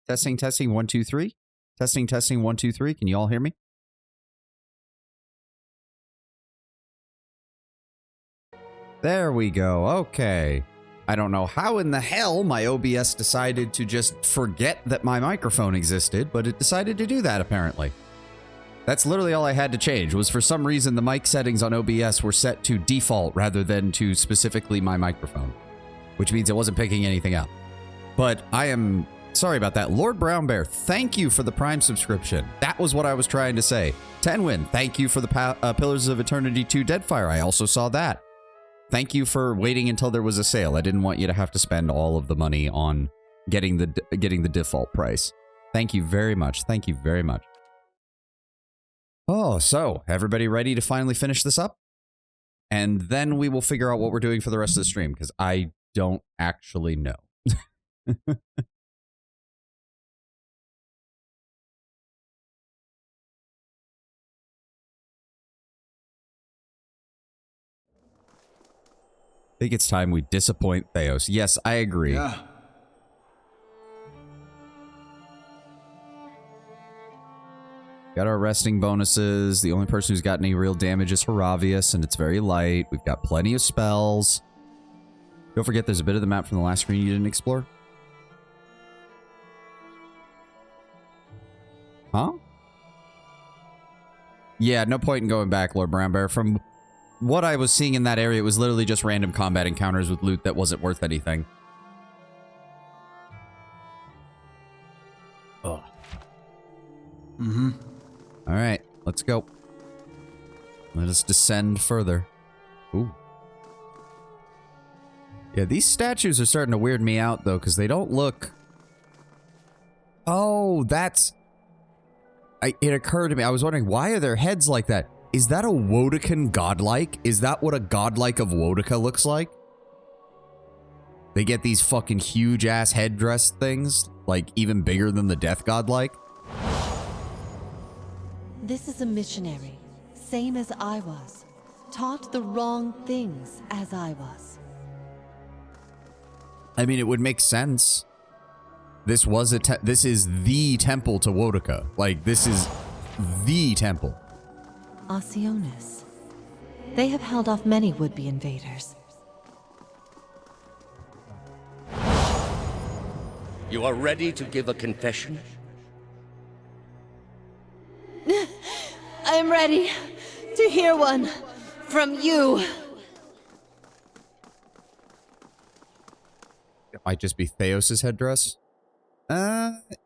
Testing, testing, 1, 2, 3. Testing, testing, 1, 2, 3. Can you all hear me? There we go. Okay. I don't know how in the hell my OBS decided to just forget that my microphone existed, but it decided to do that apparently. That's literally all I had to change, was for some reason the mic settings on OBS were set to default rather than to specifically my microphone, which means it wasn't picking anything up. But I am sorry about that. Lord Brown Bear, thank you for the Prime subscription. That was what I was trying to say. Tenwin, thank you for the Pillars of Eternity 2 Deadfire. I also saw that. Thank you for waiting until there was a sale. I didn't want you to have to spend all of the money on getting the default price. Thank you very much. Thank you very much. Oh, so everybody ready to finally finish this up? And then we will figure out what we're doing for the rest of the stream, because I don't actually know. I think it's time we disappoint Theos. Yes, I agree. Yeah. Got our resting bonuses. The only person who's got any real damage is Haravius, and it's very light. We've got plenty of spells. Don't forget there's a bit of the map from the last screen you didn't explore. Huh? Yeah, no point in going back, Lord Brown Bear. From what I was seeing in that area, it was literally just random combat encounters with loot that wasn't worth anything. Ugh. Mm-hmm. All right, let's go. Let us descend further. Ooh. Yeah, these statues are starting to weird me out, though, because they don't look... Oh, that's... It occurred to me, I was wondering, why are their heads like that? Is that a Wodekan godlike? Is that what a godlike of Wodeka looks like? They get these fucking huge-ass headdress things, like, even bigger than the death godlike? This is a missionary, same as I was. Taught the wrong things as I was. I mean, it would make sense. This was this is the temple to Wodeka. Like, this is the temple. Osionis. They have held off many would-be invaders. You are ready to give a confession? I am ready to hear one from you. It might just be Theos's headdress.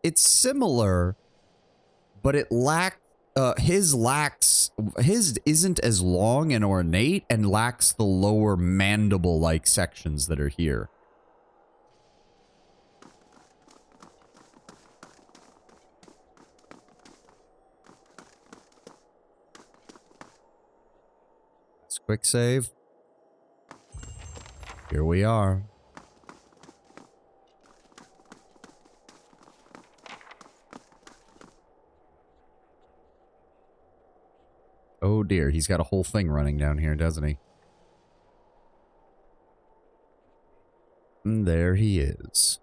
It's similar, but it his isn't as long and ornate and lacks the lower mandible-like sections that are here. Let's quick save. Here we are. Oh dear, he's got a whole thing running down here, doesn't he? And there he is.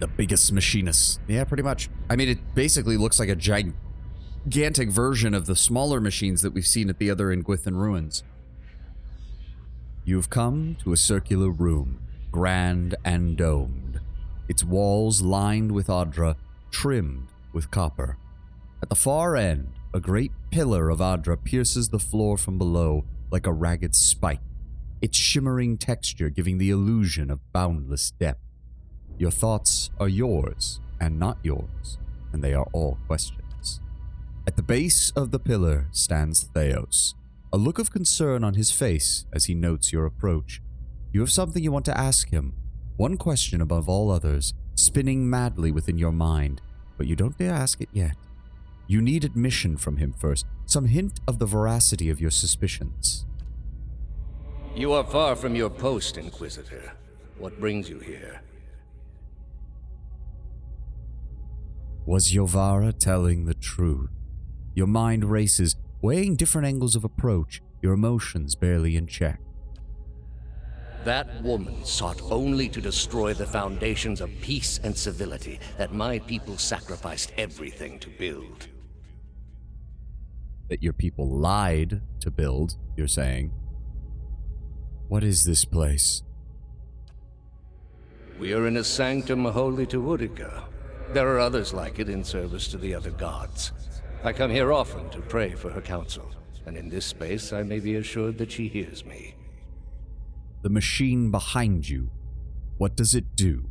The biggest machinist. Yeah, pretty much. I mean, it basically looks like a gigantic version of the smaller machines that we've seen at the other Ingwithan ruins. You've come to a circular room, grand and domed. Its walls lined with Adra, trimmed with copper. At the far end, a great pillar of Adra pierces the floor from below like a ragged spike, its shimmering texture giving the illusion of boundless depth. Your thoughts are yours and not yours, and they are all questions. At the base of the pillar stands Theos, a look of concern on his face as he notes your approach. You have something you want to ask him, one question above all others, spinning madly within your mind, but you don't dare ask it yet. You need admission from him first, some hint of the veracity of your suspicions. You are far from your post, Inquisitor. What brings you here? Was Yovara telling the truth? Your mind races, weighing different angles of approach, your emotions barely in check. That woman sought only to destroy the foundations of peace and civility that my people sacrificed everything to build. That your people lied to build, you're saying. What is this place? We are in a sanctum holy to Utica. There are others like it in service to the other gods. I come here often to pray for her counsel, and in this space I may be assured that she hears me. The machine behind you, what does it do?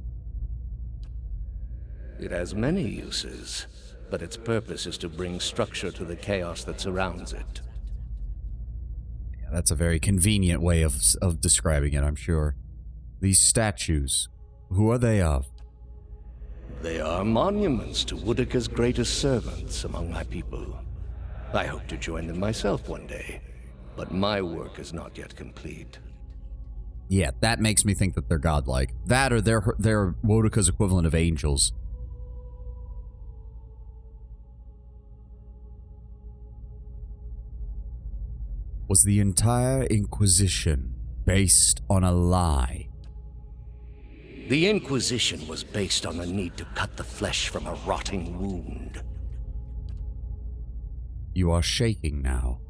It has many uses, but its purpose is to bring structure to the chaos that surrounds it. Yeah, that's a very convenient way of describing it, I'm sure. These statues, who are they of? They are monuments to Utica's greatest servants among my people. I hope to join them myself one day, but my work is not yet complete. Yeah, that makes me think that they're godlike. That or they're Wodika's equivalent of angels. Was the entire Inquisition based on a lie? The Inquisition was based on the need to cut the flesh from a rotting wound. You are shaking now.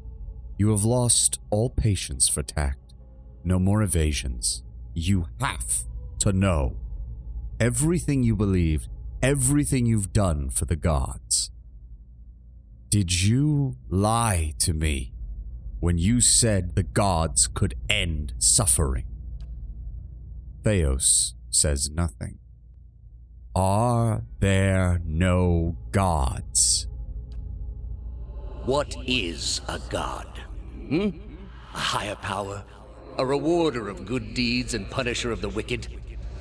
You have lost all patience for tact. No more evasions. You have to know. Everything you believed, everything you've done for the gods. Did you lie to me when you said the gods could end suffering? Theos says nothing. Are there no gods? What is a god? A higher power? A rewarder of good deeds and punisher of the wicked?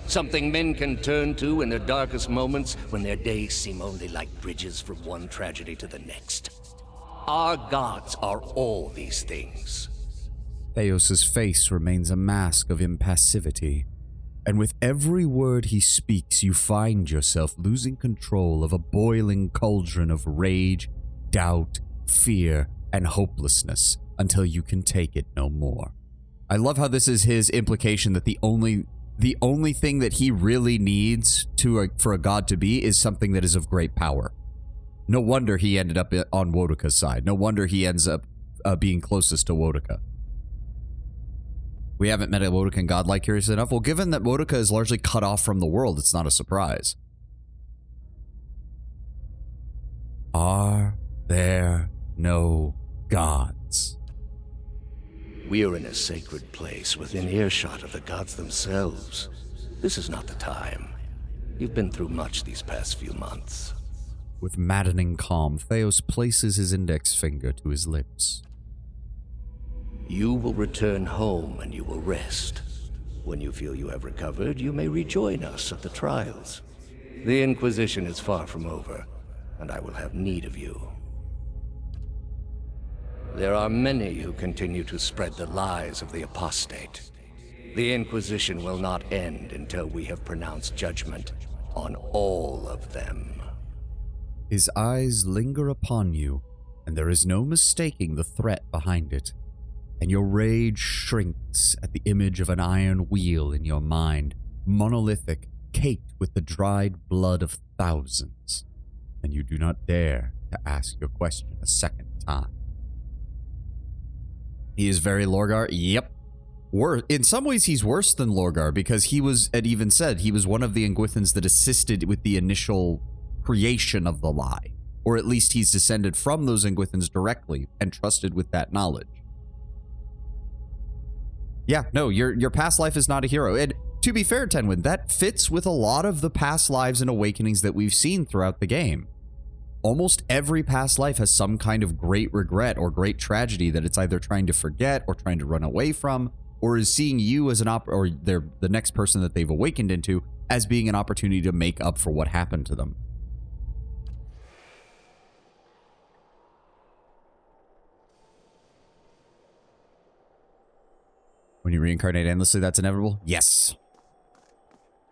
Something men can turn to in their darkest moments when their days seem only like bridges from one tragedy to the next. Our gods are all these things. Theos's face remains a mask of impassivity, and with every word he speaks, you find yourself losing control of a boiling cauldron of rage, doubt, fear, and hopelessness until you can take it no more. I love how this is his implication that the only thing that he really needs for a god to be is something that is of great power. No wonder he ended up on Wodika's side. No wonder he ends up being closest to Wodika. We haven't met a Wodican godlike, curious enough. Well, given that Wodika is largely cut off from the world, it's not a surprise. Are there no gods? We are in a sacred place within earshot of the gods themselves. This is not the time. You've been through much these past few months. With maddening calm, Theos places his index finger to his lips. You will return home and you will rest. When you feel you have recovered, you may rejoin us at the trials. The Inquisition is far from over, and I will have need of you. There are many who continue to spread the lies of the apostate. The Inquisition will not end until we have pronounced judgment on all of them. His eyes linger upon you, and there is no mistaking the threat behind it, and your rage shrinks at the image of an iron wheel in your mind, monolithic, caked with the dried blood of thousands, and you do not dare to ask your question a second time. He is very Lorgar? Yep. In some ways, he's worse than Lorgar, because he was, it even said, he was one of the Inquithans that assisted with the initial creation of the lie. Or at least he's descended from those Inquithans directly and trusted with that knowledge. Yeah, no, your past life is not a hero. And to be fair, Tenwin, that fits with a lot of the past lives and awakenings that we've seen throughout the game. Almost every past life has some kind of great regret or great tragedy that it's either trying to forget or trying to run away from, or is seeing you as the next person that they've awakened into as being an opportunity to make up for what happened to them. When you reincarnate endlessly, that's inevitable? Yes.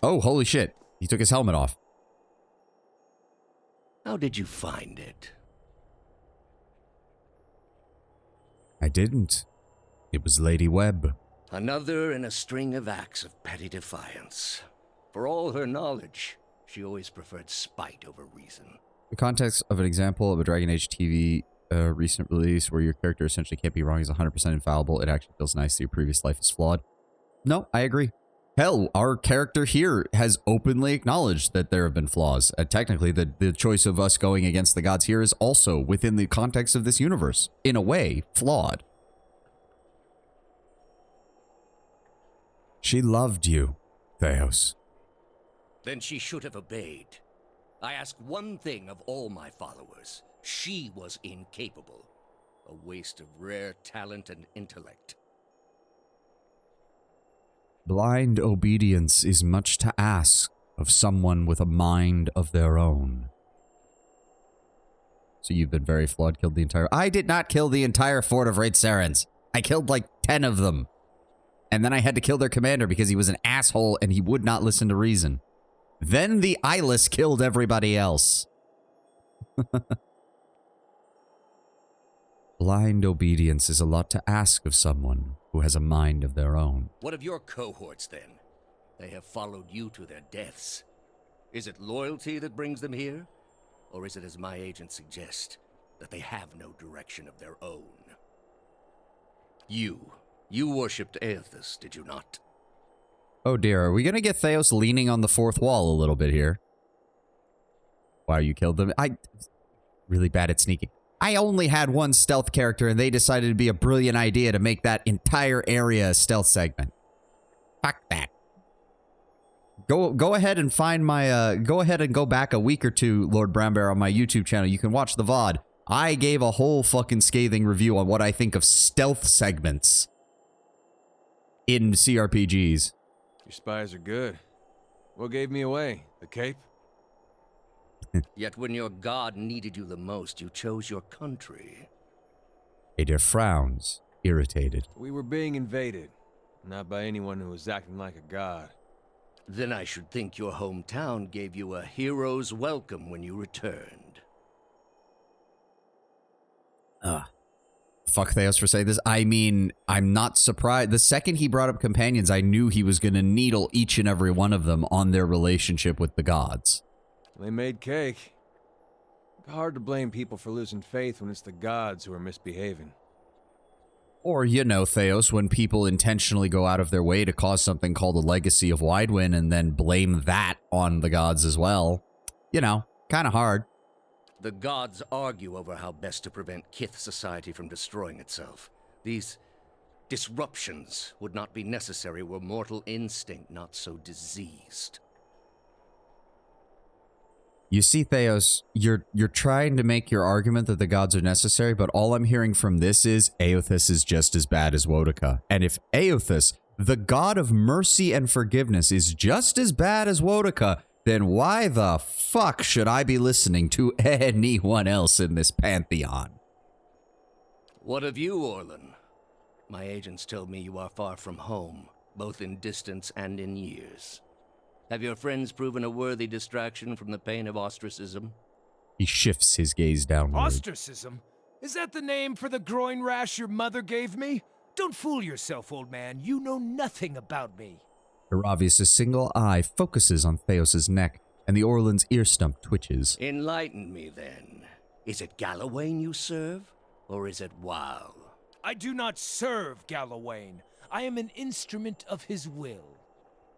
Oh, holy shit. He took his helmet off. How did you find it? I didn't. It was Lady Webb. Another in a string of acts of petty defiance. For all her knowledge, she always preferred spite over reason. The context of an example of a Dragon Age TV recent release where your character essentially can't be wrong is 100% infallible. It actually feels nice that your previous life is flawed. No, I agree. Hell, our character here has openly acknowledged that there have been flaws. Technically, the choice of us going against the gods here is also within the context of this universe. In a way, flawed. She loved you, Theos. Then she should have obeyed. I ask one thing of all my followers. She was incapable. A waste of rare talent and intellect. Blind obedience is much to ask of someone with a mind of their own. So you've been very flawed, killed the entire... I did not kill the entire fort of Raid Sarens. I killed like 10 of them. And then I had to kill their commander because he was an asshole and he would not listen to reason. Then the eyeless killed everybody else. Blind obedience is a lot to ask of someone who has a mind of their own. What of your cohorts, then? They have followed you to their deaths. Is it loyalty that brings them here? Or is it, as my agents suggest, that they have no direction of their own? You worshipped Aethys, did you not? Oh dear, are we gonna get Theos leaning on the fourth wall a little bit here? Why you killed them? Really bad at sneaking. I only had one stealth character and they decided it'd be a brilliant idea to make that entire area a stealth segment. Fuck that. Go ahead and find my, go ahead and go back a week or two, Lord Brownbear, on my YouTube channel. You can watch the VOD. I gave a whole fucking scathing review on what I think of stealth segments in CRPGs. Your spies are good. What gave me away? The cape? Yet when your god needed you the most, you chose your country. Adir frowns, irritated. We were being invaded. Not by anyone who was acting like a god. Then I should think your hometown gave you a hero's welcome when you returned. Fuck Theos for saying this. I mean, I'm not surprised. The second he brought up companions, I knew he was going to needle each and every one of them on their relationship with the gods. They made cake. Hard to blame people for losing faith when it's the gods who are misbehaving. Or, you know, Theos, when people intentionally go out of their way to cause something called a legacy of Widewind and then blame that on the gods as well. You know, kind of hard. The gods argue over how best to prevent Kith society from destroying itself. These disruptions would not be necessary were mortal instinct not so diseased. You see, Theos, you're trying to make your argument that the gods are necessary, but all I'm hearing from this is Aethys is just as bad as Woedica. And if Aethys, the god of mercy and forgiveness, is just as bad as Woedica, then why the fuck should I be listening to anyone else in this pantheon? What of you, Orlin? My agents tell me you are far from home, both in distance and in years. Have your friends proven a worthy distraction from the pain of ostracism? He shifts his gaze downward. Ostracism? Is that the name for the groin rash your mother gave me? Don't fool yourself, old man. You know nothing about me. Heravius' single eye focuses on Theos' neck, and the Orlin's ear stump twitches. Enlighten me, then. Is it Galawain you serve, or is it Wal? I do not serve Galawain. I am an instrument of his will.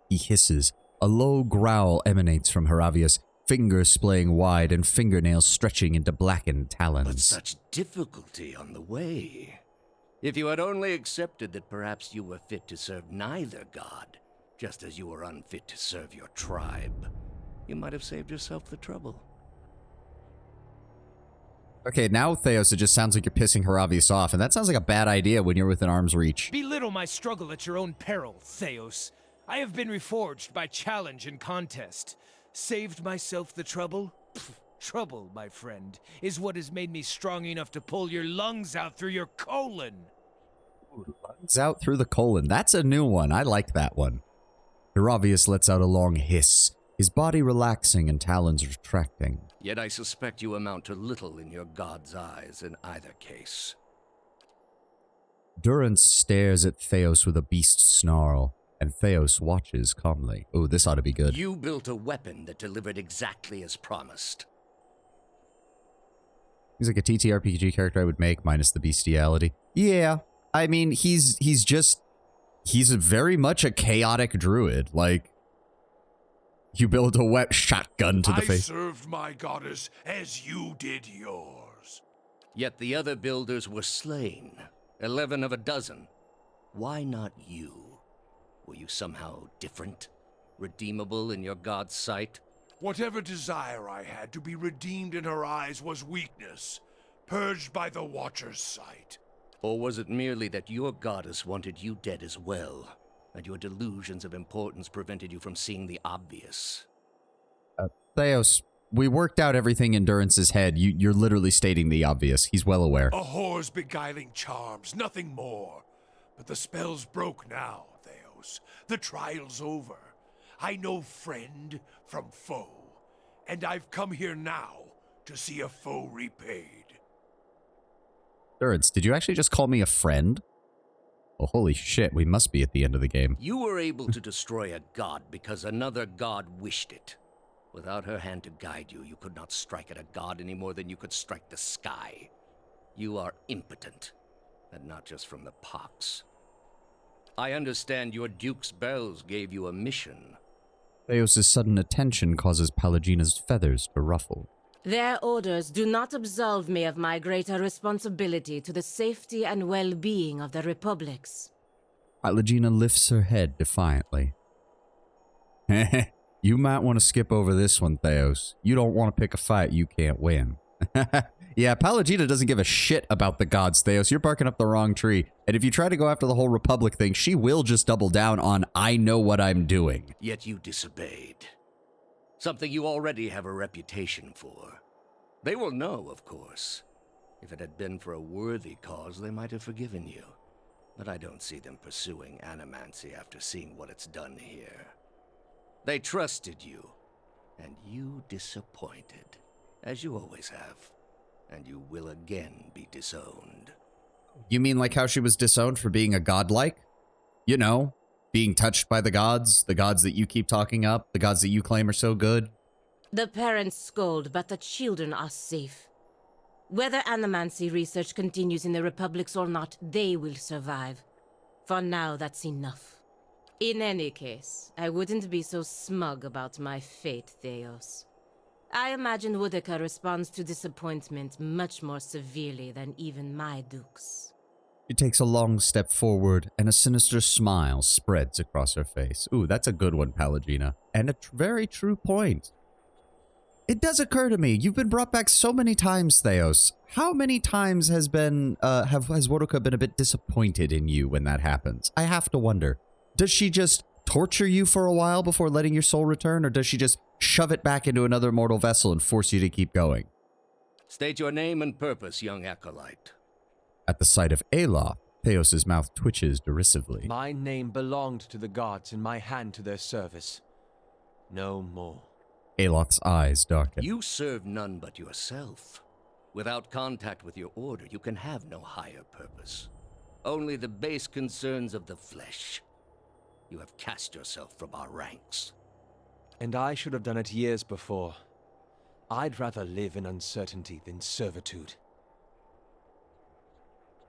He hisses. A low growl emanates from Heravius, fingers splaying wide and fingernails stretching into blackened talons. But such difficulty on the way. If you had only accepted that perhaps you were fit to serve neither god, just as you were unfit to serve your tribe, you might have saved yourself the trouble. Okay, now, Theos, it just sounds like you're pissing Heravius off, and that sounds like a bad idea when you're within arm's reach. Belittle my struggle at your own peril, Theos. I have been reforged by challenge and contest. Saved myself the trouble? Pfft, trouble, my friend, is what has made me strong enough to pull your lungs out through your colon. Lungs out through the colon. That's a new one. I like that one. Heravius lets out a long hiss, his body relaxing and talons retracting. Yet I suspect you amount to little in your god's eyes in either case. Durance stares at Theos with a beast snarl, and Theos watches calmly. Oh, this ought to be good. You built a weapon that delivered exactly as promised. He's like a TTRPG character I would make, minus the bestiality. Yeah, I mean, he's very much a chaotic druid. Like, you build a wet shotgun to the face. I served my goddess as you did yours. Yet the other builders were slain. 11 of a dozen. Why not you? Were you somehow different? Redeemable in your god's sight? Whatever desire I had to be redeemed in her eyes was weakness, purged by the Watcher's sight. Or was it merely that your goddess wanted you dead as well, and your delusions of importance prevented you from seeing the obvious? Theos, we worked out everything in Durance's head. You're literally stating the obvious. He's well aware. A whore's beguiling charms, nothing more. But the spell's broke now, Theos. The trial's over. I know friend from foe, and I've come here now to see a foe repaid. Durance, did you actually just call me a friend? Oh, holy shit, we must be at the end of the game. You were able to destroy a god because another god wished it. Without her hand to guide you, you could not strike at a god any more than you could strike the sky. You are impotent, and not just from the pox. I understand your duke's bells gave you a mission. Theos' sudden attention causes Pallegina's feathers to ruffle. Their orders do not absolve me of my greater responsibility to the safety and well-being of the Republics. Pallegina lifts her head defiantly. You might want to skip over this one, Theos. You don't want to pick a fight you can't win. Yeah, Pallegina doesn't give a shit about the gods, Theos. You're barking up the wrong tree. And if you try to go after the whole Republic thing, she will just double down on, I know what I'm doing. Yet you disobeyed. Something you already have a reputation for. They will know, of course. If it had been for a worthy cause, they might have forgiven you. But I don't see them pursuing animancy after seeing what it's done here. They trusted you, and you disappointed, as you always have. And you will again be disowned. You mean like how she was disowned for being a godlike? You know, being touched by the gods that you keep talking up, the gods that you claim are so good? The parents scold, but the children are safe. Whether animancy research continues in the Republics or not, they will survive. For now, that's enough. In any case, I wouldn't be so smug about my fate, Theos. I imagine Woodica responds to disappointment much more severely than even my dukes. She takes a long step forward, and a sinister smile spreads across her face. Ooh, that's a good one, Pallegina. And a very true point. It does occur to me, you've been brought back so many times, Theos. How many times has Woodica been a bit disappointed in you when that happens? I have to wonder. Does she just torture you for a while before letting your soul return, or does she just shove it back into another mortal vessel and force you to keep going? State your name and purpose, young acolyte. At the sight of Aloth, Theos' mouth twitches derisively. My name belonged to the gods and my hand to their service. No more. Aloth's eyes darken. You serve none but yourself. Without contact with your order, you can have no higher purpose. Only the base concerns of the flesh. You have cast yourself from our ranks. And I should have done it years before. I'd rather live in uncertainty than servitude.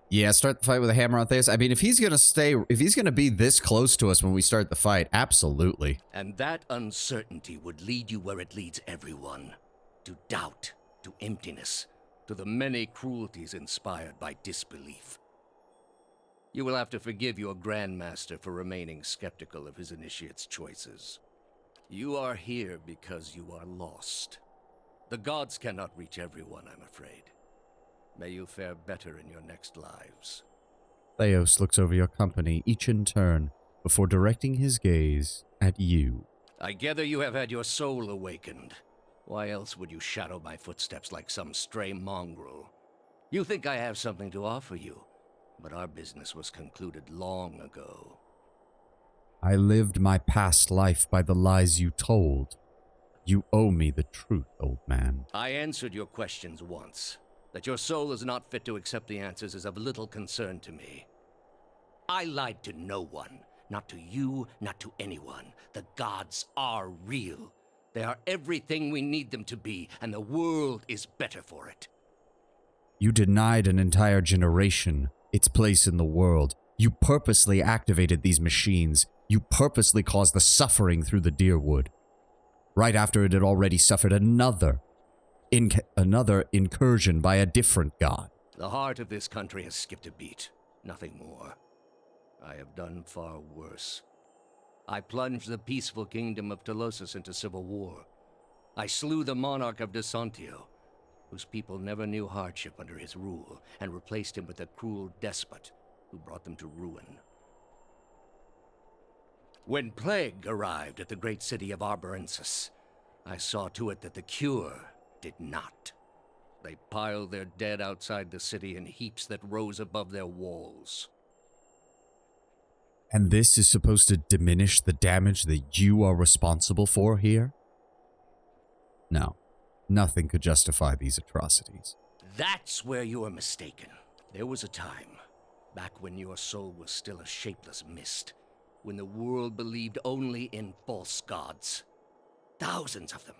Yeah, start the fight with a hammer on Theos. I mean, if he's gonna be this close to us when we start the fight, absolutely. And that uncertainty would lead you where it leads everyone. To doubt, to emptiness, to the many cruelties inspired by disbelief. You will have to forgive your Grandmaster for remaining skeptical of his initiate's choices. You are here because you are lost. The gods cannot reach everyone, I'm afraid. May you fare better in your next lives. Theos looks over your company, each in turn, before directing his gaze at you. I gather you have had your soul awakened. Why else would you shadow my footsteps like some stray mongrel? You think I have something to offer you, but our business was concluded long ago. I lived my past life by the lies you told. You owe me the truth, old man. I answered your questions once. That your soul is not fit to accept the answers is of little concern to me. I lied to no one. Not to you, not to anyone. The gods are real. They are everything we need them to be, and the world is better for it. You denied an entire generation its place in the world. You purposely activated these machines. You purposely caused the suffering through the Deerwood. Right after it had already suffered another incursion by a different god. The heart of this country has skipped a beat. Nothing more. I have done far worse. I plunged the peaceful kingdom of Telosus into civil war. I slew the monarch of Desantio, whose people never knew hardship under his rule, and replaced him with a cruel despot who brought them to ruin. When plague arrived at the great city of Arborensis, I saw to it that the cure did not. They piled their dead outside the city in heaps that rose above their walls. And this is supposed to diminish the damage that you are responsible for here? No, nothing could justify these atrocities. That's where you are mistaken. There was a time, back when your soul was still a shapeless mist, when the world believed only in false gods. Thousands of them.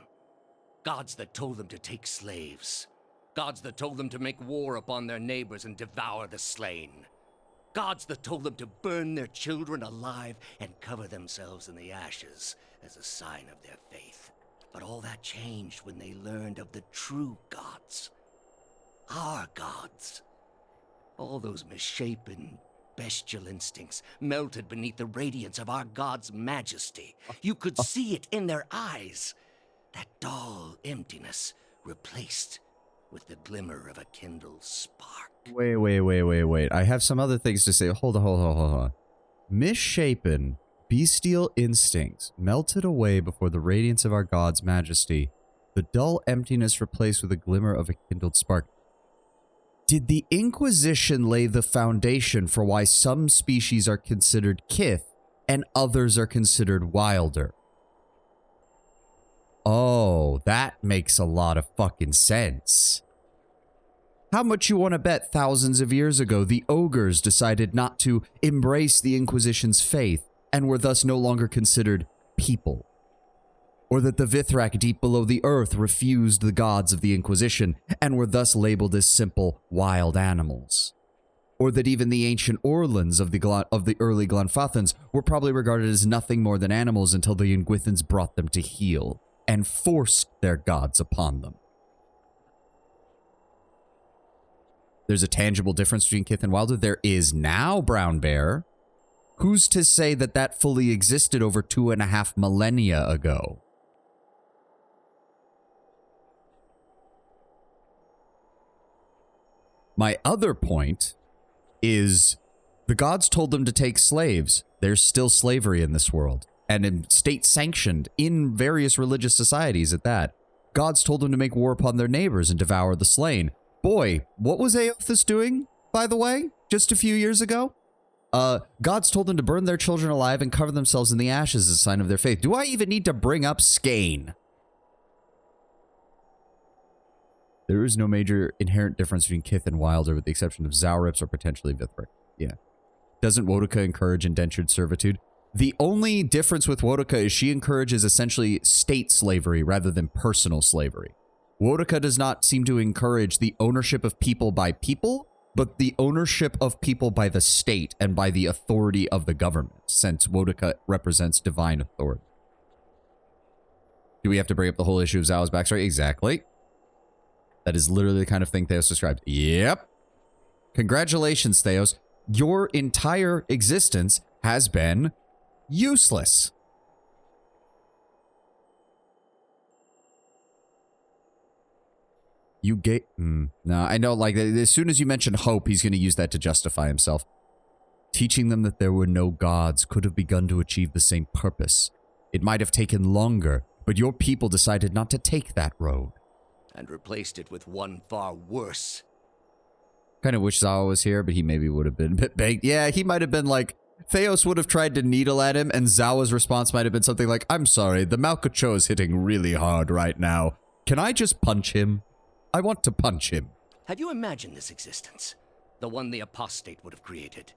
Gods that told them to take slaves. Gods that told them to make war upon their neighbors and devour the slain. Gods that told them to burn their children alive and cover themselves in the ashes as a sign of their faith. But all that changed when they learned of the true gods. Our gods. All those misshapen, bestial instincts melted beneath the radiance of our God's majesty. You could see it in their eyes. That dull emptiness replaced with the glimmer of a kindled spark. Wait. I have some other things to say. Hold on. Misshapen, bestial instincts melted away before the radiance of our God's majesty. The dull emptiness replaced with a glimmer of a kindled spark. Did the Inquisition lay the foundation for why some species are considered kith and others are considered wilder? Oh, that makes a lot of fucking sense. How much you want to bet thousands of years ago the ogres decided not to embrace the Inquisition's faith and were thus no longer considered people? Or that the Vithrak deep below the earth refused the gods of the Inquisition and were thus labeled as simple wild animals? Or that even the ancient Orlans of the early Glanfathans were probably regarded as nothing more than animals until the Ingwithans brought them to heel and forced their gods upon them? There's a tangible difference between Kith and Wilder. There is now, Brown Bear. Who's to say that that fully existed over 2.5 millennia ago? My other point is the gods told them to take slaves. There's still slavery in this world, and state-sanctioned in various religious societies at that. Gods told them to make war upon their neighbors and devour the slain. Boy, what was Aothus doing, by the way, just a few years ago? Gods told them to burn their children alive and cover themselves in the ashes as a sign of their faith. Do I even need to bring up Skane? There is no major inherent difference between Kith and Wilder with the exception of Zaurips or potentially Vithric. Yeah. Doesn't Wotica encourage indentured servitude? The only difference with Wotica is she encourages essentially state slavery rather than personal slavery. Wotica does not seem to encourage the ownership of people by people, but the ownership of people by the state and by the authority of the government, since Wotica represents divine authority. Do we have to bring up the whole issue of Zao's backstory? Exactly. That is literally the kind of thing Theos described. Yep. Congratulations, Theos. Your entire existence has been useless. You gave... No, I know, like, as soon as you mention hope, he's going to use that to justify himself. Teaching them that there were no gods could have begun to achieve the same purpose. It might have taken longer, but your people decided not to take that road. And replaced it with one far worse. Kind of wish Zao was here, but he maybe would have been a bit begged. Yeah, he might have been like... Theos would have tried to needle at him, and Zawa's response might have been something like, I'm sorry, the Malkacho is hitting really hard right now. Can I just punch him? I want to punch him. Have you imagined this existence? The one the apostate would have created.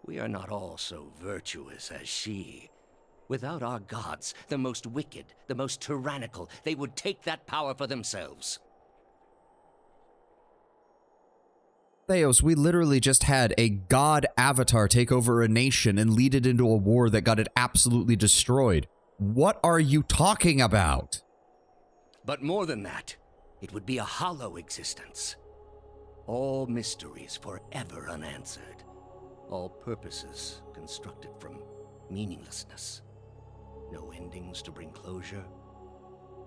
We are not all so virtuous as she. Without our gods, the most wicked, the most tyrannical, they would take that power for themselves. Theos, we literally just had a god avatar take over a nation and lead it into a war that got it absolutely destroyed. What are you talking about? But more than that, it would be a hollow existence. All mysteries forever unanswered. All purposes constructed from meaninglessness. No endings to bring closure.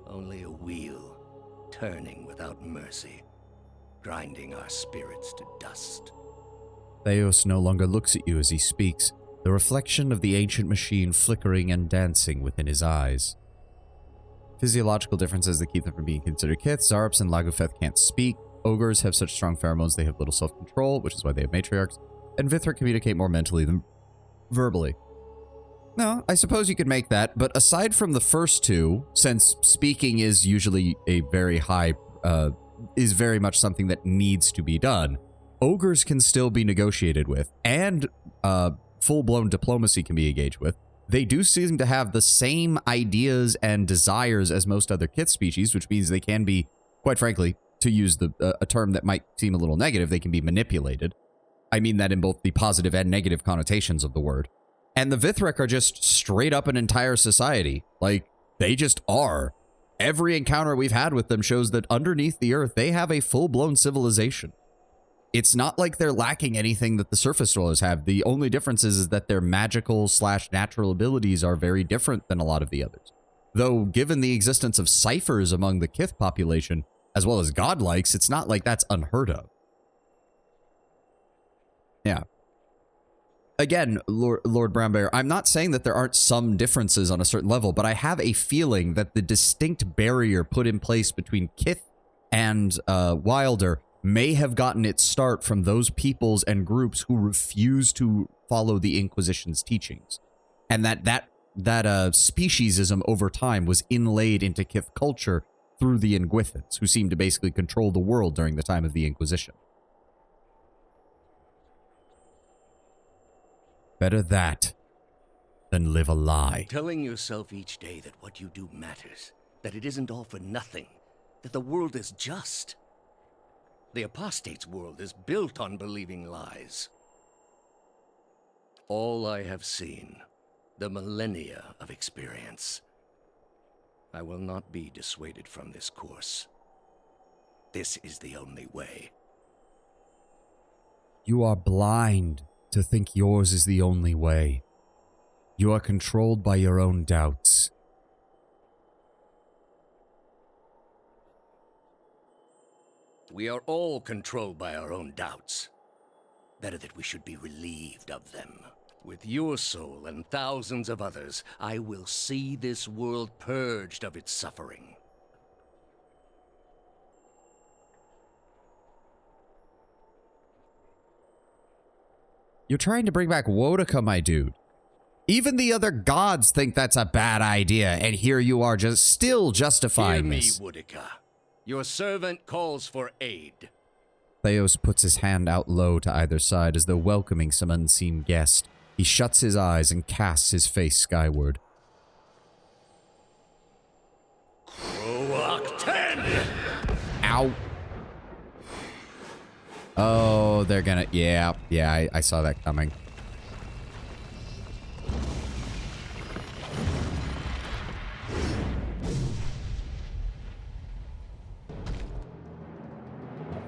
Only a wheel, turning without mercy, grinding our spirits to dust. Theos no longer looks at you as he speaks, the reflection of the ancient machine flickering and dancing within his eyes. Physiological differences that keep them from being considered kith. Zarops and Lagufeth can't speak. Ogres have such strong pheromones they have little self-control, which is why they have matriarchs. And Vithra communicate more mentally than verbally. No, I suppose you could make that, but aside from the first two, since speaking is usually a very high, is very much something that needs to be done, ogres can still be negotiated with, and full-blown diplomacy can be engaged with. They do seem to have the same ideas and desires as most other kith species, which means they can be, quite frankly, to use a term that might seem a little negative, they can be manipulated. I mean that in both the positive and negative connotations of the word. And the Vithrek are just straight up an entire society. Like, they just are. Every encounter we've had with them shows that underneath the earth, they have a full-blown civilization. It's not like they're lacking anything that the surface dwellers have. The only difference is that their magical/natural abilities are very different than a lot of the others. Though, given the existence of ciphers among the kith population, as well as godlikes, it's not like that's unheard of. Yeah. Again, Lord Brownbear, I'm not saying that there aren't some differences on a certain level, but I have a feeling that the distinct barrier put in place between Kith and Wilder may have gotten its start from those peoples and groups who refuse to follow the Inquisition's teachings. And that speciesism over time was inlaid into Kith culture through the Ingwithans, who seemed to basically control the world during the time of the Inquisition. Better that than live a lie. Telling yourself each day that what you do matters, that it isn't all for nothing, that the world is just. The apostate's world is built on believing lies. All I have seen, the millennia of experience. I will not be dissuaded from this course. This is the only way. You are blind to think yours is the only way. You are controlled by your own doubts. We are all controlled by our own doubts. Better that we should be relieved of them. With your soul and thousands of others, I will see this world purged of its suffering. You're trying to bring back Wodaka, my dude. Even the other gods think that's a bad idea, and here you are just still justifying this. Hear me, Wodaka. Your servant calls for aid. Theos puts his hand out low to either side as though welcoming some unseen guest. He shuts his eyes and casts his face skyward. Kroak 10! Ow. Oh, they're gonna... Yeah, I saw that coming.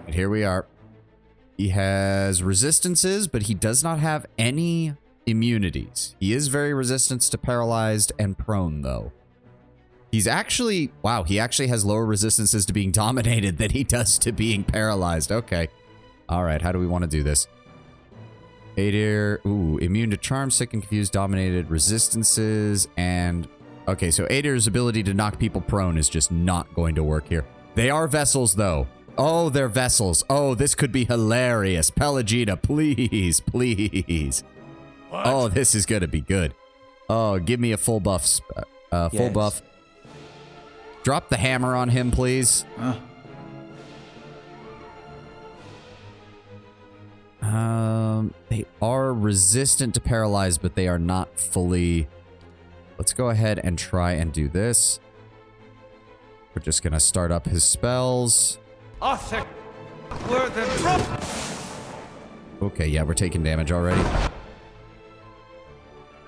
And here we are. He has resistances, but he does not have any immunities. He is very resistant to paralyzed and prone, though. He's actually... Wow, he actually has lower resistances to being dominated than he does to being paralyzed. Okay. Alright, how do we want to do this? Adir, ooh, immune to charm, sick and confused, dominated, resistances, and... Okay, so Adir's ability to knock people prone is just not going to work here. They are vessels, though. Oh, they're vessels. Oh, this could be hilarious. Pelagita, please, please. What? Oh, this is gonna be good. Oh, give me a full buff. Full buff. Drop the hammer on him, please. They are resistant to paralyze, but they are not fully... Let's go ahead and try and do this. We're just gonna start up his spells. Arthur, Okay, yeah, we're taking damage already.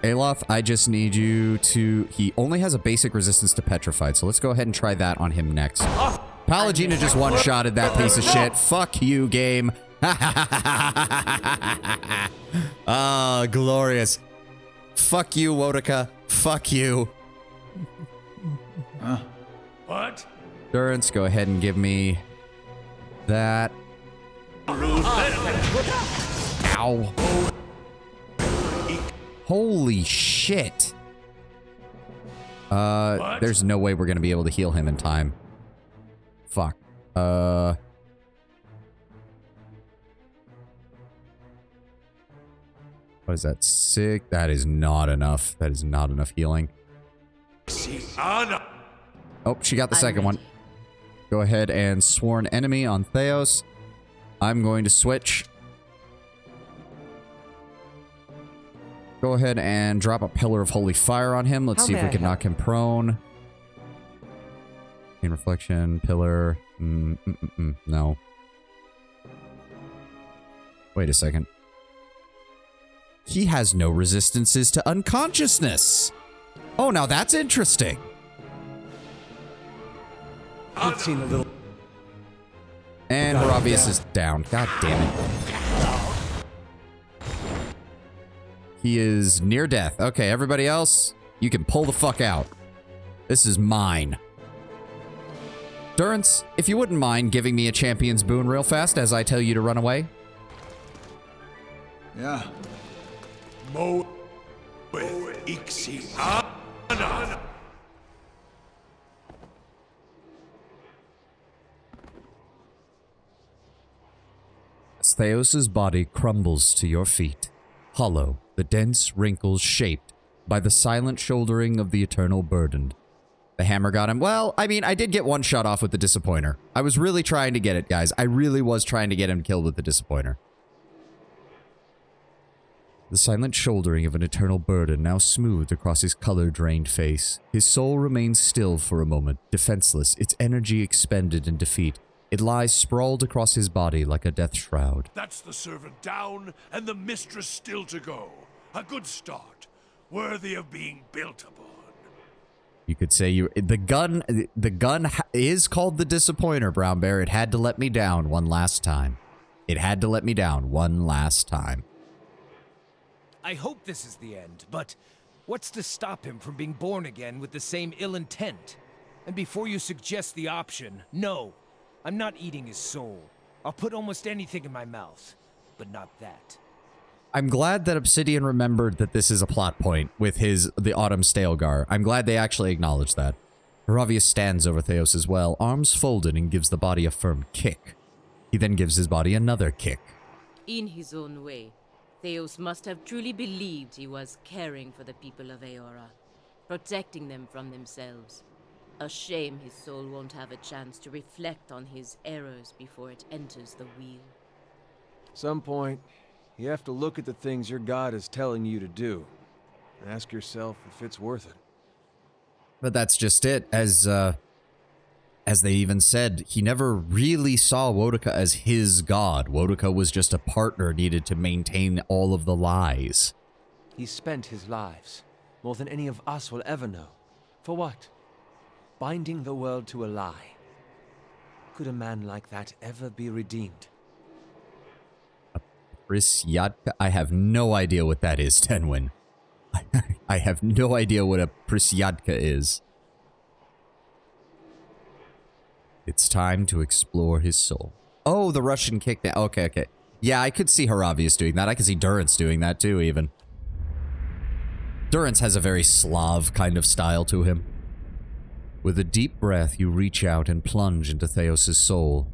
Aloth, I just need you to... He only has a basic resistance to petrified, so let's go ahead and try that on him next. Pallegina just one-shotted that piece of shit. Fuck you, game. Ah, glorious. Fuck you, Wodaka. Fuck you. What? Durance, go ahead and give me that. Ow. Holy shit. There's no way we're gonna be able to heal him in time. Fuck. What is that? Sick. That is not enough. That is not enough healing. Oh, she got the second one. Go ahead and Sworn Enemy on Theos. I'm going to switch. Go ahead and drop a Pillar of Holy Fire on him. Let's see if we can knock him prone. In Reflection, Pillar. No. Wait a second. He has no resistances to unconsciousness. Oh, now that's interesting. I've seen a little. And Haravius is down. God damn it. He is near death. Okay, everybody else, you can pull the fuck out. This is mine. Durance, if you wouldn't mind giving me a champion's boon real fast as I tell you to run away. Yeah. Mo with Ixi. Theos' body crumbles to your feet, hollow, the dense wrinkles shaped by the silent shouldering of the eternal burdened. The hammer got him. Well, I mean, I did get one shot off with the Disappointer. I was really trying to get it, guys. I really was trying to get him killed with the Disappointer. The silent shouldering of an eternal burden now smoothed across his color-drained face. His soul remains still for a moment, defenseless, its energy expended in defeat. It lies sprawled across his body like a death shroud. That's the servant down, and the mistress still to go. A good start, worthy of being built upon. You could say the gun is called the Disappointer, Brown Bear. It had to let me down one last time. It had to let me down one last time. I hope this is the end, but what's to stop him from being born again with the same ill intent? And before you suggest the option, no, I'm not eating his soul. I'll put almost anything in my mouth, but not that. I'm glad that Obsidian remembered that this is a plot point with the Autumn Stalgar. I'm glad they actually acknowledged that. Haravius stands over Theos as well, arms folded, and gives the body a firm kick. He then gives his body another kick. In his own way, Theos must have truly believed he was caring for the people of Eora, protecting them from themselves. A shame his soul won't have a chance to reflect on his errors before it enters the wheel. Some point, you have to look at the things your god is telling you to do, and ask yourself if it's worth it. But that's just it. As they even said, he never really saw Wodaka as his god. Wodaka was just a partner needed to maintain all of the lies. He spent his lives, more than any of us will ever know. For what? Binding the world to a lie. Could a man like that ever be redeemed? Prisyatka? I have no idea what that is, Tenwin. I have no idea what a Prisyatka is. It's time to explore his soul. Oh, the Russian kick down. Okay. Yeah, I could see Haravius doing that. I could see Durance doing that too, even. Durance has a very Slav kind of style to him. With a deep breath, you reach out and plunge into Theos' soul.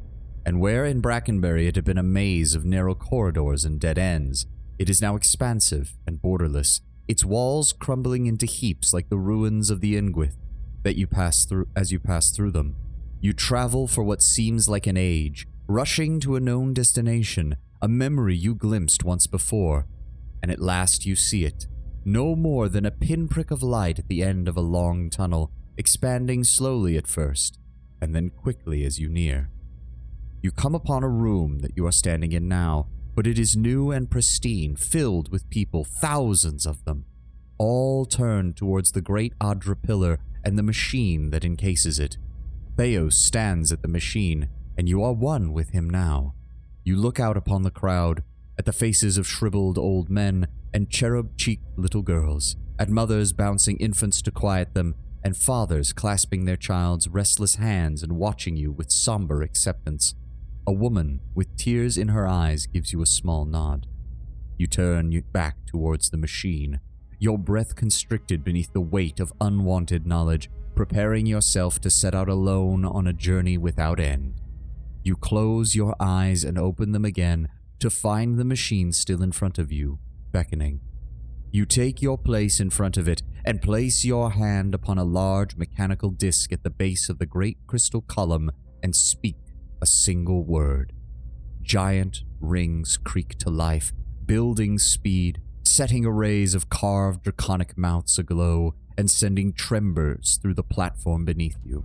And where in Brackenbury it had been a maze of narrow corridors and dead ends, it is now expansive and borderless, its walls crumbling into heaps like the ruins of the Ingwith that you pass through as you pass through them. You travel for what seems like an age, rushing to a known destination, a memory you glimpsed once before, and at last you see it, no more than a pinprick of light at the end of a long tunnel, expanding slowly at first, and then quickly as you near. You come upon a room that you are standing in now, but it is new and pristine, filled with people, thousands of them, all turned towards the great Adra pillar and the machine that encases it. Theos stands at the machine, and you are one with him now. You look out upon the crowd, at the faces of shriveled old men and cherub-cheeked little girls, at mothers bouncing infants to quiet them, and fathers clasping their child's restless hands and watching you with somber acceptance. A woman with tears in her eyes gives you a small nod. You turn back towards the machine, your breath constricted beneath the weight of unwanted knowledge, preparing yourself to set out alone on a journey without end. You close your eyes and open them again to find the machine still in front of you, beckoning. You take your place in front of it and place your hand upon a large mechanical disc at the base of the great crystal column and speak a single word. Giant rings creak to life, building speed, setting arrays of carved draconic mouths aglow and sending tremors through the platform beneath you.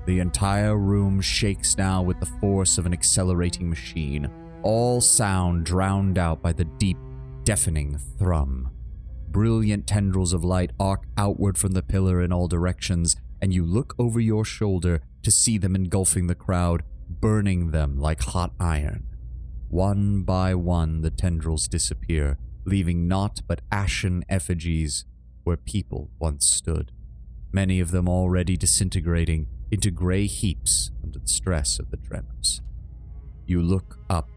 The entire room shakes now with the force of an accelerating machine, all sound drowned out by the deep, deafening thrum. Brilliant tendrils of light arc outward from the pillar in all directions, and you look over your shoulder to see them engulfing the crowd, burning them like hot iron. One by one, the tendrils disappear, leaving naught but ashen effigies where people once stood, many of them already disintegrating into gray heaps under the stress of the tremors. You look up,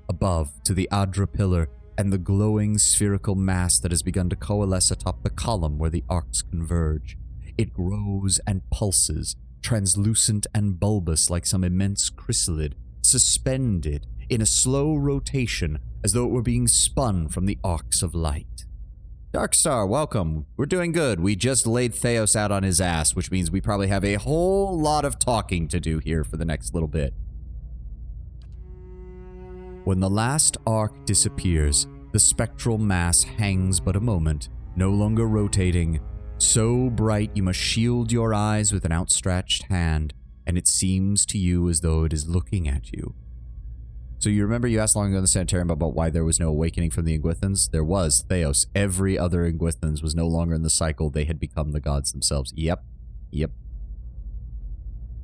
above, to the Adra pillar and the glowing spherical mass that has begun to coalesce atop the column where the arcs converge. It grows and pulses, translucent and bulbous like some immense chrysalid, suspended in a slow rotation as though it were being spun from the arcs of light. Darkstar, welcome. We're doing good. We just laid Theos out on his ass, which means we probably have a whole lot of talking to do here for the next little bit. When the last arc disappears, the spectral mass hangs but a moment, no longer rotating, so bright you must shield your eyes with an outstretched hand, and it seems to you as though it is looking at you. So you remember you asked long ago in the sanitarium about why there was no awakening from the Ingwithans? There was, Theos. Every other Ingwithans was no longer in the cycle. They had become the gods themselves. Yep.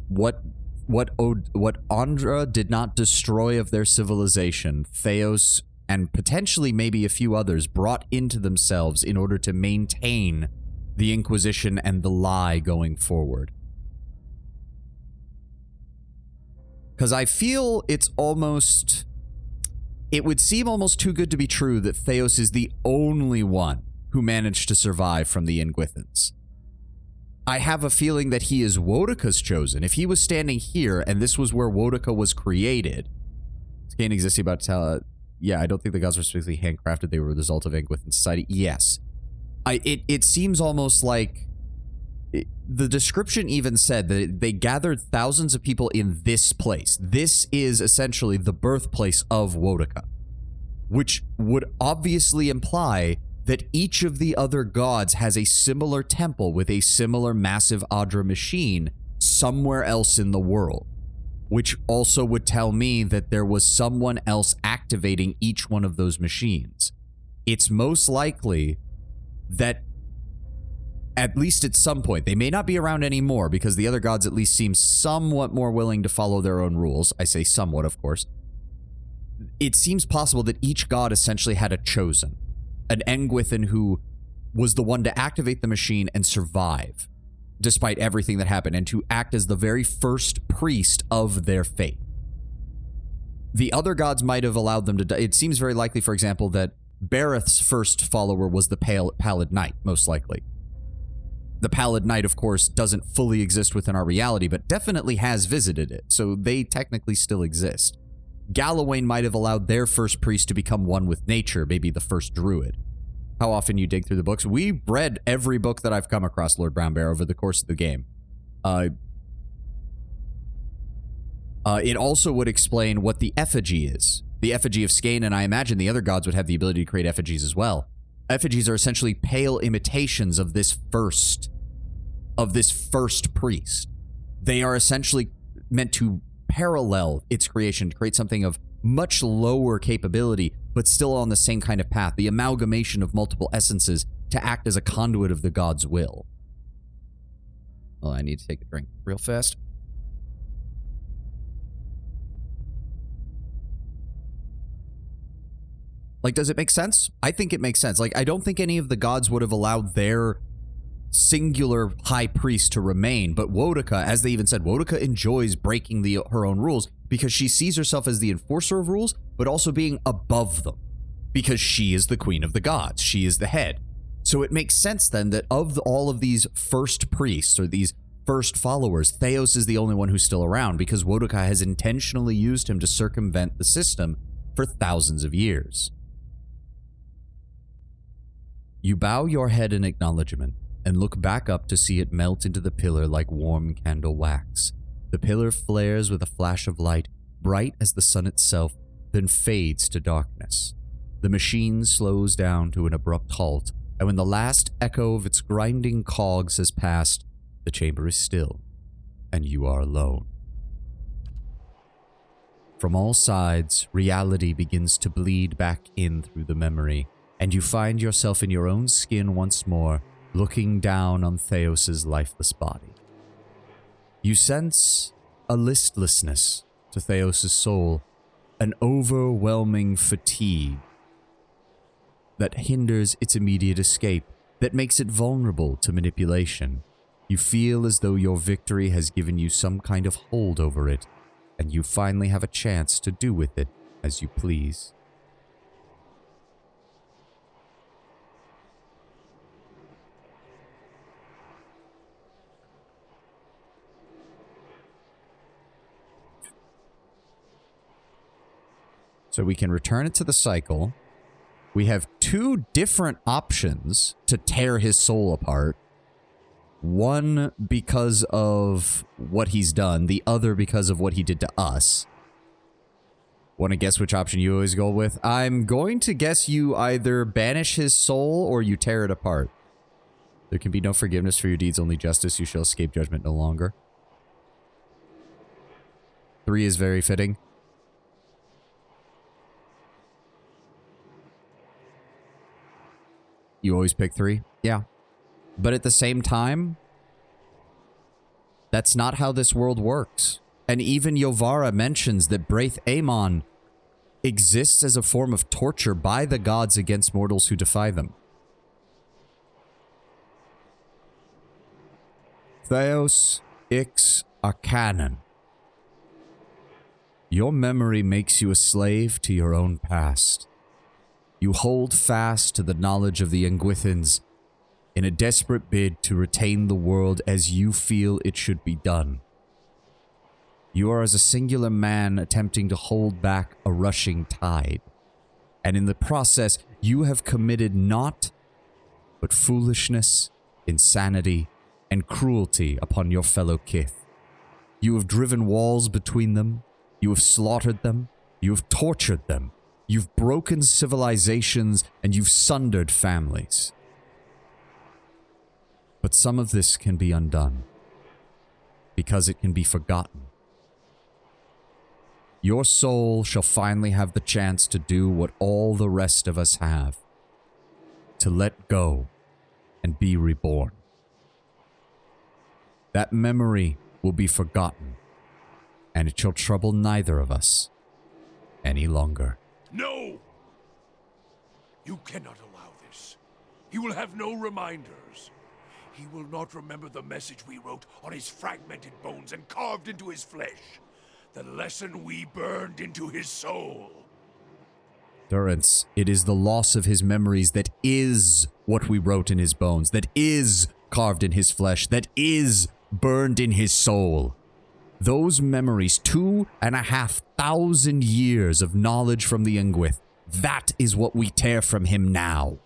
What Andra did not destroy of their civilization, Theos and potentially maybe a few others brought into themselves in order to maintain the Inquisition and the lie going forward. Because I feel it would seem almost too good to be true that Theos is the only one who managed to survive from the Ingwithans. I have a feeling that he is Wodaka's chosen. If he was standing here and this was where Wodaka was created, Scan existing about to tell. Yeah, I don't think the gods were specifically handcrafted. They were the result of Ingwithan society. Yes. It seems almost like the description even said that they gathered thousands of people in this place. This is essentially the birthplace of Wodaka, which would obviously imply that each of the other gods has a similar temple with a similar massive Adra machine somewhere else in the world, which also would tell me that there was someone else activating each one of those machines. It's most likely that at least at some point, they may not be around anymore because the other gods at least seem somewhat more willing to follow their own rules. I say somewhat, of course. It seems possible that each god essentially had a chosen, an Engwithan who was the one to activate the machine and survive, despite everything that happened, and to act as the very first priest of their faith. The other gods might have allowed them to die. It seems very likely, for example, that Bareth's first follower was the Pallid Knight, most likely. The Pallid Knight, of course, doesn't fully exist within our reality, but definitely has visited it, so they technically still exist. Galawain might have allowed their first priest to become one with nature, maybe the first druid. How often you dig through the books? We've read every book that I've come across, Lord Brownbear, over the course of the game. It also would explain what the effigy is. the effigy of Skane, and I imagine the other gods would have the ability to create effigies as well. Effigies are essentially pale imitations of this first priest. They are essentially meant to parallel its creation, to create something of much lower capability, but still on the same kind of path, the amalgamation of multiple essences to act as a conduit of the god's will. Well, I need to take a drink real fast. Like, does it make sense? I think it makes sense. Like, I don't think any of the gods would have allowed their singular high priest to remain, but Wodaka, as they even said, Wodaka enjoys breaking her own rules because she sees herself as the enforcer of rules, but also being above them because she is the queen of the gods. She is the head. So it makes sense then that of all of these first priests or these first followers, Theos is the only one who's still around because Wodaka has intentionally used him to circumvent the system for thousands of years. You bow your head in acknowledgement and look back up to see it melt into the pillar like warm candle wax. The pillar flares with a flash of light, bright as the sun itself, then fades to darkness. The machine slows down to an abrupt halt, and when the last echo of its grinding cogs has passed, the chamber is still, and you are alone. From all sides, reality begins to bleed back in through the memory, and you find yourself in your own skin once more, looking down on Theos's lifeless body. You sense a listlessness to Theos's soul, an overwhelming fatigue that hinders its immediate escape, that makes it vulnerable to manipulation. You feel as though your victory has given you some kind of hold over it, and you finally have a chance to do with it as you please. So we can return it to the cycle. We have two different options to tear his soul apart. One because of what he's done, the other because of what he did to us. Want to guess which option you always go with? I'm going to guess you either banish his soul or you tear it apart. There can be no forgiveness for your deeds, only justice. You shall escape judgment no longer. 3 is very fitting. You always pick 3? Yeah. But at the same time, that's not how this world works. And even Yovara mentions that Braith Aemon exists as a form of torture by the gods against mortals who defy them. Theos Ix Arcanon. Your memory makes you a slave to your own past. You hold fast to the knowledge of the Engwithans in a desperate bid to retain the world as you feel it should be done. You are as a singular man attempting to hold back a rushing tide, and in the process you have committed naught but foolishness, insanity, and cruelty upon your fellow kith. You have driven walls between them, you have slaughtered them, you have tortured them, you've broken civilizations, and you've sundered families. But some of this can be undone, because it can be forgotten. Your soul shall finally have the chance to do what all the rest of us have, to let go and be reborn. That memory will be forgotten, and it shall trouble neither of us any longer. No! You cannot allow this. He will have no reminders. He will not remember the message we wrote on his fragmented bones and carved into his flesh. The lesson we burned into his soul. Durance, it is the loss of his memories that is what we wrote in his bones, that is carved in his flesh, that is burned in his soul. Those memories, 2,500 years of knowledge from the Engwith, that is what we tear from him now.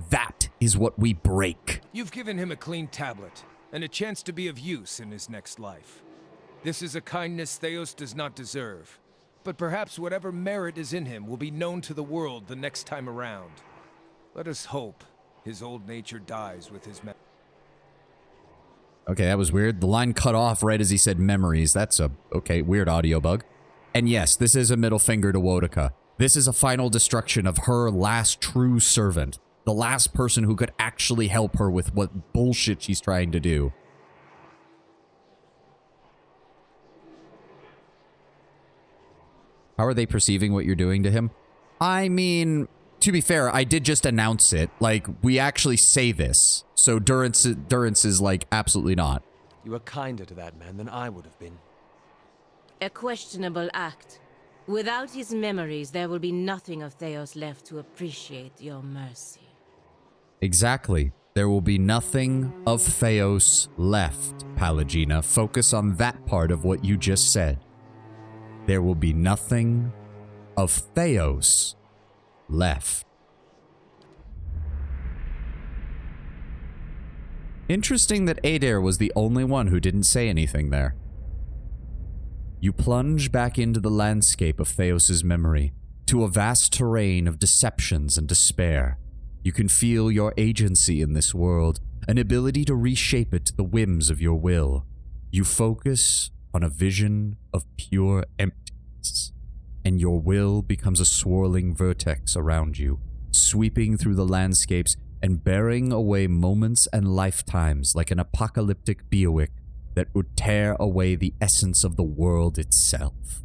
That is what we break. You've given him a clean tablet, and a chance to be of use in his next life. This is a kindness Theos does not deserve, but perhaps whatever merit is in him will be known to the world the next time around. Let us hope his old nature dies with his memory. Okay, that was weird. The line cut off right as he said memories. That's a, okay, weird audio bug. And yes, this is a middle finger to Wodaka. This is a final destruction of her last true servant. The last person who could actually help her with what bullshit she's trying to do. How are they perceiving what you're doing to him? I mean, to be fair, I did just announce it. Like, we actually say this. So Durance is like, absolutely not. You are kinder to that man than I would have been. A questionable act. Without his memories, there will be nothing of Theos left to appreciate your mercy. Exactly. There will be nothing of Theos left, Pallegina. Focus on that part of what you just said. There will be nothing of Theos left. Interesting that Adair was the only one who didn't say anything there. You plunge back into the landscape of Theos' memory, to a vast terrain of deceptions and despair. You can feel your agency in this world, an ability to reshape it to the whims of your will. You focus on a vision of pure emptiness, and your will becomes a swirling vertex around you, sweeping through the landscapes and bearing away moments and lifetimes like an apocalyptic Beowulf that would tear away the essence of the world itself.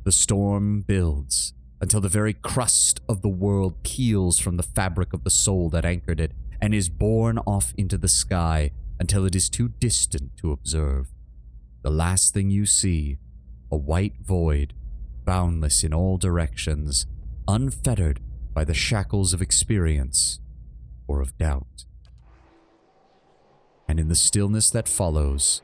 The storm builds until the very crust of the world peels from the fabric of the soul that anchored it and is borne off into the sky until it is too distant to observe. The last thing you see, a white void, boundless in all directions, unfettered by the shackles of experience or of doubt. And in the stillness that follows,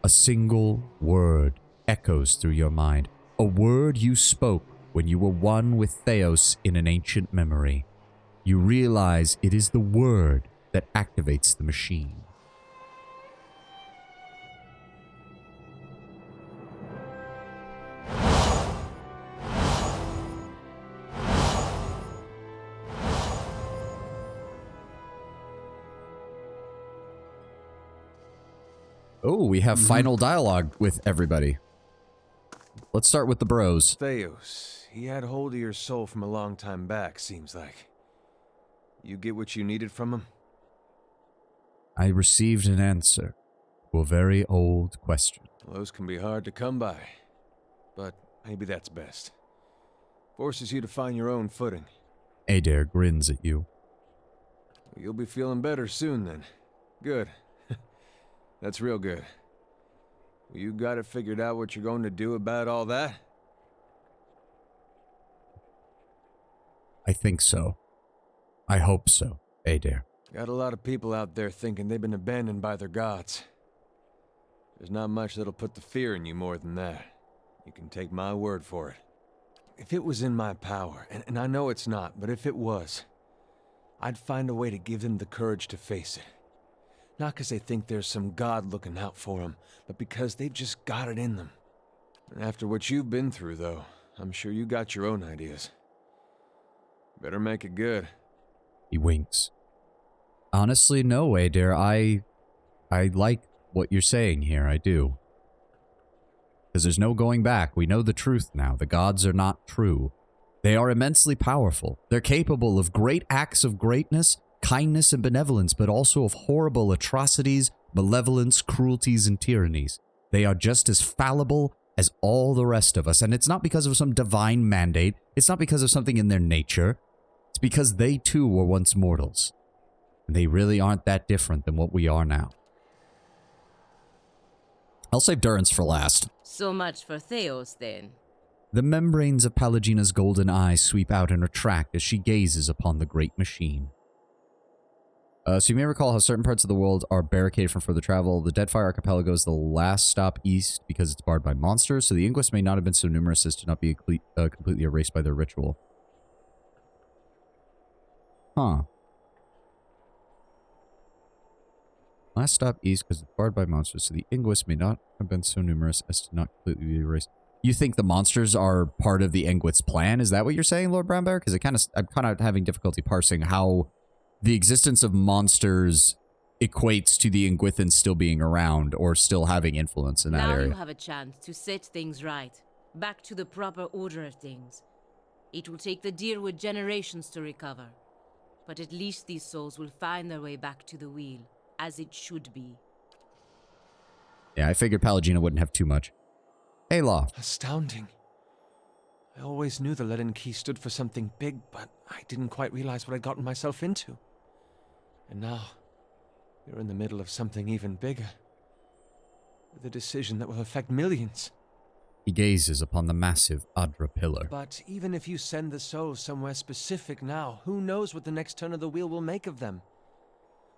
a single word echoes through your mind, a word you spoke when you were one with Theos in an ancient memory. You realize it is the word that activates the machine. Oh, we have final dialogue with everybody. Let's start with the bros. Theos, he had hold of your soul from a long time back, seems like. You get what you needed from him? I received an answer to a very old question. Those can be hard to come by, but maybe that's best. Forces you to find your own footing. Adair grins at you. You'll be feeling better soon then. Good. That's real good. You got it figured out what you're going to do about all that? I think so. I hope so, Adair. Got a lot of people out there thinking they've been abandoned by their gods. There's not much that'll put the fear in you more than that. You can take my word for it. If it was in my power, and I know it's not, but if it was, I'd find a way to give them the courage to face it. Not because they think there's some god looking out for them, but because they've just got it in them. And after what you've been through, though, I'm sure you got your own ideas. Better make it good. He winks. Honestly, no, Adair. I like what you're saying here. I do. Because there's no going back. We know the truth now. The gods are not true. They are immensely powerful. They're capable of great acts of greatness, kindness and benevolence, but also of horrible atrocities, malevolence, cruelties, and tyrannies. They are just as fallible as all the rest of us, and it's not because of some divine mandate. It's not because of something in their nature. It's because they too were once mortals. And they really aren't that different than what we are now. I'll save Durance for last. So much for Theos, then. The membranes of Pallegina's golden eyes sweep out and retract as she gazes upon the great machine. So you may recall how certain parts of the world are barricaded from further travel. The Deadfire Archipelago is the last stop east because it's barred by monsters, so the Inquis may not have been so numerous as to not be completely erased by their ritual. Huh. Last stop east because it's barred by monsters, so the Inquis may not have been so numerous as to not completely be erased. You think the monsters are part of the Engwith's plan? Is that what you're saying, Lord Brownbear? Because I'm kind of having difficulty parsing how the existence of monsters equates to the Engwithans still being around or still having influence in that now area. you have a chance to set things right, back to the proper order of things. It will take the Deerwood generations to recover, but at least these souls will find their way back to the wheel, as it should be. Yeah, I figured Pallegina wouldn't have too much. Hey, Law. Astounding. I always knew the Leaden Key stood for something big, but I didn't quite realize what I'd gotten myself into. And now, you're in the middle of something even bigger. With a decision that will affect millions. He gazes upon the massive Adra pillar. But even if you send the souls somewhere specific now, who knows what the next turn of the wheel will make of them?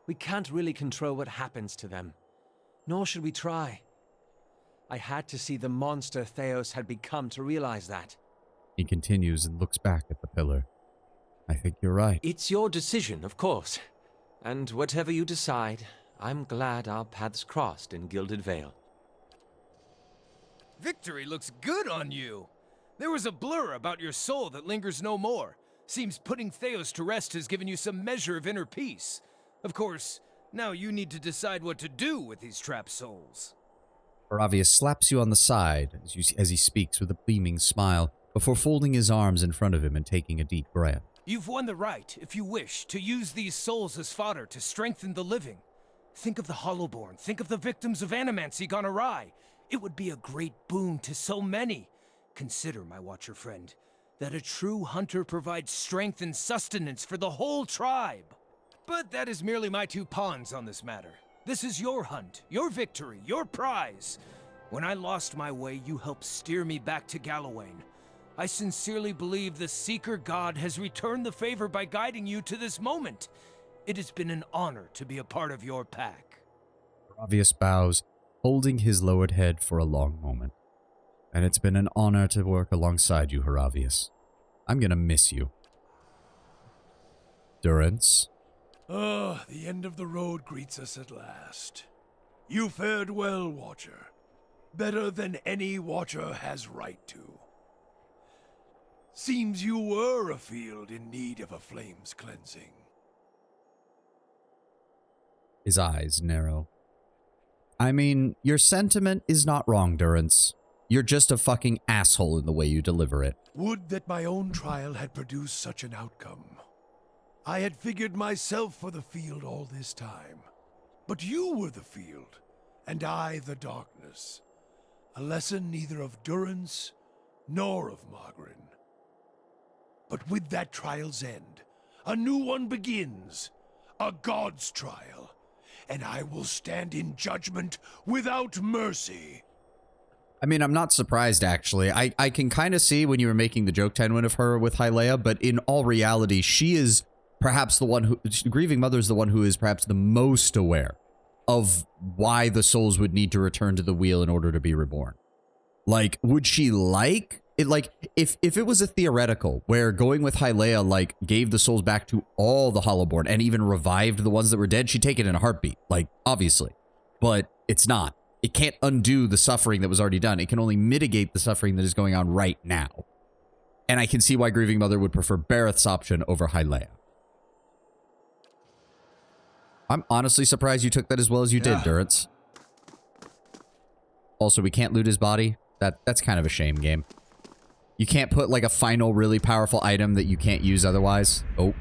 We can't really control what happens to them. Nor should we try. I had to see the monster Theos had become to realize that. He continues and looks back at the pillar. I think you're right. It's your decision, of course. And whatever you decide, I'm glad our paths crossed in Gilded Vale. Victory looks good on you. There was a blur about your soul that lingers no more. Seems putting Theos to rest has given you some measure of inner peace. Of course, now you need to decide what to do with these trapped souls. Horavius slaps you on the side as he speaks with a beaming smile before folding his arms in front of him and taking a deep breath. You've won the right, if you wish, to use these souls as fodder to strengthen the living. Think of the Hollowborn. Think of the victims of animancy gone awry. It would be a great boon to so many. Consider, my watcher friend, that a true hunter provides strength and sustenance for the whole tribe. But that is merely my 2 pawns on this matter. This is your hunt, your victory, your prize. When I lost my way, you helped steer me back to Gallowayne. I sincerely believe the Seeker God has returned the favor by guiding you to this moment. It has been an honor to be a part of your pack. Horavius bows, holding his lowered head for a long moment. And it's been an honor to work alongside you, Horavius. I'm gonna miss you. Durance? The end of the road greets us at last. You fared well, Watcher. Better than any Watcher has right to. Seems you were afield in need of a flame's cleansing. His eyes narrow. I mean, your sentiment is not wrong, Durance. You're just a fucking asshole in the way you deliver it. Would that my own trial had produced such an outcome. I had figured myself for the field all this time. But you were the field, and I the darkness. A lesson neither of Durance nor of Margarin. But with that trial's end, a new one begins. A god's trial. And I will stand in judgment without mercy. I mean, I'm not surprised, actually. I can kind of see when you were making the joke, Tenwin, of her with Hylea, but in all reality, she is perhaps the one who... Grieving Mother is the one who is perhaps the most aware of why the souls would need to return to the wheel in order to be reborn. Like, would she like... It, like, if it was a theoretical where going with Hylea, like, gave the souls back to all the Hollowborn and even revived the ones that were dead, she'd take it in a heartbeat. Like, obviously. But it's not. It can't undo the suffering that was already done. It can only mitigate the suffering that is going on right now. And I can see why Grieving Mother would prefer Bareth's option over Hylea. I'm honestly surprised you took that as well as you did, Durance. Also, we can't loot his body. That's kind of a shame, game. You can't put, like, a final really powerful item that you can't use otherwise. Oh.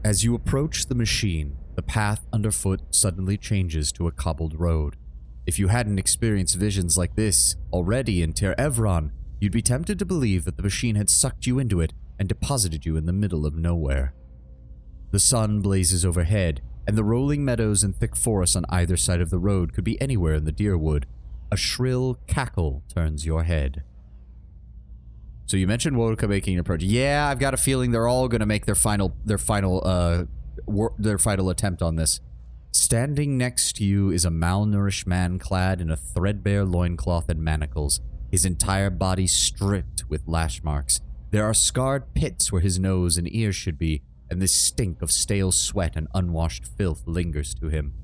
As you approach the machine, the path underfoot suddenly changes to a cobbled road. If you hadn't experienced visions like this already in Ter Evron, you'd be tempted to believe that the machine had sucked you into it and deposited you in the middle of nowhere. The sun blazes overhead, and the rolling meadows and thick forests on either side of the road could be anywhere in the Deerwood. A shrill cackle turns your head. So you mentioned Wodka making an approach. Yeah, I've got a feeling they're all going to make their final attempt on this. Standing next to you is a malnourished man clad in a threadbare loincloth and manacles, his entire body stripped with lash marks. There are scarred pits where his nose and ears should be, and this stink of stale sweat and unwashed filth lingers to him.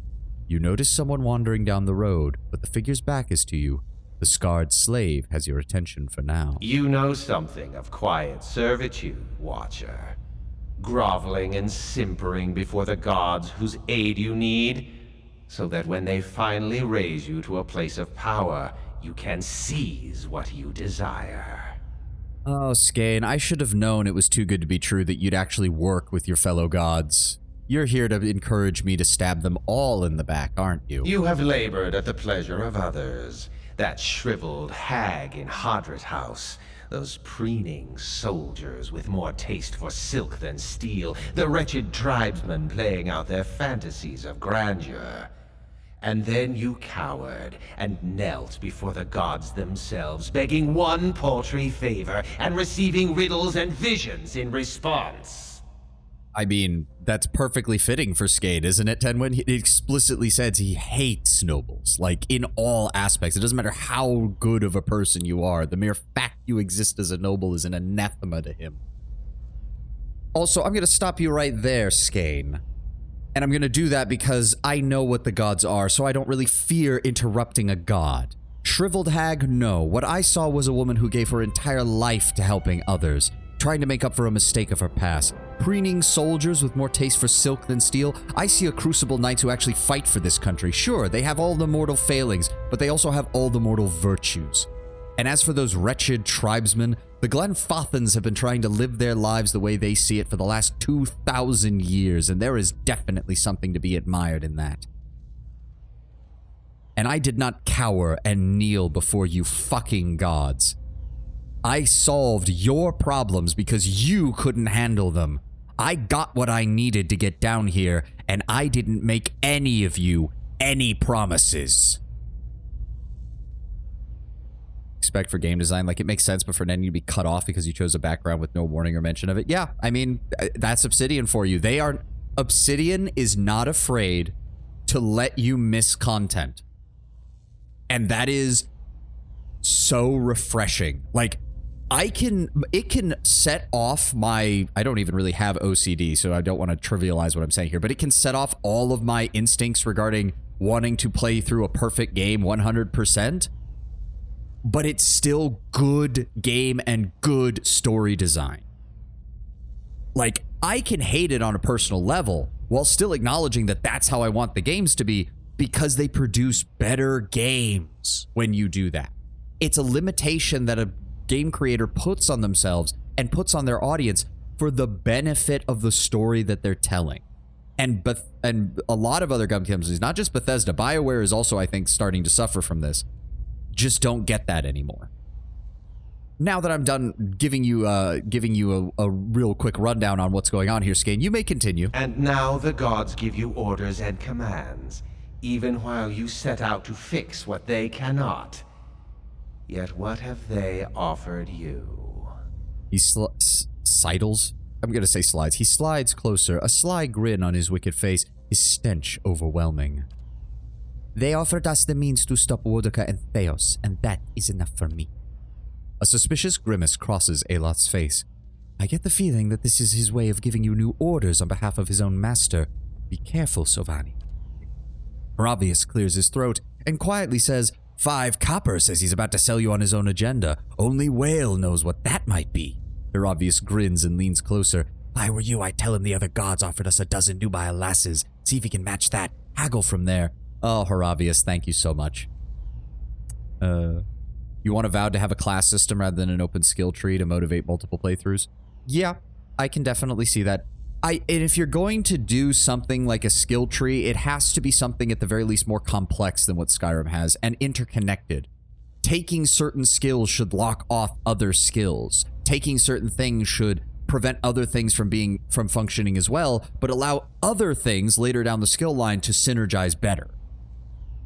You notice someone wandering down the road, but the figure's back is to you. The scarred slave has your attention for now. You know something of quiet servitude, Watcher. Groveling and simpering before the gods whose aid you need, so that when they finally raise you to a place of power, you can seize what you desire. Oh, Skane, I should have known it was too good to be true that you'd actually work with your fellow gods. You're here to encourage me to stab them all in the back, aren't you? You have labored at the pleasure of others. That shriveled hag in Hadrit House, those preening soldiers with more taste for silk than steel, the wretched tribesmen playing out their fantasies of grandeur. And then you cowered and knelt before the gods themselves, begging one paltry favor and receiving riddles and visions in response. I mean, that's perfectly fitting for Skade, isn't it, Tenwin? He explicitly says he hates nobles, like, in all aspects. It doesn't matter how good of a person you are. The mere fact you exist as a noble is an anathema to him. Also, I'm going to stop you right there, Skane. And I'm going to do that because I know what the gods are, so I don't really fear interrupting a god. Shriveled hag, no. What I saw was a woman who gave her entire life to helping others, trying to make up for a mistake of her past. Preening soldiers with more taste for silk than steel. I see a crucible knights who actually fight for this country. Sure, they have all the mortal failings, but they also have all the mortal virtues. And as for those wretched tribesmen, the Glenfathans have been trying to live their lives the way they see it for the last 2,000 years, and there is definitely something to be admired in that. And I did not cower and kneel before you fucking gods. I solved your problems because you couldn't handle them. I got what I needed to get down here, and I didn't make any of you any promises. Expect for game design, like, it makes sense, but for then you to be cut off because you chose a background with no warning or mention of it. Yeah, I mean, that's Obsidian for you. Obsidian is not afraid to let you miss content. And that is so refreshing. Like, it can set off my, I don't even really have OCD, so I don't want to trivialize what I'm saying here, but it can set off all of my instincts regarding wanting to play through a perfect game 100%, but it's still good game and good story design. Like, I can hate it on a personal level while still acknowledging that that's how I want the games to be, because they produce better games when you do that. It's a limitation that a game creator puts on themselves and puts on their audience for the benefit of the story that they're telling. And a lot of other game companies, not just Bethesda, BioWare is also, I think, starting to suffer from this, just don't get that anymore. Now that I'm done giving you a real quick rundown on what's going on here, Skane, you may continue. And now the gods give you orders and commands, even while you set out to fix what they cannot. Yet what have they offered you? He sidles? I'm gonna say slides. He slides closer, a sly grin on his wicked face, his stench overwhelming. They offered us the means to stop Wodoka and Theos, and that is enough for me. A suspicious grimace crosses Aloth's face. I get the feeling that this is his way of giving you new orders on behalf of his own master. Be careful, Sovani. Haravius clears his throat and quietly says, 5 copper says he's about to sell you on his own agenda. Only Whale knows what that might be. Haravius grins and leans closer. If I were you, I'd tell him the other gods offered us a dozen nubile lasses. See if he can match that. Haggle from there. Oh, Haravius, thank you so much. You want a vow to have a class system rather than an open skill tree to motivate multiple playthroughs? Yeah, I can definitely see that. And if you're going to do something like a skill tree, it has to be something at the very least more complex than what Skyrim has, and interconnected. Taking certain skills should lock off other skills. Taking certain things should prevent other things from functioning as well, but allow other things later down the skill line to synergize better.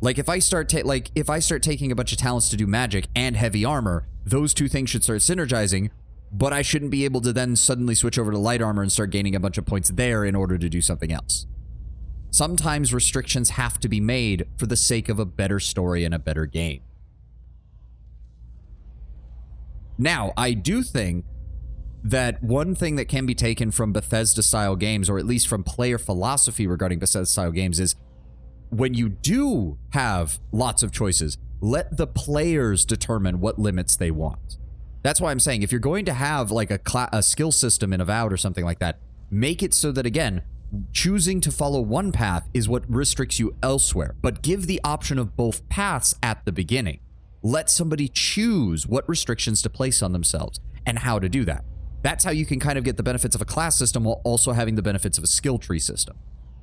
Like, if I start taking a bunch of talents to do magic and heavy armor, those two things should start synergizing, but I shouldn't be able to then suddenly switch over to light armor and start gaining a bunch of points there in order to do something else. Sometimes restrictions have to be made for the sake of a better story and a better game. Now, I do think that one thing that can be taken from Bethesda-style games, or at least from player philosophy regarding Bethesda-style games, is when you do have lots of choices, let the players determine what limits they want. That's why I'm saying if you're going to have like a skill system in Avowed or something like that, make it so that, again, choosing to follow one path is what restricts you elsewhere, but give the option of both paths at the beginning. Let somebody choose what restrictions to place on themselves and how to do that. That's how you can kind of get the benefits of a class system while also having the benefits of a skill tree system.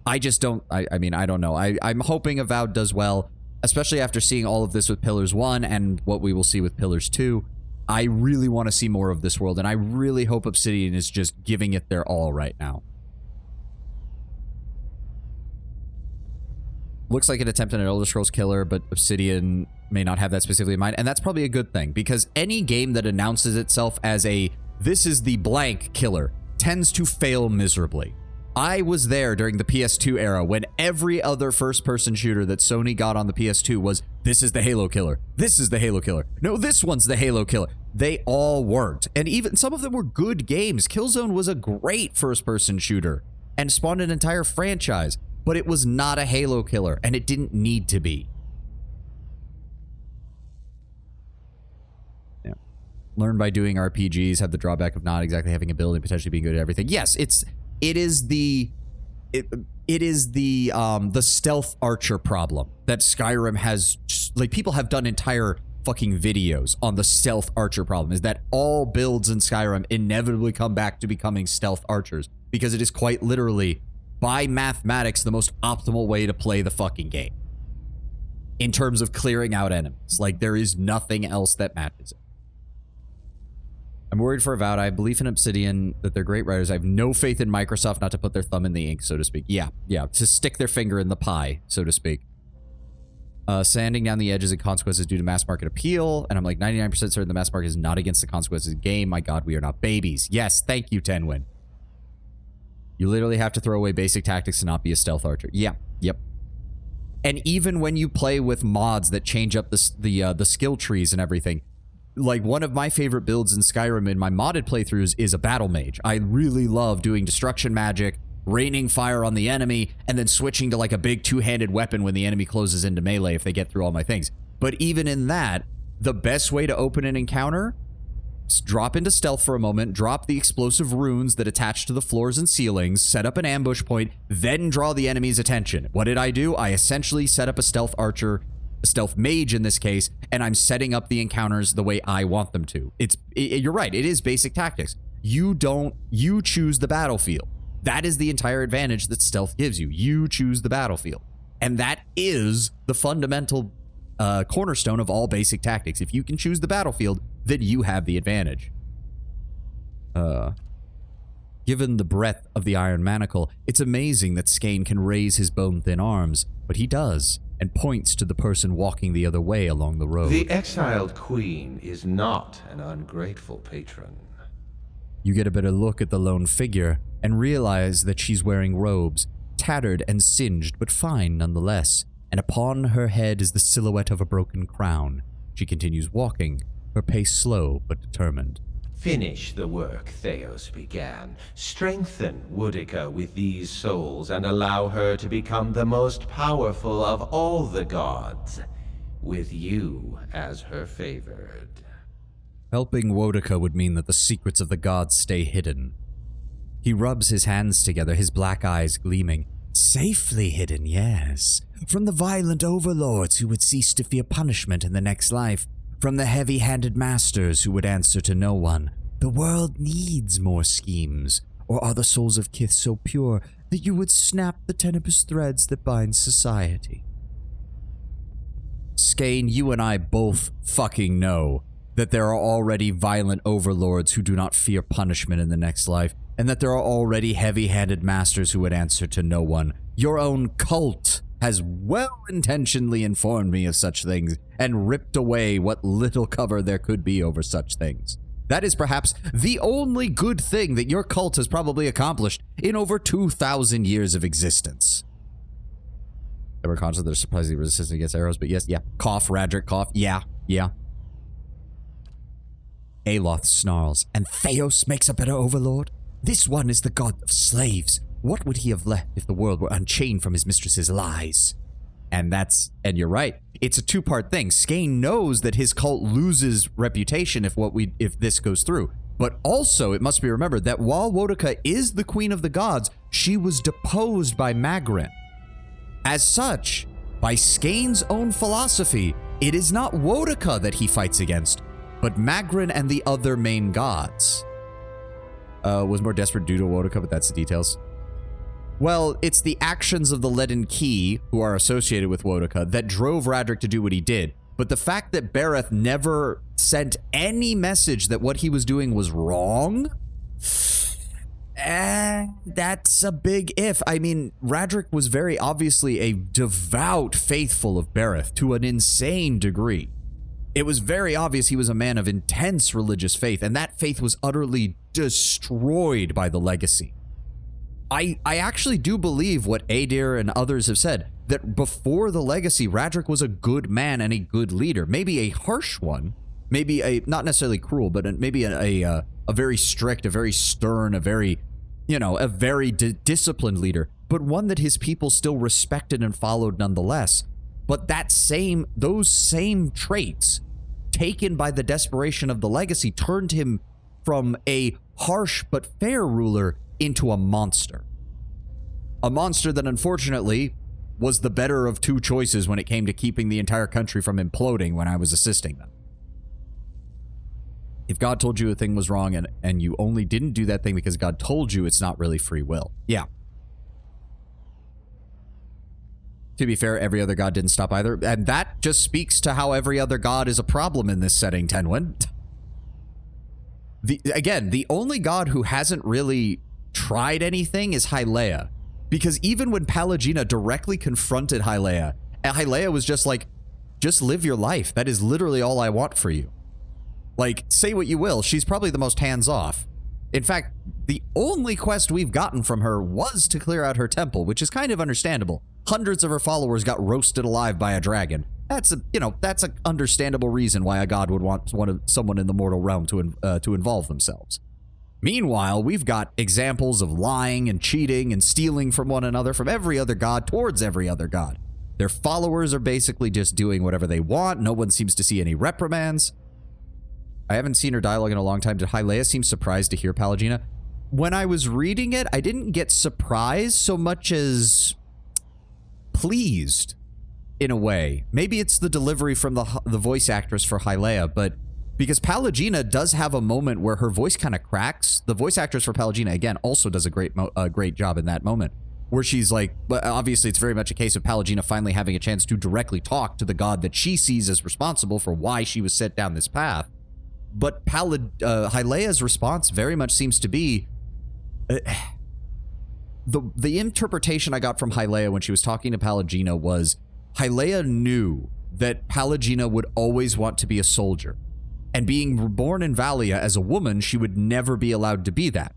I just don't, I mean, I don't know. I'm hoping Avowed does well, especially after seeing all of this with Pillars 1 and what we will see with Pillars 2. I really want to see more of this world, and I really hope Obsidian is just giving it their all right now. Looks like an attempt at an Elder Scrolls killer, but Obsidian may not have that specifically in mind, and that's probably a good thing, because any game that announces itself as a, this is the blank killer, tends to fail miserably. I was there during the PS2 era when every other first-person shooter that Sony got on the PS2 was, this is the Halo killer, this is the Halo killer, no, this one's the Halo killer. They all weren't, and even some of them were good games. Killzone was a great first-person shooter and spawned an entire franchise, but it was not a Halo killer, and it didn't need to be. Yeah. Learn by doing RPGs, have the drawback of not exactly having a build and potentially being good at everything. Yes, it is the stealth archer problem that Skyrim has. Like, people have done entire fucking videos on the stealth archer problem, is that all builds in Skyrim inevitably come back to becoming stealth archers, because it is quite literally, by mathematics, the most optimal way to play the fucking game in terms of clearing out enemies. Like, there is nothing else that matches it. I'm worried for Avowed. I have belief in Obsidian that they're great writers. I have no faith in Microsoft not to put their thumb in the ink, so to speak. Yeah, to stick their finger in the pie, so to speak. Sanding down the edges and consequences due to mass market appeal, and I'm like 99% certain the mass market is not against the consequences of the game. My god, we are not babies. Yes, thank you, Tenwin. You literally have to throw away basic tactics to not be a stealth archer. Yeah, yep. And even when you play with mods that change up the skill trees and everything, like, one of my favorite builds in Skyrim in my modded playthroughs is a battle mage. I really love doing destruction magic, raining fire on the enemy, and then switching to like a big two-handed weapon when the enemy closes into melee if they get through all my things. But even in that, the best way to open an encounter, drop into stealth for a moment, drop the explosive runes that attach to the floors and ceilings, set up an ambush point, then draw the enemy's attention. What did I do? I essentially set up a stealth archer, a stealth mage in this case, and I'm setting up the encounters the way I want them to. You're right, it is basic tactics. You choose the battlefield. That is the entire advantage that stealth gives you. You choose the battlefield. And that is the fundamental cornerstone of all basic tactics. If you can choose the battlefield, then you have the advantage. Given the breadth of the Iron Manacle, it's amazing that Skane can raise his bone-thin arms, but he does, and points to the person walking the other way along the road. The exiled queen is not an ungrateful patron. You get a better look at the lone figure and realize that she's wearing robes, tattered and singed, but fine nonetheless, and upon her head is the silhouette of a broken crown. She continues walking, her pace slow but determined. Finish the work Theos began. Strengthen Woodica with these souls and allow her to become the most powerful of all the gods, with you as her favored. Helping Woedica would mean that the secrets of the gods stay hidden. He rubs his hands together, his black eyes gleaming. Safely hidden, yes. From the violent overlords who would cease to fear punishment in the next life. From the heavy-handed masters who would answer to no one. The world needs more schemes. Or are the souls of Kith so pure that you would snap the tenuous threads that bind society? Skane, you and I both fucking know that there are already violent overlords who do not fear punishment in the next life, and that there are already heavy-handed masters who would answer to no one. Your own cult has well-intentionally informed me of such things and ripped away what little cover there could be over such things. That is perhaps the only good thing that your cult has probably accomplished in over 2,000 years of existence. They were conscious they're surprisingly resistant against arrows, but yes, yeah. Cough, Radric, cough, yeah. Aloth snarls, and Theos makes a better overlord? This one is the god of slaves. What would he have left if the world were unchained from his mistress's lies? And you're right. It's a two-part thing. Skane knows that his cult loses reputation if this goes through. But also, it must be remembered that while Woedica is the queen of the gods, she was deposed by Magrin. As such, by Skane's own philosophy, it is not Woedica that he fights against, but Magrin and the other main gods. Was more desperate due to Woedica, but that's the details. Well, it's the actions of the Leaden Key, who are associated with Woedica, that drove Radric to do what he did. But the fact that Bereth never sent any message that what he was doing was wrong, that's a big if. I mean, Radric was very obviously a devout faithful of Bereth to an insane degree. It was very obvious he was a man of intense religious faith, and that faith was utterly destroyed by the legacy. I actually do believe what Adir and others have said, that before the legacy, Radric was a good man and a good leader. Maybe a harsh one, maybe a, not necessarily cruel, but maybe a very strict, a very stern, a very disciplined leader, but one that his people still respected and followed nonetheless. But those same traits, taken by the desperation of the legacy, turned him from a harsh but fair ruler into a monster. A monster that unfortunately was the better of two choices when it came to keeping the entire country from imploding when I was assisting them. If God told you a thing was wrong and you only didn't do that thing because God told you, it's not really free will. Yeah. To be fair, every other god didn't stop either. And that just speaks to how every other god is a problem in this setting, Tenwin. Again, the only god who hasn't really tried anything is Hyleia. Because even when Pallegina directly confronted Hyleia, Hyleia was just like, just live your life. That is literally all I want for you. Like, say what you will, she's probably the most hands-off. In fact, the only quest we've gotten from her was to clear out her temple, which is kind of understandable. Hundreds of her followers got roasted alive by a dragon. That's an understandable reason why a god would want someone in the mortal realm to involve themselves. Meanwhile, we've got examples of lying and cheating and stealing from one another from every other god towards every other god. Their followers are basically just doing whatever they want. No one seems to see any reprimands. I haven't seen her dialogue in a long time. Did Hyleia seem surprised to hear Pallegina? When I was reading it, I didn't get surprised so much as pleased, in a way. Maybe it's the delivery from the voice actress for Hyleia, but because Pallegina does have a moment where her voice kind of cracks. The voice actress for Pallegina, again, also does a great job in that moment, where she's like, obviously it's very much a case of Pallegina finally having a chance to directly talk to the god that she sees as responsible for why she was set down this path. But Hyleia's response very much seems to be the interpretation I got from Hyleia when she was talking to Pallegina was Hyleia knew that Pallegina would always want to be a soldier, and being born in Valia as a woman, she would never be allowed to be that.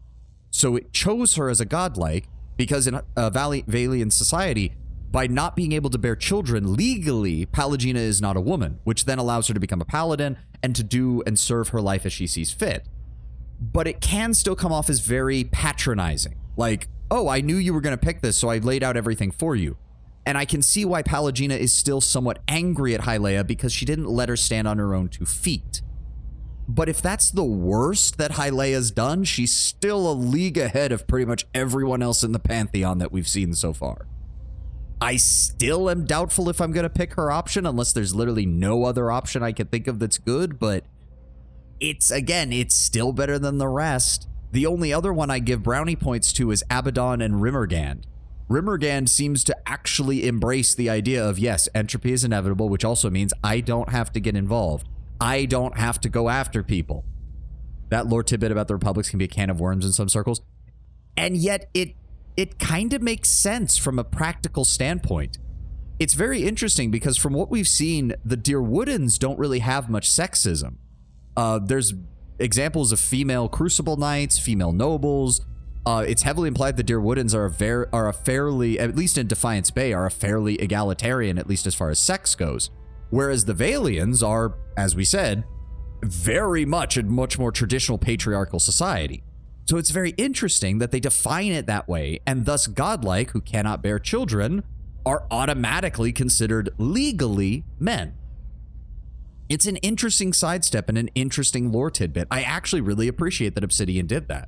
So it chose her as a godlike because in Valian society, by not being able to bear children legally, Pallegina is not a woman, which then allows her to become a paladin and to do and serve her life as she sees fit. But it can still come off as very patronizing. Like, oh, I knew you were going to pick this, so I laid out everything for you. And I can see why Pallegina is still somewhat angry at Hyleia because she didn't let her stand on her own 2 feet. But if that's the worst that Hyleia's done, she's still a league ahead of pretty much everyone else in the Pantheon that we've seen so far. I still am doubtful if I'm going to pick her option unless there's literally no other option I can think of that's good, but it's still better than the rest. The only other one I give brownie points to is Abaddon and Rimmergand. Rimmergand seems to actually embrace the idea of, yes, entropy is inevitable, which also means I don't have to get involved. I don't have to go after people. That lore tidbit about the Republics can be a can of worms in some circles. And yet it kind of makes sense from a practical standpoint. It's very interesting because from what we've seen, the Dirwoodens don't really have much sexism. There's examples of female crucible knights, female nobles. It's heavily implied the Dirwoodens are a fairly, at least in Defiance Bay, are a fairly egalitarian, at least as far as sex goes. Whereas the Valians are, as we said, very much a much more traditional patriarchal society. So it's very interesting that they define it that way, and thus godlike, who cannot bear children, are automatically considered legally men. It's an interesting sidestep and an interesting lore tidbit. I actually really appreciate that Obsidian did that.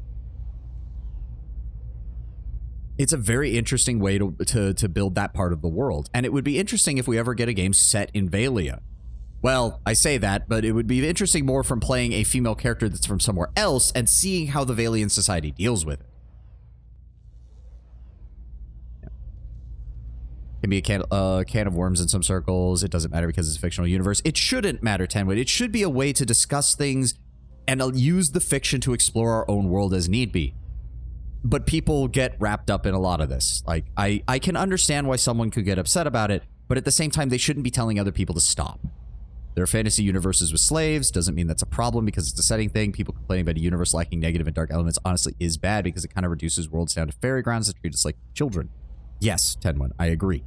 It's a very interesting way to build that part of the world. And it would be interesting if we ever get a game set in Valia. Well, I say that, but it would be interesting more from playing a female character that's from somewhere else and seeing how the Valian society deals with it. Can be a can of worms in some circles. It doesn't matter because it's a fictional universe. It shouldn't matter, Tenwood. It should be a way to discuss things and use the fiction to explore our own world as need be. But people get wrapped up in a lot of this. Like, I can understand why someone could get upset about it, but at the same time, they shouldn't be telling other people to stop. There are fantasy universes with slaves. Doesn't mean that's a problem because it's a setting thing. People complaining about a universe lacking negative and dark elements honestly is bad because it kind of reduces worlds down to fairy grounds that treat us like children. Yes, Tenwood, I agree.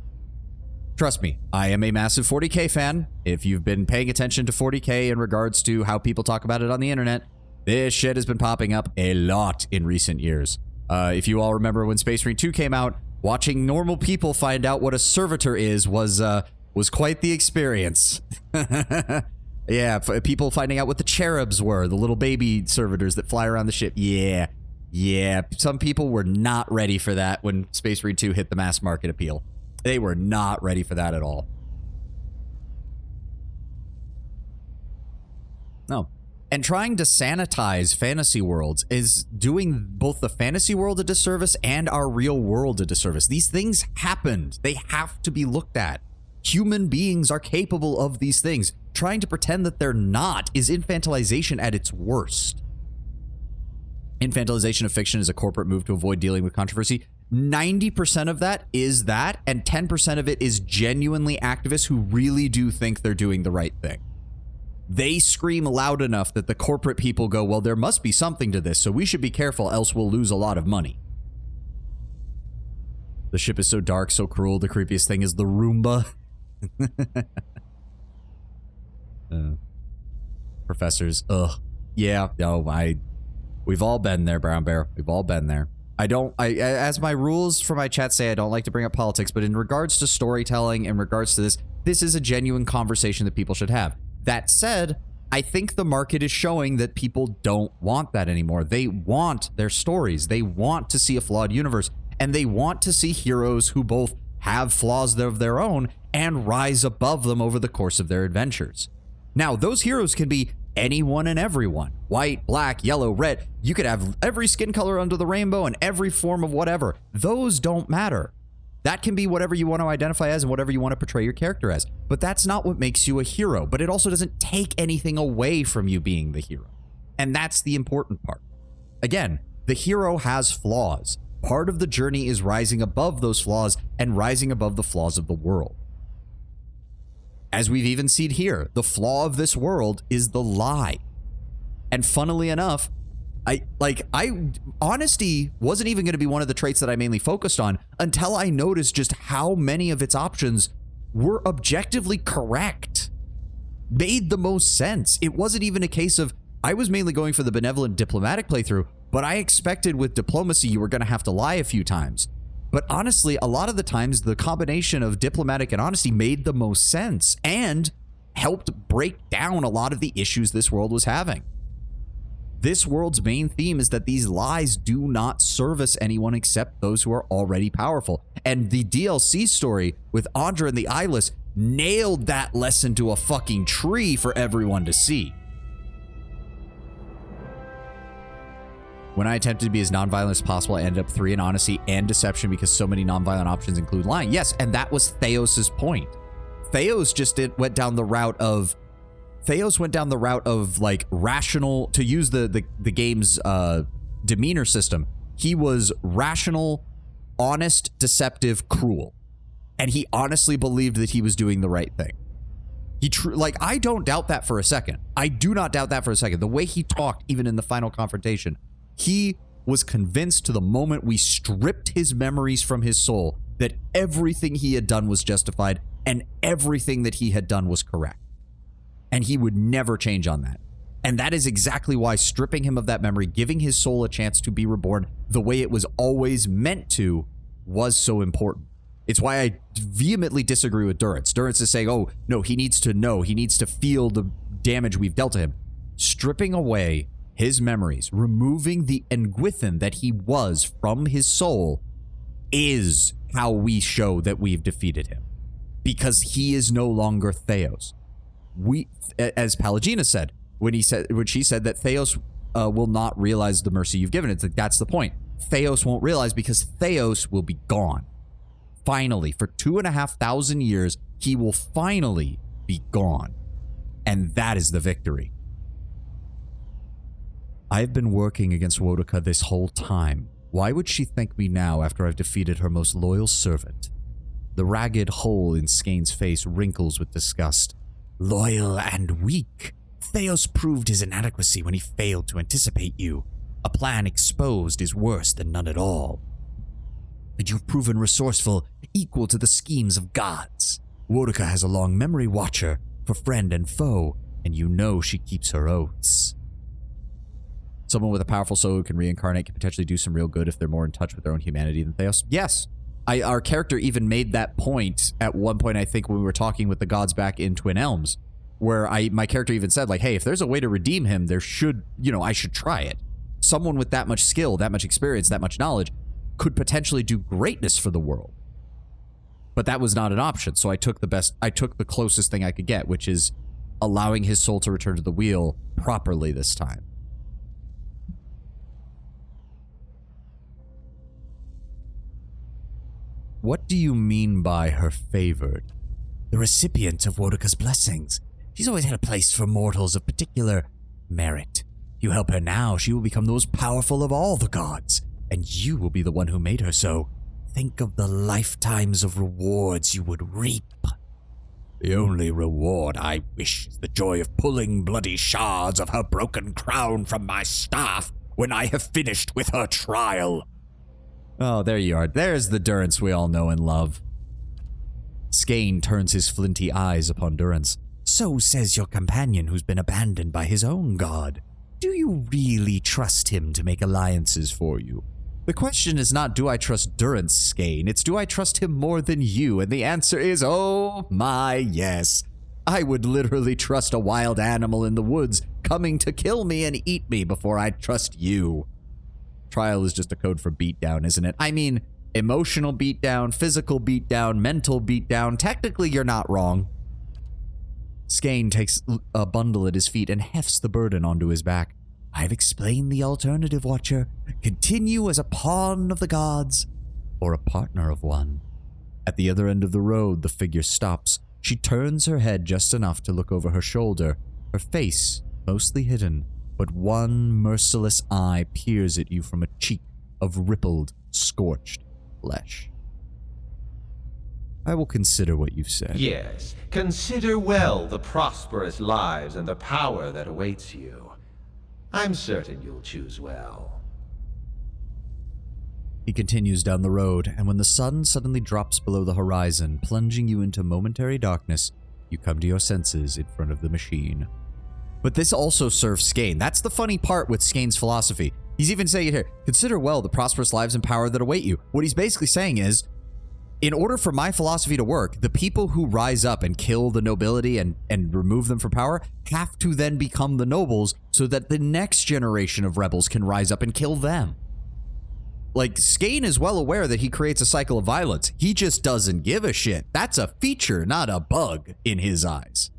Trust me, I am a massive 40K fan. If you've been paying attention to 40K in regards to how people talk about it on the internet, this shit has been popping up a lot in recent years. If you all remember when Space Marine 2 came out, watching normal people find out what a servitor is was quite the experience. Yeah, people finding out what the cherubs were, the little baby servitors that fly around the ship. Yeah, some people were not ready for that when Space Marine 2 hit the mass market appeal. They were not ready for that at all. No. And trying to sanitize fantasy worlds is doing both the fantasy world a disservice and our real world a disservice. These things happened. They have to be looked at. Human beings are capable of these things. Trying to pretend that they're not is infantilization at its worst. Infantilization of fiction is a corporate move to avoid dealing with controversy. 90% of that is that, and 10% of it is genuinely activists who really do think they're doing the right thing. They scream loud enough that the corporate people go, well, there must be something to this, so we should be careful, else we'll lose a lot of money. The ship is so dark, so cruel, the creepiest thing is the Roomba. Professors, ugh. Yeah, no, we've all been there, Brown Bear. We've all been there. As my rules for my chat say, I don't like to bring up politics, but in regards to storytelling, in regards to this is a genuine conversation that people should have. That said, I think the market is showing that people don't want that anymore. They want their stories. They want to see a flawed universe, and they want to see heroes who both have flaws of their own and rise above them over the course of their adventures. Now, those heroes can be anyone and everyone. White, black, yellow, red. You could have every skin color under the rainbow and every form of whatever. Those don't matter. That can be whatever you want to identify as and whatever you want to portray your character as. But that's not what makes you a hero. But it also doesn't take anything away from you being the hero. And that's the important part. Again, the hero has flaws. Part of the journey is rising above those flaws and rising above the flaws of the world. As we've even seen here, the flaw of this world is the lie. And funnily enough, honesty wasn't even going to be one of the traits that I mainly focused on until I noticed just how many of its options were objectively correct. Made the most sense. It wasn't even a case of, I was mainly going for the benevolent diplomatic playthrough, but I expected with diplomacy you were going to have to lie a few times. But honestly, a lot of the times, the combination of diplomatic and honesty made the most sense and helped break down a lot of the issues this world was having. This world's main theme is that these lies do not service anyone except those who are already powerful. And the DLC story with Andra and the Eyeless nailed that lesson to a fucking tree for everyone to see. When I attempted to be as nonviolent as possible, I ended up 3 in honesty and deception because so many nonviolent options include lying. Yes, and that was Theos's point. Theos just went down the route of like rational, to use the game's demeanor system. He was rational, honest, deceptive, cruel. And he honestly believed that he was doing the right thing. I don't doubt that for a second. I do not doubt that for a second. The way he talked, even in the final confrontation, he was convinced to the moment we stripped his memories from his soul that everything he had done was justified and everything that he had done was correct. And he would never change on that. And that is exactly why stripping him of that memory, giving his soul a chance to be reborn the way it was always meant to, was so important. It's why I vehemently disagree with Durance. Durance is saying, oh, no, he needs to know. He needs to feel the damage we've dealt to him. Stripping away his memories, removing the Engwithan that he was from his soul is how we show that we've defeated him. Because he is no longer Theos. We, as Pallegina said, when she said that Theos will not realize the mercy you've given. It's like, that's the point. Theos won't realize because Theos will be gone. Finally, for 2,500 years, he will finally be gone. And that is the victory. I have been working against Woedica this whole time. Why would she thank me now after I've defeated her most loyal servant? The ragged hole in Skane's face wrinkles with disgust. Loyal and weak. Theos proved his inadequacy when he failed to anticipate you. A plan exposed is worse than none at all. But you've proven resourceful, equal to the schemes of gods. Woedica has a long memory watcher for friend and foe, and you know she keeps her oaths. Someone with a powerful soul who can reincarnate can potentially do some real good if they're more in touch with their own humanity than Theos. Yes. Our character even made that point at one point, I think, when we were talking with the gods back in Twin Elms, where my character even said, like, hey, if there's a way to redeem him, there should, I should try it. Someone with that much skill, that much experience, that much knowledge could potentially do greatness for the world. But that was not an option, so I took the closest thing I could get, which is allowing his soul to return to the wheel properly this time. What do you mean by her favored? The recipient of Woedica's blessings. She's always had a place for mortals of particular merit. You help her now, she will become the most powerful of all the gods, and you will be the one who made her so. Think of the lifetimes of rewards you would reap. The only reward I wish is the joy of pulling bloody shards of her broken crown from my staff when I have finished with her trial. Oh, there you are. There's the Durance we all know and love. Skane turns his flinty eyes upon Durance. So says your companion who's been abandoned by his own god. Do you really trust him to make alliances for you? The question is not, do I trust Durance, Skane? It's, do I trust him more than you? And the answer is, oh my, yes. I would literally trust a wild animal in the woods coming to kill me and eat me before I'd trust you. Trial is just a code for beatdown, isn't it? I mean, emotional beatdown, physical beatdown, mental beatdown. Technically, you're not wrong. Skane takes a bundle at his feet and hefts the burden onto his back. I've explained the alternative, Watcher. Continue as a pawn of the gods, or a partner of one. At the other end of the road, the figure stops. She turns her head just enough to look over her shoulder, her face mostly hidden, but one merciless eye peers at you from a cheek of rippled, scorched flesh. I will consider what you've said. Yes, consider well the prosperous lives and the power that awaits you. I'm certain you'll choose well. He continues down the road, and when the sun suddenly drops below the horizon, plunging you into momentary darkness, you come to your senses in front of the machine. But this also serves Skane. That's the funny part with Skane's philosophy. He's even saying it here, consider well the prosperous lives and power that await you. What he's basically saying is, in order for my philosophy to work, the people who rise up and kill the nobility and remove them from power have to then become the nobles so that the next generation of rebels can rise up and kill them. Like, Skane is well aware that he creates a cycle of violence. He just doesn't give a shit. That's a feature, not a bug, in his eyes.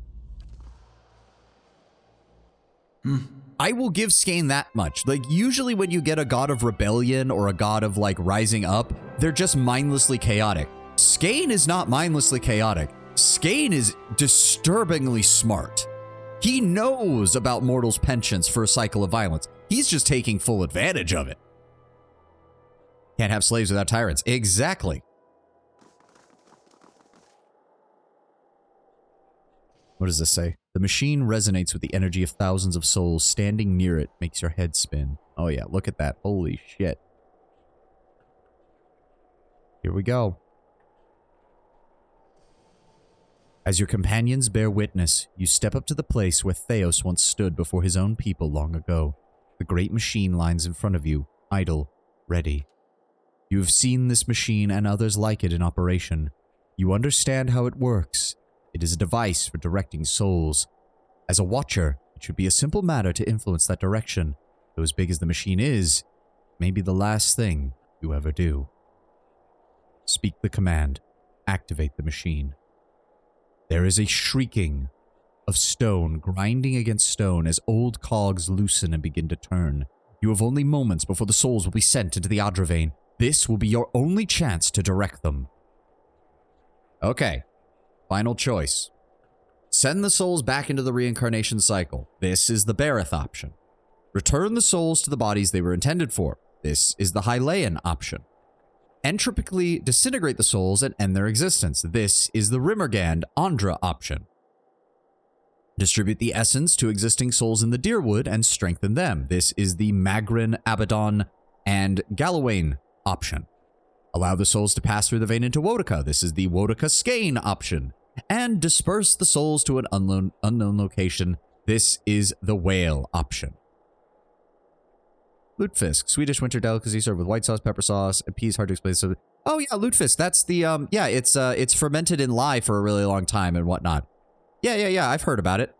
I will give Skane that much. Like, usually when you get a god of rebellion or a god of, like, rising up, they're just mindlessly chaotic. Skane is not mindlessly chaotic. Skane is disturbingly smart. He knows about mortals' penchants for a cycle of violence. He's just taking full advantage of it. Can't have slaves without tyrants. Exactly. What does this say? The machine resonates with the energy of thousands of souls. Standing near it makes your head spin. Oh yeah, look at that. Holy shit. Here we go. As your companions bear witness, you step up to the place where Theos once stood before his own people long ago. The great machine lines in front of you, idle, ready. You have seen this machine and others like it in operation. You understand how it works. It is a device for directing souls. As a watcher, it should be a simple matter to influence that direction. Though as big as the machine is, it may be the last thing you ever do. Speak the command. Activate the machine. There is a shrieking of stone grinding against stone as old cogs loosen and begin to turn. You have only moments before the souls will be sent into the Adra vein. This will be your only chance to direct them. Okay. Final choice. Send the souls back into the reincarnation cycle. This is the Bareth option. Return the souls to the bodies they were intended for. This is the Hylian option. Entropically disintegrate the souls and end their existence. This is the Rimmergand Andra option. Distribute the essence to existing souls in the Deerwood and strengthen them. This is the Magrin, Abaddon, and Galawain option. Allow the souls to pass through the vein into Wotica. This is the Wotica Skane option. And disperse the souls to an unknown location. This is the Whale option. Lutefisk, Swedish winter delicacy served with white sauce, pepper sauce, and peas. Hard to explain. So, oh yeah, lutefisk. That's the yeah. It's fermented in lye for a really long time and whatnot. Yeah. I've heard about it.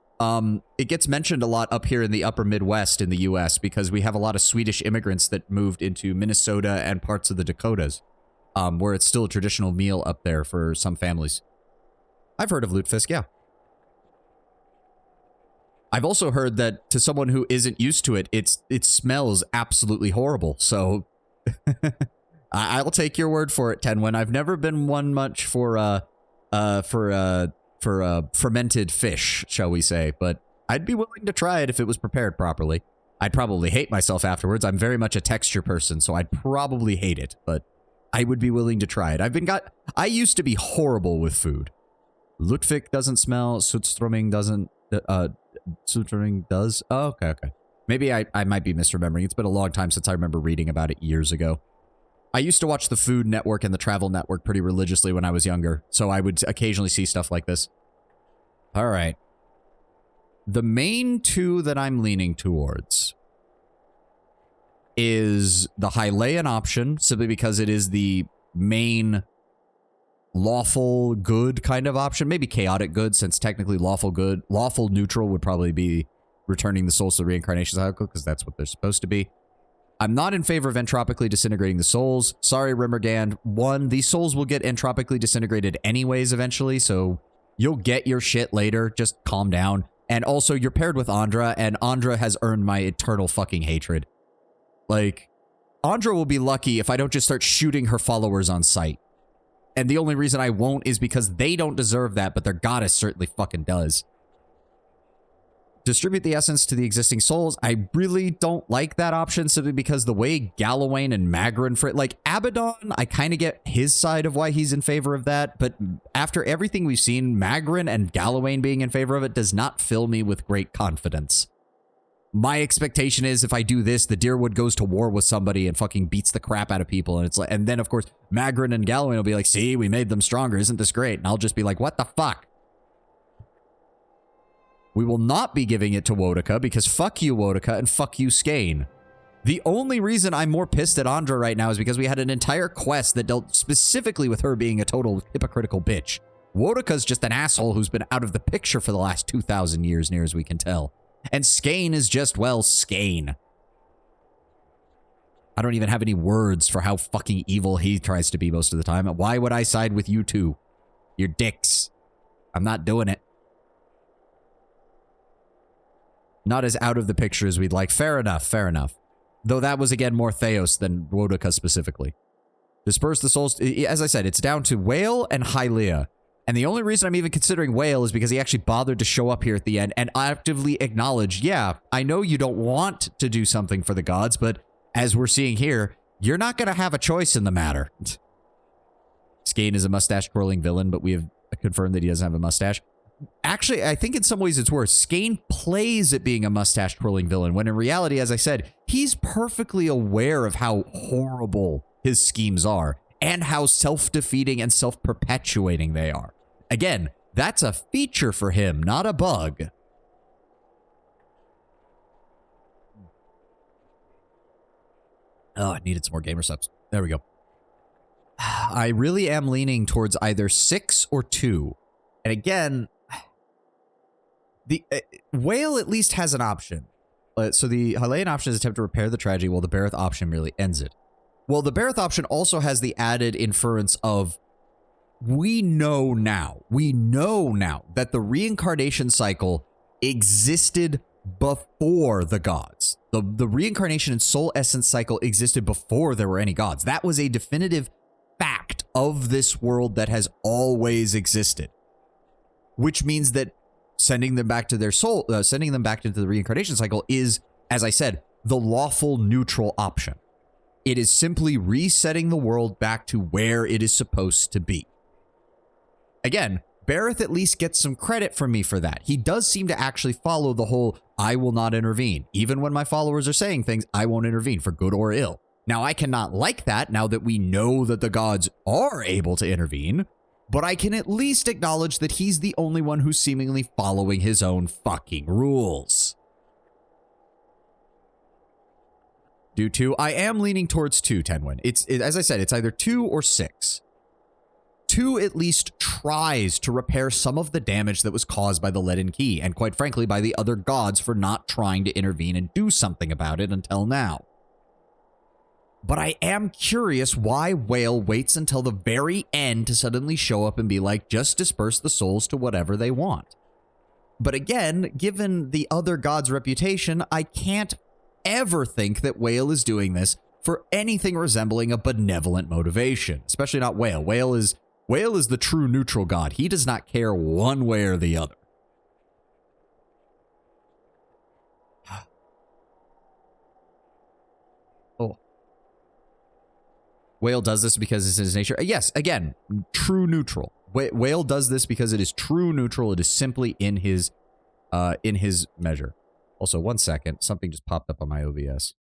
It gets mentioned a lot up here in the upper Midwest in the U.S. because we have a lot of Swedish immigrants that moved into Minnesota and parts of the Dakotas, where it's still a traditional meal up there for some families. I've heard of lutefisk, yeah. I've also heard that to someone who isn't used to it, it smells absolutely horrible. So I'll take your word for it, Tenwin. I've never been one much for fermented fish, shall we say, but I'd be willing to try it if it was prepared properly. I'd probably hate myself afterwards. I'm very much a texture person, so I'd probably hate it, but I would be willing to try it. I used to be horrible with food. Ludwig doesn't smell, Sutstroming doesn't, Sutstroming does? Oh, okay. Maybe I might be misremembering. It's been a long time since I remember reading about it years ago. I used to watch the Food Network and the Travel Network pretty religiously when I was younger, so I would occasionally see stuff like this. All right. The main two that I'm leaning towards is the Hylian option, simply because it is the main lawful good kind of option. Maybe chaotic good, since technically lawful good, lawful neutral would probably be returning the souls to the reincarnation cycle, because that's what they're supposed to be. I'm not in favor of entropically disintegrating the souls. Sorry, Rimmergand. One, these souls will get entropically disintegrated anyways eventually, so you'll get your shit later. Just calm down. And also, you're paired with Andra, and Andra has earned my eternal fucking hatred. Like, Andra will be lucky if I don't just start shooting her followers on sight. And the only reason I won't is because they don't deserve that, but their goddess certainly fucking does. Distribute the essence to the existing souls. I really don't like that option simply because the way Galawain and Magrin like Abaddon, I kind of get his side of why he's in favor of that, but after everything we've seen, Magrin and Galawain being in favor of it does not fill me with great confidence. My expectation is if I do this, the Deerwood goes to war with somebody and fucking beats the crap out of people, and it's like, and then of course Magrin and Galawain will be like, see, we made them stronger, isn't this great? And I'll just be like, what the fuck? We will not be giving it to Wotica because fuck you, Wotica, and fuck you, Skane. The only reason I'm more pissed at Andra right now is because we had an entire quest that dealt specifically with her being a total hypocritical bitch. Wotica's just an asshole who's been out of the picture for the last 2,000 years, near as we can tell. And Skane is just, well, Skane. I don't even have any words for how fucking evil he tries to be most of the time. Why would I side with you two? You're dicks. I'm not doing it. Not as out of the picture as we'd like. Fair enough, fair enough. Though that was, again, more Theos than Wotica specifically. Disperse the souls. As I said, it's down to Whale and Hylia. And the only reason I'm even considering Whale is because he actually bothered to show up here at the end and actively acknowledge, yeah, I know you don't want to do something for the gods, but as we're seeing here, you're not going to have a choice in the matter. Skane is a mustache-twirling villain, but we have confirmed that he doesn't have a mustache. Actually, I think in some ways it's worse. Skane plays at being a mustache-twirling villain, when in reality, as I said, he's perfectly aware of how horrible his schemes are and how self-defeating and self-perpetuating they are. Again, that's a feature for him, not a bug. Oh, I needed some more gamer subs. There we go. I really am leaning towards either 6 or 2. And again, the Whale at least has an option. So the Hylian option is attempt to repair the tragedy, while the Bareth option merely ends it. Well, the Bareth option also has the added inference of we know now that the reincarnation cycle existed before the gods. The reincarnation and soul essence cycle existed before there were any gods. That was a definitive fact of this world that has always existed. Which means that sending them back to their soul, sending them back into the reincarnation cycle is, as I said, the lawful neutral option. It is simply resetting the world back to where it is supposed to be. Again, Bareth at least gets some credit from me for that. He does seem to actually follow the whole, I will not intervene. Even when my followers are saying things, I won't intervene for good or ill. Now, I cannot like that now that we know that the gods are able to intervene, but I can at least acknowledge that he's the only one who's seemingly following his own fucking rules. Due to, I am leaning towards 2, Tenwin. As I said, it's either 2 or 6. 2 at least tries to repair some of the damage that was caused by the Leaden Key, and quite frankly by the other gods for not trying to intervene and do something about it until now. But I am curious why Whale waits until the very end to suddenly show up and be like, just disperse the souls to whatever they want. But again, given the other god's reputation, I can't ever think that Whale is doing this for anything resembling a benevolent motivation, especially not Whale. Whale is the true neutral god. He does not care one way or the other. Oh. Whale does this because it's in his nature. Yes, again, true neutral. Whale does this because it is true neutral. It is simply in his measure. Also, 1 second. Something just popped up on my OBS.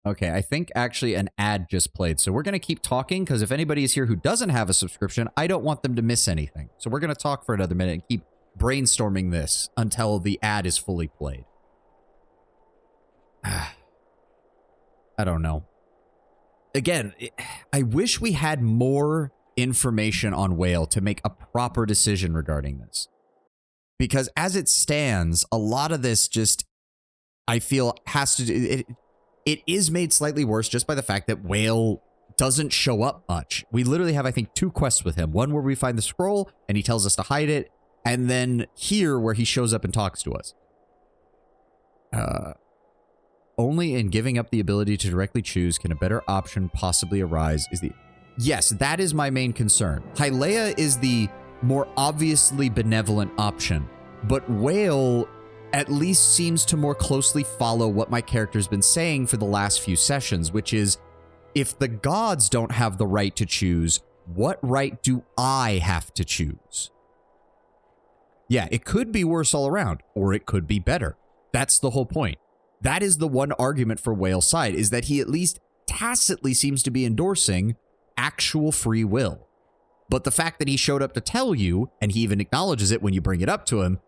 Okay, I think actually an ad just played. So we're going to keep talking because if anybody is here who doesn't have a subscription, I don't want them to miss anything. So we're going to talk for another minute and keep brainstorming this until the ad is fully played. I don't know. Again, I wish we had more information on Whale to make a proper decision regarding this. Because as it stands, a lot of this just, I feel, has to do... It is made slightly worse just by the fact that Whale doesn't show up much. We literally have, I think, 2 quests with him. One where we find the scroll, and he tells us to hide it, and then here where he shows up and talks to us. Only in giving up the ability to directly choose can a better option possibly arise is the... Yes, that is my main concern. Hylia is the more obviously benevolent option, but Whale at least seems to more closely follow what my character's been saying for the last few sessions, which is, if the gods don't have the right to choose, what right do I have to choose? Yeah, it could be worse all around, or it could be better. That's the whole point. That is the one argument for Whale's side, is that he at least tacitly seems to be endorsing actual free will. But the fact that he showed up to tell you, and he even acknowledges it when you bring it up to him,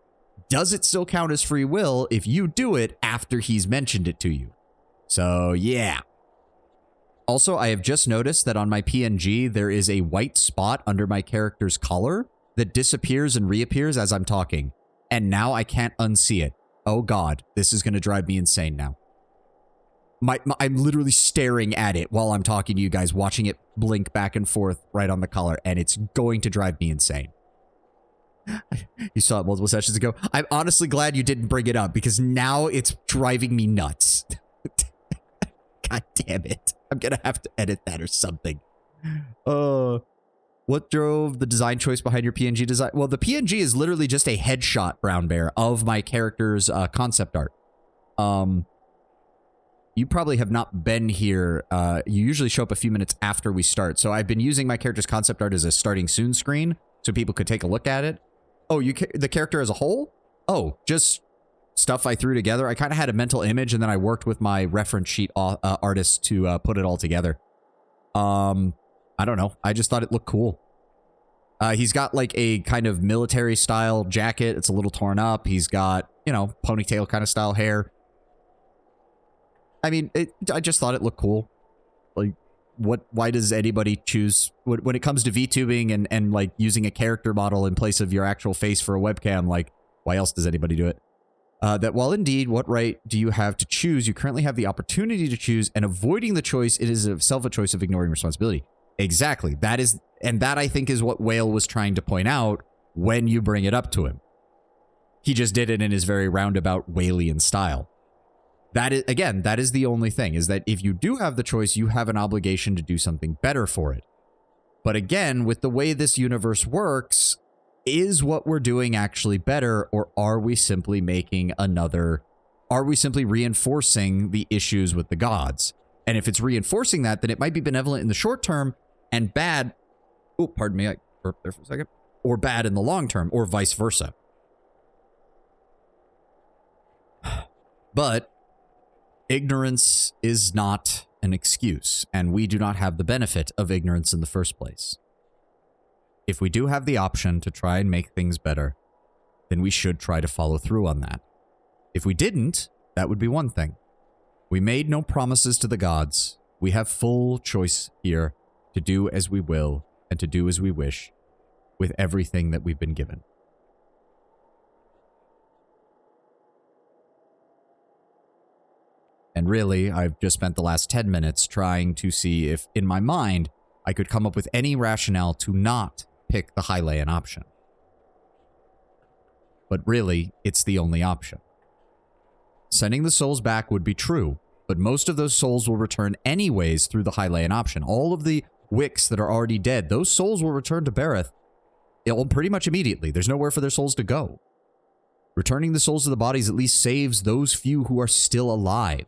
does it still count as free will if you do it after he's mentioned it to you? So, yeah. Also, I have just noticed that on my PNG, there is a white spot under my character's collar that disappears and reappears as I'm talking. And now I can't unsee it. Oh god, this is going to drive me insane now. I'm literally staring at it while I'm talking to you guys, watching it blink back and forth right on the collar, and it's going to drive me insane. You saw it multiple sessions ago. I'm honestly glad you didn't bring it up, because now it's driving me nuts. God damn it. I'm gonna have to edit that or something. What drove the design choice behind your PNG design? Well, the PNG is literally just a headshot, Brown Bear, of my character's concept art. You probably have not been here. You usually show up a few minutes after we start. So I've been using my character's concept art as a starting soon screen so people could take a look at it. Oh, the character as a whole? Oh, just stuff I threw together. I kind of had a mental image, and then I worked with my reference sheet artist to put it all together. I don't know. I just thought it looked cool. He's got like a kind of military style jacket. It's a little torn up. He's got, you know, ponytail kind of style hair. I mean, I just thought it looked cool. Like, why does anybody choose, when it comes to VTubing and like using a character model in place of your actual face for a webcam, like, why else does anybody do it? That while indeed, what right do you have to choose? You currently have the opportunity to choose, and avoiding the choice, it is itself a choice of ignoring responsibility. Exactly. That is, and that I think is what Whale was trying to point out when you bring it up to him. He just did it in his very roundabout Whalian style. That is, again, that is the only thing, is that if you do have the choice, you have an obligation to do something better for it. But again, with the way this universe works, is what we're doing actually better, or are we simply making another, are we simply reinforcing the issues with the gods? And if it's reinforcing that, then it might be benevolent in the short term and bad, oh, pardon me, I burped there for a second, or bad in the long term, or vice versa. But ignorance is not an excuse, and we do not have the benefit of ignorance in the first place. If we do have the option to try and make things better, then we should try to follow through on that. If we didn't, that would be one thing. We made no promises to the gods. We have full choice here to do as we will and to do as we wish with everything that we've been given. And really, I've just spent the last 10 minutes trying to see if, in my mind, I could come up with any rationale to not pick the Hylian option. But really, it's the only option. Sending the souls back would be true, but most of those souls will return anyways through the Hylian option. All of the Wicks that are already dead, those souls will return to Bareth pretty much immediately. There's nowhere for their souls to go. Returning the souls to the bodies at least saves those few who are still alive.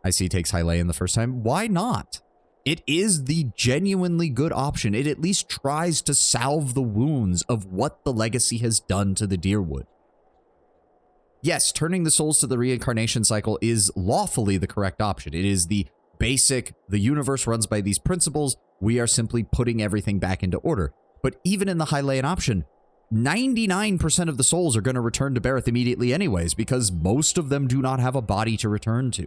I see he takes Hylian the first time. Why not? It is the genuinely good option. It at least tries to salve the wounds of what the legacy has done to the Deerwood. Yes, turning the souls to the reincarnation cycle is lawfully the correct option. It is the basic, the universe runs by these principles, we are simply putting everything back into order. But even in the Hylian option, 99% of the souls are going to return to Bareth immediately anyways, because most of them do not have a body to return to.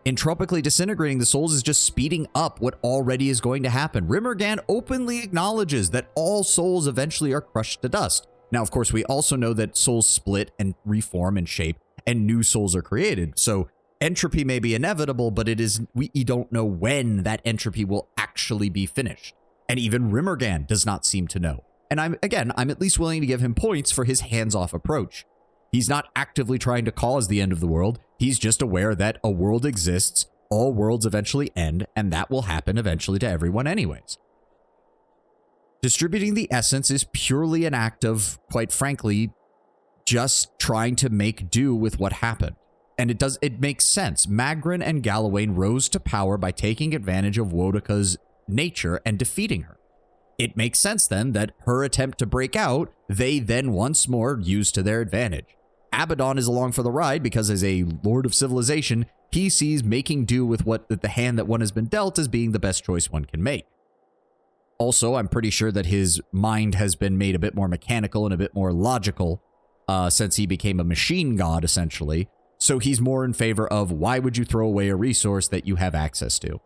Entropically disintegrating the souls is just speeding up what already is going to happen. Rimmergan openly acknowledges that all souls eventually are crushed to dust. Now, of course, we also know that souls split and reform and shape, and new souls are created. So entropy may be inevitable, but we don't know when that entropy will actually be finished. And even Rimmergan does not seem to know. And I'm at least willing to give him points for his hands-off approach. He's not actively trying to cause the end of the world. He's just aware that a world exists, all worlds eventually end, and that will happen eventually to everyone anyways. Distributing the essence is purely an act of, quite frankly, just trying to make do with what happened. And it makes sense. Magrin and Galawain rose to power by taking advantage of Wodaka's nature and defeating her. It makes sense then that her attempt to break out, they then once more used to their advantage. Abaddon is along for the ride because as a lord of civilization, he sees making do with the hand that one has been dealt as being the best choice one can make. Also, I'm pretty sure that his mind has been made a bit more mechanical and a bit more logical since he became a machine god, essentially. So he's more in favor of why would you throw away a resource that you have access to?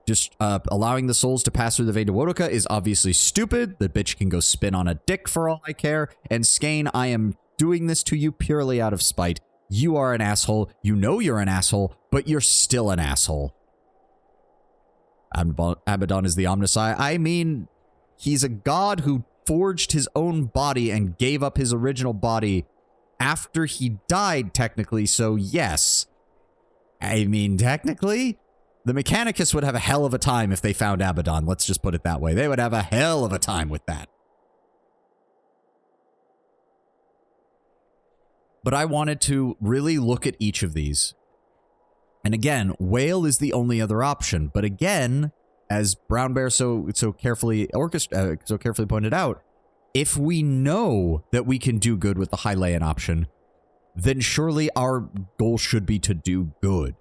Just allowing the souls to pass through the vein to Wodaka is obviously stupid. The bitch can go spin on a dick for all I care. And Skane, I am doing this to you purely out of spite. You are an asshole. You know you're an asshole, but you're still an asshole. Abaddon is the Omnisci. I mean, he's a god who forged his own body and gave up his original body after he died, technically. So yes. I mean, technically, the Mechanicus would have a hell of a time if they found Abaddon. Let's just put it that way. They would have a hell of a time with that. But I wanted to really look at each of these. And again, Whale is the only other option. But again, as Brown Bear so carefully pointed out, if we know that we can do good with the Hylian option, then surely our goal should be to do good.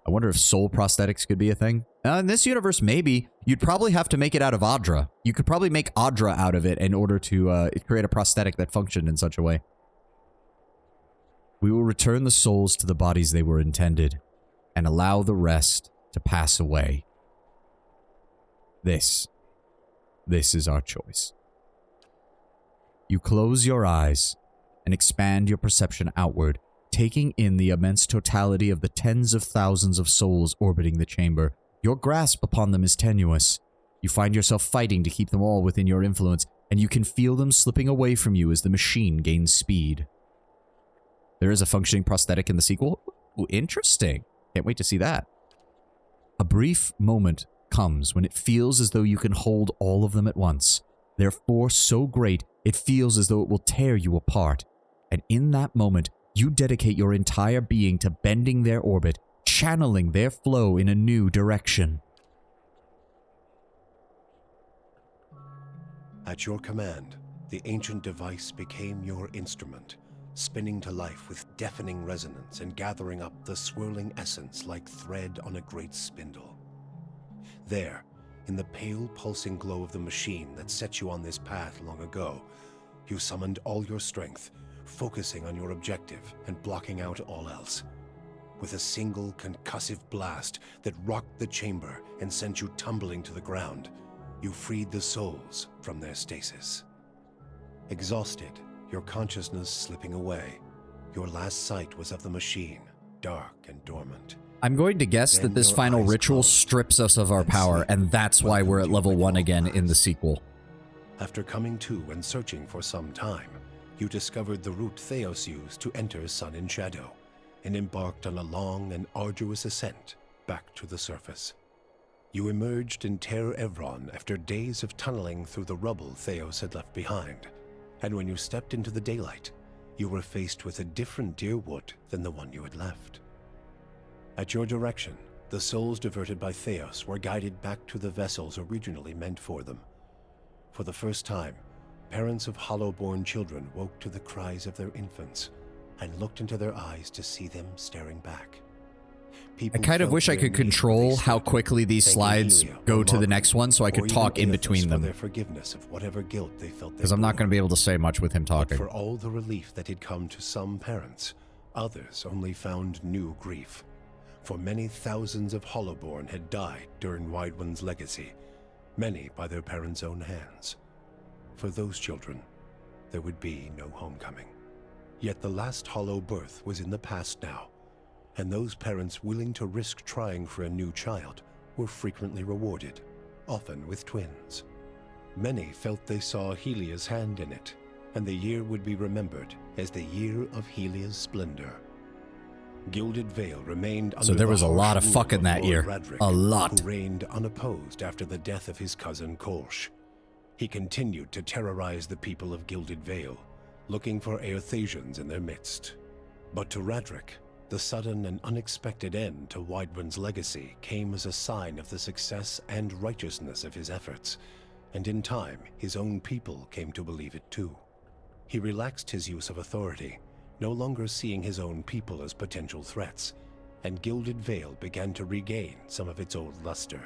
I wonder if soul prosthetics could be a thing. In this universe, maybe. You'd probably have to make it out of Audra. You could probably make Audra out of it in order to create a prosthetic that functioned in such a way. We will return the souls to the bodies they were intended, and allow the rest to pass away. This is our choice. You close your eyes and expand your perception outward, taking in the immense totality of the tens of thousands of souls orbiting the chamber. Your grasp upon them is tenuous. You find yourself fighting to keep them all within your influence, and you can feel them slipping away from you as the machine gains speed. There is a functioning prosthetic in the sequel. Ooh, interesting. Can't wait to see that. A brief moment comes when it feels as though you can hold all of them at once. Their force so great, it feels as though it will tear you apart. And in that moment, you dedicate your entire being to bending their orbit, channeling their flow in a new direction. At your command, the ancient device became your instrument, spinning to life with deafening resonance and gathering up the swirling essence like thread on a great spindle. There, in the pale, pulsing glow of the machine that set you on this path long ago, you summoned all your strength, focusing on your objective and blocking out all else. With a single concussive blast that rocked the chamber and sent you tumbling to the ground, you freed the souls from their stasis. Exhausted, your consciousness slipping away, your last sight was of the machine, dark and dormant. I'm going to guess that this final ritual strips us of our power, and that's why we're at level 1 again in the sequel. After coming to and searching for some time, you discovered the route Theos used to enter Sun and Shadow, and embarked on a long and arduous ascent back to the surface. You emerged in Ter Evron after days of tunneling through the rubble Theos had left behind, and when you stepped into the daylight, you were faced with a different Deerwood than the one you had left. At your direction, the souls diverted by Theos were guided back to the vessels originally meant for them. For the first time, parents of hollow-born children woke to the cries of their infants and looked into their eyes to see them staring back. I kind of wish I could control how quickly these slides go to the next one so I could talk in between them. Because I'm not going to be able to say much with him talking. But for all the relief that had come to some parents, others only found new grief. For many thousands of Hollowborn had died during Wide One's legacy, many by their parents' own hands. For those children, there would be no homecoming. Yet the last Hollow birth was in the past now, and those parents willing to risk trying for a new child were frequently rewarded, often with twins. Many felt they saw Helia's hand in it, and the year would be remembered as the year of Helia's splendor. Gilded Vale remained under so there was the a lot of harsh fucking rule that of year. Lord Radric, A lot. who reigned unopposed after the death of his cousin Kolsch. He continued to terrorize the people of Gilded Vale, looking for Aerthasians in their midst. But to Radric, the sudden and unexpected end to Widewind's legacy came as a sign of the success and righteousness of his efforts, and in time, his own people came to believe it too. He relaxed his use of authority, no longer seeing his own people as potential threats, and Gilded Vale began to regain some of its old luster.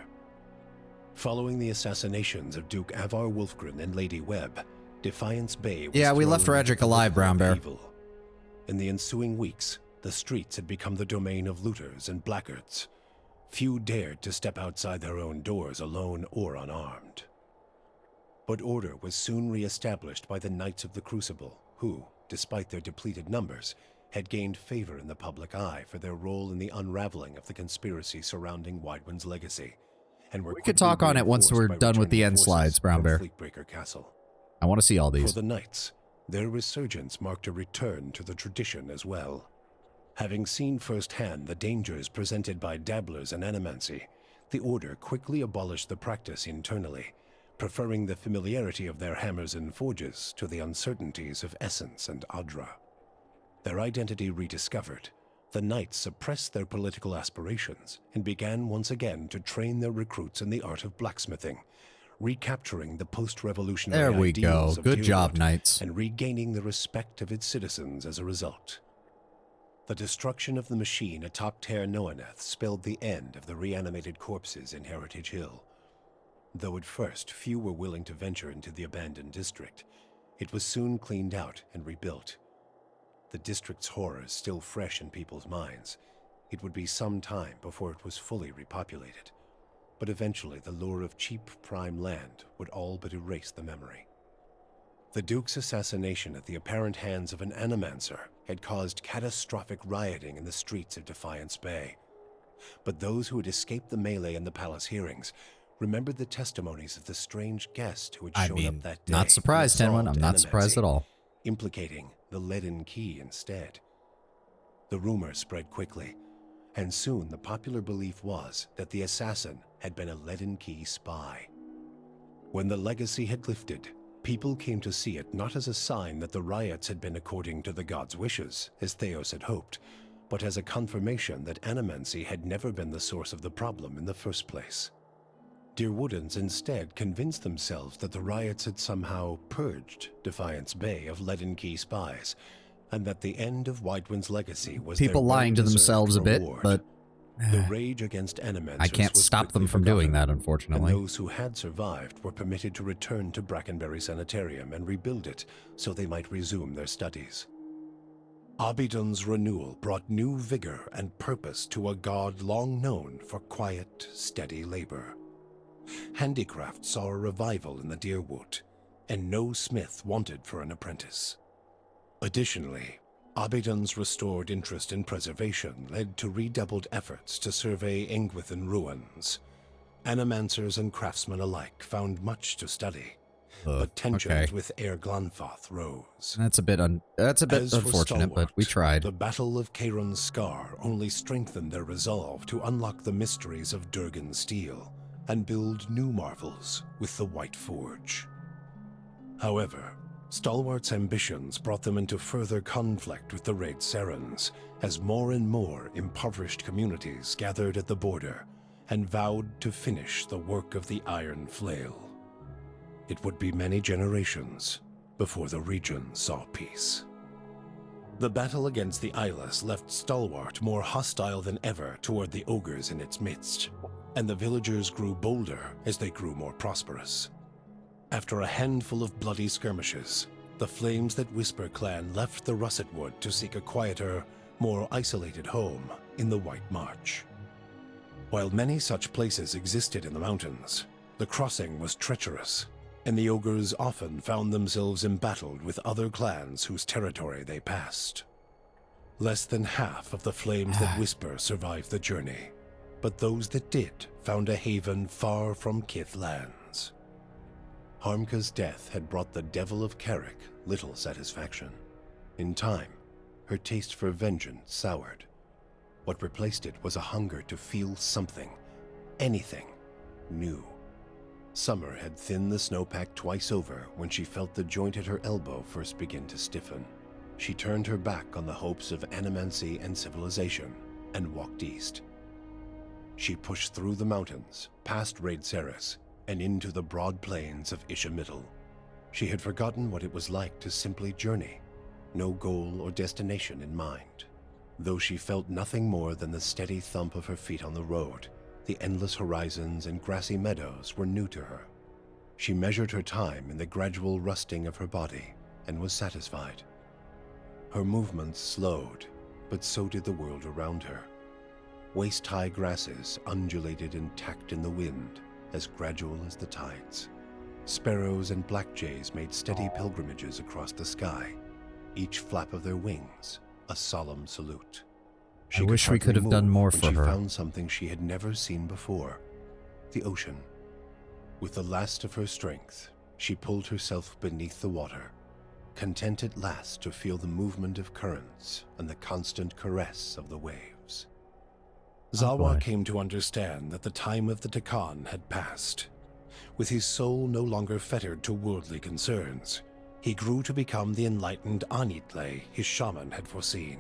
Following the assassinations of Duke Avar Wolfgren and Lady Webb, Defiance Bay was we left thrown Radric into the alive, Brown pit of Bear. evil. In the ensuing weeks, the streets had become the domain of looters and blackguards. Few dared to step outside their own doors alone or unarmed. But order was soon re-established by the Knights of the Crucible, who, despite their depleted numbers, had gained favor in the public eye for their role in the unraveling of the conspiracy surrounding Widewind's legacy. And We could talk on it once we're done with the end slides, Brown Bear. Fleetbreaker Castle. I want to see all these. For the Knights, their resurgence marked a return to the tradition as well. Having seen firsthand the dangers presented by dabblers in animancy, the Order quickly abolished the practice internally, preferring the familiarity of their hammers and forges to the uncertainties of Essence and Adra. Their identity rediscovered, the Knights suppressed their political aspirations and began once again to train their recruits in the art of blacksmithing, recapturing the post-revolutionary There we ideals go. of Good job, Deerwood, Knights. and regaining the respect of its citizens as a result. The destruction of the machine atop Ter Noaneth spelled the end of the reanimated corpses in Heritage Hill. Though at first few were willing to venture into the abandoned district, it was soon cleaned out and rebuilt. the district's horrors still fresh in people's minds, it would be some time before it was fully repopulated. But eventually the lure of cheap prime land would all but erase the memory. The Duke's assassination at the apparent hands of an animancer had caused catastrophic rioting in the streets of Defiance Bay. But those who had escaped the melee and the palace hearings remembered the testimonies of the strange guest who had shown up that day. Not surprised, Tenwin. I'm not surprised at all. Implicating the leaden key instead. The rumor spread quickly, and soon the popular belief was that the assassin had been a leaden key spy. When the legacy had lifted, people came to see it not as a sign that the riots had been according to the gods' wishes, as Theos had hoped, but as a confirmation that animancy had never been the source of the problem in the first place. Deerwoodans instead convinced themselves that the riots had somehow purged Defiance Bay of leaden key spies, and that the end of Widewind's legacy was people their lying to themselves well-deserved a bit, reward. but The rage against animancers I can't was stop them quickly from doing forgotten, that, unfortunately. And those who had survived were permitted to return to Brackenbury Sanitarium and rebuild it so they might resume their studies. Abidon's renewal brought new vigor and purpose to a god long known for quiet, steady labor. Handicraft saw a revival in the Deerwood, and no smith wanted for an apprentice. Additionally, Abidon's restored interest in preservation led to redoubled efforts to survey Engwithan ruins. Animancers and craftsmen alike found much to study, but tensions with Air Glanfoth rose. That's a bit unfortunate, but we tried. The Battle of Caron's Scar only strengthened their resolve to unlock the mysteries of Durgan steel and build new marvels with the White Forge. However, Stalwart's ambitions brought them into further conflict with the Raid Serens, as more and more impoverished communities gathered at the border and vowed to finish the work of the Iron Flail. It would be many generations before the region saw peace. The battle against the Eyeless left Stalwart more hostile than ever toward the ogres in its midst, and the villagers grew bolder as they grew more prosperous. After a handful of bloody skirmishes, the Flames That Whisper clan left the Russet Wood to seek a quieter, more isolated home in the White March. While many such places existed in the mountains, the crossing was treacherous, and the ogres often found themselves embattled with other clans whose territory they passed. Less than half of the Flames That Whisper survived the journey, but those that did found a haven far from Kith lands. Harmka's death had brought the Devil of Carrick little satisfaction. In time, her taste for vengeance soured. What replaced it was a hunger to feel something, anything, new. Summer had thinned the snowpack twice over when she felt the joint at her elbow first begin to stiffen. She turned her back on the hopes of animancy and civilization and walked east. She pushed through the mountains, past Raid Ceres, and into the broad plains of Ishamiddle. She had forgotten what it was like to simply journey, no goal or destination in mind. Though she felt nothing more than the steady thump of her feet on the road, the endless horizons and grassy meadows were new to her. She measured her time in the gradual rusting of her body and was satisfied. Her movements slowed, but so did the world around her. Waist-high grasses undulated and tacked in the wind, as gradual as the tides. Sparrows and blackjays made steady pilgrimages across the sky, each flap of their wings a solemn salute. I wish we could have done more for her. She found something she had never seen before, the ocean. With the last of her strength, she pulled herself beneath the water, content at last to feel the movement of currents and the constant caress of the waves. Zawa came to understand that the time of the Takan had passed. With his soul no longer fettered to worldly concerns, he grew to become the enlightened Anitle his shaman had foreseen.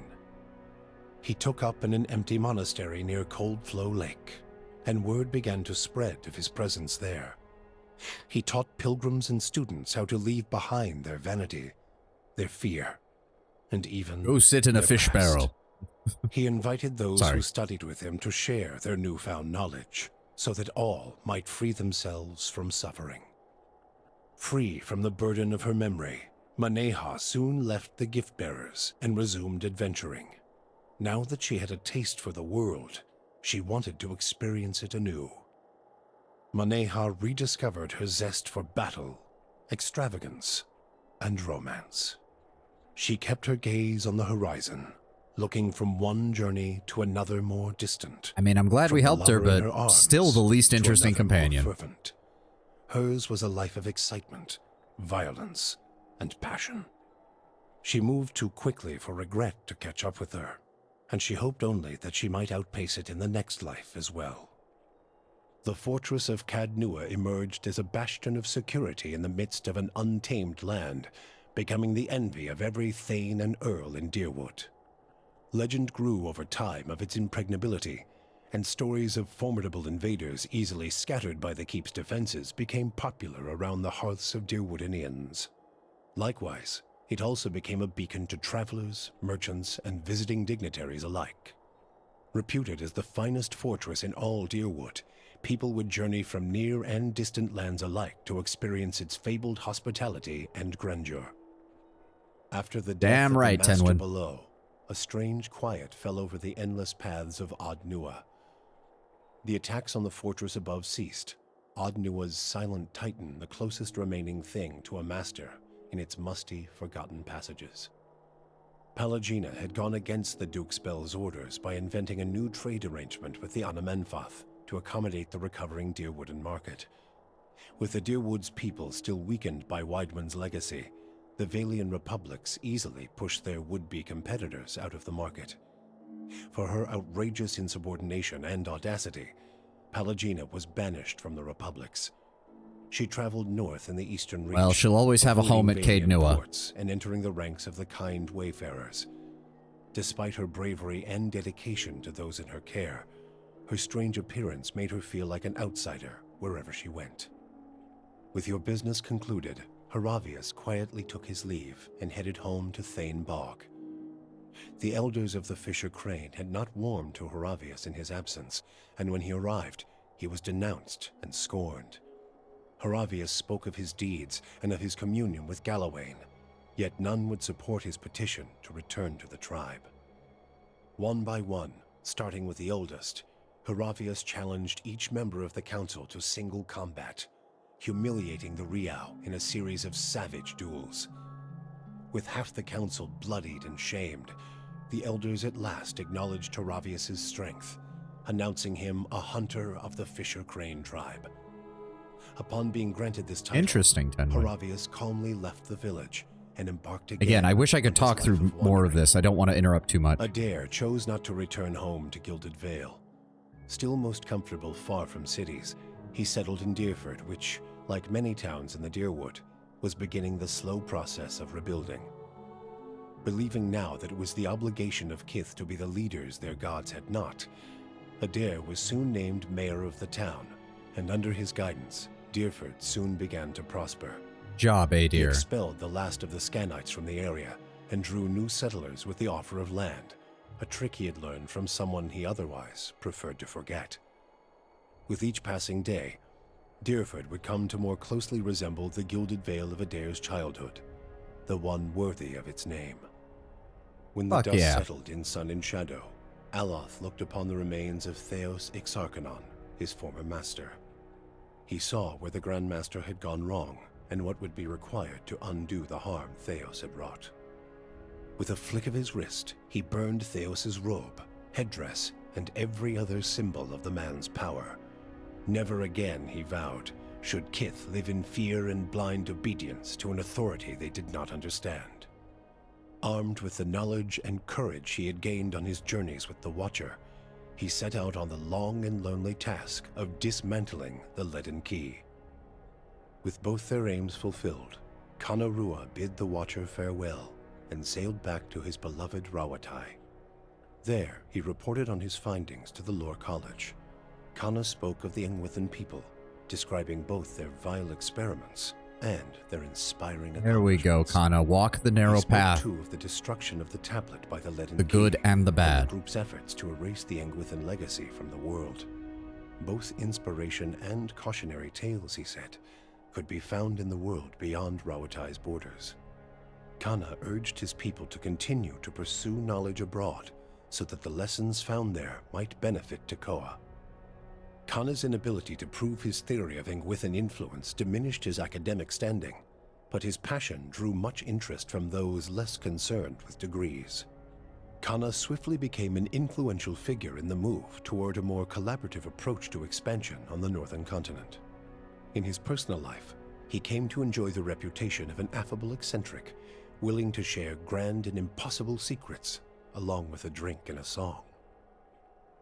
He took up in an empty monastery near Cold Flow Lake, and word began to spread of his presence there. He taught pilgrims and students how to leave behind their vanity, their fear, and even go sit in a fish barrel. He invited those who studied with him to share their newfound knowledge, so that all might free themselves from suffering. Free from the burden of her memory, Maneha soon left the gift-bearers and resumed adventuring. Now that she had a taste for the world, she wanted to experience it anew. Maneha rediscovered her zest for battle, extravagance, and romance. She kept her gaze on the horizon, looking from one journey to another more distant. I mean, I'm glad we helped her, but still the least interesting companion. Fervent. Hers was a life of excitement, violence, and passion. She moved too quickly for regret to catch up with her, and she hoped only that she might outpace it in the next life as well. The fortress of Cadnua emerged as a bastion of security in the midst of an untamed land, becoming the envy of every thane and earl in Deerwood. Legend grew over time of its impregnability, and stories of formidable invaders easily scattered by the keep's defenses became popular around the hearths of Deerwoodinians. Likewise, it also became a beacon to travelers, merchants, and visiting dignitaries alike. Reputed as the finest fortress in all Deerwood, people would journey from near and distant lands alike to experience its fabled hospitality and grandeur. After the death of the master below, a strange quiet fell over the endless paths of Adnua. The attacks on the fortress above ceased, Adnua's silent titan the closest remaining thing to a master in its musty, forgotten passages. Palagina had gone against the Duke's Bell's orders by inventing a new trade arrangement with the Anamenfath to accommodate the recovering Deerwooden market. With the Deerwood's people still weakened by Weidman's legacy, the Valian republics easily pushed their would-be competitors out of the market. For her outrageous insubordination and audacity, Palagina was banished from the republics. She traveled north in the eastern reach. Well, she'll always have a home at Cadnua. And entering the ranks of the kind wayfarers. Despite her bravery and dedication to those in her care, her strange appearance made her feel like an outsider wherever she went. With your business concluded, Haravius quietly took his leave and headed home to Thane Bog. The elders of the Fisher Crane had not warmed to Haravius in his absence, and when he arrived, he was denounced and scorned. Haravius spoke of his deeds and of his communion with Galawain, yet none would support his petition to return to the tribe. One by one, starting with the oldest, Haravius challenged each member of the council to single combat, humiliating the Riau in a series of savage duels. With half the council bloodied and shamed, the elders at last acknowledged Haravius' strength, announcing him a hunter of the Fisher Crane tribe. Upon being granted this title, Haravius calmly left the village and embarked again. I wish I could talk through more of this. I don't want to interrupt too much. Adair chose not to return home to Gilded Vale. Still most comfortable far from cities, he settled in Deerford, which, like many towns in the Deerwood, was beginning the slow process of rebuilding. Believing now that it was the obligation of Kith to be the leaders their gods had not, Adair was soon named mayor of the town, and under his guidance, Deerford soon began to prosper. Job, Adair. He expelled the last of the Scanites from the area and drew new settlers with the offer of land, a trick he had learned from someone he otherwise preferred to forget. With each passing day, Deerford would come to more closely resemble the Gilded Vale of Adair's childhood, the one worthy of its name. When the dust settled in sun and shadow, Aloth looked upon the remains of Theos Ixarchanon, his former master. He saw where the Grand Master had gone wrong and what would be required to undo the harm Theos had wrought. With a flick of his wrist, he burned Theos's robe, headdress, and every other symbol of the man's power. Never again, he vowed, should Kith live in fear and blind obedience to an authority they did not understand. Armed with the knowledge and courage he had gained on his journeys with the Watcher, he set out on the long and lonely task of dismantling the Leaden Key. With both their aims fulfilled, Kanarua bid the Watcher farewell and sailed back to his beloved Rawatai. There, he reported on his findings to the Lore College. Kana spoke of the Engwithan people, describing both their vile experiments and their inspiring accomplishments. There we go, Kana. Walk the narrow path. He spoke too of the destruction of the tablet by the Leaden Key, the good and the bad. And the group's efforts to erase the Engwithan legacy from the world. Both inspiration and cautionary tales, he said, could be found in the world beyond Rawatai's borders. Kana urged his people to continue to pursue knowledge abroad so that the lessons found there might benefit Tekoa. Kana's inability to prove his theory of Engwithan influence diminished his academic standing, but his passion drew much interest from those less concerned with degrees. Kana swiftly became an influential figure in the move toward a more collaborative approach to expansion on the northern continent. In his personal life, he came to enjoy the reputation of an affable eccentric, willing to share grand and impossible secrets, along with a drink and a song.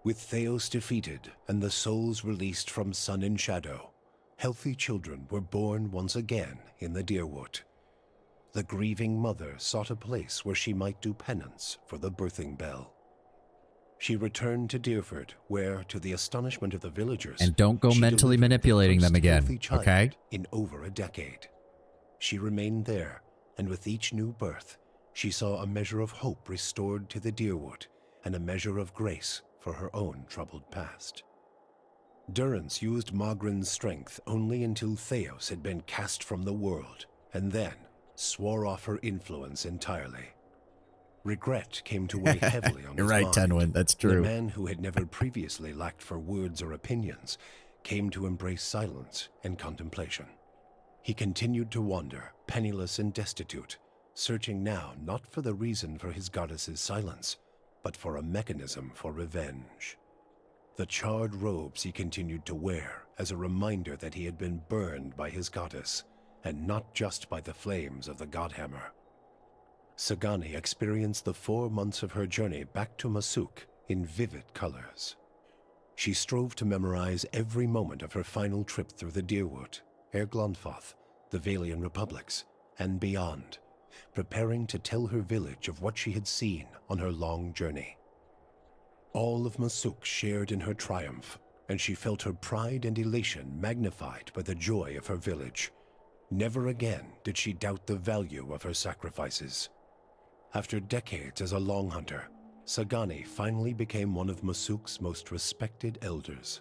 With Theos defeated and the souls released from Sun and Shadow, healthy children were born once again in the Deerwood. The grieving mother sought a place where she might do penance for the birthing bell. She returned to Deerford, where, to the astonishment of the villagers, and don't go mentally manipulating them again, okay? In over a decade. She remained there, and with each new birth, she saw a measure of hope restored to the Deerwood, and a measure of grace for her own troubled past. Durrance used Mogren's strength only until Theos had been cast from the world, and then swore off her influence entirely. Regret came to weigh heavily on his right, mind. Tenwin, that's true. The man who had never previously lacked for words or opinions came to embrace silence and contemplation. He continued to wander, penniless and destitute, searching now not for the reason for his goddess's silence, but for a mechanism for revenge. The charred robes he continued to wear as a reminder that he had been burned by his goddess, and not just by the flames of the Godhammer. Sagani experienced the 4 months of her journey back to Masuk in vivid colors. She strove to memorize every moment of her final trip through the Deerwood, Glonfoth, the Valian Republics, and beyond, preparing to tell her village of what she had seen on her long journey. All of Masuk shared in her triumph, and she felt her pride and elation magnified by the joy of her village. Never again did she doubt the value of her sacrifices. After decades as a long hunter, Sagani finally became one of Masuk's most respected elders.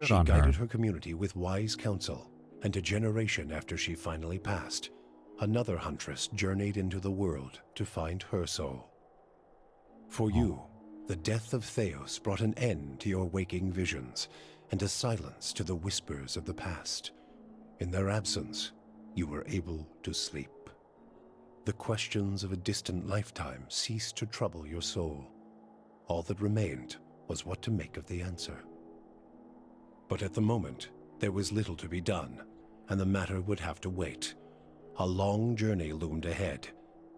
She guided her community with wise counsel, and a generation after she finally passed, another huntress journeyed into the world to find her soul. For you, the death of Theos brought an end to your waking visions, and a silence to the whispers of the past. In their absence, you were able to sleep. The questions of a distant lifetime ceased to trouble your soul. All that remained was what to make of the answer. But at the moment, there was little to be done, and the matter would have to wait. A long journey loomed ahead,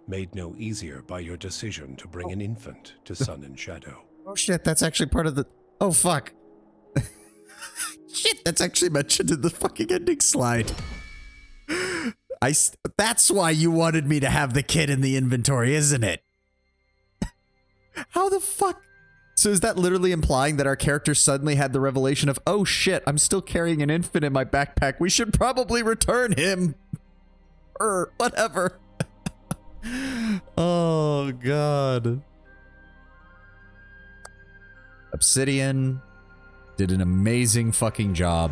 made no easier by your decision to bring an infant to Sun and Shadow. Oh shit, that's actually part of the... Oh fuck. Shit, that's actually mentioned in the fucking ending slide. That's why you wanted me to have the kid in the inventory, isn't it? How the fuck? So is that literally implying that our character suddenly had the revelation of, oh shit, I'm still carrying an infant in my backpack. We should probably return him. Or whatever. Oh god. Obsidian did an amazing fucking job.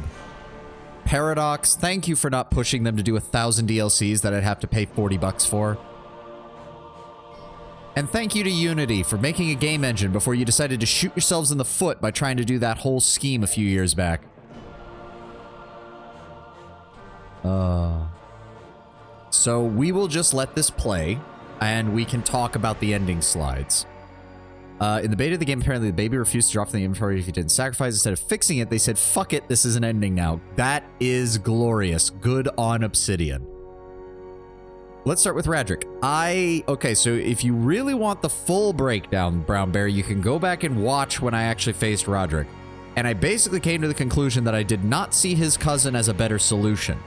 Paradox, thank you for not pushing them to do 1,000 DLCs that I'd have to pay $40 for. And thank you to Unity for making a game engine before you decided to shoot yourselves in the foot by trying to do that whole scheme a few years back. So we will just let this play, and we can talk about the ending slides. In the beta of the game, apparently the baby refused to drop from the inventory if you didn't sacrifice. Instead of fixing it, they said, fuck it, this is an ending now. That is glorious. Good on Obsidian. Let's start with Radric. Okay, so if you really want the full breakdown, Brown Bear, you can go back and watch when I actually faced Roderick. And I basically came to the conclusion that I did not see his cousin as a better solution.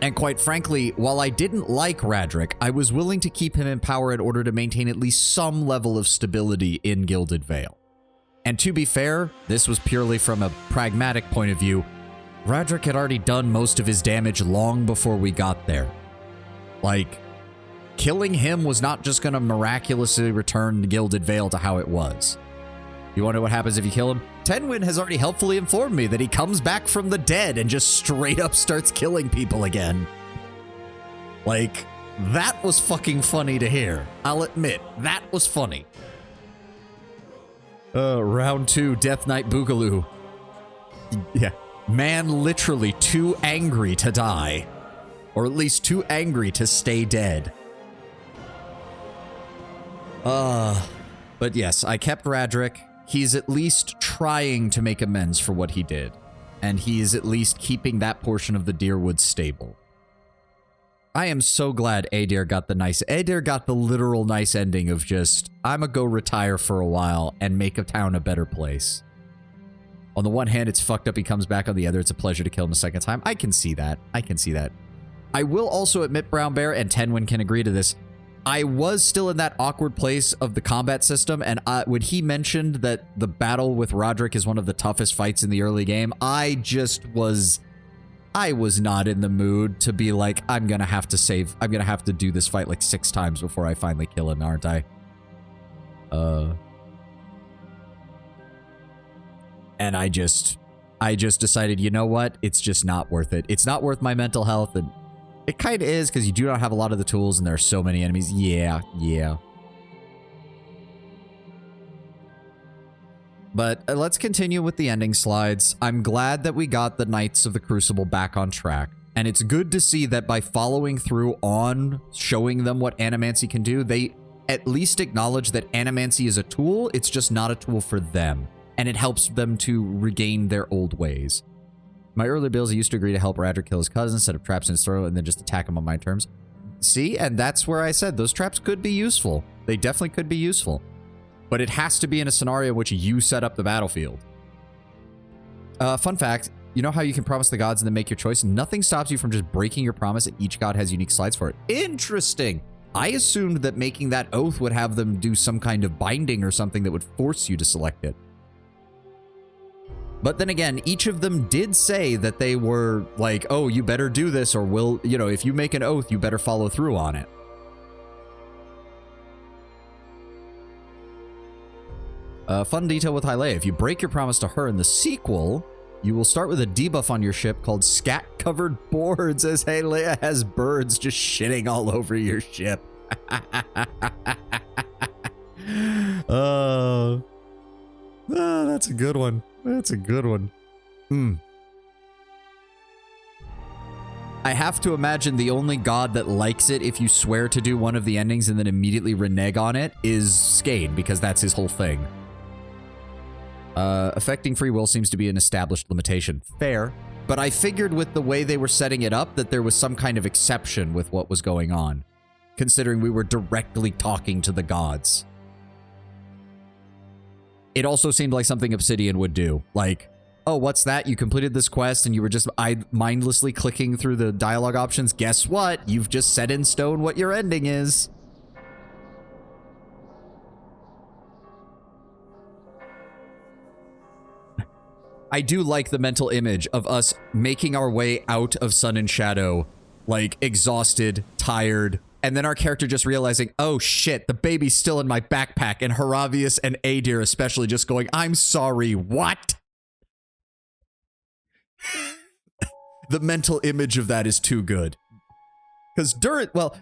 And quite frankly, while I didn't like Radric, I was willing to keep him in power in order to maintain at least some level of stability in Gilded Vale. And to be fair, this was purely from a pragmatic point of view. Radric had already done most of his damage long before we got there. Like, killing him was not just going to miraculously return Gilded Vale to how it was. You want to know what happens if you kill him? Tenwin has already helpfully informed me that he comes back from the dead and just straight up starts killing people again. Like, that was fucking funny to hear. I'll admit, that was funny. Round 2, Death Knight Boogaloo. Yeah. Man literally too angry to die. Or at least too angry to stay dead. But yes, I kept Radric. He's at least trying to make amends for what he did. And he is at least keeping that portion of the Deerwood stable. I am so glad Adair got the literal nice ending of just, I'ma go retire for a while and make a town a better place. On the one hand, it's fucked up he comes back. On the other, it's a pleasure to kill him a second time. I can see that. I will also admit, Brown Bear, and Tenwin can agree to this, I was still in that awkward place of the combat system, and when he mentioned that the battle with Roderick is one of the toughest fights in the early game, I was not in the mood to be like, I'm gonna have to do this fight like 6 times before I finally kill him, aren't I? And I just decided, you know what? It's just not worth it. It's not worth my mental health, and it kind of is because you do not have a lot of the tools and there are so many enemies. Yeah. But let's continue with the ending slides. I'm glad that we got the Knights of the Crucible back on track. And it's good to see that by following through on showing them what Animancy can do, they at least acknowledge that Animancy is a tool. It's just not a tool for them. And it helps them to regain their old ways. My early builds, I used to agree to help Radric kill his cousin, set up traps in his throat, and then just attack him on my terms. See? And that's where I said those traps could be useful. They definitely could be useful. But it has to be in a scenario in which you set up the battlefield. Fun fact, you know how you can promise the gods and then make your choice? Nothing stops you from just breaking your promise, and each god has unique slides for it. Interesting! I assumed that making that oath would have them do some kind of binding or something that would force you to select it. But then again, each of them did say that they were like, oh, you better do this, or will, you know, if you make an oath, you better follow through on it. Fun detail with Hyleia. If you break your promise to her in the sequel, you will start with a debuff on your ship called Scat-Covered Boards, as Hyleia has birds just shitting all over your ship. That's a good one. That's a good one. I have to imagine the only god that likes it if you swear to do one of the endings and then immediately renege on it is Skade, because that's his whole thing. Affecting free will seems to be an established limitation. Fair. But I figured with the way they were setting it up that there was some kind of exception with what was going on, considering we were directly talking to the gods. It also seemed like something Obsidian would do. Like, oh, what's that? You completed this quest and you were just mindlessly clicking through the dialogue options. Guess what? You've just set in stone what your ending is. I do like the mental image of us making our way out of Sun and Shadow, like, exhausted, tired, and then our character just realizing, oh shit, the baby's still in my backpack, and Haravius and Adair especially just going, I'm sorry, what? The mental image of that is too good. Because Durant, well,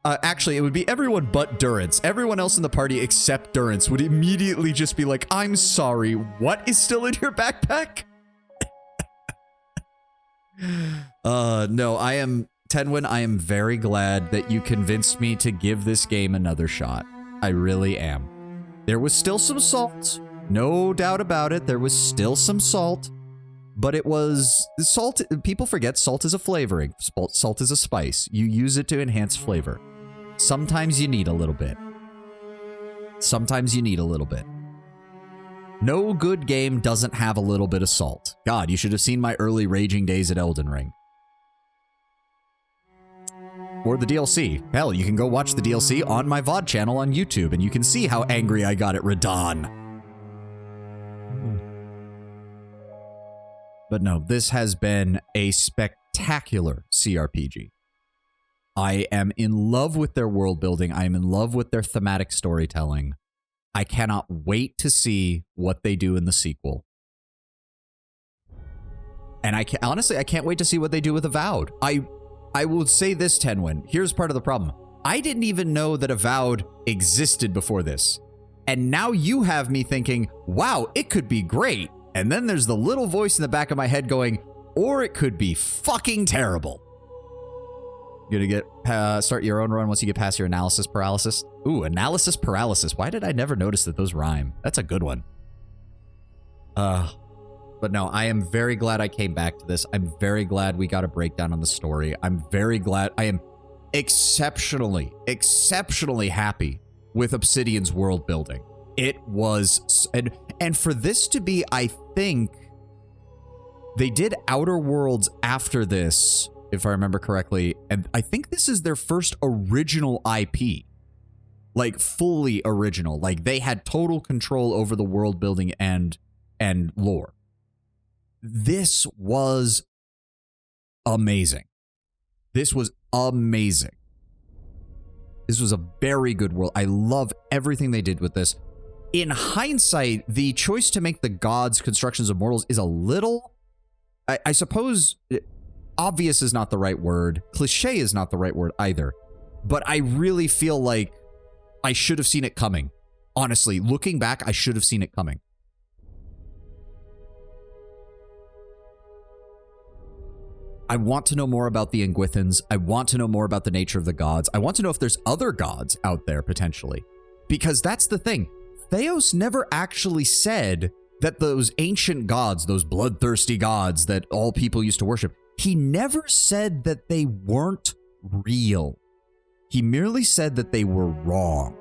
actually, it would be everyone but Durance. Everyone else in the party except Durance would immediately just be like, I'm sorry, what is still in your backpack? No, Tenwin, I am very glad that you convinced me to give this game another shot. I really am. There was still some salt. No doubt about it. There was still some salt. But it was... Salt... People forget salt is a flavoring. Salt is a spice. You use it to enhance flavor. Sometimes you need a little bit. Sometimes you need a little bit. No good game doesn't have a little bit of salt. God, you should have seen my early raging days at Elden Ring. Or the DLC. Hell, you can go watch the DLC on my VOD channel on YouTube, and you can see how angry I got at Radon. But no, this has been a spectacular CRPG. I am in love with their world building. I am in love with their thematic storytelling. I cannot wait to see what they do in the sequel. And honestly, I can't wait to see what they do with Avowed. I I will say this, Tenwin. Here's part of the problem. I didn't even know that Avowed existed before this. And now you have me thinking, wow, it could be great. And then there's the little voice in the back of my head going, or it could be fucking terrible. You're gonna get start your own run once you get past your analysis paralysis. Ooh, analysis paralysis. Why did I never notice that those rhyme? That's a good one. But no, I am very glad I came back to this. I'm very glad we got a breakdown on the story. I'm very glad. I am exceptionally happy with Obsidian's world building. It was, and for this to be, I think, they did Outer Worlds after this, if I remember correctly, and I think this is their first original IP. Like, fully original. Like, they had total control over the world building and lore. This was amazing. This was amazing. This was a very good world. I love everything they did with this. In hindsight, the choice to make the gods constructions of mortals is a little, I suppose, obvious is not the right word. Cliche is not the right word either. But I really feel like I should have seen it coming. Honestly, looking back, I should have seen it coming. I want to know more about the Ingwithans. I want to know more about the nature of the gods. I want to know if there's other gods out there, potentially. Because that's the thing. Theos never actually said that those ancient gods, those bloodthirsty gods that all people used to worship, he never said that they weren't real. He merely said that they were wrong.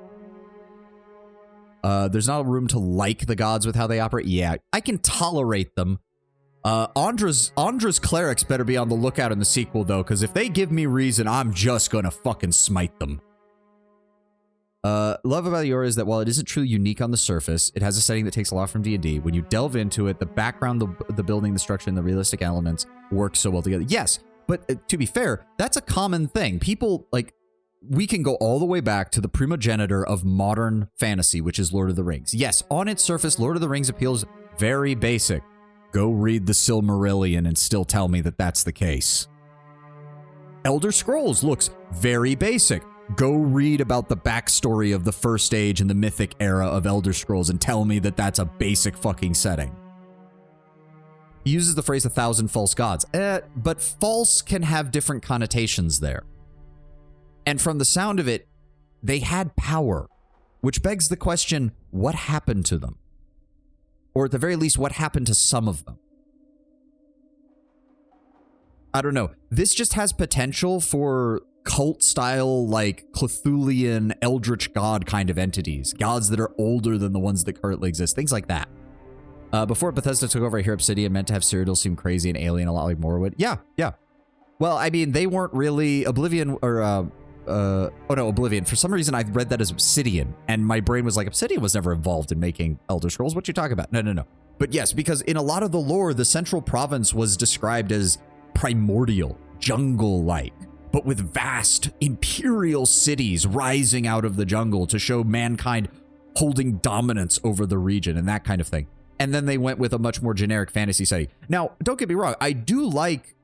There's not room to like the gods with how they operate. Yeah, I can tolerate them. Andra's clerics better be on the lookout in the sequel, though, because if they give me reason, I'm just gonna fucking smite them. Love about Eora is that while it isn't truly unique on the surface, it has a setting that takes a lot from D&D. When you delve into it, the background, the building, the structure, and the realistic elements work so well together. Yes, but to be fair, that's a common thing. People, like, we can go all the way back to the primogenitor of modern fantasy, which is Lord of the Rings. Yes, on its surface, Lord of the Rings appeals very basic. Go read the Silmarillion and still tell me that that's the case. Elder Scrolls looks very basic. Go read about the backstory of the First Age and the Mythic era of Elder Scrolls and tell me that that's a basic fucking setting. He uses the phrase 1,000 false gods, but false can have different connotations there. And from the sound of it, they had power, which begs the question, what happened to them? Or at the very least, what happened to some of them? I don't know. This just has potential for cult-style, like, Cthulhian, eldritch god kind of entities. Gods that are older than the ones that currently exist. Things like that. Before Bethesda took over, I hear Obsidian meant to have Cyrodiil seem crazy and alien, a lot like Morrowind. Yeah. Well, I mean, they weren't really Oblivion, or, Oblivion. For some reason, I read that as Obsidian, and my brain was like, Obsidian was never involved in making Elder Scrolls. What you talking about? No. But yes, because in a lot of the lore, the central province was described as primordial, jungle-like, but with vast imperial cities rising out of the jungle to show mankind holding dominance over the region and that kind of thing. And then they went with a much more generic fantasy setting. Now, don't get me wrong, I do like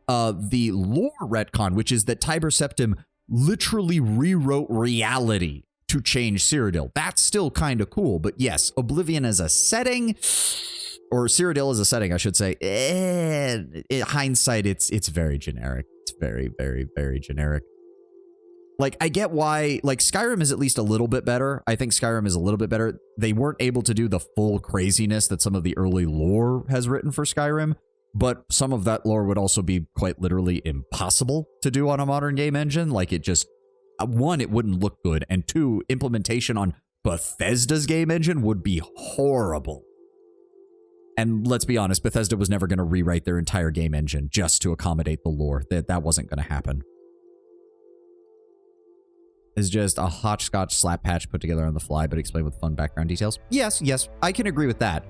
the lore retcon, which is that Tiber Septim literally rewrote reality to change Cyrodiil. That's still kind of cool, but yes, Oblivion as a setting, or Cyrodiil as a setting, I should say, in hindsight, it's very generic. It's very, very, very generic. Like, I get why, like, Skyrim is at least a little bit better. I think Skyrim is a little bit better. They weren't able to do the full craziness that some of the early lore has written for Skyrim, but some of that lore would also be quite literally impossible to do on a modern game engine. Like, it just, one, it wouldn't look good, and two, implementation on Bethesda's game engine would be horrible. And let's be honest, Bethesda was never going to rewrite their entire game engine just to accommodate the lore. That wasn't going to happen. It's just a hotchkotch slap patch put together on the fly, but explained with fun background details. Yes, I can agree with that.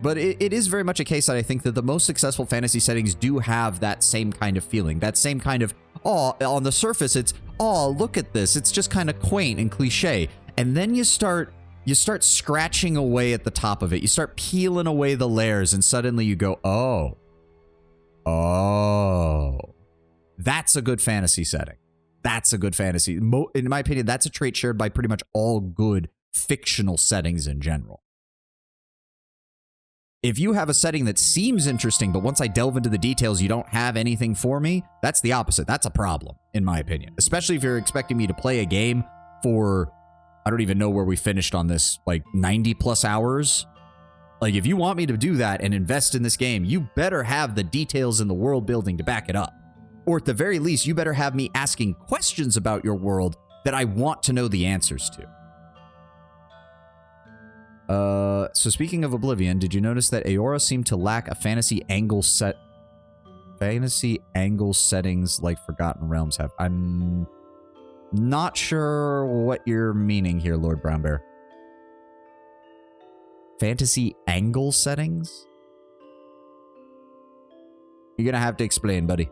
But it is very much a case that I think that the most successful fantasy settings do have that same kind of feeling. That same kind of, oh, on the surface, it's, oh, look at this. It's just kind of quaint and cliche. And then you start scratching away at the top of it. You start peeling away the layers, and suddenly you go, oh, That's a good fantasy setting. That's a good fantasy. In my opinion, that's a trait shared by pretty much all good fictional settings in general. If you have a setting that seems interesting, but once I delve into the details, you don't have anything for me, that's the opposite. That's a problem, in my opinion. Especially if you're expecting me to play a game for, I don't even know where we finished on this, like 90 plus hours. Like, if you want me to do that and invest in this game, you better have the details in the world building to back it up. Or at the very least, you better have me asking questions about your world that I want to know the answers to. So speaking of Oblivion, did you notice that Aora seemed to lack a fantasy angle settings like Forgotten Realms have? I'm not sure what you're meaning here, Lord Brown Bear. Fantasy angle settings? You're gonna have to explain, buddy.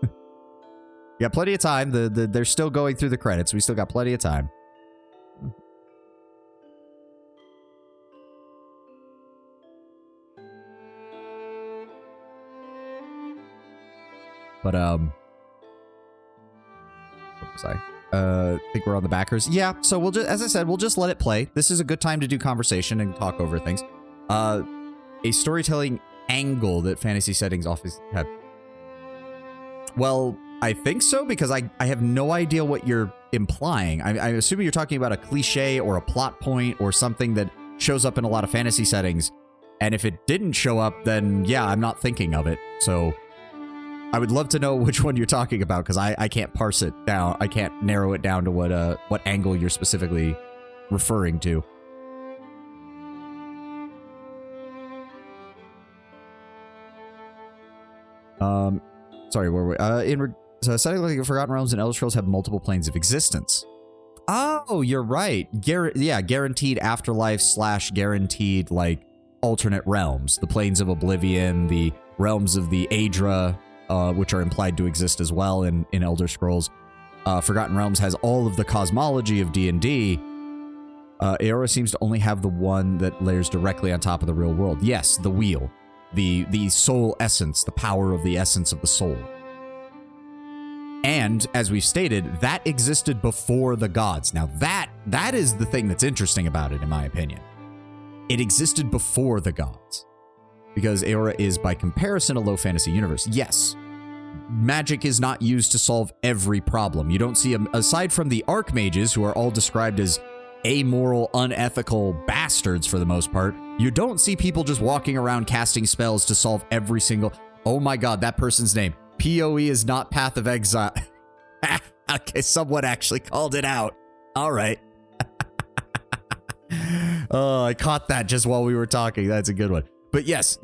You got plenty of time. They're still going through the credits. We still got plenty of time. But, what was I? I think we're on the backers. Yeah, so we'll just, as I said, we'll just let it play. This is a good time to do conversation and talk over things. A storytelling angle that fantasy settings often have. Well, I think so, because I have no idea what you're implying. I'm assuming you're talking about a cliche or a plot point or something that shows up in a lot of fantasy settings. And if it didn't show up, then yeah, I'm not thinking of it. So I would love to know which one you're talking about, because I can't parse it down. I can't narrow it down to what angle you're specifically referring to. Sorry, where were we? So setting like Forgotten Realms and Elder Scrolls have multiple planes of existence. Oh, you're right. Guaranteed afterlife / guaranteed like alternate realms. The planes of Oblivion, the realms of the Aedra, which are implied to exist as well in Elder Scrolls. Forgotten Realms has all of the cosmology of D&D. Aora seems to only have the one that layers directly on top of the real world. Yes, the wheel. The soul essence, the power of the essence of the soul. And, as we've stated, that existed before the gods. Now, that is the thing that's interesting about it, in my opinion. It existed before the gods. Because Aora is, by comparison, a low fantasy universe. Yes, magic is not used to solve every problem. You don't see, aside from the archmages, who are all described as amoral, unethical bastards for the most part, you don't see people just walking around casting spells to solve every single... Oh my god, that person's name. PoE is not Path of Exile. Okay, someone actually called it out. All right. Oh, I caught that just while we were talking. That's a good one. But yes,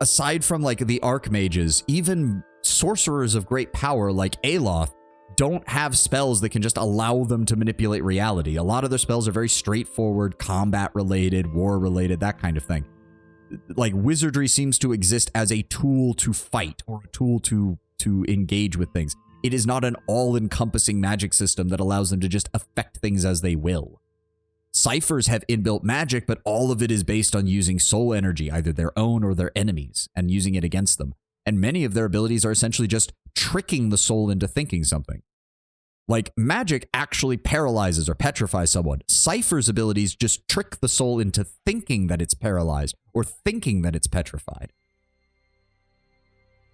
aside from like the archmages, even sorcerers of great power like Aloth don't have spells that can just allow them to manipulate reality. A lot of their spells are very straightforward, combat-related, war-related, that kind of thing. Like, wizardry seems to exist as a tool to fight, or a tool to engage with things. It is not an all-encompassing magic system that allows them to just affect things as they will. Ciphers have inbuilt magic, but all of it is based on using soul energy, either their own or their enemies, and using it against them. And many of their abilities are essentially just tricking the soul into thinking something. Like, magic actually paralyzes or petrifies someone. Ciphers' abilities just trick the soul into thinking that it's paralyzed, or thinking that it's petrified.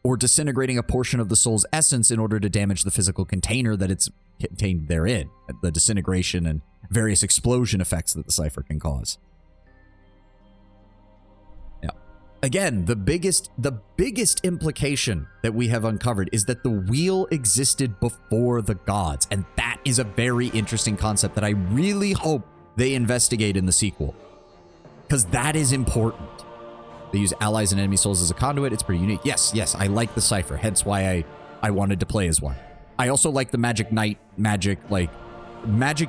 Or disintegrating a portion of the soul's essence in order to damage the physical container that it's contained therein. The disintegration and various explosion effects that the cipher can cause. Again, the biggest implication that we have uncovered is that the wheel existed before the gods, and that is a very interesting concept that I really hope they investigate in the sequel, because that is important. They use allies and enemy souls as a conduit. It's pretty unique. Yes, I like the cipher, hence why I wanted to play as one. I also like the Magic Knight magic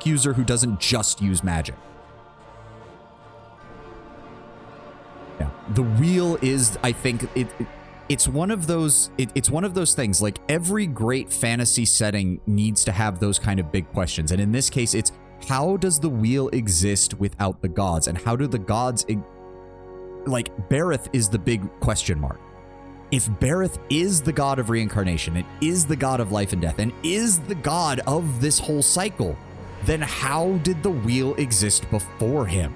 user who doesn't just use magic. Yeah. The wheel is, I think, it's one of those things. Like, every great fantasy setting needs to have those kind of big questions. And in this case, it's how does the wheel exist without the gods? And how do the gods... Like, Bareth is the big question mark. If Bareth is the god of reincarnation, and is the god of life and death, and is the god of this whole cycle, then how did the wheel exist before him?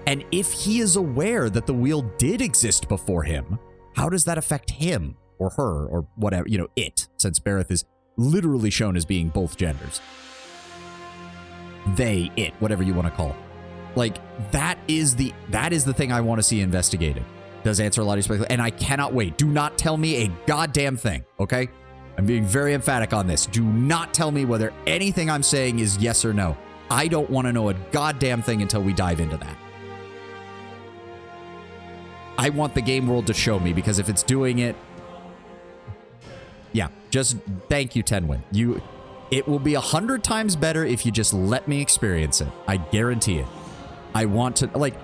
And if he is aware that the wheel did exist before him, how does that affect him or her or whatever, you know, it, since Bareth is literally shown as being both genders. They, it, whatever you want to call it. Like, that is the thing I want to see investigated. Does answer a lot of speculation, and I cannot wait. Do not tell me a goddamn thing, okay? I'm being very emphatic on this. Do not tell me whether anything I'm saying is yes or no. I don't want to know a goddamn thing until we dive into that. I want the game world to show me, because if it's doing it... Yeah, just thank you, Tenwin. It will be 100 times better if you just let me experience it. I guarantee it. I want to, like...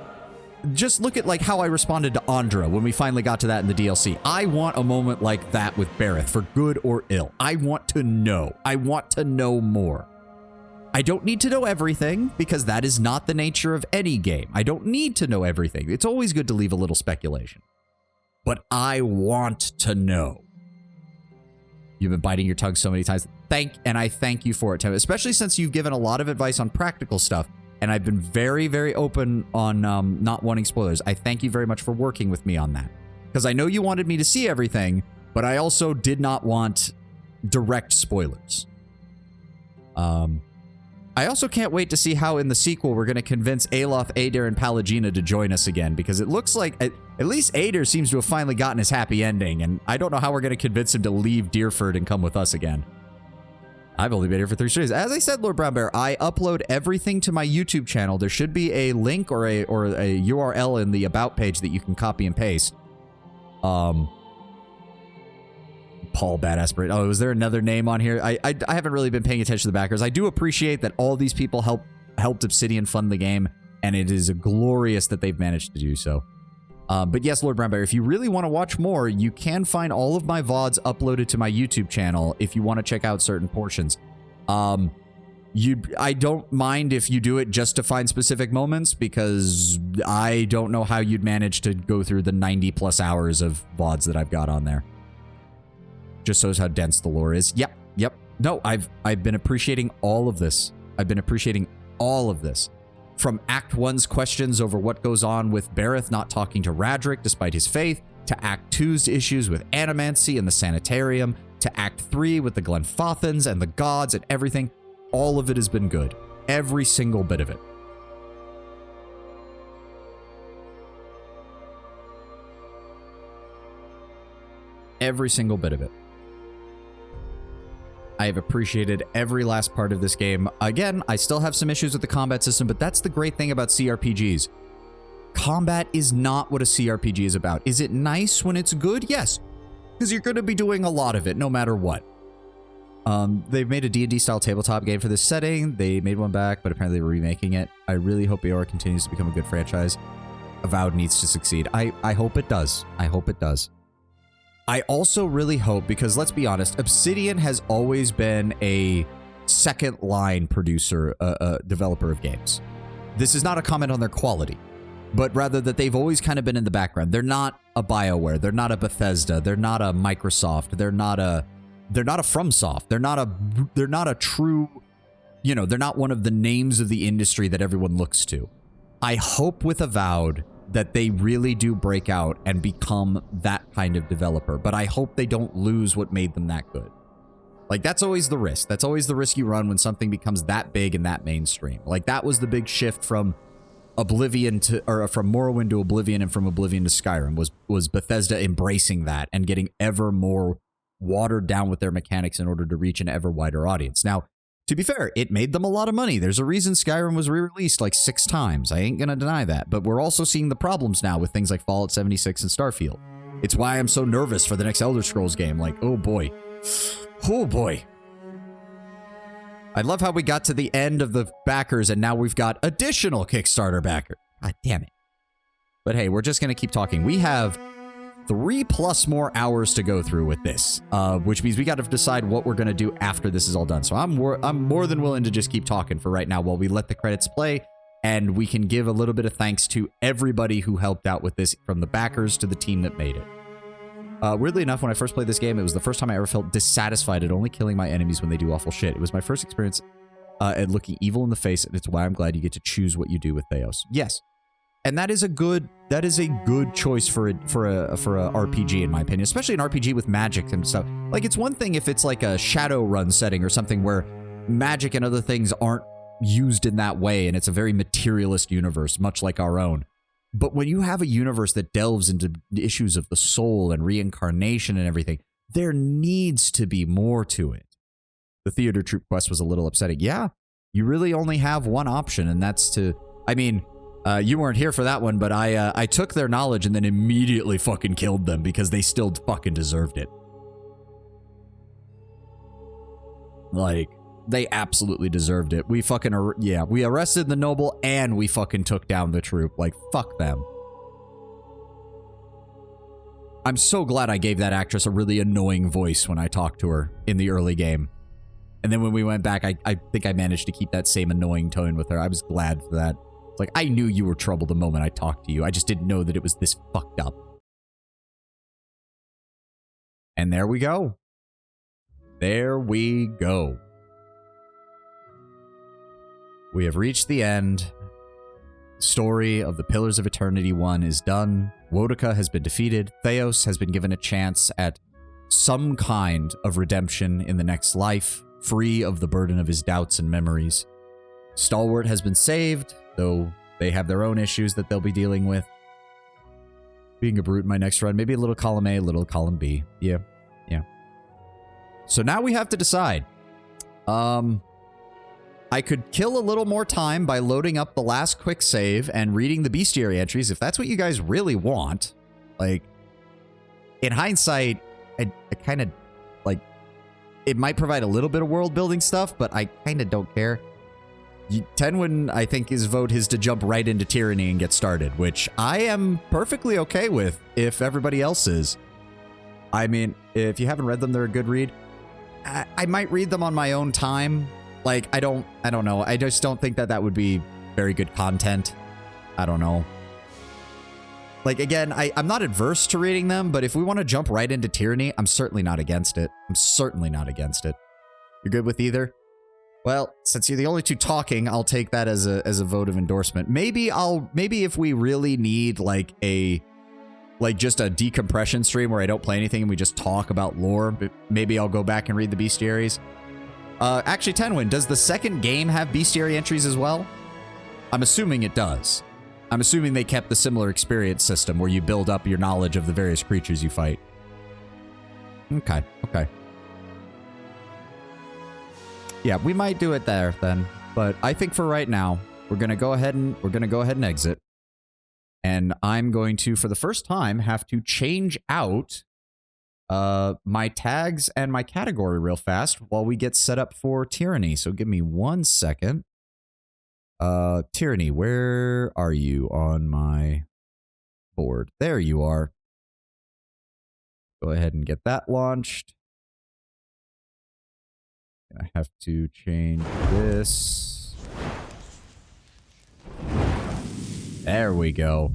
Just look at like how I responded to Andra when we finally got to that in the DLC. I want a moment like that with Bareth, for good or ill. I want to know. I want to know more. I don't need to know everything, because that is not the nature of any game. I don't need to know everything. It's always good to leave a little speculation. But I want to know. You've been biting your tongue so many times. And I thank you for it, Tim, especially since you've given a lot of advice on practical stuff. And I've been very, very open on not wanting spoilers. I thank you very much for working with me on that. Because I know you wanted me to see everything, but I also did not want direct spoilers. I also can't wait to see how in the sequel we're going to convince Aloth, Adair, and Pallegina to join us again. Because it looks like at least Adair seems to have finally gotten his happy ending. And I don't know how we're going to convince him to leave Deerford and come with us again. I've only been here for 3 days. As I said, Lord Brown Bear, I upload everything to my YouTube channel. There should be a link or a URL in the About page that you can copy and paste. Paul Badass Brain. Oh, was there another name on here? I haven't really been paying attention to the backers. I do appreciate that all these people helped Obsidian fund the game, and it is glorious that they've managed to do so. But yes, Lord Brown Bear, if you really want to watch more, you can find all of my VODs uploaded to my YouTube channel if you want to check out certain portions. I don't mind if you do it just to find specific moments, because I don't know how you'd manage to go through the 90+ hours of VODs that I've got on there. Just shows how dense the lore is. Yep. No, I've been appreciating all of this. From Act 1's questions over what goes on with Bareth not talking to Radric despite his faith, to Act 2's issues with Animancy and the Sanitarium, to Act 3 with the Glenfothans and the gods and everything, all of it has been good. Every single bit of it. Every single bit of it. I have appreciated every last part of this game. Again, I still have some issues with the combat system, but that's the great thing about CRPGs. Combat is not what a CRPG is about. Is it nice when it's good? Yes, because you're going to be doing a lot of it no matter what. They've made a D&D style tabletop game for this setting. They made one back, but apparently they're remaking it. I really hope Eora continues to become a good franchise. Avowed needs to succeed. I hope it does. I hope it does. I also really hope, because let's be honest, Obsidian has always been a second-line producer, developer of games. This is not a comment on their quality, but rather that they've always kind of been in the background. They're not a BioWare. They're not a Bethesda. They're not a Microsoft. They're not a FromSoft. They're not a true, you know, they're not one of the names of the industry that everyone looks to. I hope with Avowed that they really do break out and become that kind of developer, but I hope they don't lose what made them that good. Like, that's always the risk. That's always the risk you run when something becomes that big and that mainstream. Like, that was the big shift from Oblivion to, or from Morrowind to Oblivion and from Oblivion to Skyrim, was Bethesda embracing that and getting ever more watered down with their mechanics in order to reach an ever wider audience. Now, to be fair, it made them a lot of money. There's a reason Skyrim was re-released like 6 times. I ain't gonna deny that. But we're also seeing the problems now with things like Fallout 76 and Starfield. It's why I'm so nervous for the next Elder Scrolls game. Like, oh boy. Oh boy. I love how we got to the end of the backers and now we've got additional Kickstarter backers. God damn it. But hey, we're just gonna keep talking. We have 3+ more hours to go through with this, which means we got to decide what we're going to do after this is all done. So I'm more than willing to just keep talking for right now while we let the credits play, and we can give a little bit of thanks to everybody who helped out with this, from the backers to the team that made it. Weirdly enough, when I first played this game, it was the first time I ever felt dissatisfied at only killing my enemies when they do awful shit. It was my first experience at looking evil in the face, and it's why I'm glad you get to choose what you do with Theos. Yes. And that is a good choice for a RPG, in my opinion, especially an RPG with magic and stuff. Like, it's one thing if it's like a Shadowrun setting or something where magic and other things aren't used in that way, and it's a very materialist universe, much like our own. But when you have a universe that delves into issues of the soul and reincarnation and everything, there needs to be more to it. The theater troupe quest was a little upsetting. Yeah, you really only have one option, and that's to... I mean, you weren't here for that one, but I took their knowledge and then immediately fucking killed them because they still fucking deserved it. Like... They absolutely deserved it. We fucking, we arrested the noble and we fucking took down the troop. Like, fuck them. I'm so glad I gave that actress a really annoying voice when I talked to her in the early game. And then when we went back, I think I managed to keep that same annoying tone with her. I was glad for that. It's like, I knew you were trouble the moment I talked to you. I just didn't know that it was this fucked up. And there we go. There we go. We have reached the end. The story of the Pillars of Eternity 1 is done. Woedica has been defeated. Theos has been given a chance at some kind of redemption in the next life, free of the burden of his doubts and memories. Stalwart has been saved, though they have their own issues that they'll be dealing with. Being a brute in my next run, maybe a little column A, a little column B. Yeah. So now we have to decide. I could kill a little more time by loading up the last quick save and reading the bestiary entries if that's what you guys really want. Like, in hindsight, I kind of, like, it might provide a little bit of world building stuff, but I kind of don't care. Tenwin, I think, his vote is to jump right into Tyranny and get started, which I am perfectly okay with if everybody else is. I mean, if you haven't read them, they're a good read. I might read them on my own time. Like, I don't know. I just don't think that would be very good content. I don't know. Like, again, I'm not adverse to reading them, but if we want to jump right into Tyranny, I'm certainly not against it. I'm certainly not against it. You're good with either? Well, since you're the only two talking, I'll take that as a vote of endorsement. Maybe if we really need like just a decompression stream where I don't play anything and we just talk about lore, maybe I'll go back and read the bestiaries. Actually, Tenwin, does the second game have bestiary entries as well? I'm assuming it does. I'm assuming they kept the similar experience system where you build up your knowledge of the various creatures you fight. Okay. Yeah, we might do it there then. But I think for right now, we're gonna go ahead and exit. And I'm going to, for the first time, have to change out my tags and my category real fast while we get set up for Tyranny. So give me 1 second. Tyranny, where are you on my board? There you are. Go ahead and get that launched. I have to change this. There we go.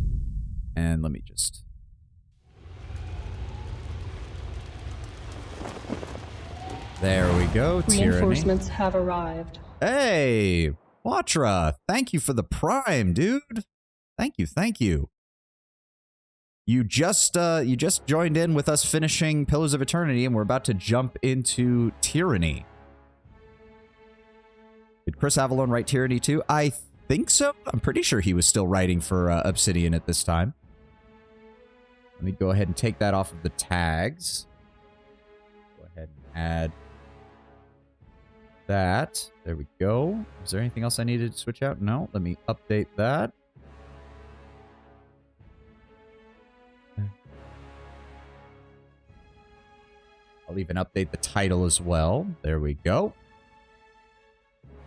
And let me just... There we go, Tyranny. Reinforcements have arrived. Hey, Watra, thank you for the prime, dude. Thank you. You just joined in with us finishing Pillars of Eternity, and we're about to jump into Tyranny. Did Chris Avalon write Tyranny too? I think so. I'm pretty sure he was still writing for Obsidian at this time. Let me go ahead and take that off of the tags. Go ahead and add that. There we go. Is there anything else I needed to switch out? No. Let me update that. I'll even update the title as well. There we go.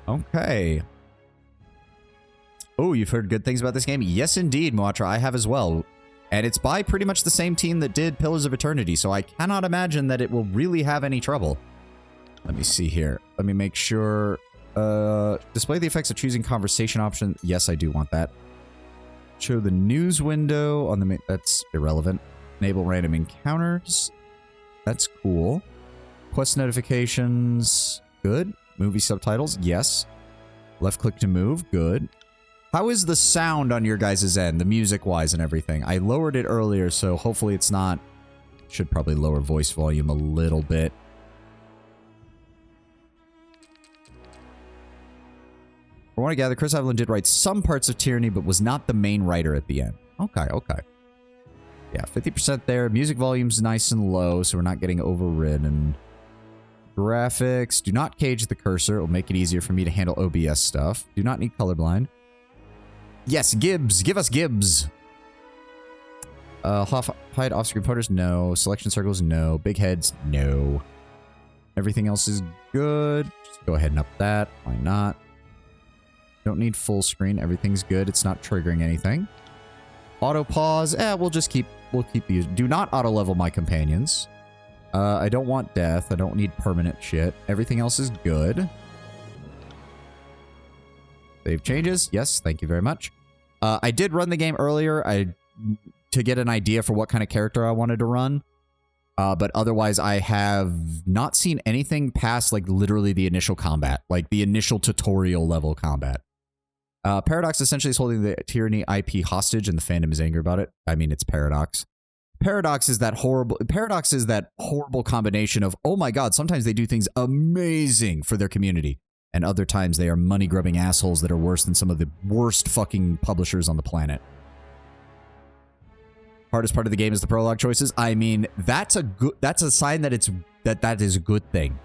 Okay. Oh, you've heard good things about this game? Yes, indeed, Moatra. I have as well. And it's by pretty much the same team that did Pillars of Eternity, so I cannot imagine that it will really have any trouble. Let me see here. Let me make sure. Display the effects of choosing conversation option. Yes, I do want that. Show the news window on the main. That's irrelevant. Enable random encounters. That's cool. Quest notifications. Good. Movie subtitles. Yes. Left click to move. Good. How is the sound on your guys' end, the music-wise and everything? I lowered it earlier, so hopefully it's not... Should probably lower voice volume a little bit. From what I gather, Chris Evelyn did write some parts of Tyranny, but was not the main writer at the end. Okay, okay. Yeah, 50% there. Music volume's nice and low, so we're not getting overridden. Graphics. Do not cage the cursor. It will make it easier for me to handle OBS stuff. Do not need colorblind. Yes, Gibbs. Give us Gibbs. Hide off-screen photos? No. Selection circles? No. Big heads? No. Everything else is good. Just go ahead and up that. Why not? Don't need full screen. Everything's good. It's not triggering anything. Auto pause. We'll keep using. Do not auto level my companions. I don't want death. I don't need permanent shit. Everything else is good. Save changes. Yes, thank you very much. I did run the game earlier to get an idea for what kind of character I wanted to run. But otherwise, I have not seen anything past, like, literally the initial combat. Like, the initial tutorial level combat. Paradox essentially is holding the Tyranny IP hostage, and the fandom is angry about it. I mean, it's Paradox. Paradox is that horrible combination of, oh my god, sometimes they do things amazing for their community, and other times they are money-grubbing assholes that are worse than some of the worst fucking publishers on the planet. Hardest part of the game is the prologue choices. I mean, that's a sign that that is a good thing.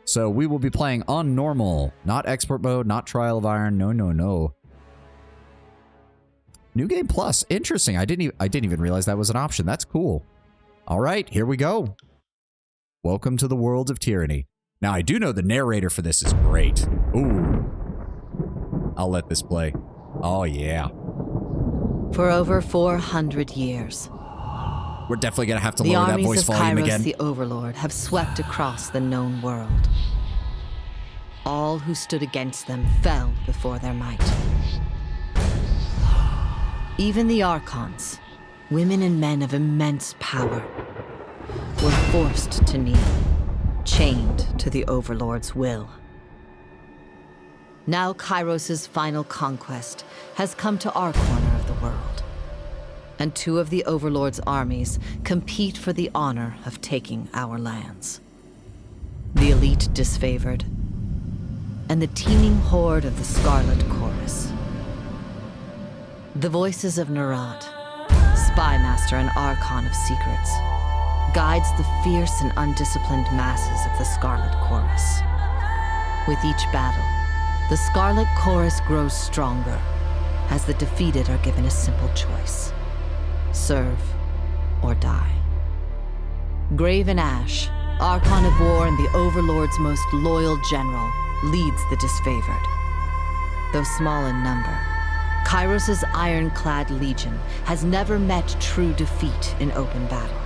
So we will be playing on normal, not expert mode, not Trial of Iron. No, no, no. New Game Plus. Interesting. I didn't even realize that was an option. That's cool. All right, here we go. Welcome to the world of Tyranny. Now, I do know the narrator for this is great. Ooh. I'll let this play. Oh, yeah. For over 400 years, we're definitely going to have to lower that voice volume again. The Overlord have swept across the known world. All who stood against them fell before their might. Even the Archons, women and men of immense power, were forced to kneel, chained to the Overlord's will. Now Kairos' final conquest has come to our corner of the world, and two of the Overlord's armies compete for the honor of taking our lands. The elite disfavored, and the teeming horde of the Scarlet Chorus. The voices of Nerat, spymaster and Archon of secrets, guides the fierce and undisciplined masses of the Scarlet Chorus. With each battle, the Scarlet Chorus grows stronger, as the defeated are given a simple choice: serve or die. Graven Ash, Archon of War and the Overlord's most loyal general, leads the disfavored. Though small in number, Kairos' ironclad legion has never met true defeat in open battle.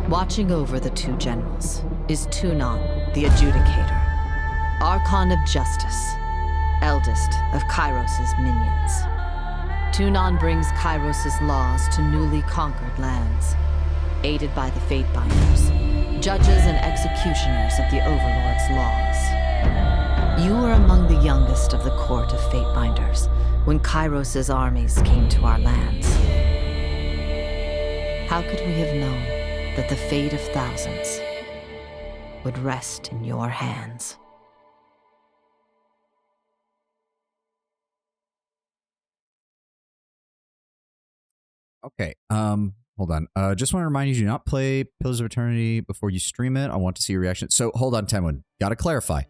Watching over the two generals is Tunon, the Adjudicator, Archon of Justice, eldest of Kairos' minions. Tunon brings Kairos' laws to newly conquered lands, aided by the Fatebinders, judges and executioners of the Overlord's laws. You were among the youngest of the court of Fatebinders when Kairos' armies came to our lands. How could we have known that the fate of thousands would rest in your hands? Okay, hold on. Just want to remind you, do not play Pillars of Eternity before you stream it. I want to see your reaction. So, hold on, Tenwin. Gotta clarify.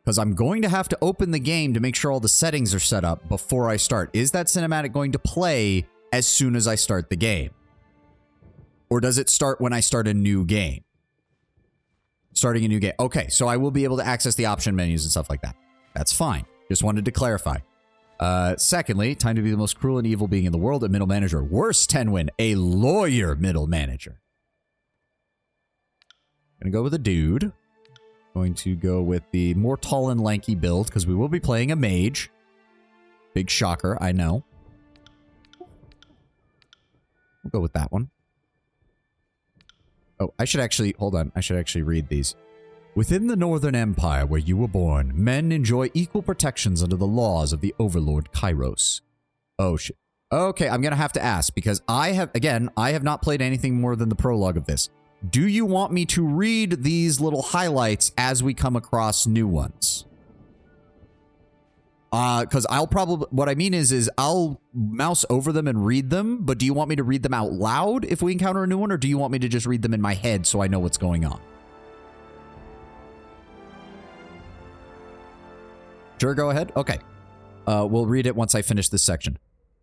Because I'm going to have to open the game to make sure all the settings are set up before I start. Is that cinematic going to play as soon as I start the game? Or does it start when I start a new game? Starting a new game. Okay, so I will be able to access the option menus and stuff like that. That's fine. Just wanted to clarify. Secondly, time to be the most cruel and evil being in the world, a middle manager. Worse, Tenwin, a lawyer middle manager. Gonna go with a dude. Going to go with the more tall and lanky build, because we will be playing a mage. Big shocker, I know. We'll go with that one. Oh, I should actually... Hold on. I should actually read these. Within the Northern Empire where you were born, men enjoy equal protections under the laws of the Overlord Kairos. Oh, shit. Okay, I'm going to have to ask, because I have not played anything more than the prologue of this. Do you want me to read these little highlights as we come across new ones? Because I'll probably... What I mean is I'll mouse over them and read them, but do you want me to read them out loud if we encounter a new one, or do you want me to just read them in my head so I know what's going on? Sure, go ahead. Okay. We'll read it once I finish this section.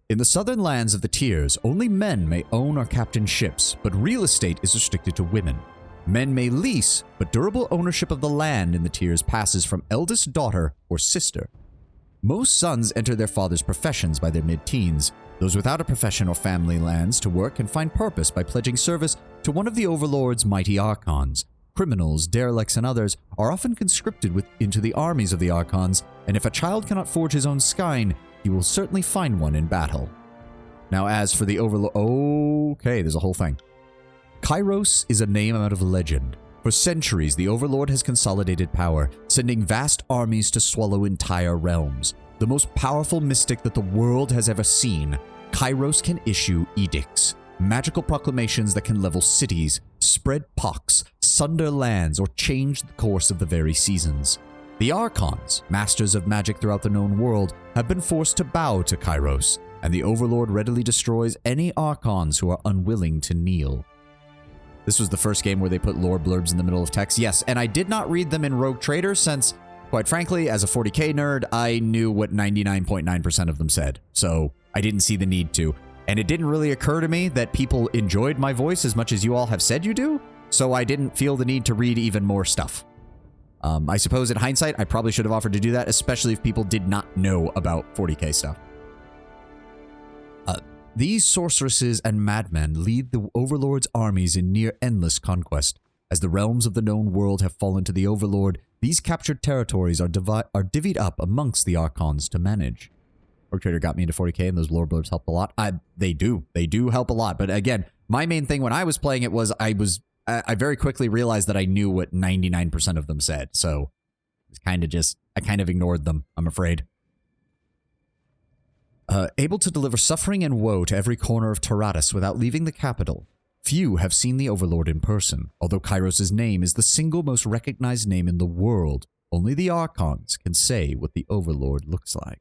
In the southern lands of the Tiers, only men may own or captain ships, but real estate is restricted to women. Men may lease, but durable ownership of the land in the Tiers passes from eldest daughter or sister. Most sons enter their father's professions by their mid-teens. Those without a profession or family lands to work can find purpose by pledging service to one of the Overlord's mighty Archons. Criminals, derelicts, and others are often conscripted into the armies of the Archons, and if a child cannot forge his own skein, he will certainly find one in battle. Now, as for the Overlord... Okay, there's a whole thing. Kairos is a name out of legend. For centuries, the Overlord has consolidated power, sending vast armies to swallow entire realms. The most powerful mystic that the world has ever seen, Kairos can issue edicts, magical proclamations that can level cities, spread pox, sunder lands, or change the course of the very seasons. The Archons, masters of magic throughout the known world, have been forced to bow to Kairos, and the Overlord readily destroys any Archons who are unwilling to kneel. This was the first game where they put lore blurbs in the middle of text. Yes, and I did not read them in Rogue Trader since, quite frankly, as a 40k nerd, I knew what 99.9% of them said, so I didn't see the need to. And it didn't really occur to me that people enjoyed my voice as much as you all have said you do, so I didn't feel the need to read even more stuff. I suppose in hindsight, I probably should have offered to do that, especially if people did not know about 40k stuff. These sorceresses and madmen lead the Overlord's armies in near-endless conquest. As the realms of the known world have fallen to the Overlord, these captured territories are divvied up amongst the Archons to manage. Rogue Trader got me into 40k, and those lore blurbs helped a lot. They do help a lot. But again, my main thing when I was playing it was I very quickly realized that I knew what 99% of them said. So it's I kind of ignored them, I'm afraid. Able to deliver suffering and woe to every corner of Taratus without leaving the capital. Few have seen the Overlord in person, although Kairos' name is the single most recognized name in the world. Only the Archons can say what the Overlord looks like.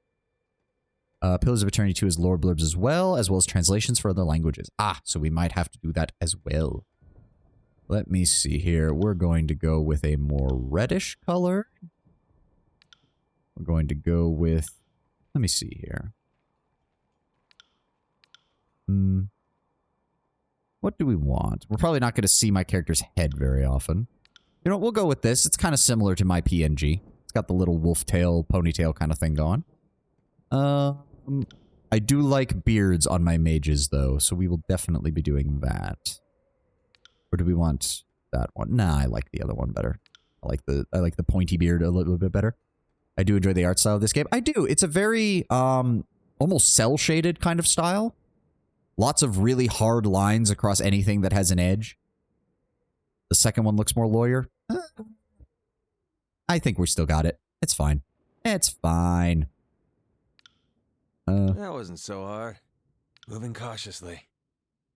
Pillars of Eternity 2 has lore blurbs as well as translations for other languages. So we might have to do that as well. Let me see here. We're going to go with a more reddish color. We're going to go with... Let me see here. What do we want? We're probably not going to see my character's head very often. You know, we'll go with this. It's kind of similar to my PNG. It's got the little wolf tail, ponytail kind of thing going. I do like beards on my mages, though, so we will definitely be doing that. Or do we want that one? Nah, I like the other one better. I like the pointy beard a little bit better. I do enjoy the art style of this game. I do. It's a very, almost cel-shaded kind of style. Lots of really hard lines across anything that has an edge. The second one looks more lawyer. I think we still got it. It's fine. It's fine. That wasn't so hard. Moving cautiously.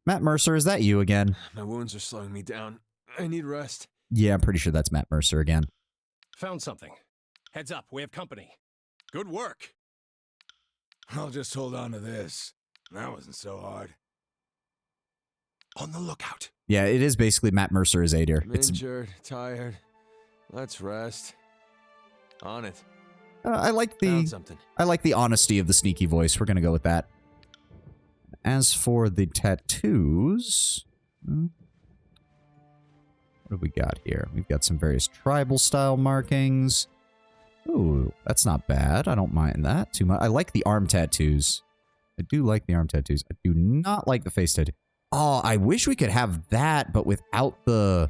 Matt Mercer, is that you again? My wounds are slowing me down. I need rest. Yeah, I'm pretty sure that's Matt Mercer again. Found something. Heads up, we have company. Good work. I'll just hold on to this. That wasn't so hard. On the lookout. Yeah, it is basically Matt Mercer as Adair. I'm injured, tired. Let's rest. On it. I like the honesty of the sneaky voice. We're gonna go with that. As for the tattoos, what do we got here? We've got some various tribal style markings. Ooh, that's not bad. I don't mind that too much. I like the arm tattoos. I do like the arm tattoos. I do not like the face tattoo. Oh, I wish we could have that, but without the...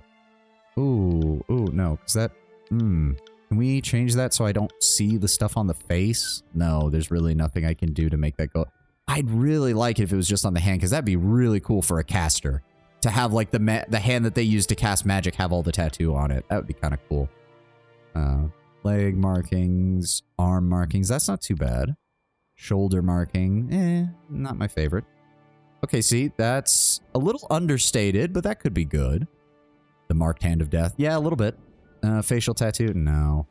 Ooh, no, because that... Can we change that so I don't see the stuff on the face? No, there's really nothing I can do to make that go... I'd really like it if it was just on the hand, because that'd be really cool for a caster. To have, like, the hand that they use to cast magic have all the tattoo on it. That would be kind of cool. Leg markings, arm markings. That's not too bad. Shoulder marking. Not my favorite. Okay, see, that's a little understated, but that could be good. The marked hand of death. Yeah, a little bit. Facial tattoo? No.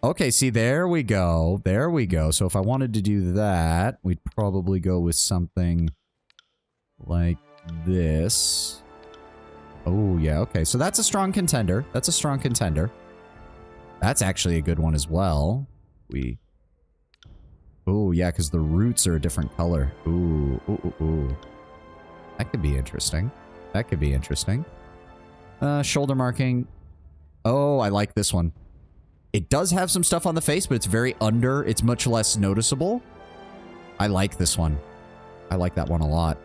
Okay, see, there we go. There we go. So if I wanted to do that, we'd probably go with something like this. Oh, yeah, okay. So that's a strong contender. That's a strong contender. That's actually a good one as well. Oh, yeah, because the roots are a different color. Ooh, ooh, ooh, ooh. That could be interesting. That could be interesting. Shoulder marking. Oh, I like this one. It does have some stuff on the face, but it's very under. It's much less noticeable. I like this one. I like that one a lot.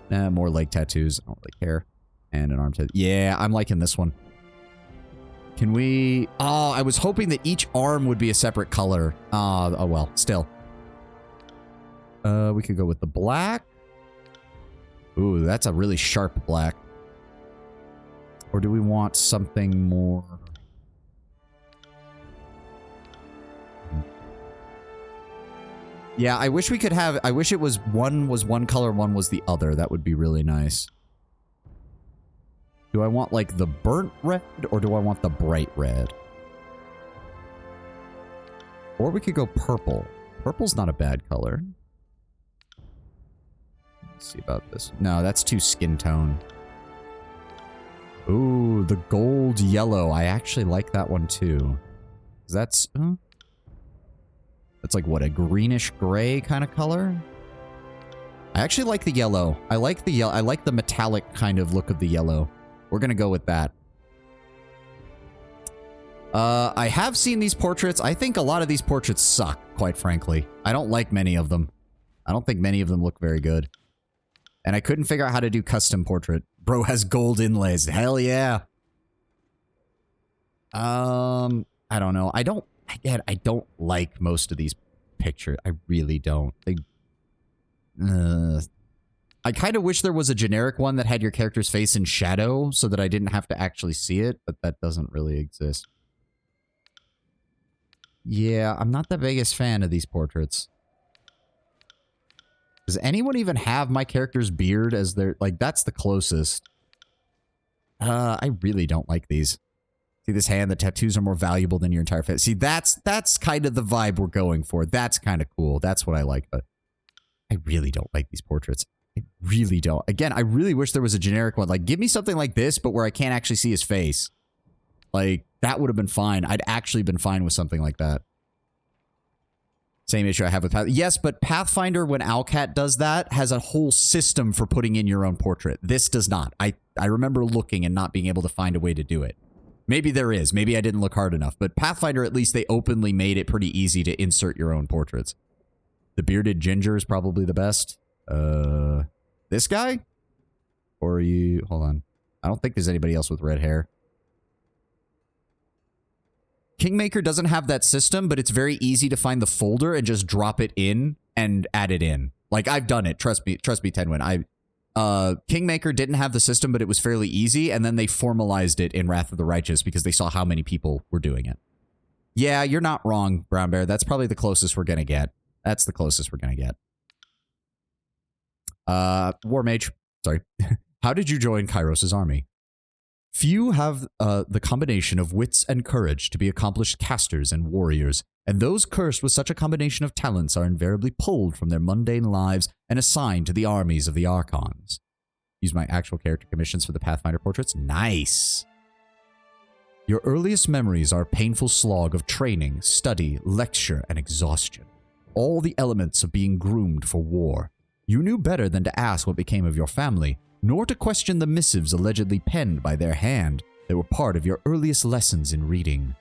More leg tattoos. I don't really care. And an arm tattoo. Yeah, I'm liking this one. Can we... Oh, I was hoping that each arm would be a separate color. Oh, well, still. We could go with the black. Ooh, that's a really sharp black. Or do we want something more... Yeah, I wish we could have... I wish it was one color, one was the other. That would be really nice. Do I want, like, the burnt red, or do I want the bright red? Or we could go purple. Purple's not a bad color. Let's see about this. No, that's too skin tone. Ooh, the gold yellow. I actually like that one, too. That's... That's like, what, a greenish gray kind of color? I actually like the yellow. I like the yellow. I like the metallic kind of look of the yellow. We're gonna go with that. I have seen these portraits. I think a lot of these portraits suck, quite frankly. I don't like many of them. I don't think many of them look very good. And I couldn't figure out how to do custom portrait. Bro has gold inlays. Hell yeah. I don't know. I don't like most of these pictures. I really don't. I kind of wish there was a generic one that had your character's face in shadow so that I didn't have to actually see it, but that doesn't really exist. Yeah, I'm not the biggest fan of these portraits. Does anyone even have my character's beard as their... Like, that's the closest. I really don't like these. See this hand? The tattoos are more valuable than your entire face. See, that's kind of the vibe we're going for. That's kind of cool. That's what I like, but I really don't like these portraits. I really don't. Again, I really wish there was a generic one. Like, give me something like this, but where I can't actually see his face. Like, that would have been fine. I'd actually been fine with something like that. Same issue I have with Pathfinder. Yes, but Pathfinder, when Owlcat does that, has a whole system for putting in your own portrait. This does not. I remember looking and not being able to find a way to do it. Maybe there is. Maybe I didn't look hard enough. But Pathfinder, at least, they openly made it pretty easy to insert your own portraits. The bearded ginger is probably the best. This guy? Or are you... Hold on. I don't think there's anybody else with red hair. Kingmaker doesn't have that system, but it's very easy to find the folder and just drop it in and add it in. Like, I've done it. Trust me, Tenwin. Kingmaker didn't have the system, but it was fairly easy, and then they formalized it in Wrath of the Righteous because they saw how many people were doing it. Yeah, you're not wrong, Brown Bear. That's probably the closest we're gonna get. That's the closest we're gonna get. War Mage. Sorry. How did you join Kairos' army? Few have the combination of wits and courage to be accomplished casters and warriors, and those cursed with such a combination of talents are invariably pulled from their mundane lives and assigned to the armies of the Archons. Use my actual character commissions for the Pathfinder portraits. Nice! Your earliest memories are a painful slog of training, study, lecture, and exhaustion. All the elements of being groomed for war. You knew better than to ask what became of your family, nor to question the missives allegedly penned by their hand that were part of your earliest lessons in reading.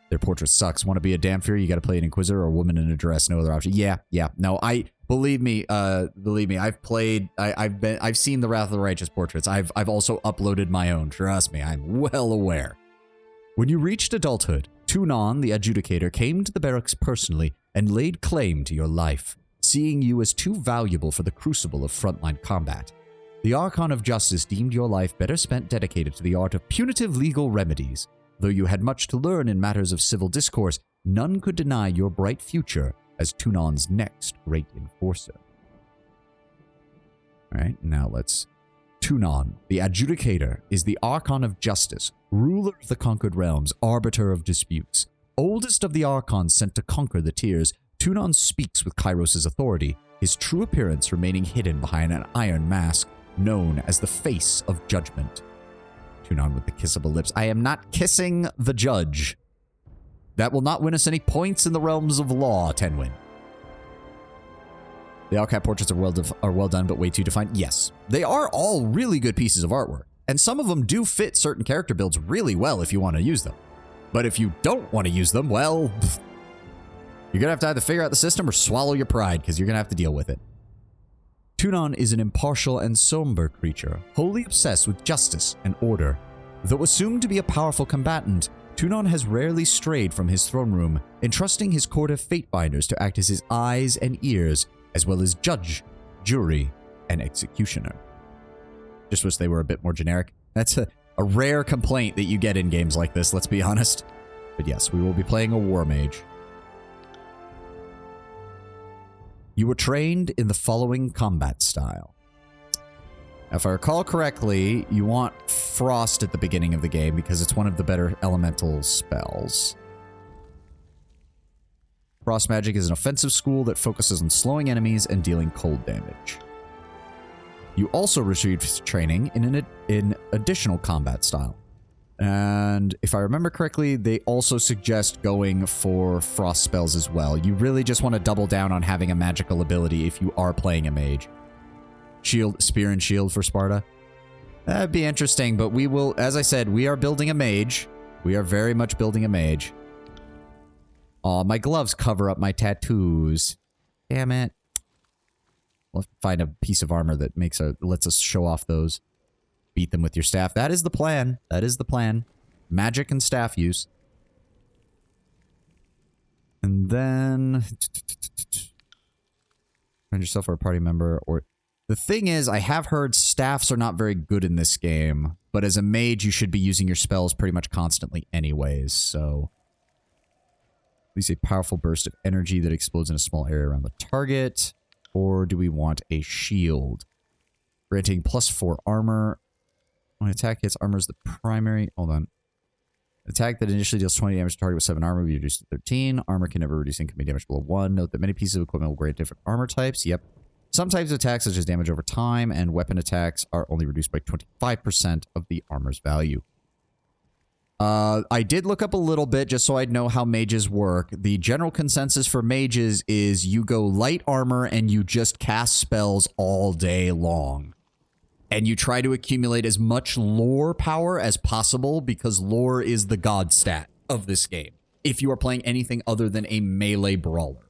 Their portrait sucks. Want to be a Damphir? You got to play an Inquisitor or a woman in a dress. No other option. Yeah. No, believe me. I've seen the Wrath of the Righteous portraits. I've also uploaded my own. Trust me, I'm well aware. When you reached adulthood, Tunon, the adjudicator, came to the barracks personally and laid claim to your life. seeing you as too valuable for the crucible of frontline combat. The Archon of Justice deemed your life better spent dedicated to the art of punitive legal remedies. Though you had much to learn in matters of civil discourse, none could deny your bright future as Tunon's next great enforcer. Alright, now let's... Tunon, the Adjudicator, is the Archon of Justice, ruler of the conquered realms, arbiter of disputes. Oldest of the Archons sent to conquer the Tiers, Tunon speaks with Kairos' authority, his true appearance remaining hidden behind an iron mask known as the Face of Judgment. Tunon with the kissable lips. I am not kissing the judge. That will not win us any points in the realms of law, Tenwin. The Alcat portraits are well done, but way too defined. Yes, they are all really good pieces of artwork, and some of them do fit certain character builds really well if you want to use them. But if you don't want to use them, well, you're going to have to either figure out the system or swallow your pride, because you're going to have to deal with it. Tunon is an impartial and somber creature, wholly obsessed with justice and order. Though assumed to be a powerful combatant, Tunon has rarely strayed from his throne room, entrusting his court of fate-binders to act as his eyes and ears, as well as judge, jury, and executioner. Just wish they were a bit more generic. That's a rare complaint that you get in games like this, let's be honest. But yes, we will be playing a war mage. You were trained in the following combat style. Now, if I recall correctly, you want Frost at the beginning of the game because it's one of the better elemental spells. Frost magic is an offensive school that focuses on slowing enemies and dealing cold damage. You also received training in an additional combat style. And if I remember correctly, they also suggest going for frost spells as well. You really just want to double down on having a magical ability if you are playing a mage. Shield, spear and shield for Sparta. That'd be interesting, but we will, as I said, we are building a mage. We are very much building a mage. Aw, my gloves cover up my tattoos. Damn it. We'll find a piece of armor that lets us show off those. Beat them with your staff. That is the plan. That is the plan. Magic and staff use. And then... Find yourself or a party member. Or the thing is, I have heard staffs are not very good in this game. But as a mage, you should be using your spells pretty much constantly anyways, so... Release a powerful burst of energy that explodes in a small area around the target. Or do we want a shield? Granting +4 armor. When attack hits, armor is the primary... Hold on. Attack that initially deals 20 damage to target with 7 armor will be reduced to 13. Armor can never reduce incoming damage below 1. Note that many pieces of equipment will grant different armor types. Yep. Some types of attacks, such as damage over time, and weapon attacks are only reduced by 25% of the armor's value. I did look up a little bit just so I'd know how mages work. The general consensus for mages is you go light armor and you just cast spells all day long. And you try to accumulate as much lore power as possible because lore is the god stat of this game. If you are playing anything other than a melee brawler.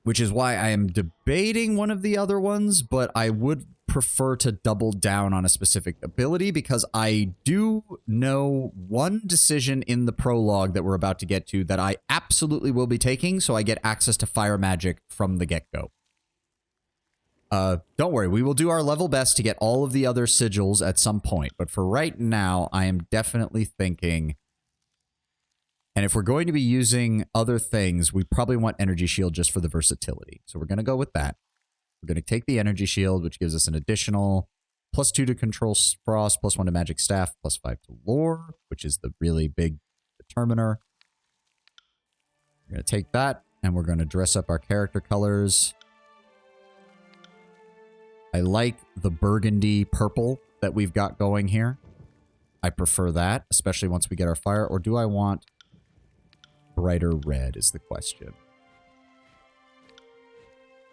Which is why I am debating one of the other ones, but I would prefer to double down on a specific ability because I do know one decision in the prologue that we're about to get to that I absolutely will be taking, so I get access to fire magic from the get-go. Don't worry, we will do our level best to get all of the other sigils at some point, but for right now, I am definitely thinking... And if we're going to be using other things, we probably want Energy Shield just for the versatility. So we're going to go with that. We're going to take the Energy Shield, which gives us an additional +2 to control Frost, +1 to Magic Staff, +5 to Lore, which is the really big determiner. We're going to take that, and we're going to dress up our character colors. I like the burgundy purple that we've got going here. I prefer that, especially once we get our fire. Or do I want... brighter red is the question.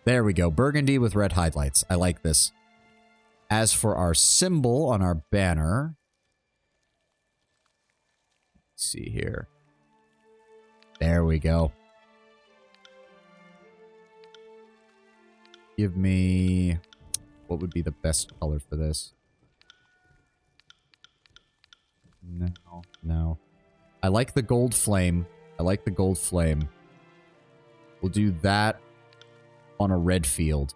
There we go. Burgundy with red highlights. I like this. As for our symbol on our banner... Let's see here. There we go. Give me... What would be the best color for this? No. I like the gold flame. I like the gold flame. We'll do that on a red field.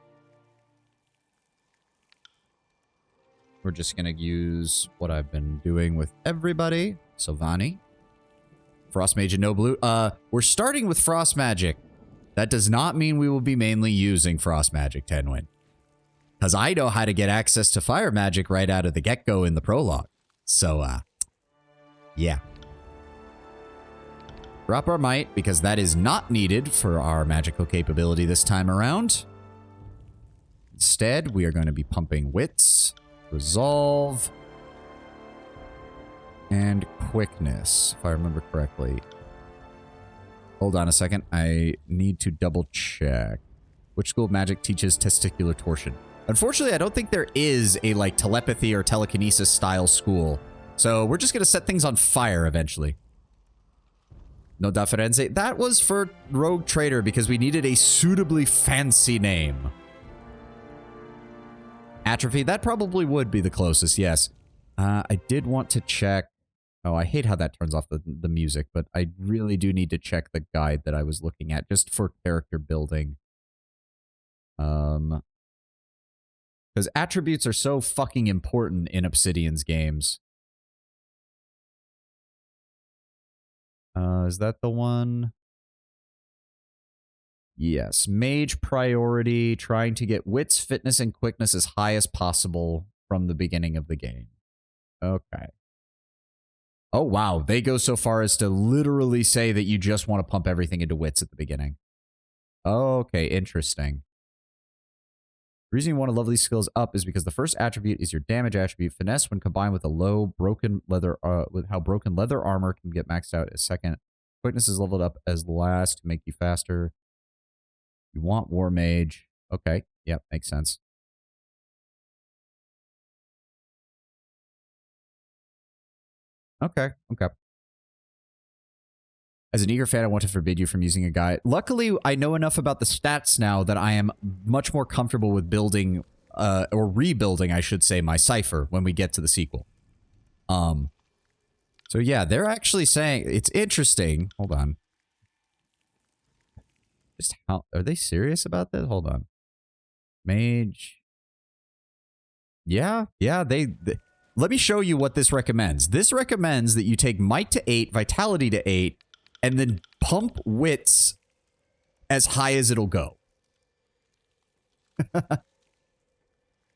We're just going to use what I've been doing with everybody. So Vani. Frost Mage and no blue. We're starting with Frost Magic. That does not mean we will be mainly using Frost Magic, Tenwin. Because I know how to get access to Fire Magic right out of the get-go in the prologue. So, yeah. Drop our Might, because that is not needed for our magical capability this time around. Instead, we are going to be pumping Wits, Resolve, and Quickness, if I remember correctly. Hold on a second. I need to double check. Which school of magic teaches testicular torsion? Unfortunately, I don't think there is a, like, telepathy or telekinesis style school. So we're just going to set things on fire eventually. No differenza. That was for Rogue Trader because we needed a suitably fancy name. Atrophy, that probably would be the closest, yes. I did want to check. Oh, I hate how that turns off the music, but I really do need to check the guide that I was looking at just for character building. Because attributes are so fucking important in Obsidian's games. Is that the one? Yes. Mage priority, trying to get wits, fitness, and quickness as high as possible from the beginning of the game. Okay. Oh, wow. They go so far as to literally say that you just want to pump everything into wits at the beginning. Okay, interesting. The reason you want to level these skills up is because the first attribute is your damage attribute. Finesse, when combined with a low broken leather, with how broken leather armor can get maxed out as second. Quickness is leveled up as last to make you faster. You want War Mage. Okay, yep, makes sense. Okay. As an eager fan, I want to forbid you from using a guide. Luckily, I know enough about the stats now that I am much more comfortable with building, or rebuilding, I should say, my cipher when we get to the sequel. So yeah, they're actually saying, it's interesting. Hold on. Just how, are they serious about this? Hold on. Mage. Yeah, they let me show you what this recommends. This recommends that you take Might to 8, Vitality to 8, and then pump Wits as high as it'll go.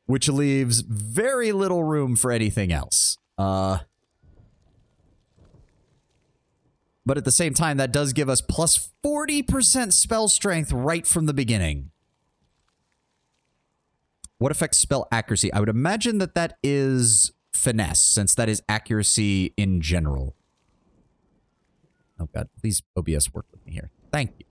Which leaves very little room for anything else. But at the same time, that does give us plus 40% spell strength right from the beginning. What affects spell accuracy? I would imagine that that is finesse, since that is accuracy in general. Oh god, please OBS work with me here. Thank you.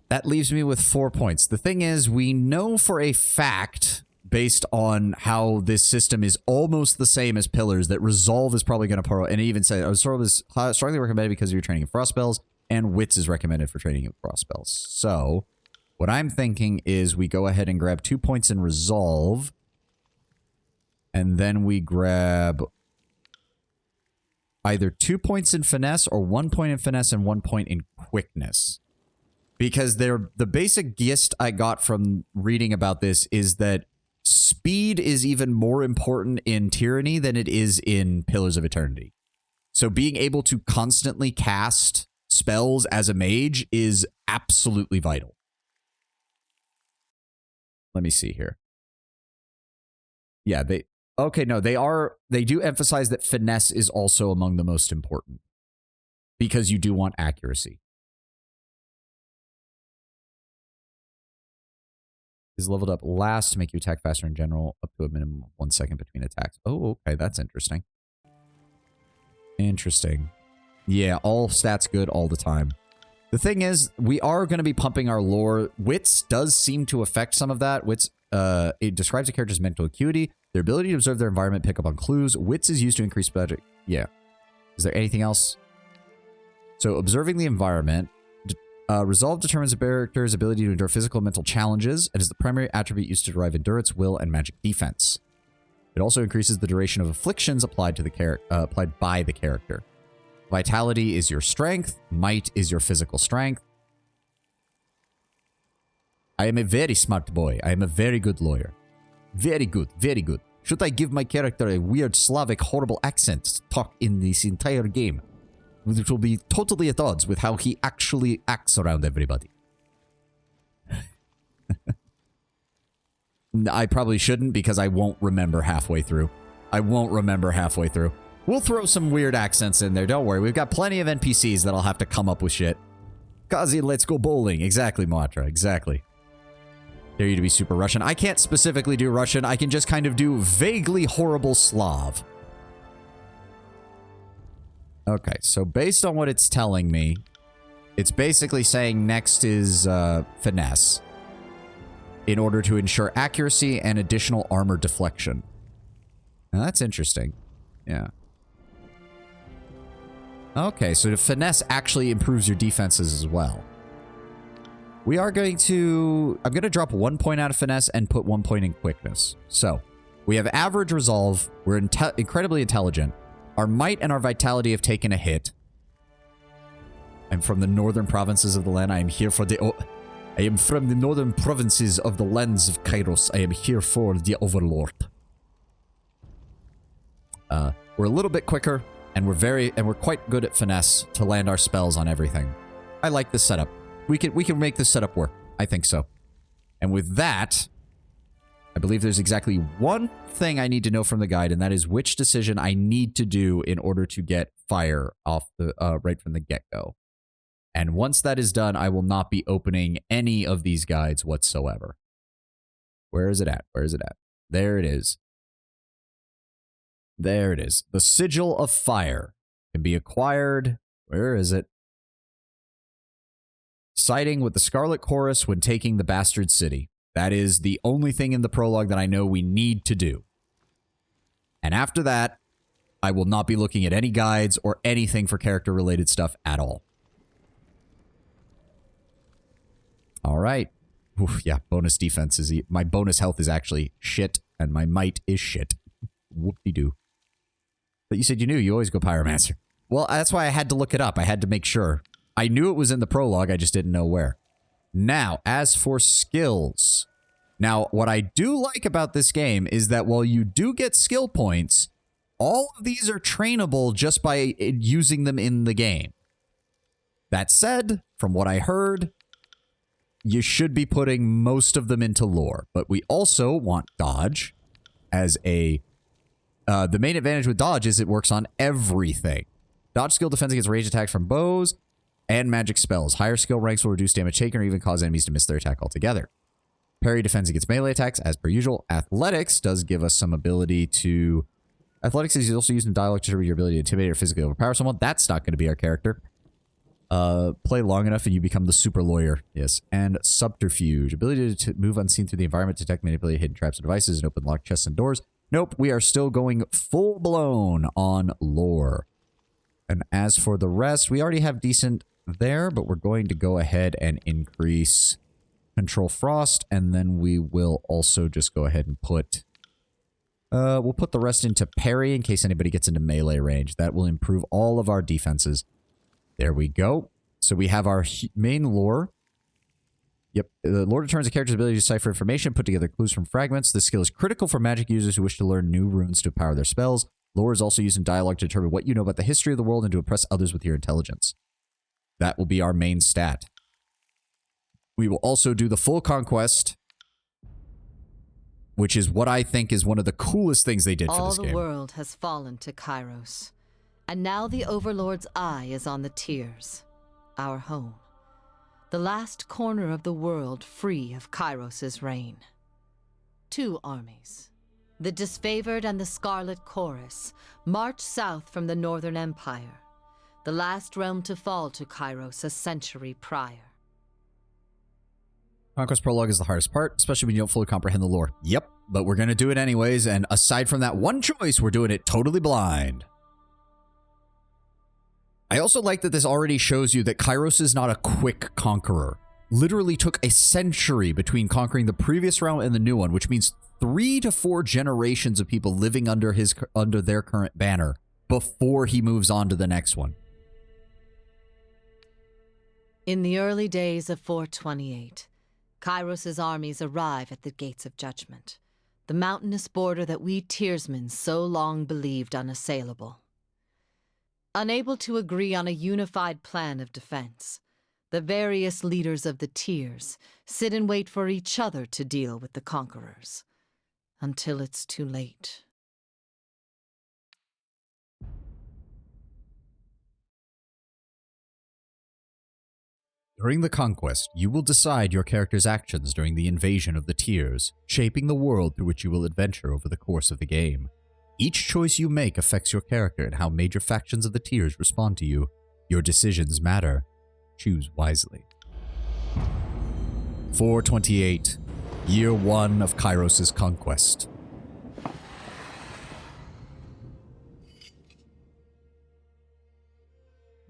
That leaves me with 4 points. The thing is, we know for a fact, based on how this system is almost the same as Pillars, that Resolve is probably going to pro, and it even said Resolve is strongly recommended because of your training in Frost spells, and Wits is recommended for training in Frost spells. So, what I'm thinking is we go ahead and grab 2 points in Resolve, and then we grab either 2 points in Finesse or 1 point in Finesse and 1 point in Quickness. Because the basic gist I got from reading about this is that speed is even more important in Tyranny than it is in Pillars of Eternity. So being able to constantly cast spells as a mage is absolutely vital. Let me see here. Yeah, they do emphasize that finesse is also among the most important because you do want accuracy. Is leveled up last to make you attack faster in general, up to a minimum of 1 second between attacks. Oh, okay, that's interesting. Interesting. Yeah, all stats good all the time. The thing is, we are going to be pumping our lore. Wits does seem to affect some of that. Wits, it describes a character's mental acuity, their ability to observe their environment, pick up on clues. Wits is used to increase budget. Yeah. Is there anything else? So, observing the environment. Resolve determines a character's ability to endure physical and mental challenges and is the primary attribute used to derive endurance, will, and magic defense. It also increases the duration of afflictions applied to the applied by the character. Vitality is your strength. Might is your physical strength. I am a very smart boy. I am a very good lawyer. Very good, very good. Should I give my character a weird Slavic horrible accent to talk in this entire game? Which will be totally at odds with how he actually acts around everybody. I probably shouldn't because I won't remember halfway through. We'll throw some weird accents in there. Don't worry. We've got plenty of NPCs that'll have to come up with shit. Kazi, let's go bowling. Exactly, Matra. Exactly. Dare you to be super Russian. I can't specifically do Russian. I can just kind of do vaguely horrible Slav. Okay, so based on what it's telling me, it's basically saying next is finesse in order to ensure accuracy and additional armor deflection. Now that's interesting. Yeah. Okay, so the finesse actually improves your defenses as well. We are going to... I'm going to drop 1 point out of finesse and put 1 point in quickness. So, we have average resolve. We're incredibly intelligent. Our might and our vitality have taken a hit. I'm from the northern provinces of the land. I am here for the... I am from the northern provinces of the lands of Kairos. I am here for the Overlord. We're a little bit quicker, and we're quite good at finesse to land our spells on everything. I like this setup. We can make this setup work. I think so. And with that, I believe there's exactly one thing I need to know from the guide, and that is which decision I need to do in order to get fire off the right from the get-go. And once that is done, I will not be opening any of these guides whatsoever. Where is it at? Where is it at? There it is. There it is. The Sigil of Fire can be acquired. Where is it? Siding with the Scarlet Chorus when taking the Bastard City. That is the only thing in the prologue that I know we need to do. And after that, I will not be looking at any guides or anything for character-related stuff at all. All right. Oof, yeah, bonus defense is... My bonus health is actually shit, and my might is shit. Whoop-de-doo. But you said you knew. You always go Pyromancer. Well, that's why I had to look it up. I had to make sure. I knew it was in the prologue. I just didn't know where. Now, as for skills. Now, what I do like about this game is that while you do get skill points, all of these are trainable just by using them in the game. That said, from what I heard, you should be putting most of them into lore. But we also want dodge as a... the main advantage with dodge is it works on everything. Dodge skill defends against ranged attacks from bows and magic spells. Higher skill ranks will reduce damage taken or even cause enemies to miss their attack altogether. Parry defends against melee attacks as per usual. Athletics does give us some ability to... Athletics is also used in dialogue to determine your ability to intimidate or physically overpower someone. That's not going to be our character. Play long enough and you become the super lawyer. Yes. And subterfuge. Ability to move unseen through the environment, detect, manipulate hidden traps and devices, and open locked chests and doors. Nope, we are still going full-blown on lore. And as for the rest, we already have decent there, but we're going to go ahead and increase Control Frost, and then we will also just go ahead and put... we'll put the rest into parry in case anybody gets into melee range. That will improve all of our defenses. There we go. So we have our main lore. Yep. The lore determines a character's ability to decipher information, put together clues from fragments. This skill is critical for magic users who wish to learn new runes to power their spells. Lore is also used in dialogue to determine what you know about the history of the world and to impress others with your intelligence. That will be our main stat. We will also do the full conquest, which is what I think is one of the coolest things they did for this game. All the world has fallen to Kairos, and now the Overlord's eye is on the Tears, our home. The last corner of the world free of Kairos' reign. 2 armies, the Disfavored and the Scarlet Chorus, march south from the Northern Empire, the last realm to fall to Kairos a century prior. Conquest Prologue is the hardest part, especially when you don't fully comprehend the lore. Yep, but we're going to do it anyways, and aside from that one choice, we're doing it totally blind. I also like that this already shows you that Kairos is not a quick conqueror. Literally took a century between conquering the previous realm and the new one, which means 3 to 4 generations of people living under their current banner before he moves on to the next one. In the early days of 428, Kairos' armies arrive at the Gates of Judgment, the mountainous border that we Tearsmen so long believed unassailable. Unable to agree on a unified plan of defense, the various leaders of the Tears sit and wait for each other to deal with the conquerors, until it's too late. During the conquest, you will decide your character's actions during the invasion of the Tears, shaping the world through which you will adventure over the course of the game. Each choice you make affects your character and how major factions of the Tears respond to you. Your decisions matter. Choose wisely. 428, Year 1 of Kairos' conquest.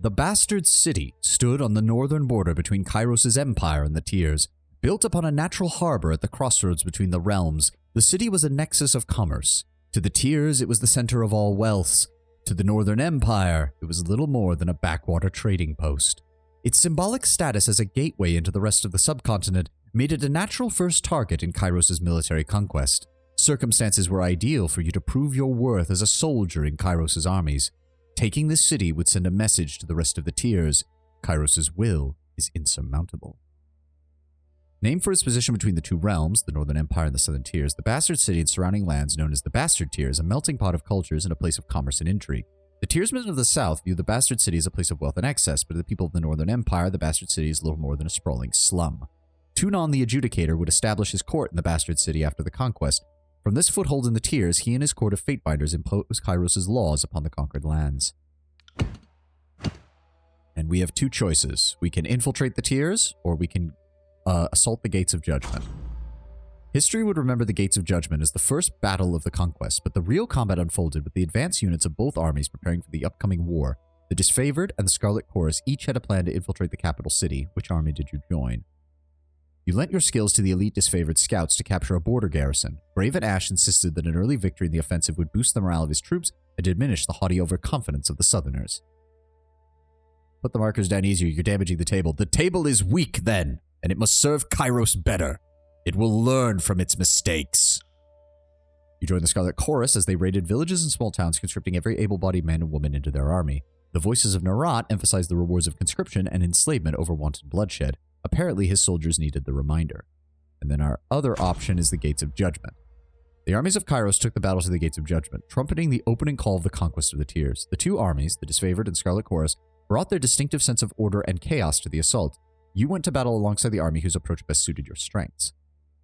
The Bastard City stood on the northern border between Kairos' empire and the Tears. Built upon a natural harbor at the crossroads between the realms, the city was a nexus of commerce. To the Tears, it was the center of all wealths. To the Northern Empire, it was little more than a backwater trading post. Its symbolic status as a gateway into the rest of the subcontinent made it a natural first target in Kairos' military conquest. Circumstances were ideal for you to prove your worth as a soldier in Kairos' armies. Taking this city would send a message to the rest of the Tears. Kairos' will is insurmountable. Named for its position between the two realms, the Northern Empire and the Southern Tears, the Bastard City and surrounding lands known as the Bastard Tears, a melting pot of cultures and a place of commerce and intrigue. The Tearsmen of the South view the Bastard City as a place of wealth and excess, but to the people of the Northern Empire, the Bastard City is little more than a sprawling slum. Tunon the Adjudicator would establish his court in the Bastard City after the conquest. From this foothold in the Tears, he and his court of Fatebinders imposed Kairos' laws upon the conquered lands. And we have two choices. We can infiltrate the Tears, or we can assault the Gates of Judgment. History would remember the Gates of Judgment as the first battle of the conquest, but the real combat unfolded with the advance units of both armies preparing for the upcoming war. The Disfavored and the Scarlet Chorus each had a plan to infiltrate the capital city. Which army did you join? You lent your skills to the elite Disfavored scouts to capture a border garrison. Graven Ash insisted that an early victory in the offensive would boost the morale of his troops and diminish the haughty overconfidence of the Southerners. Put the markers down easier, you're damaging the table. The table is weak then, and it must serve Kairos better. It will learn from its mistakes. You joined the Scarlet Chorus as they raided villages and small towns, conscripting every able-bodied man and woman into their army. The voices of Narat emphasized the rewards of conscription and enslavement over wanton bloodshed. Apparently, his soldiers needed the reminder. And then our other option is the Gates of Judgment. The armies of Kairos took the battle to the Gates of Judgment, trumpeting the opening call of the conquest of the Tears. The two armies, the Disfavored and Scarlet Chorus, brought their distinctive sense of order and chaos to the assault. You went to battle alongside the army whose approach best suited your strengths.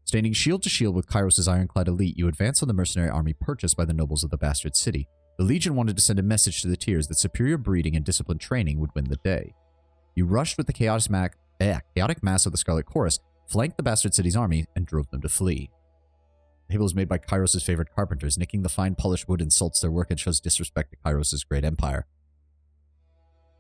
Standing shield to shield with Kairos' ironclad elite, you advanced on the mercenary army purchased by the nobles of the Bastard City. The Legion wanted to send a message to the Tears that superior breeding and disciplined training would win the day. You rushed with the chaotic mass of the Scarlet Chorus, flanked the Bastard City's army, and drove them to flee. The table is made by Kairos' favorite carpenters. Nicking the fine polished wood insults their work and shows disrespect to Kairos' great empire.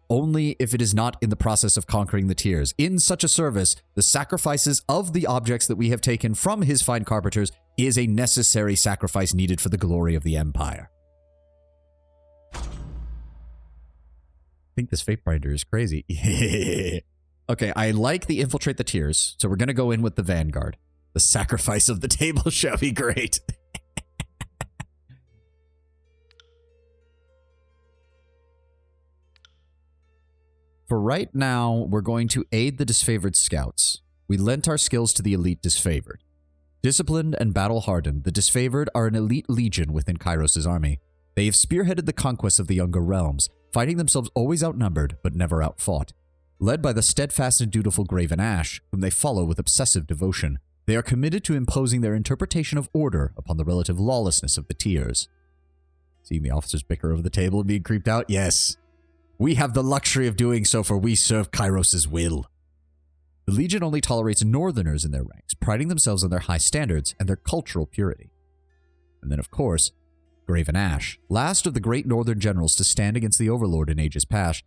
Only if it is not in the process of conquering the Tears. In such a service, the sacrifices of the objects that we have taken from his fine carpenters is a necessary sacrifice needed for the glory of the Empire. I think this Fatebinder is crazy. Okay, I like the Infiltrate the Tears, so we're going to go in with the Vanguard. The sacrifice of the table shall be great. For right now, we're going to aid the Disfavored scouts. We lent our skills to the elite Disfavored. Disciplined and battle-hardened, the Disfavored are an elite legion within Kairos' army. They have spearheaded the conquest of the Younger Realms, finding themselves always outnumbered but never outfought. Led by the steadfast and dutiful Graven Ash, whom they follow with obsessive devotion, they are committed to imposing their interpretation of order upon the relative lawlessness of the Tears. Seeing the officers bicker over the table and being creeped out? Yes. We have the luxury of doing so, for we serve Kairos' will. The Legion only tolerates Northerners in their ranks, priding themselves on their high standards and their cultural purity. And then, of course, Graven Ash, last of the great Northern generals to stand against the Overlord in ages past.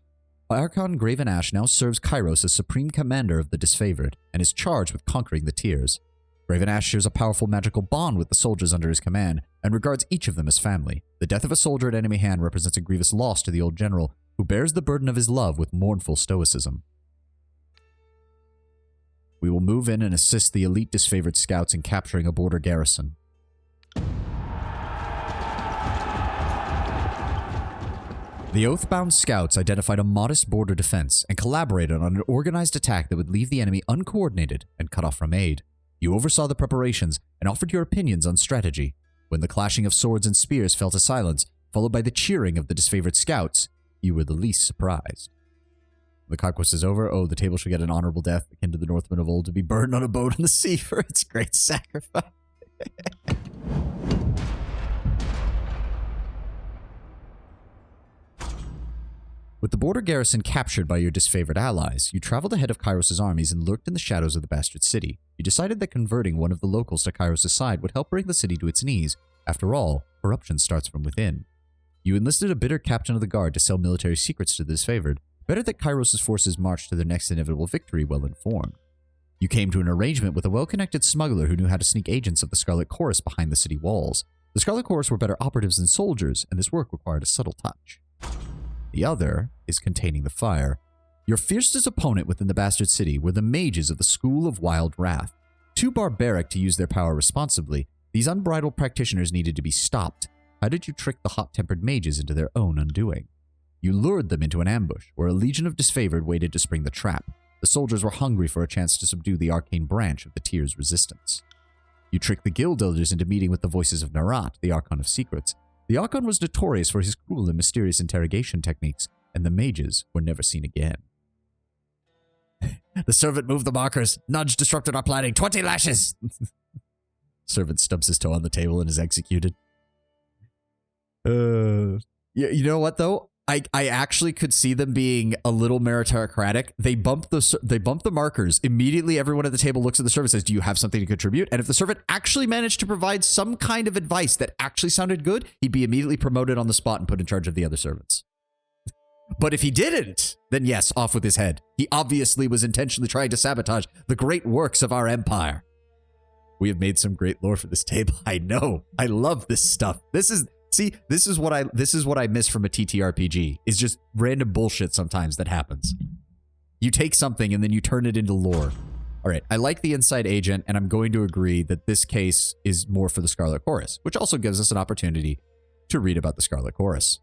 Archon Graven Ash now serves Kairos as supreme commander of the Disfavored and is charged with conquering the Tears. Graven Ash shares a powerful magical bond with the soldiers under his command and regards each of them as family. The death of a soldier at enemy hand represents a grievous loss to the old general, who bears the burden of his love with mournful stoicism. We will move in and assist the elite disfavored scouts in capturing a border garrison. The Oathbound scouts identified a modest border defense and collaborated on an organized attack that would leave the enemy uncoordinated and cut off from aid. You oversaw the preparations and offered your opinions on strategy. When the clashing of swords and spears fell to silence, followed by the cheering of the disfavored scouts, you were the least surprised. The conquest is over. Oh, the table shall get an honorable death, akin to the Northmen of old, to be burned on a boat on the sea for its great sacrifice. With the border garrison captured by your disfavored allies, you traveled ahead of Kairos' armies and lurked in the shadows of the bastard city. You decided that converting one of the locals to Kairos' side would help bring the city to its knees. After all, corruption starts from within. You enlisted a bitter captain of the guard to sell military secrets to the disfavored. Better that Kairos' forces march to their next inevitable victory well informed. You came to an arrangement with a well-connected smuggler who knew how to sneak agents of the Scarlet Chorus behind the city walls. The Scarlet Chorus were better operatives than soldiers, and this work required a subtle touch. The other is containing the fire. Your fiercest opponent within the bastard city were the mages of the School of Wild Wrath. Too barbaric to use their power responsibly, these unbridled practitioners needed to be stopped. How did you trick the hot-tempered mages into their own undoing? You lured them into an ambush, where a legion of disfavored waited to spring the trap. The soldiers were hungry for a chance to subdue the arcane branch of the Tier's resistance. You tricked the guild elders into meeting with the voices of Narat, the Archon of Secrets. The Archon was notorious for his cruel and mysterious interrogation techniques, and the mages were never seen again. The servant moved the markers. Nudge disrupted our planning. 20 lashes! Servant stubs his toe on the table and is executed. You know what, though? I actually could see them being a little meritocratic. They bump the markers. Immediately, everyone at the table looks at the servant and says, do you have something to contribute? And if the servant actually managed to provide some kind of advice that actually sounded good, he'd be immediately promoted on the spot and put in charge of the other servants. But if he didn't, then yes, off with his head. He obviously was intentionally trying to sabotage the great works of our empire. We have made some great lore for this table. I know. I love this stuff. This is what I miss from a TTRPG. Is just random bullshit sometimes that happens. You take something and then you turn it into lore. All right, I like the Inside Agent, and I'm going to agree that this case is more for the Scarlet Chorus, which also gives us an opportunity to read about the Scarlet Chorus.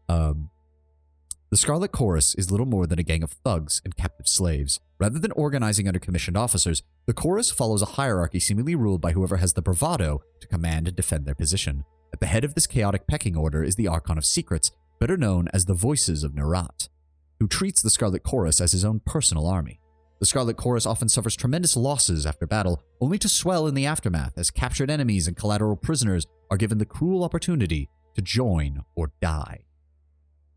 The Scarlet Chorus is little more than a gang of thugs and captive slaves. Rather than organizing under commissioned officers, the Chorus follows a hierarchy seemingly ruled by whoever has the bravado to command and defend their position. At the head of this chaotic pecking order is the Archon of Secrets, better known as the Voices of Narat, who treats the Scarlet Chorus as his own personal army. The Scarlet Chorus often suffers tremendous losses after battle, only to swell in the aftermath as captured enemies and collateral prisoners are given the cruel opportunity to join or die.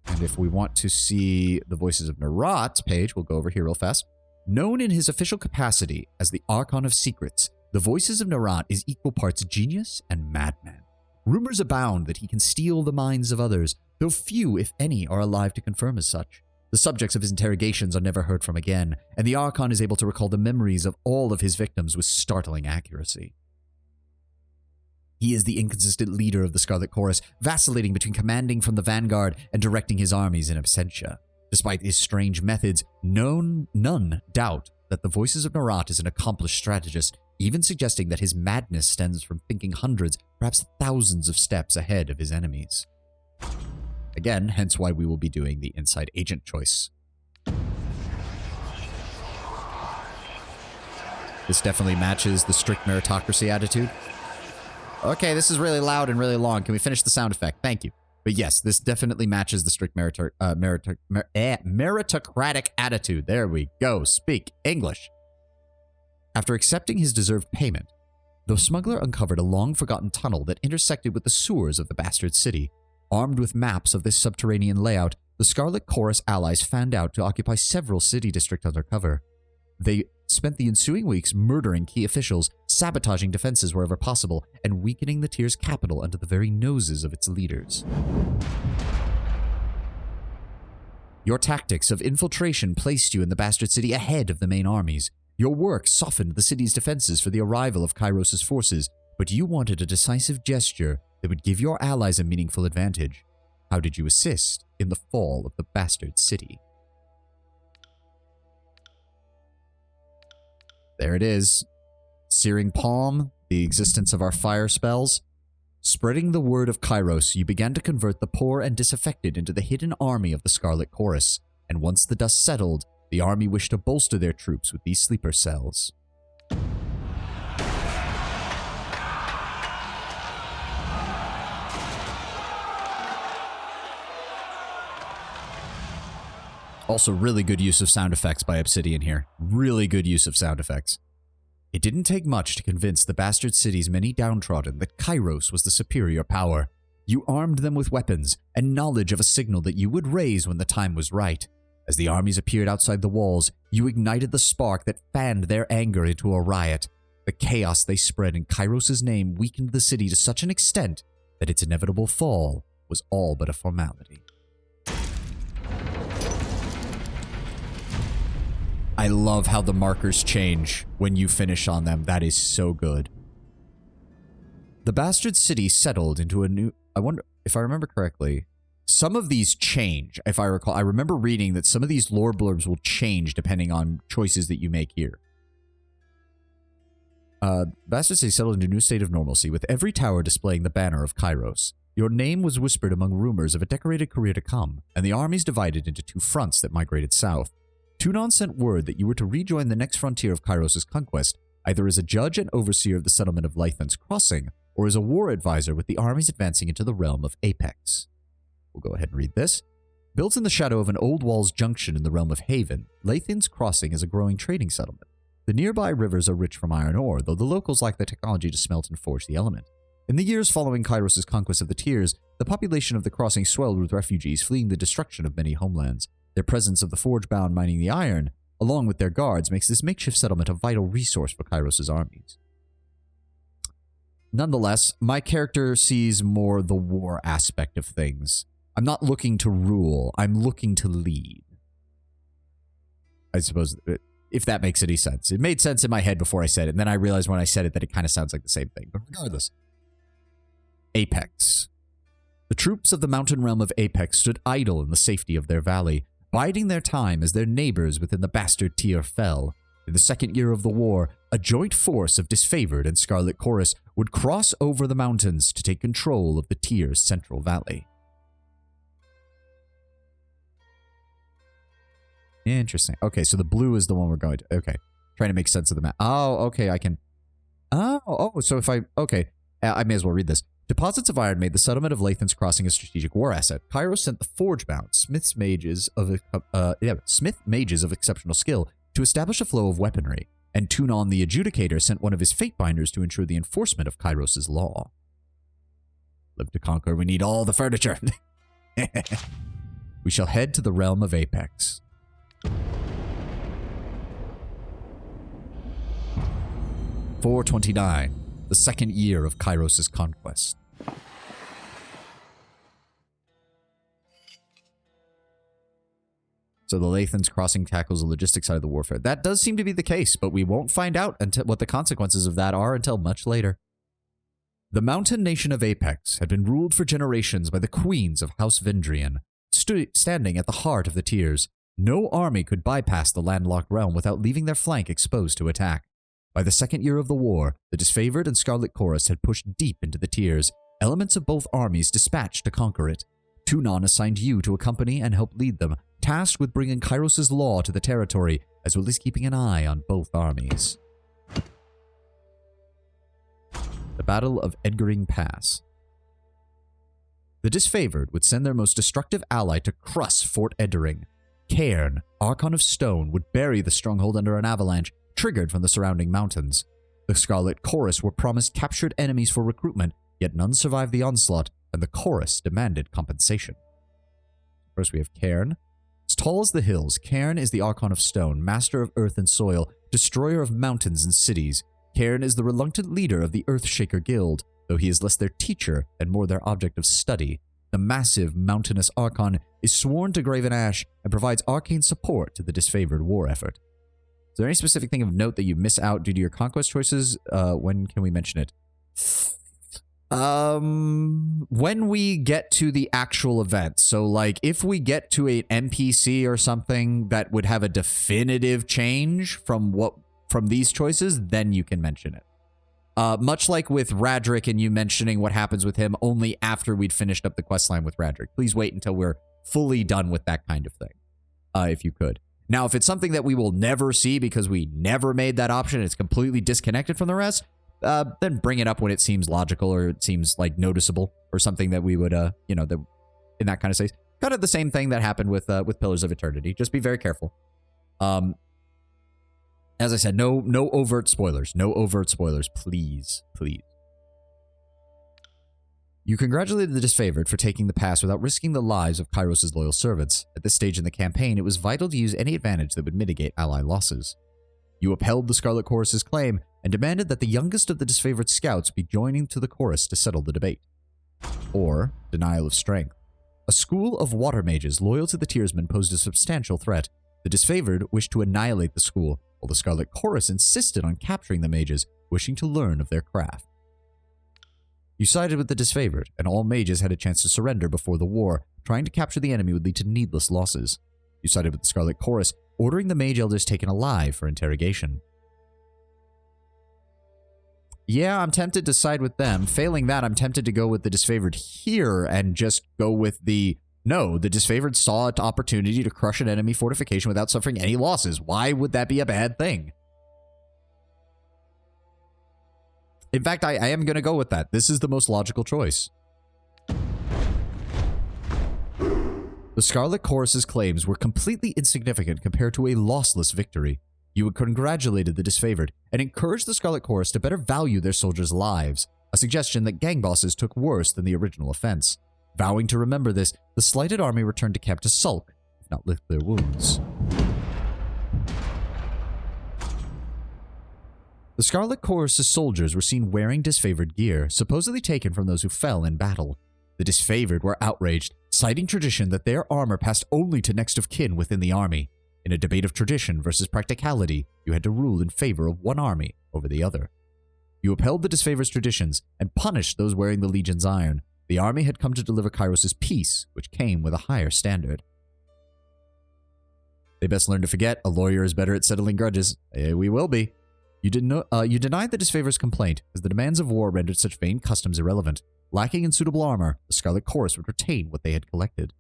And if we want to see the Voices of Narat's page, we'll go over here real fast. Known in his official capacity as the Archon of Secrets, the Voices of Narat is equal parts genius and madman. Rumors abound that he can steal the minds of others, though few, if any, are alive to confirm as such. The subjects of his interrogations are never heard from again, and the Archon is able to recall the memories of all of his victims with startling accuracy. He is the inconsistent leader of the Scarlet Chorus, vacillating between commanding from the vanguard and directing his armies in absentia. Despite his strange methods, none doubt that the Voices of Narat is an accomplished strategist, even suggesting that his madness stems from thinking hundreds, perhaps thousands of steps ahead of his enemies. Again, hence why we will be doing the Inside Agent choice. This definitely matches the strict meritocracy attitude. Okay, this is really loud and really long. Can we finish the sound effect? Thank you. But yes, this definitely matches the strict meritocratic attitude. There we go. Speak English. After accepting his deserved payment, the smuggler uncovered a long-forgotten tunnel that intersected with the sewers of the bastard city. Armed with maps of this subterranean layout, the Scarlet Chorus allies fanned out to occupy several city districts undercover. They spent the ensuing weeks murdering key officials, sabotaging defenses wherever possible, and weakening the Tier's capital under the very noses of its leaders. Your tactics of infiltration placed you in the bastard city ahead of the main armies. Your work softened the city's defenses for the arrival of Kairos' forces, but you wanted a decisive gesture that would give your allies a meaningful advantage. How did you assist in the fall of the bastard city? There it is. Searing Palm, the existence of our fire spells. Spreading the word of Kairos, you began to convert the poor and disaffected into the hidden army of the Scarlet Chorus, and once the dust settled, the army wished to bolster their troops with these sleeper cells. Also, really good use of sound effects by Obsidian here. Really good use of sound effects. It didn't take much to convince the bastard city's many downtrodden that Kairos was the superior power. You armed them with weapons and knowledge of a signal that you would raise when the time was right. As the armies appeared outside the walls, you ignited the spark that fanned their anger into a riot. The chaos they spread in Kairos' name weakened the city to such an extent that its inevitable fall was all but a formality. I love how the markers change when you finish on them. That is so good. The bastard city settled into a new... I wonder if I remember correctly. Some of these change, if I recall. I remember reading that some of these lore blurbs will change depending on choices that you make here. Bastard city settled into a new state of normalcy, with every tower displaying the banner of Kairos. Your name was whispered among rumors of a decorated career to come, and the armies divided into two fronts that migrated south. Tunon sent word that you were to rejoin the next frontier of Kairos' conquest, either as a judge and overseer of the settlement of Lythan's Crossing, or as a war advisor with the armies advancing into the realm of Apex. We'll go ahead and read this. Built in the shadow of an old wall's junction in the realm of Haven, Lythan's Crossing is a growing trading settlement. The nearby rivers are rich from iron ore, though the locals lack the technology to smelt and forge the element. In the years following Kairos' conquest of the Tiers, the population of the crossing swelled with refugees fleeing the destruction of many homelands. Their presence of the forge-bound mining the iron, along with their guards, makes this makeshift settlement a vital resource for Kairos' armies. Nonetheless, my character sees more the war aspect of things. I'm not looking to rule, I'm looking to lead. I suppose, if that makes any sense. It made sense in my head before I said it, and then I realized when I said it that it kind of sounds like the same thing, but regardless. Apex. The troops of the mountain realm of Apex stood idle in the safety of their valley, biding their time as their neighbors within the bastard tier fell. In the second year of the war, a joint force of Disfavored and Scarlet Chorus would cross over the mountains to take control of the tier's central valley. Interesting. Okay, so the blue is the one we're going to... Okay. Trying to make sense of the map. Oh, okay, I can... so if I... Okay, I may as well read this. Deposits of iron made the settlement of Lythan's Crossing a strategic war asset. Kairos sent the forge-bound Smith mages of exceptional skill to establish a flow of weaponry, and Tunon the Adjudicator sent one of his fate-binders to ensure the enforcement of Kairos' law. Live to conquer, we need all the furniture. We shall head to the realm of Apex. .429. The second year of Kairos' conquest. So the Lythan's Crossing tackles the logistics side of the warfare. That does seem to be the case, but we won't find out until what the consequences of that are until much later. The mountain nation of Apex had been ruled for generations by the queens of House Vendrian, standing at the heart of the tiers. No army could bypass the landlocked realm without leaving their flank exposed to attack. By the second year of the war, the Disfavored and Scarlet Chorus had pushed deep into the tiers, elements of both armies dispatched to conquer it. Tunon assigned you to accompany and help lead them, tasked with bringing Kairos' law to the territory, as well as keeping an eye on both armies. The Battle of Edgaring Pass. The Disfavored would send their most destructive ally to crush Fort Edgaring. Cairn, Archon of Stone, would bury the stronghold under an avalanche, triggered from the surrounding mountains. The Scarlet Chorus were promised captured enemies for recruitment, yet none survived the onslaught, and the Chorus demanded compensation. First we have Cairn. As tall as the hills, Cairn is the Archon of Stone, master of earth and soil, destroyer of mountains and cities. Cairn is the reluctant leader of the Earthshaker Guild, though he is less their teacher and more their object of study. The massive, mountainous Archon is sworn to Graven Ash and provides arcane support to the Disfavored war effort. Is there any specific thing of note that you miss out due to your conquest choices? When can we mention it? When we get to the actual event. So, like, if we get to an NPC or something that would have a definitive change from what from these choices, then you can mention it. Much like with Radric and you mentioning what happens with him only after we'd finished up the questline with Radric. Please wait until we're fully done with that kind of thing, if you could. Now, if it's something that we will never see because we never made that option, it's completely disconnected from the rest, then bring it up when it seems logical or it seems like noticeable or something that we would, that in that kind of space. Kind of the same thing that happened with Pillars of Eternity. Just be very careful. As I said, no overt spoilers. No overt spoilers, please. Please. You congratulated the disfavored for taking the pass without risking the lives of Kairos' loyal servants. At this stage in the campaign, it was vital to use any advantage that would mitigate ally losses. You upheld the Scarlet Chorus's claim and demanded that the youngest of the disfavored scouts be joining to the chorus to settle the debate. Or, denial of strength. A school of water mages loyal to the Tearsmen posed a substantial threat. The disfavored wished to annihilate the school, while the Scarlet Chorus insisted on capturing the mages, wishing to learn of their craft. You sided with the disfavored, and all mages had a chance to surrender before the war. Trying to capture the enemy would lead to needless losses. You sided with the Scarlet Chorus, ordering the mage elders taken alive for interrogation. Yeah, I'm tempted to side with them. Failing that, I'm tempted to go with the disfavored here and just go with the... No, the disfavored saw an opportunity to crush an enemy fortification without suffering any losses. Why would that be a bad thing? In fact, I am going to go with that. This is the most logical choice. The Scarlet Chorus's claims were completely insignificant compared to a lossless victory. You had congratulated the disfavored and encouraged the Scarlet Chorus to better value their soldiers' lives, a suggestion that gang bosses took worse than the original offense. Vowing to remember this, the slighted army returned to camp to sulk, if not lick their wounds. The Scarlet Chorus's soldiers were seen wearing disfavored gear, supposedly taken from those who fell in battle. The disfavored were outraged, citing tradition that their armor passed only to next of kin within the army. In a debate of tradition versus practicality, you had to rule in favor of one army over the other. You upheld the disfavored's traditions and punished those wearing the Legion's iron. The army had come to deliver Kairos' peace, which came with a higher standard. They best learn to forget. A lawyer is better at settling grudges. We will be. You denied the disfavor's complaint, as the demands of war rendered such vain customs irrelevant. Lacking in suitable armor, the Scarlet Chorus would retain what they had collected.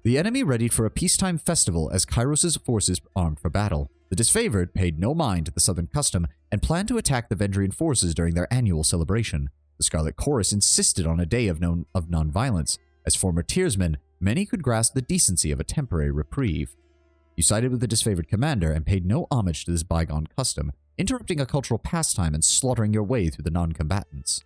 The enemy readied for a peacetime festival as Kairos' forces armed for battle. The disfavored paid no mind to the southern custom and planned to attack the Vendrian forces during their annual celebration. The Scarlet Chorus insisted on a day of non-violence. As former Tearsmen, many could grasp the decency of a temporary reprieve. You sided with the disfavored commander and paid no homage to this bygone custom, interrupting a cultural pastime and slaughtering your way through the non-combatants.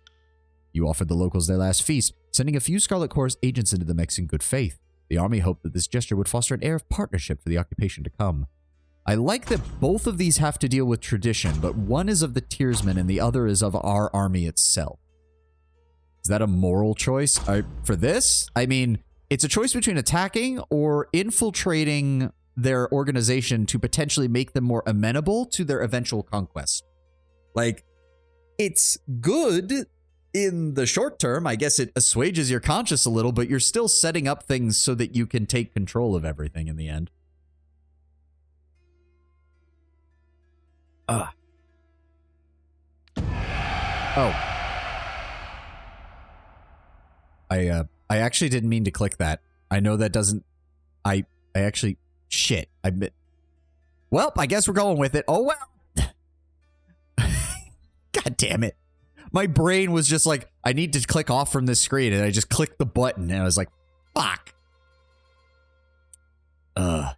You offered the locals their last feast, sending a few Scarlet Chorus agents into the mix in good faith. The army hoped that this gesture would foster an air of partnership for the occupation to come. I like that both of these have to deal with tradition, but one is of the Tearsmen and the other is of our army itself. Is that a moral choice? For this? I mean, it's a choice between attacking or infiltrating their organization to potentially make them more amenable to their eventual conquest. Like, it's good in the short term. I guess it assuages your conscience a little, but you're still setting up things so that you can take control of everything in the end. Oh. I actually didn't mean to click that. I know that doesn't... I actually... Shit. Well, I guess we're going with it. Oh, well. God damn it. My brain was just like, I need to click off from this screen, and I just clicked the button, and I was like, fuck. The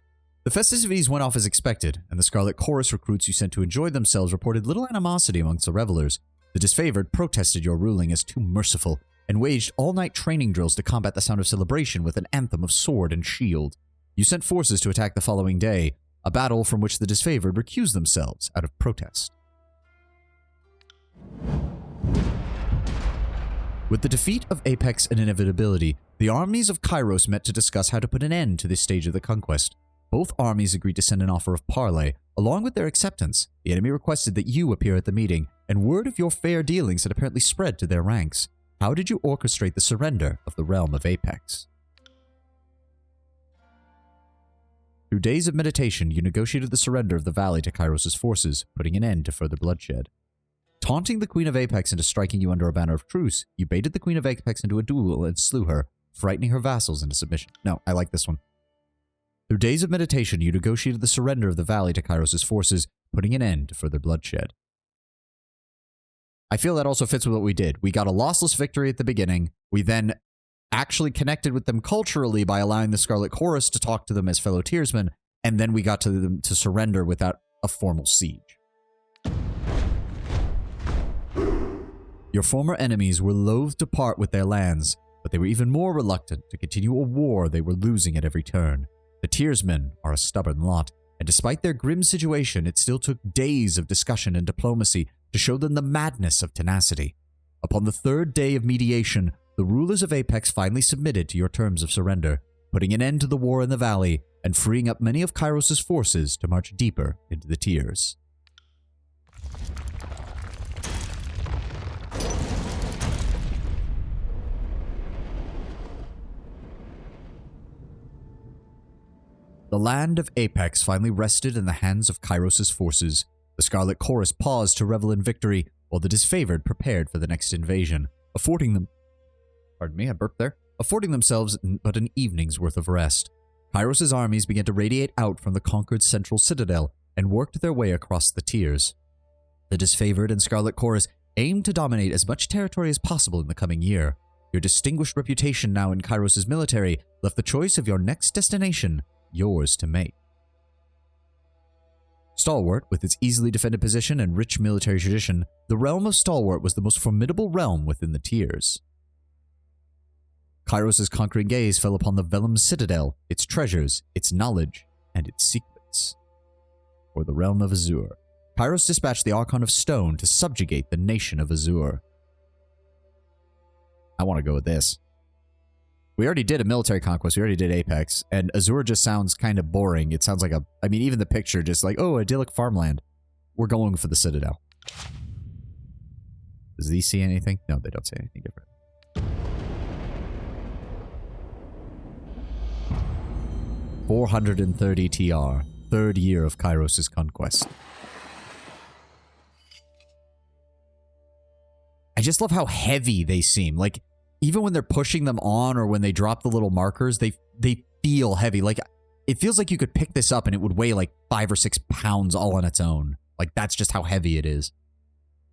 festivities went off as expected, and the Scarlet Chorus recruits you sent to enjoy themselves reported little animosity amongst the revelers. The disfavored protested your ruling as too merciful, and waged all-night training drills to combat the sound of celebration with an anthem of sword and shield. You sent forces to attack the following day, a battle from which the disfavored recused themselves out of protest. With the defeat of Apex and Inevitability, the armies of Kairos met to discuss how to put an end to this stage of the conquest. Both armies agreed to send an offer of parley, along with their acceptance. The enemy requested that you appear at the meeting, and word of your fair dealings had apparently spread to their ranks. How did you orchestrate the surrender of the realm of Apex? Through days of meditation, you negotiated the surrender of the valley to Kairos' forces, putting an end to further bloodshed. Taunting the Queen of Apex into striking you under a banner of truce, you baited the Queen of Apex into a duel and slew her, frightening her vassals into submission. No, I like this one. Through days of meditation, you negotiated the surrender of the valley to Kairos' forces, putting an end to further bloodshed. I feel that also fits with what we did. We got a lossless victory at the beginning. We then actually connected with them culturally by allowing the Scarlet Chorus to talk to them as fellow Tearsmen, and then we got to them to surrender without a formal siege. Your former enemies were loath to part with their lands, but they were even more reluctant to continue a war they were losing at every turn. The Tearsmen are a stubborn lot, and despite their grim situation, it still took days of discussion and diplomacy to show them the madness of tenacity. Upon the third day of mediation, the rulers of Apex finally submitted to your terms of surrender, putting an end to the war in the valley and freeing up many of Kairos' forces to march deeper into the Tears. The land of Apex finally rested in the hands of Kairos' forces. The Scarlet Chorus paused to revel in victory, while the disfavored prepared for the next invasion, affording themselves but an evening's worth of rest. Kairos' armies began to radiate out from the conquered central citadel and worked their way across the tiers. The disfavored and Scarlet Chorus aimed to dominate as much territory as possible in the coming year. Your distinguished reputation now in Kairos' military left the choice of your next destination yours to make. Stalwart, with its easily defended position and rich military tradition, the realm of Stalwart was the most formidable realm within the tiers. Kairos' conquering gaze fell upon the Vellum Citadel, its treasures, its knowledge, and its secrets. For the realm of Azure, Kairos dispatched the Archon of Stone to subjugate the nation of Azure. I want to go with this. We already did a military conquest, we already did Apex, and Azure just sounds kind of boring. It sounds like even the picture just like, oh, idyllic farmland. We're going for the Citadel. Does these see anything? No, they don't see anything different. $430 TR, third year of Kairos' conquest. I just love how heavy they seem. Like, even when they're pushing them on or when they drop the little markers, they feel heavy. Like, it feels like you could pick this up and it would weigh like 5 or 6 pounds all on its own. Like, that's just how heavy it is.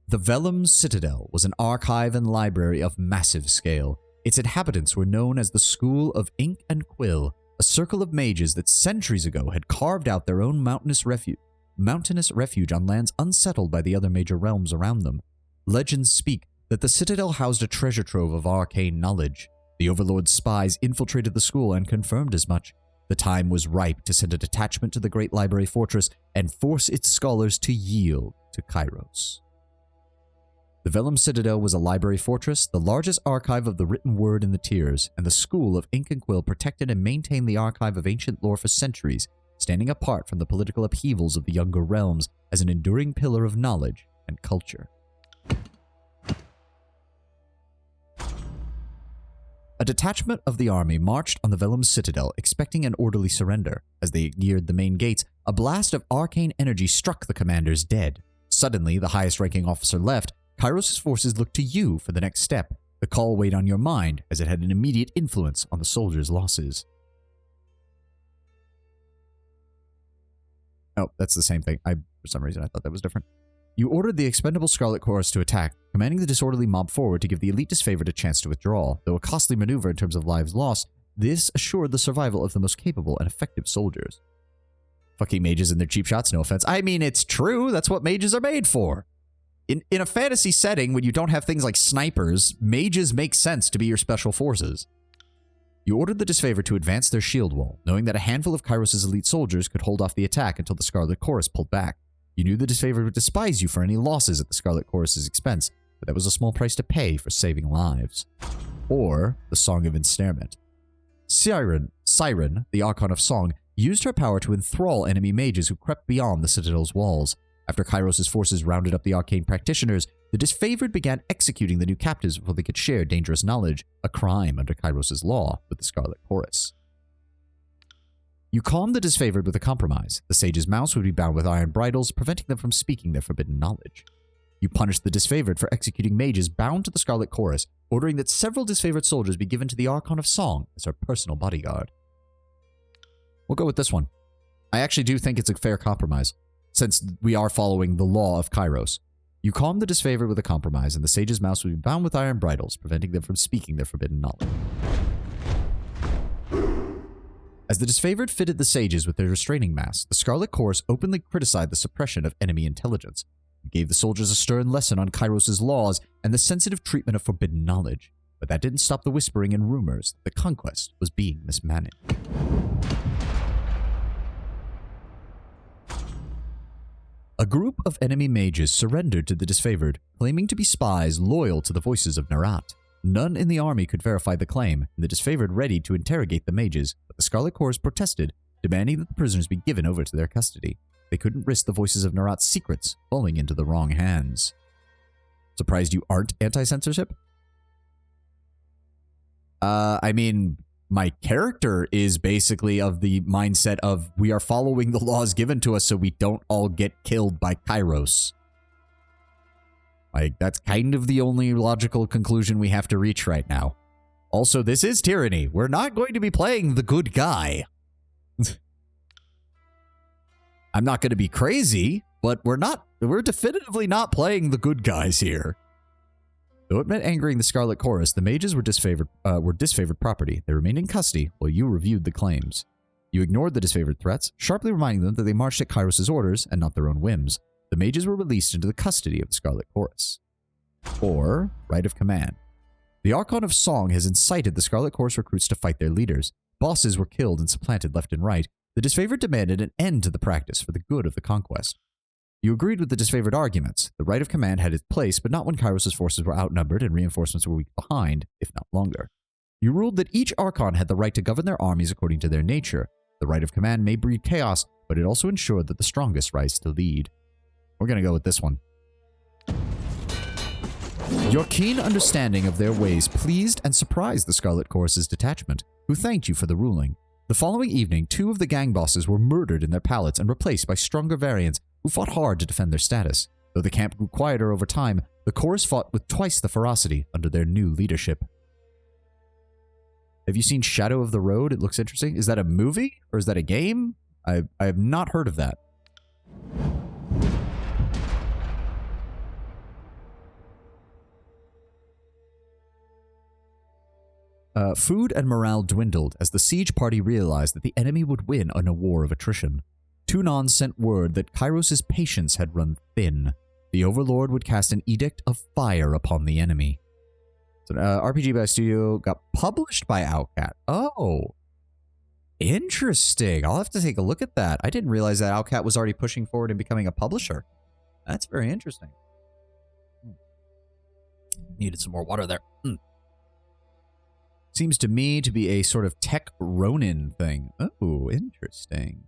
The Vellum Citadel was an archive and library of massive scale. Its inhabitants were known as the School of Ink and Quill, a circle of mages that centuries ago had carved out their own mountainous refuge on lands unsettled by the other major realms around them. Legends speak that the Citadel housed a treasure trove of arcane knowledge. The Overlord's spies infiltrated the school and confirmed as much. The time was ripe to send a detachment to the Great Library Fortress and force its scholars to yield to Kairos. The Vellum Citadel was a library fortress, the largest archive of the written word in the tiers, and the School of Ink and Quill protected and maintained the archive of ancient lore for centuries, standing apart from the political upheavals of the younger realms as an enduring pillar of knowledge and culture. A detachment of the army marched on the Vellum Citadel, expecting an orderly surrender. As they neared the main gates, a blast of arcane energy struck the commanders dead. Suddenly, the highest-ranking officer left. Kairos' forces looked to you for the next step. The call weighed on your mind, as it had an immediate influence on the soldiers' losses. Oh, that's the same thing. For some reason, I thought that was different. You ordered the expendable Scarlet Chorus to attack, commanding the disorderly mob forward to give the elite disfavored a chance to withdraw. Though a costly maneuver in terms of lives lost, this assured the survival of the most capable and effective soldiers. Fucking mages and their cheap shots, no offense. I mean, it's true. That's what mages are made for. In a fantasy setting, when you don't have things like snipers, mages make sense to be your special forces. You ordered the disfavored to advance their shield wall, knowing that a handful of Kairos' elite soldiers could hold off the attack until the Scarlet Chorus pulled back. You knew the disfavored would despise you for any losses at the Scarlet Chorus's expense, but that was a small price to pay for saving lives. Or the Song of Ensnarement. Siren, the Archon of Song, used her power to enthrall enemy mages who crept beyond the Citadel's walls. After Kairos' forces rounded up the arcane practitioners, the disfavored began executing the new captives before they could share dangerous knowledge, a crime under Kairos' law, with the Scarlet Chorus. You calmed the disfavored with a compromise. The sage's mouths would be bound with iron bridles, preventing them from speaking their forbidden knowledge. You punished the disfavored for executing mages bound to the Scarlet Chorus, ordering that several disfavored soldiers be given to the Archon of Song as her personal bodyguard. We'll go with this one. I actually do think it's a fair compromise, since we are following the law of Kairos. You calmed the disfavored with a compromise, and the sage's mouths would be bound with iron bridles, preventing them from speaking their forbidden knowledge. As the disfavored fitted the sages with their restraining masks, the Scarlet Chorus openly criticized the suppression of enemy intelligence. It gave the soldiers a stern lesson on Kairos' laws and the sensitive treatment of forbidden knowledge, but that didn't stop the whispering and rumors that the conquest was being mismanaged. A group of enemy mages surrendered to the disfavored, claiming to be spies loyal to the voices of Narat. None in the army could verify the claim, and the disfavored readied to interrogate the mages, but the Scarlet Chorus protested, demanding that the prisoners be given over to their custody. They couldn't risk the voices of Narat's secrets falling into the wrong hands. Surprised you aren't anti-censorship? I mean, my character is basically of the mindset of we are following the laws given to us so we don't all get killed by Kairos. Like, that's kind of the only logical conclusion we have to reach right now. Also, this is Tyranny. We're not going to be playing the good guy. I'm not going to be crazy, but we're definitively not playing the good guys here. Though it meant angering the Scarlet Chorus, the mages were disfavored property. They remained in custody while you reviewed the claims. You ignored the disfavored threats, sharply reminding them that they marched at Kairos' orders and not their own whims. The mages were released into the custody of the Scarlet Chorus. Or, right of command. The Archon of Song has incited the Scarlet Chorus recruits to fight their leaders. Bosses were killed and supplanted left and right. The disfavored demanded an end to the practice for the good of the conquest. You agreed with the disfavored arguments. The right of command had its place, but not when Kairos' forces were outnumbered and reinforcements were weak behind, if not longer. You ruled that each Archon had the right to govern their armies according to their nature. The right of command may breed chaos, but it also ensured that the strongest rise to lead. We're going to go with this one. Your keen understanding of their ways pleased and surprised the Scarlet Chorus's detachment, who thanked you for the ruling. The following evening, 2 of the gang bosses were murdered in their pallets and replaced by stronger variants who fought hard to defend their status. Though the camp grew quieter over time, the chorus fought with twice the ferocity under their new leadership. Have you seen Shadow of the Road? It looks interesting. Is that a movie? Or is that a game? I have not heard of that. Food and morale dwindled as the siege party realized that the enemy would win in a war of attrition. Tunon sent word that Kairos' patience had run thin. The Overlord would cast an edict of fire upon the enemy. So, RPG by Studio got published by Outcat. Oh, interesting. I'll have to take a look at that. I didn't realize that Outcat was already pushing forward and becoming a publisher. That's very interesting. Needed some more water there. Seems to me to be a sort of tech Ronin thing. Oh, interesting.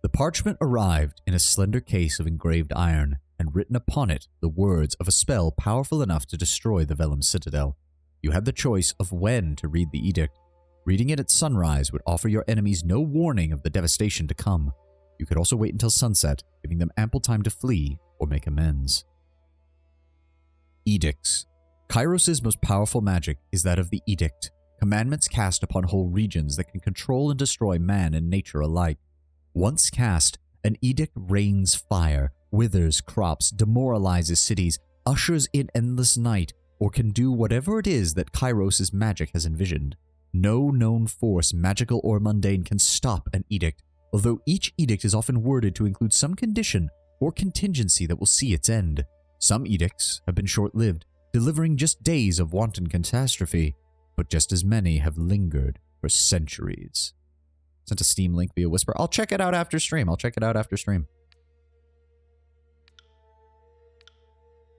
The parchment arrived in a slender case of engraved iron, and written upon it the words of a spell powerful enough to destroy the Vellum Citadel. You had the choice of when to read the edict. Reading it at sunrise would offer your enemies no warning of the devastation to come. You could also wait until sunset, giving them ample time to flee or make amends. Edicts. Kairos' most powerful magic is that of the Edict, commandments cast upon whole regions that can control and destroy man and nature alike. Once cast, an edict rains fire, withers crops, demoralizes cities, ushers in endless night, or can do whatever it is that Kairos' magic has envisioned. No known force, magical or mundane, can stop an edict, although each edict is often worded to include some condition or contingency that will see its end. Some edicts have been short-lived, delivering just days of wanton catastrophe, but just as many have lingered for centuries. Sent a Steam link via Whisper. I'll check it out after stream.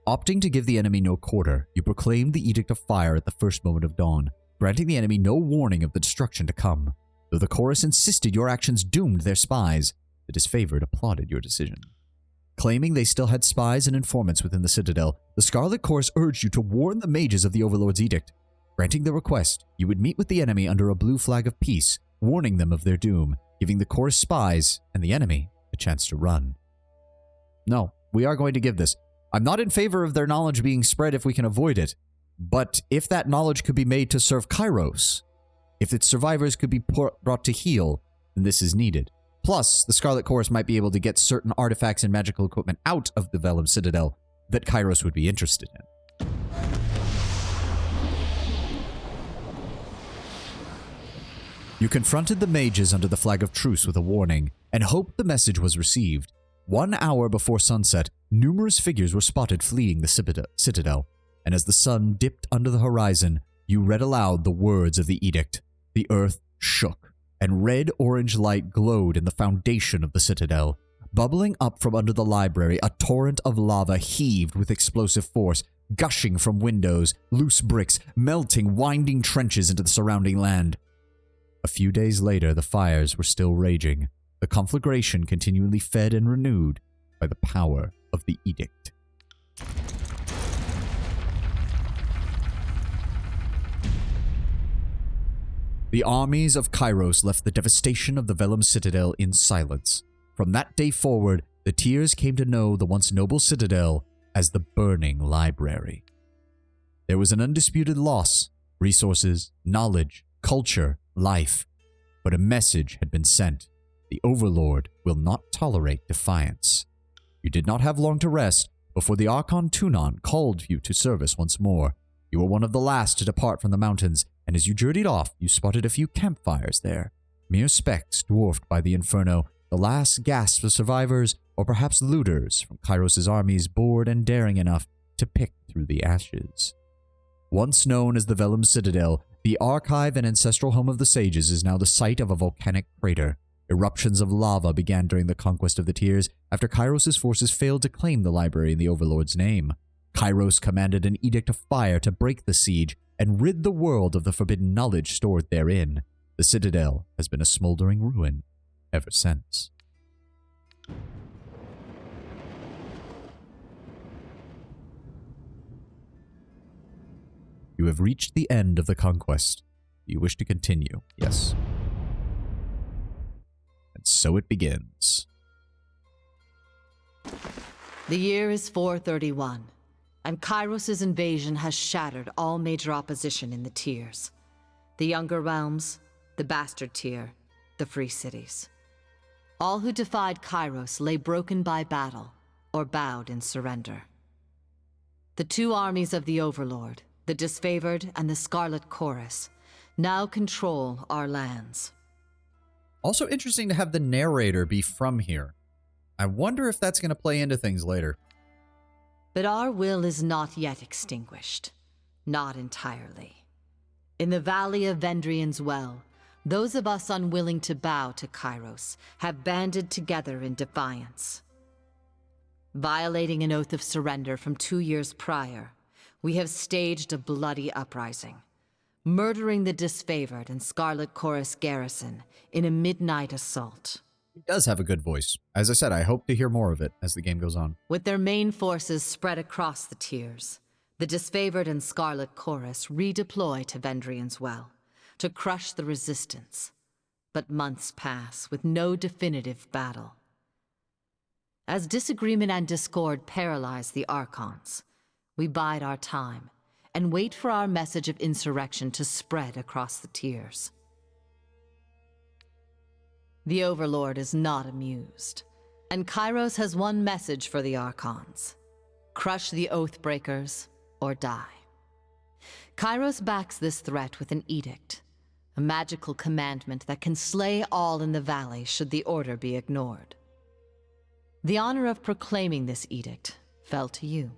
Opting to give the enemy no quarter, you proclaimed the Edict of Fire at the first moment of dawn, granting the enemy no warning of the destruction to come. Though the chorus insisted your actions doomed their spies, the disfavored applauded your decision. Claiming they still had spies and informants within the Citadel, the Scarlet Chorus urged you to warn the mages of the Overlord's edict. Granting the request, you would meet with the enemy under a blue flag of peace, warning them of their doom, giving the Chorus spies and the enemy a chance to run. No, we are going to give this. I'm not in favor of their knowledge being spread if we can avoid it, but if that knowledge could be made to serve Kairos, if its survivors could be brought to heal, then this is needed. Plus, the Scarlet Chorus might be able to get certain artifacts and magical equipment out of the Vellum Citadel that Kairos would be interested in. You confronted the mages under the flag of truce with a warning, and hoped the message was received. 1 hour before sunset, numerous figures were spotted fleeing the citadel, and as the sun dipped under the horizon, you read aloud the words of the edict. The earth shook, and red-orange light glowed in the foundation of the citadel. Bubbling up from under the library, a torrent of lava heaved with explosive force, gushing from windows, loose bricks, melting winding trenches into the surrounding land. A few days later, the fires were still raging, the conflagration continually fed and renewed by the power of the edict. The armies of Kairos left the devastation of the Vellum Citadel in silence. From that day forward, the Tears came to know the once noble citadel as the Burning Library. There was an undisputed loss, resources, knowledge, culture, life, but a message had been sent. The Overlord will not tolerate defiance. You did not have long to rest before the Archon Tunon called you to service once more. You were one of the last to depart from the mountains, and as you journeyed off, you spotted a few campfires there. Mere specks dwarfed by the inferno, the last gasps of survivors, or perhaps looters from Kairos' armies bored and daring enough to pick through the ashes. Once known as the Vellum Citadel, the archive and ancestral home of the sages is now the site of a volcanic crater. Eruptions of lava began during the conquest of the Tears after Kairos' forces failed to claim the library in the Overlord's name. Kairos commanded an edict of fire to break the siege and rid the world of the forbidden knowledge stored therein. The Citadel has been a smoldering ruin ever since. You have reached the end of the conquest. Do you wish to continue? Yes. And so it begins. The year is 431, and Kairos' invasion has shattered all major opposition in the Tiers. The Younger Realms, the Bastard Tier, the Free Cities. All who defied Kairos lay broken by battle, or bowed in surrender. The two armies of the Overlord, the Disfavored and the Scarlet Chorus, now control our lands. Also interesting to have the narrator be from here. I wonder if that's going to play into things later. But our will is not yet extinguished. Not entirely. In the Valley of Vendrian's Well, those of us unwilling to bow to Kairos have banded together in defiance. Violating an oath of surrender from 2 years prior, we have staged a bloody uprising, murdering the Disfavored and Scarlet Chorus garrison in a midnight assault. He does have a good voice. As I said, I hope to hear more of it as the game goes on. With their main forces spread across the Tiers, the Disfavored and Scarlet Chorus redeploy to Vendrian's Well to crush the resistance. But months pass with no definitive battle. As disagreement and discord paralyze the Archons, we bide our time and wait for our message of insurrection to spread across the Tiers. The Overlord is not amused, and Kairos has one message for the Archons: crush the Oathbreakers or die. Kairos backs this threat with an edict, a magical commandment that can slay all in the valley should the order be ignored. The honor of proclaiming this edict fell to you.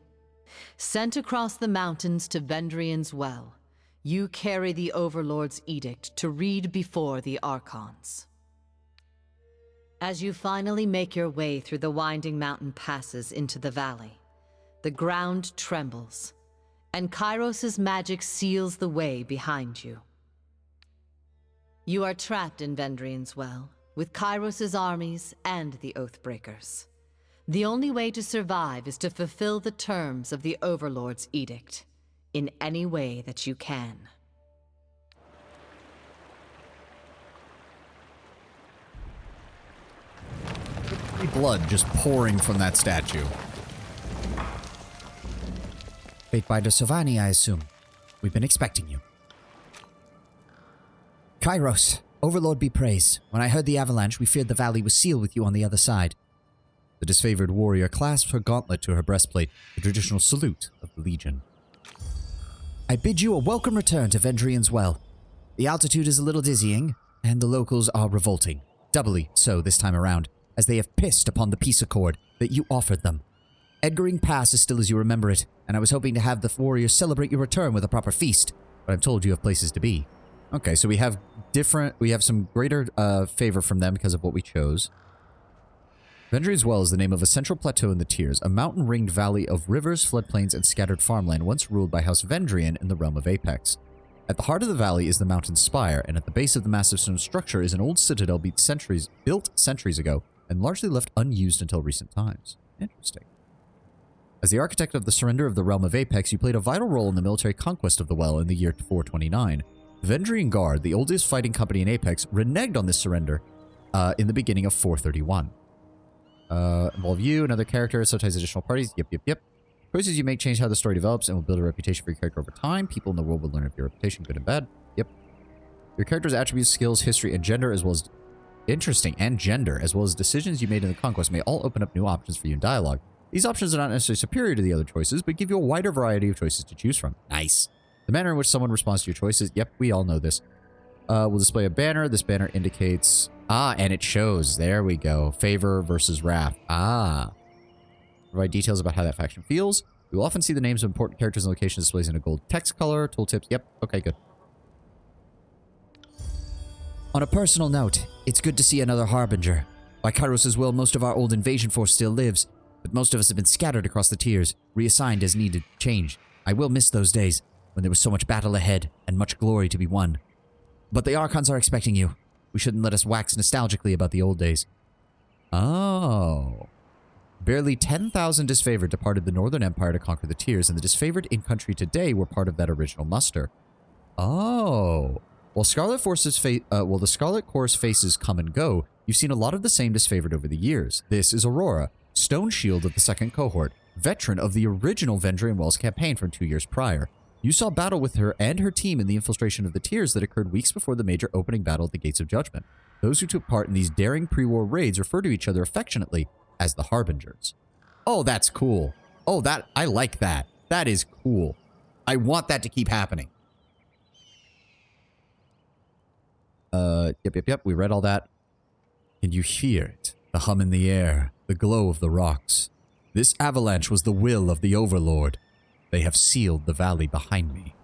Sent across the mountains to Vendrian's Well, you carry the Overlord's edict to read before the Archons. As you finally make your way through the winding mountain passes into the valley, the ground trembles, and Kairos' magic seals the way behind you. You are trapped in Vendrian's Well, with Kairos' armies and the Oathbreakers. The only way to survive is to fulfill the terms of the Overlord's edict, in any way that you can. Blood just pouring from that statue. Fatebinder Sovani, I assume. We've been expecting you. Kairos, Overlord be praised. When I heard the avalanche, we feared the valley was sealed with you on the other side. The disfavored warrior clasped her gauntlet to her breastplate, the traditional salute of the Legion. I bid you a welcome return to Vendrian's Well. The altitude is a little dizzying, and the locals are revolting. Doubly so this time around, as they have pissed upon the peace accord that you offered them. Edgaring Pass is still as you remember it, and I was hoping to have the warriors celebrate your return with a proper feast, but I'm told you have places to be. Okay, so we have some greater favor from them because of what we chose. Vendrian's Well is the name of a central plateau in the Tiers, a mountain-ringed valley of rivers, floodplains, and scattered farmland once ruled by House Vendrian in the realm of Apex. At the heart of the valley is the mountain spire, and at the base of the massive stone structure is an old citadel built centuries ago and largely left unused until recent times. Interesting. As the architect of the surrender of the realm of Apex, you played a vital role in the military conquest of the well in the year 429. Vendrian Guard, the oldest fighting company in Apex, reneged on this surrender in the beginning of 431. Involve you, another character, sometimes additional parties. Yep. Choices you make change how the story develops and will build a reputation for your character over time. People in the world will learn of your reputation, good and bad. Yep. Your character's attributes, skills, history, and gender, as well as decisions you made in the conquest may all open up new options for you in dialogue. These options are not necessarily superior to the other choices, but give you a wider variety of choices to choose from. Nice. The manner in which someone responds to your choices. Yep, we all know this. We'll display a banner. This banner indicates... and it shows. There we go. Favor versus wrath. Provide details about how that faction feels. We will often see the names of important characters and locations displayed in a gold text color. Tooltips. Yep. Okay, good. On a personal note, it's good to see another Harbinger. By Kairos' will, most of our old invasion force still lives, but most of us have been scattered across the Tiers, reassigned as needed, changed. I will miss those days, when there was so much battle ahead, and much glory to be won. But the Archons are expecting you. We shouldn't let us wax nostalgically about the old days. Oh. Barely 10,000 disfavored departed the Northern Empire to conquer the Tiers, and the disfavored in-country today were part of that original muster. Oh. While the Scarlet Chorus faces come and go, you've seen a lot of the same disfavored over the years. This is Aurora, Stone Shield of the second cohort, veteran of the original Vendrian Wells campaign from 2 years prior. You saw battle with her and her team in the infiltration of the Tiers that occurred weeks before the major opening battle at the Gates of Judgment. Those who took part in these daring pre-war raids refer to each other affectionately as the Harbingers. Oh, that's cool. Oh, I like that. That is cool. I want that to keep happening. Yep. We read all that. Can you hear it? The hum in the air, the glow of the rocks. This avalanche was the will of the Overlord. They have sealed the valley behind me.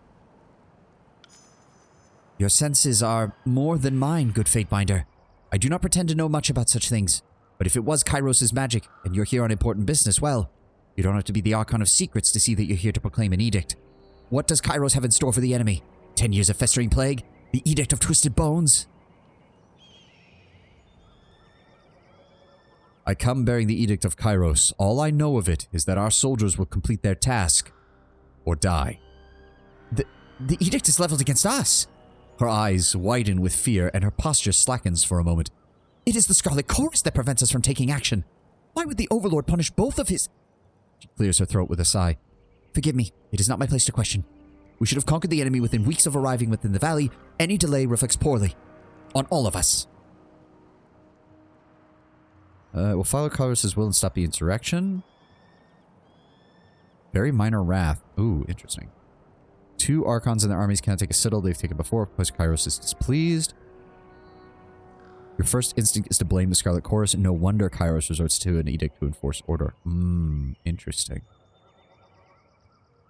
Your senses are more than mine, good Fatebinder. I do not pretend to know much about such things, but if it was Kairos' magic, and you're here on important business, well, you don't have to be the Archon of Secrets to see that you're here to proclaim an edict. What does Kairos have in store for the enemy? 10 years of festering plague? The Edict of Twisted Bones? I come bearing the Edict of Kairos. All I know of it is that our soldiers will complete their task, or die. The edict is leveled against us. Her eyes widen with fear, and her posture slackens for a moment. It is the Scarlet Chorus that prevents us from taking action. Why would the Overlord punish both of his... She clears her throat with a sigh. Forgive me, it is not my place to question. We should have conquered the enemy within weeks of arriving within the valley. Any delay reflects poorly on all of us. We'll follow Kairos' will and stop the insurrection. Very minor wrath. Ooh, interesting. 2 Archons in their armies cannot take a citadel they've taken before because Kairos is displeased. Your first instinct is to blame the Scarlet Chorus, and no wonder Kairos resorts to an edict to enforce order. Interesting.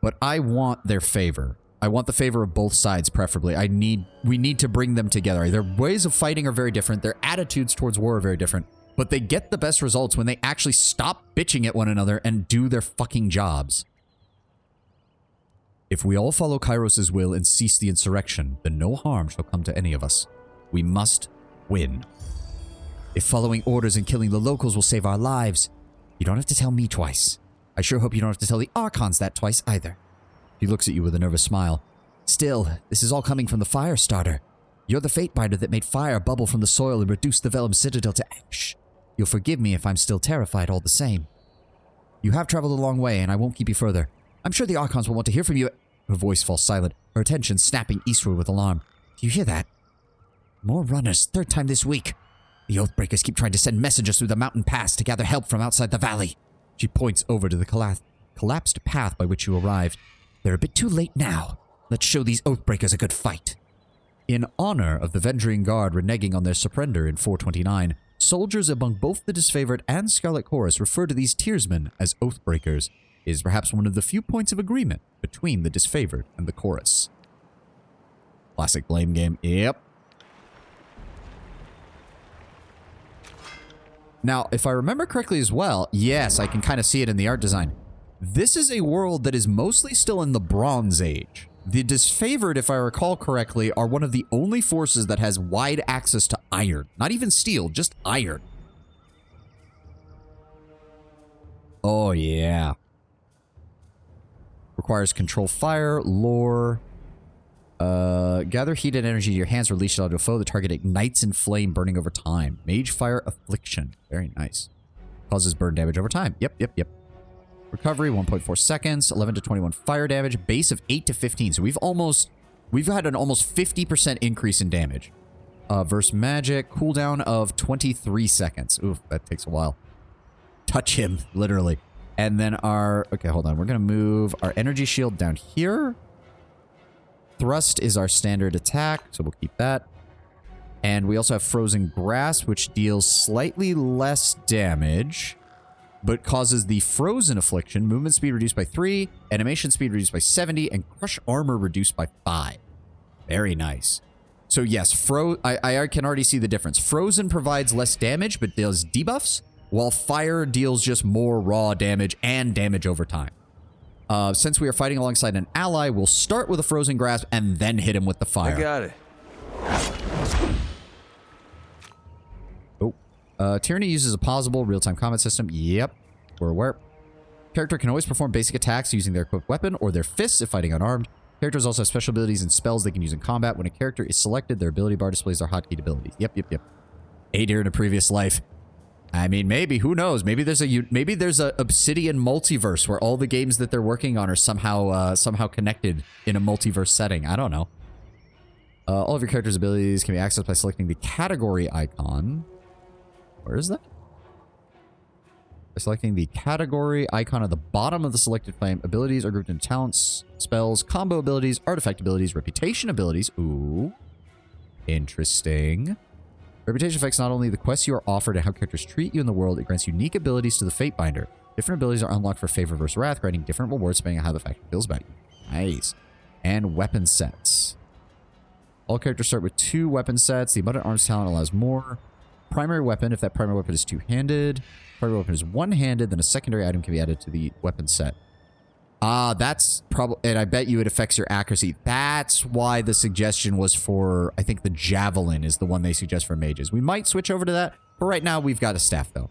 But I want their favor. I want the favor of both sides, preferably. We need to bring them together. Their ways of fighting are very different. Their attitudes towards war are very different. But they get the best results when they actually stop bitching at one another and do their fucking jobs. If we all follow Kairos' will and cease the insurrection, then no harm shall come to any of us. We must win. If following orders and killing the locals will save our lives, you don't have to tell me twice. I sure hope you don't have to tell the Archons that twice either. He looks at you with a nervous smile. Still, this is all coming from the fire starter. You're the Fatebinder that made fire bubble from the soil and reduced the Vellum Citadel to ash. You'll forgive me if I'm still terrified all the same. You have traveled a long way, and I won't keep you further. I'm sure the Archons will want to hear from you. Her voice falls silent, her attention snapping eastward with alarm. Do you hear that? More runners, third time this week. The Oathbreakers keep trying to send messengers through the mountain pass to gather help from outside the valley. She points over to the collapsed path by which you arrived. They're a bit too late now. Let's show these Oathbreakers a good fight. In honor of the Vendrian Guard reneging on their surrender in 429, soldiers among both the Disfavored and Scarlet Chorus refer to these Tearsmen as Oathbreakers. It is perhaps one of the few points of agreement between the Disfavored and the Chorus. Classic blame game. Yep. Now, if I remember correctly as well, yes, I can kind of see it in the art design. This is a world that is mostly still in the Bronze Age. The Disfavored, if I recall correctly, are one of the only forces that has wide access to iron. Not even steel, just iron. Oh, yeah. Requires control fire, lore. Gather heat and energy to your hands, release it onto a foe. The target ignites in flame, burning over time. Mage fire affliction. Very nice. Causes burn damage over time. Yep. Recovery, 1.4 seconds. 11 to 21 fire damage. Base of 8 to 15. So we've had an almost 50% increase in damage. Verse magic, cooldown of 23 seconds. Oof, that takes a while. Touch him, literally. And then okay, hold on. We're going to move our energy shield down here. Thrust is our standard attack, so we'll keep that. And we also have Frozen Grasp, which deals slightly less damage, but causes the Frozen Affliction, movement speed reduced by 3, animation speed reduced by 70, and crush armor reduced by 5. Very nice. So yes, I can already see the difference. Frozen provides less damage, but deals debuffs, while Fire deals just more raw damage and damage over time. Since we are fighting alongside an ally, we'll start with a Frozen Grasp and then hit him with the fire. I got it. Oh. Tyranny uses a pausable real-time combat system. Yep. We're aware. Character can always perform basic attacks using their equipped weapon or their fists if fighting unarmed. Characters also have special abilities and spells they can use in combat. When a character is selected, their ability bar displays their hotkeyed abilities. Yep. Adir in a previous life. I mean, maybe. Who knows? Maybe there's a Obsidian multiverse where all the games that they're working on are somehow connected in a multiverse setting. I don't know. All of your character's abilities can be accessed by selecting the category icon. Where is that? By selecting the category icon at the bottom of the selected flame, abilities are grouped into talents, spells, combo abilities, artifact abilities, reputation abilities. Ooh. Interesting. Reputation affects not only the quests you are offered and how characters treat you in the world, it grants unique abilities to the Fatebinder. Different abilities are unlocked for favor versus wrath, granting different rewards depending on how the faction feels about you. Nice. And weapon sets. All characters start with 2 weapon sets. The abundant arms talent allows more. Primary weapon, if that primary weapon is 2-handed. Primary weapon is 1-handed, then a secondary item can be added to the weapon set. That's probably, and I bet you it affects your accuracy. That's why the suggestion was for, I think the Javelin is the one they suggest for mages. We might switch over to that, but right now we've got a staff though.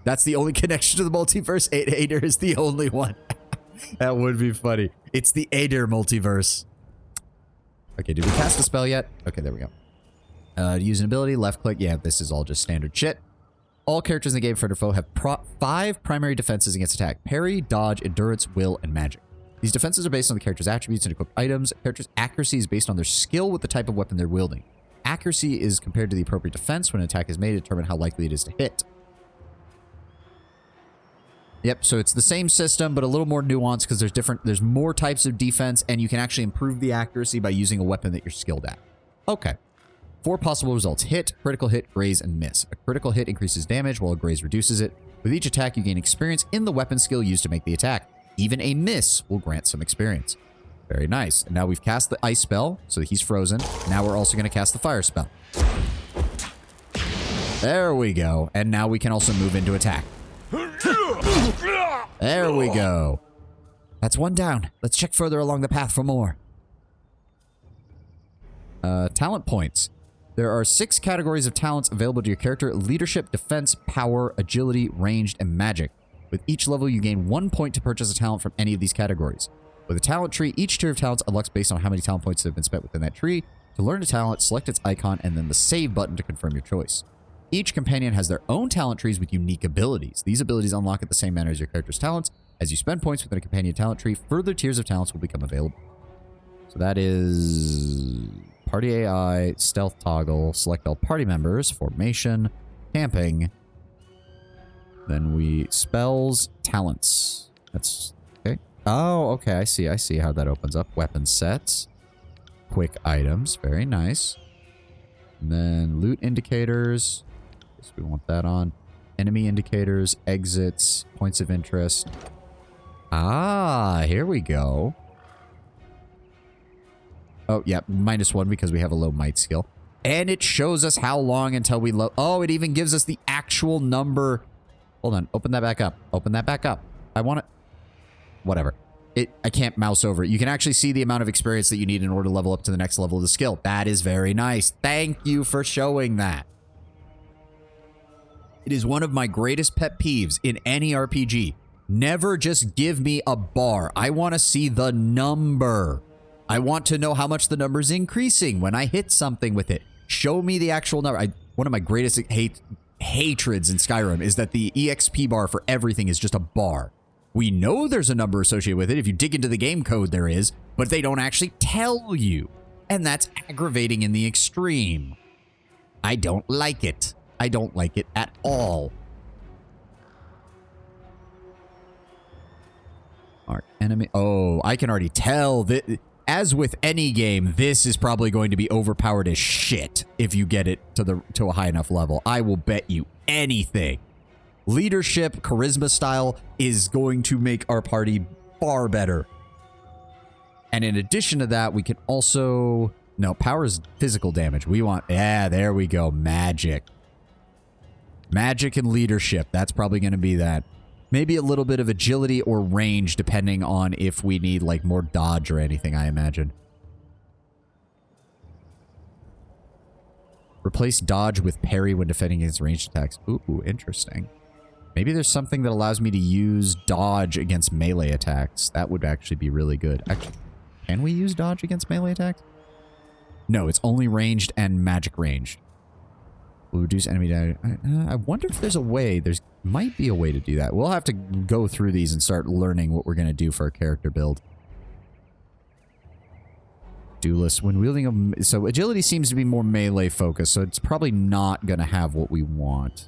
That's the only connection to the multiverse. Adir is the only one. That would be funny. It's the Adir multiverse. Okay, did we cast the spell yet? Okay, there we go. To use an ability, left click. Yeah, this is all just standard shit. All characters in the game, friend or foe, have 5 primary defenses against attack. Parry, dodge, endurance, will, and magic. These defenses are based on the character's attributes and equipped items. Character's accuracy is based on their skill with the type of weapon they're wielding. Accuracy is compared to the appropriate defense when an attack is made to determine how likely it is to hit. Yep, so it's the same system, but a little more nuanced because there's more types of defense, and you can actually improve the accuracy by using a weapon that you're skilled at. Okay. 4 possible results. Hit, critical hit, graze, and miss. A critical hit increases damage, while a graze reduces it. With each attack, you gain experience in the weapon skill used to make the attack. Even a miss will grant some experience. Very nice. And now we've cast the ice spell, so that he's frozen. Now we're also going to cast the fire spell. There we go. And now we can also move into attack. There we go. That's 1 down. Let's check further along the path for more. Talent points. There are 6 categories of talents available to your character: leadership, defense, power, agility, ranged, and magic. With each level, you gain 1 point to purchase a talent from any of these categories. With a talent tree, each tier of talents unlocks based on how many talent points have been spent within that tree. To learn a talent, select its icon and then the save button to confirm your choice. Each companion has their own talent trees with unique abilities. These abilities unlock at the same manner as your character's talents. As you spend points within a companion talent tree, further tiers of talents will become available. So that is party AI, stealth toggle, select all party members, formation, camping. Then we spells, talents. That's okay. Oh, okay. I see how that opens up. Weapon sets, quick items. Very nice. And then loot indicators. Guess we want that on. Enemy indicators, exits, points of interest. Ah, here we go. Oh, yeah, -1 because we have a low might skill. And it shows us how long until we load. Oh, it even gives us the actual number. Hold on, open that back up. Open that back up. I want it. Whatever. I can't mouse over it. You can actually see the amount of experience that you need in order to level up to the next level of the skill. That is very nice. Thank you for showing that. It is one of my greatest pet peeves in any RPG. Never just give me a bar. I want to see the number. I want to know how much the number is increasing when I hit something with it. Show me the actual number. One of my greatest hatreds in Skyrim is that the EXP bar for everything is just a bar. We know there's a number associated with it. If you dig into the game code, there is, but they don't actually tell you. And that's aggravating in the extreme. I don't like it. I don't like it at all. Our enemy. Oh, I can already tell that, as with any game, this is probably going to be overpowered as shit if you get it to a high enough level. I will bet you anything. Leadership, charisma style is going to make our party far better. And in addition to that, we can also... No, power is physical damage. We want... Yeah, there we go. Magic. Magic and leadership. That's probably going to be that. Maybe a little bit of agility or range, depending on if we need, like, more dodge or anything, I imagine. Replace dodge with parry when defending against ranged attacks. Ooh, interesting. Maybe there's something that allows me to use dodge against melee attacks. That would actually be really good. Actually, can we use dodge against melee attacks? No, it's only ranged and magic ranged. Will reduce enemy damage. I wonder if there's a way. There's might be a way to do that. We'll have to go through these and start learning what we're going to do for our character build. Duelist. When wielding a... So agility seems to be more melee focused, so it's probably not going to have what we want.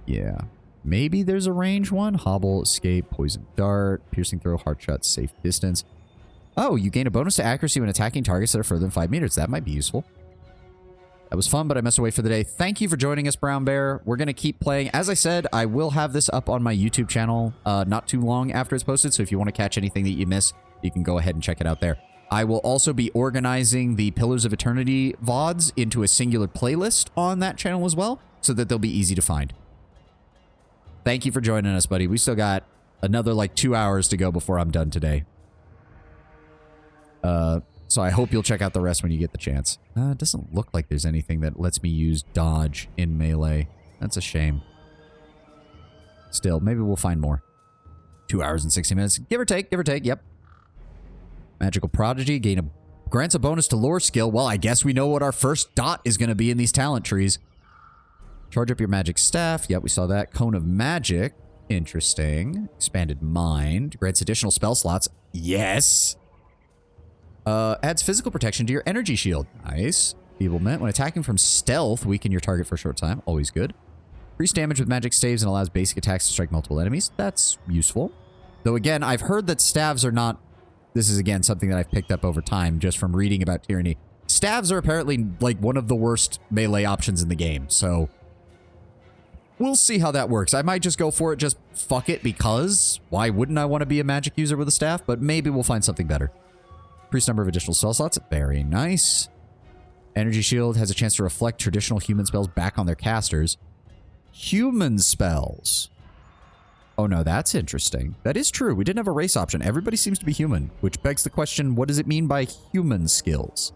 Yeah. Maybe there's a range one. Hobble, escape, poison dart, piercing throw, heart shot, safe distance. Oh, you gain a bonus to accuracy when attacking targets that are further than 5 meters. That might be useful. That was fun, but I messed away for the day. Thank you for joining us, Brown Bear. We're going to keep playing. As I said, I will have this up on my YouTube channel not too long after it's posted, so if you want to catch anything that you miss, you can go ahead and check it out there. I will also be organizing the Pillars of Eternity VODs into a singular playlist on that channel as well, so that they'll be easy to find. Thank you for joining us, buddy. We still got another, like, 2 hours to go before I'm done today. So I hope you'll check out the rest when you get the chance. It doesn't look like there's anything that lets me use dodge in melee. That's a shame. Still, maybe we'll find more. 2 hours and 60 minutes. Give or take, yep. Magical Prodigy. Grants a bonus to lore skill. Well, I guess we know what our first dot is going to be in these talent trees. Charge up your magic staff. Yep, we saw that. Cone of Magic. Interesting. Expanded Mind. Grants additional spell slots. Yes. Adds physical protection to your energy shield. Nice. Feeblement. When attacking from stealth, weaken your target for a short time. Always good. Increased damage with magic staves and allows basic attacks to strike multiple enemies. That's useful. Though again, I've heard that staves are not... This is again something that I've picked up over time just from reading about Tyranny. Staves are apparently like one of the worst melee options in the game, so... We'll see how that works. I might just go for it, just fuck it, because why wouldn't I want to be a magic user with a staff? But maybe we'll find something better. Increased number of additional spell slots. Very nice. Energy Shield has a chance to reflect traditional human spells back on their casters. Human spells. Oh no, that's interesting. That is true. We didn't have a race option. Everybody seems to be human, which begs the question, what does it mean by human skills?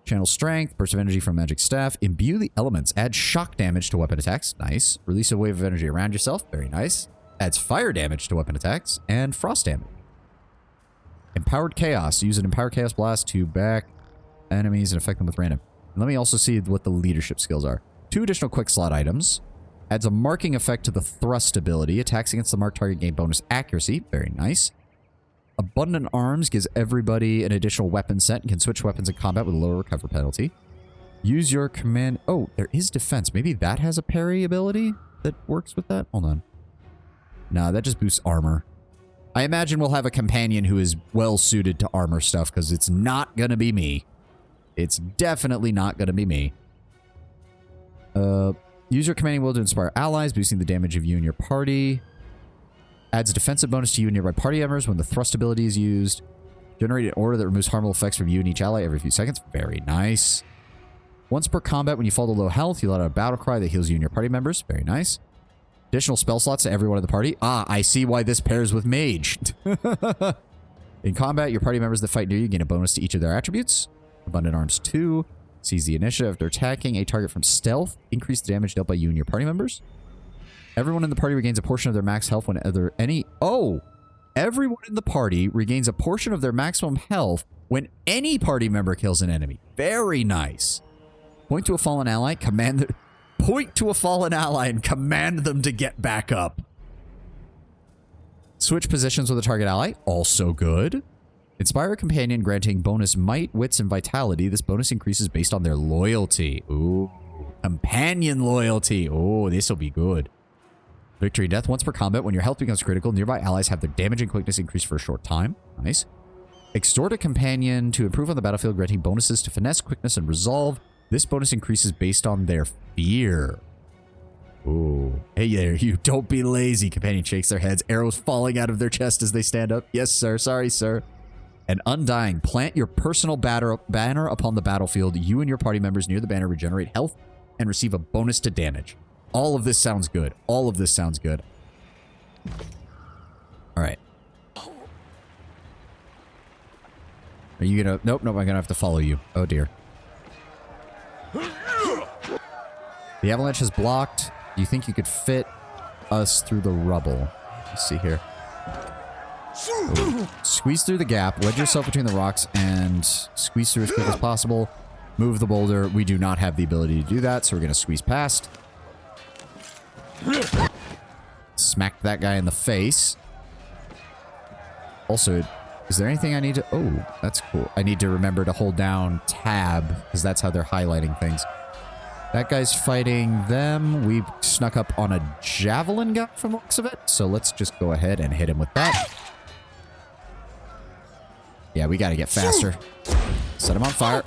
Channel Strength, Burst of Energy from Magic Staff. Imbue the Elements. Add shock damage to weapon attacks. Nice. Release a wave of energy around yourself. Very nice. Adds fire damage to weapon attacks. And frost damage. Empowered Chaos. Use an Empowered Chaos Blast to back enemies and affect them with random. Let me also see what the leadership skills are. 2 additional quick slot items. Adds a marking effect to the thrust ability. Attacks against the marked target gain bonus accuracy. Very nice. Abundant arms gives everybody an additional weapon set and can switch weapons in combat with a lower recover penalty. Use your command... Oh, there is defense. Maybe that has a parry ability that works with that? Hold on. Nah, that just boosts armor. I imagine we'll have a companion who is well suited to armor stuff because it's not going to be me. It's definitely not going to be me. Use your commanding will to inspire allies, boosting the damage of you and your party. Adds a defensive bonus to you and nearby party members when the thrust ability is used. Generate an aura that removes harmful effects from you and each ally every few seconds. Very nice. Once per combat, when you fall to low health, you let out a battle cry that heals you and your party members. Very nice. Additional spell slots to everyone in the party. Ah, I see why this pairs with Mage. In combat, your party members that fight near you gain a bonus to each of their attributes. Abundant Arms 2. Seize the initiative after attacking a target from stealth. Increase the damage dealt by you and your party members. Everyone in the party regains a portion of their max health whenever any... Oh! Everyone in the party regains a portion of their maximum health when any party member kills an enemy. Very nice. Point to a fallen ally, Point to a fallen ally and command them to get back up. Switch positions with a target ally. Also good. Inspire a companion, granting bonus might, wits, and vitality. This bonus increases based on their loyalty. Ooh. Companion loyalty. Oh, this will be good. Victory and death. Once per combat, when your health becomes critical, nearby allies have their damage and quickness increased for a short time. Nice. Extort a companion to improve on the battlefield, granting bonuses to finesse, quickness, and resolve. This bonus increases based on their fear. Ooh. Hey there, you. Don't be lazy. Companion shakes their heads, arrows falling out of their chest as they stand up. Yes, sir. Sorry, sir. And Undying. Plant your personal banner upon the battlefield. You and your party members near the banner regenerate health and receive a bonus to damage. All of this sounds good. All of this sounds good. All right. Are you gonna... Nope, I'm gonna have to follow you. Oh, dear. The avalanche has blocked. Do you think you could fit us through the rubble? Let's see here. Ooh. Squeeze through the gap, wedge yourself between the rocks, and squeeze through as quick as possible. Move the boulder. We do not have the ability to do that, so we're going to squeeze past. Smack that guy in the face. Also, is there anything I need to... Oh, that's cool. I need to remember to hold down tab, because that's how they're highlighting things. That guy's fighting them. We snuck up on a javelin guy from the looks of it, so let's just go ahead and hit him with that. Yeah, we gotta get faster. Set him on fire.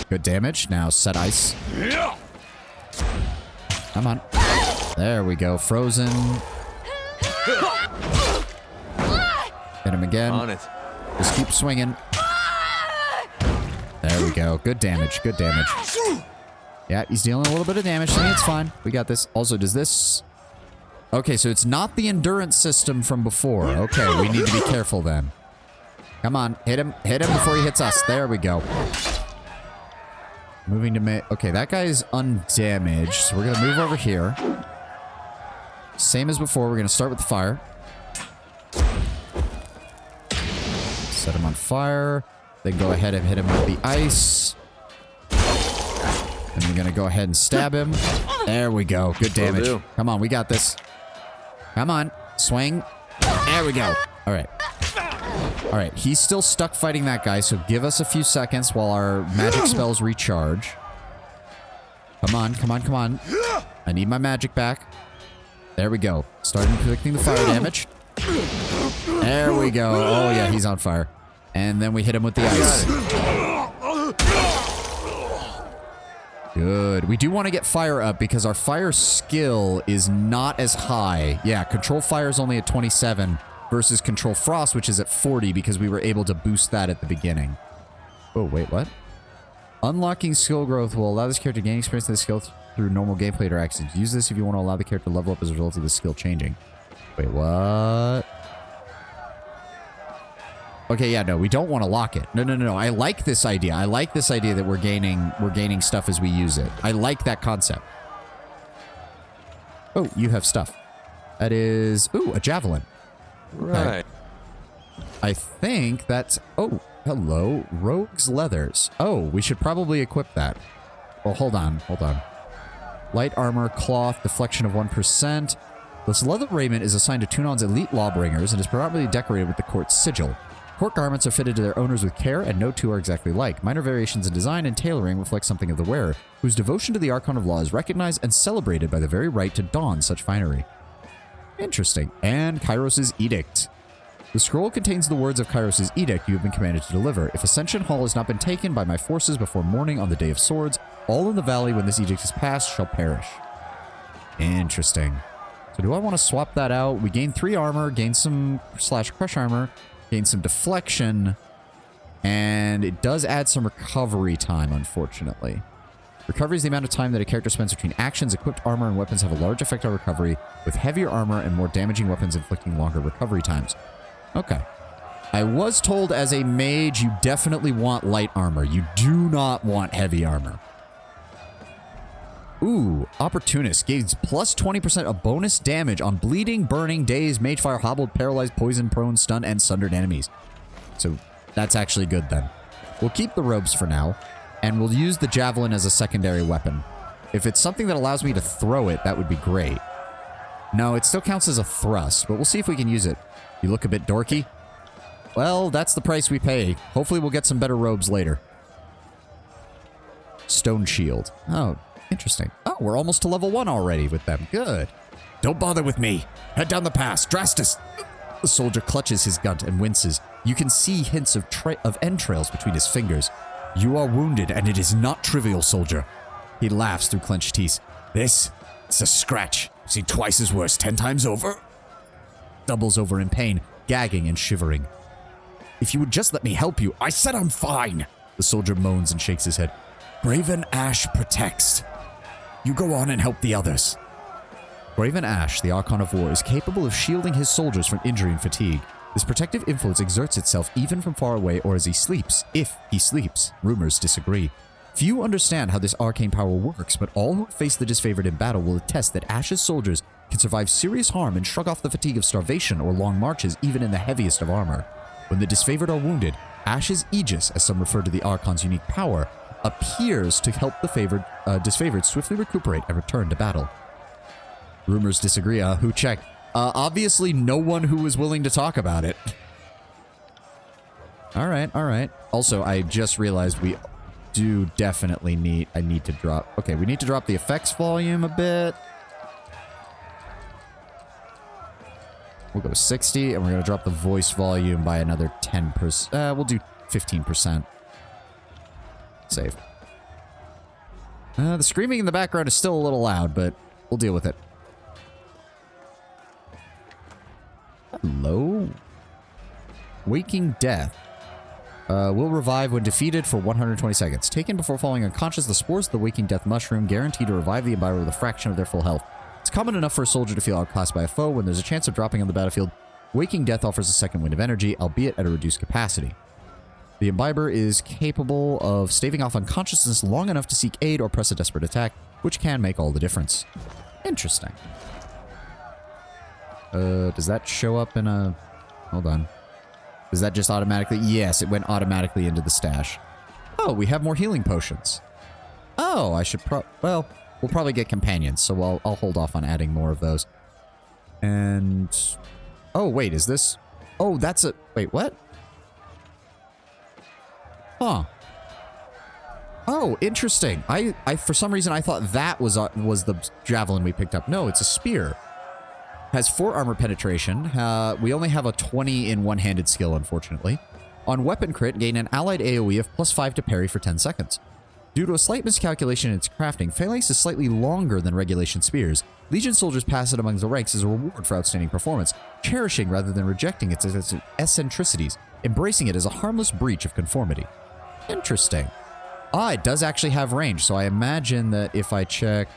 Good damage. Now set ice. Come on. There we go. Frozen. Hit him again. On it. Just keep swinging. There we go. Good damage. Good damage. Yeah, he's dealing a little bit of damage to me. It's fine. We got this. Also, does this... Okay, so it's not the endurance system from before. Okay, we need to be careful then. Come on. Hit him. Hit him before he hits us. There we go. Moving to... Okay, that guy's undamaged. So we're going to move over here. Same as before. We're going to start with the fire. Set him on fire. Then go ahead and hit him with the ice. And we're going to go ahead and stab him. There we go. Good damage. Come on, we got this. Come on. Swing. There we go. All right. All right. He's still stuck fighting that guy, so give us a few seconds while our magic spells recharge. Come on. Come on. Come on. I need my magic back. There we go. Start inflicting the fire damage. There we go. Oh, yeah. He's on fire. And then we hit him with the ice. Good. We do want to get fire up because our fire skill is not as high. Yeah, control fire is only at 27 versus control frost, which is at 40 because we were able to boost that at the beginning. Oh, wait, what? Unlocking skill growth will allow this character to gain experience in the skill through normal gameplay interactions. Use this if you want to allow the character to level up as a result of the skill changing. Wait, what? Okay, yeah, no, we don't want to lock it. No. I like this idea. I like this idea that we're gaining stuff as we use it. I like that concept. Oh, you have stuff. That is... Ooh, a javelin. Right. I think that's... Oh, Hello, Rogue's Leathers. Oh, we should probably equip that. Oh, hold on. Light armor, cloth, deflection of 1%. This leather raiment is assigned to Tunon's elite lawbringers and is predominantly decorated with the court's sigil. Court garments are fitted to their owners with care, and no two are exactly alike. Minor variations in design and tailoring reflect something of the wearer, whose devotion to the Archon of Law is recognized and celebrated by the very right to don such finery. Interesting. And Kairos' Edict. The scroll contains the words of Kairos' edict you have been commanded to deliver. If Ascension Hall has not been taken by my forces before morning on the Day of Swords, all in the valley when this edict is passed shall perish. Interesting. So do I want to swap that out? We gain 3 armor, gain some /crush armor, gain some deflection, and it does add some recovery time, unfortunately. Recovery is the amount of time that a character spends between actions. Equipped armor and weapons have a large effect on recovery, with heavier armor and more damaging weapons inflicting longer recovery times. Okay. I was told as a mage, you definitely want light armor. You do not want heavy armor. Ooh, Opportunist. Gains plus 20% of bonus damage on bleeding, burning, dazed, mage fire, hobbled, paralyzed, poison, prone, stunned, and sundered enemies. So that's actually good then. We'll keep the robes for now, and we'll use the javelin as a secondary weapon. If it's something that allows me to throw it, that would be great. No, it still counts as a thrust, but we'll see if we can use it. You look a bit dorky? Well, that's the price we pay. Hopefully we'll get some better robes later. Stone shield. Oh, interesting. Oh, we're almost to level 1 already with them. Good. Don't bother with me. Head down the pass. Drastus. The soldier clutches his gun and winces. You can see hints of entrails between his fingers. You are wounded, and it is not trivial, soldier. He laughs through clenched teeth. It's a scratch. I've seen twice as worse 10 times over. Doubles over in pain, gagging and shivering. If you would just let me help you. I said I'm fine. The soldier moans and shakes his head. Graven Ash protects. You go on and help the others. Graven Ash, the Archon of War, is capable of shielding his soldiers from injury and fatigue. This protective influence exerts itself even from far away or as he sleeps, if he sleeps. Rumors disagree. Few understand how this arcane power works, but all who face the disfavored in battle will attest that Ash's soldiers can survive serious harm and shrug off the fatigue of starvation or long marches even in the heaviest of armor. When the disfavored are wounded, Ash's Aegis, as some refer to the Archon's unique power, appears to help the disfavored swiftly recuperate and return to battle. Rumors disagree. Who checked? Obviously no one who was willing to talk about it. Alright. Also, I just realized we do definitely need... I need to drop... Okay, we need to drop the effects volume a bit. We'll go to 60, and we're going to drop the voice volume by another 10%. We'll do 15%. Save. The screaming in the background is still a little loud, but we'll deal with it. Hello? Waking Death. Will revive when defeated for 120 seconds. Taken before falling unconscious, the spores of the Waking Death mushroom guarantee to revive the imbiber with a fraction of their full health. It's common enough for a soldier to feel outclassed by a foe. When there's a chance of dropping on the battlefield, Waking Death offers a second wind of energy, albeit at a reduced capacity. The imbiber is capable of staving off unconsciousness long enough to seek aid or press a desperate attack, which can make all the difference. Interesting. Does that show up in a... Hold on. Does that just automatically... Yes, it went automatically into the stash. Oh, we have more healing potions. Oh, I should well, we'll probably get companions, so I'll hold off on adding more of those. And... Oh, wait, is this... Oh, that's a... Wait, what? Huh. Oh, interesting. I for some reason, I thought that was the javelin we picked up. No, it's a spear. Has 4 armor penetration. We only have a 20 in one-handed skill, unfortunately. On weapon crit, gain an allied AoE of +5 to parry for 10 seconds. Due to a slight miscalculation in its crafting, Phalanx is slightly longer than regulation spears. Legion soldiers pass it among the ranks as a reward for outstanding performance, cherishing rather than rejecting its eccentricities, embracing it as a harmless breach of conformity. Interesting. Ah, it does actually have range, so I imagine that if I check...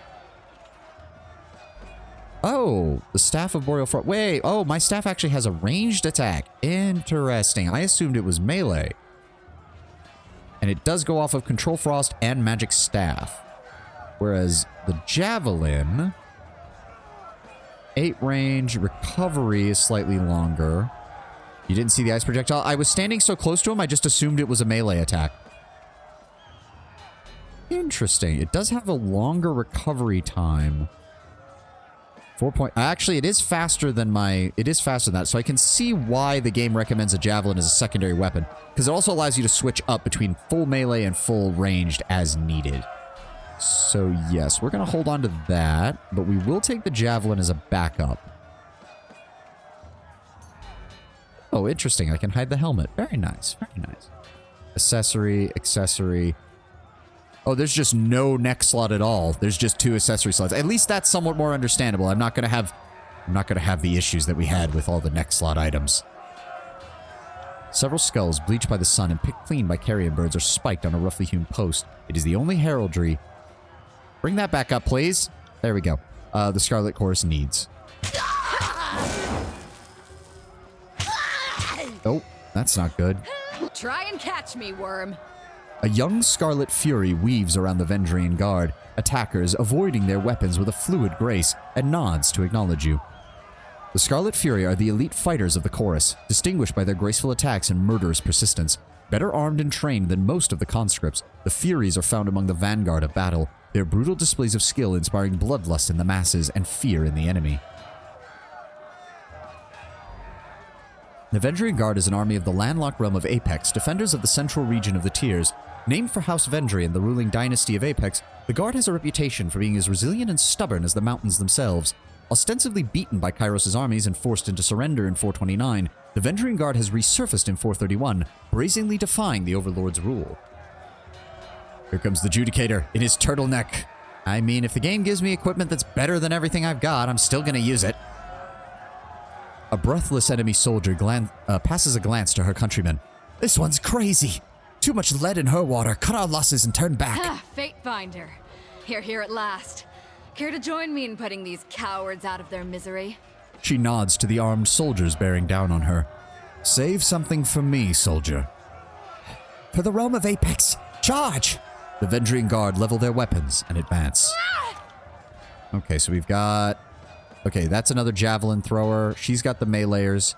Oh, the Staff of Boreal Frost. Wait, oh, my staff actually has a ranged attack. Interesting. I assumed it was melee. And it does go off of Control Frost and Magic Staff. Whereas the Javelin... 8 range, recovery is slightly longer. You didn't see the ice projectile? I was standing so close to him, I just assumed it was a melee attack. Interesting. It does have a longer recovery time. 4 point... Actually, it is faster than my... It is faster than that, so I can see why the game recommends a javelin as a secondary weapon. Because it also allows you to switch up between full melee and full ranged as needed. So, yes, we're going to hold on to that, but we will take the javelin as a backup. Oh, interesting. I can hide the helmet. Very nice. Very nice. Accessory, accessory. Oh, there's just no neck slot at all. There's just 2 accessory slots. At least that's somewhat more understandable. I'm not gonna have the issues that we had with all the neck slot items. Several skulls bleached by the sun and picked clean by carrion birds are spiked on a roughly hewn post. It is the only heraldry. Bring that back up, please. There we go. The Scarlet Chorus needs. Oh, that's not good. Try and catch me, worm. A young Scarlet Fury weaves around the Vendrian Guard, attackers avoiding their weapons with a fluid grace, and nods to acknowledge you. The Scarlet Fury are the elite fighters of the Chorus, distinguished by their graceful attacks and murderous persistence. Better armed and trained than most of the conscripts, the Furies are found among the vanguard of battle, their brutal displays of skill inspiring bloodlust in the masses and fear in the enemy. The Vendrian Guard is an army of the landlocked realm of Apex, defenders of the central region of the Tiers. Named for House Vendrian, the ruling dynasty of Apex, the Guard has a reputation for being as resilient and stubborn as the mountains themselves. Ostensibly beaten by Kairos' armies and forced into surrender in 429, the Vendrian Guard has resurfaced in 431, brazenly defying the Overlord's rule. Here comes the Judicator in his turtleneck. I mean, if the game gives me equipment that's better than everything I've got, I'm still gonna use it. A breathless enemy soldier passes a glance to her countrymen. This one's crazy. Too much lead in her water. Cut our losses and turn back. Fate finder. Here at last. Care to join me in putting these cowards out of their misery? She nods to the armed soldiers bearing down on her. Save something for me, soldier. For the realm of Apex, charge! The Vendrian Guard level their weapons and advance. Okay, so we've got... Okay, that's another javelin thrower. She's got the meleeers.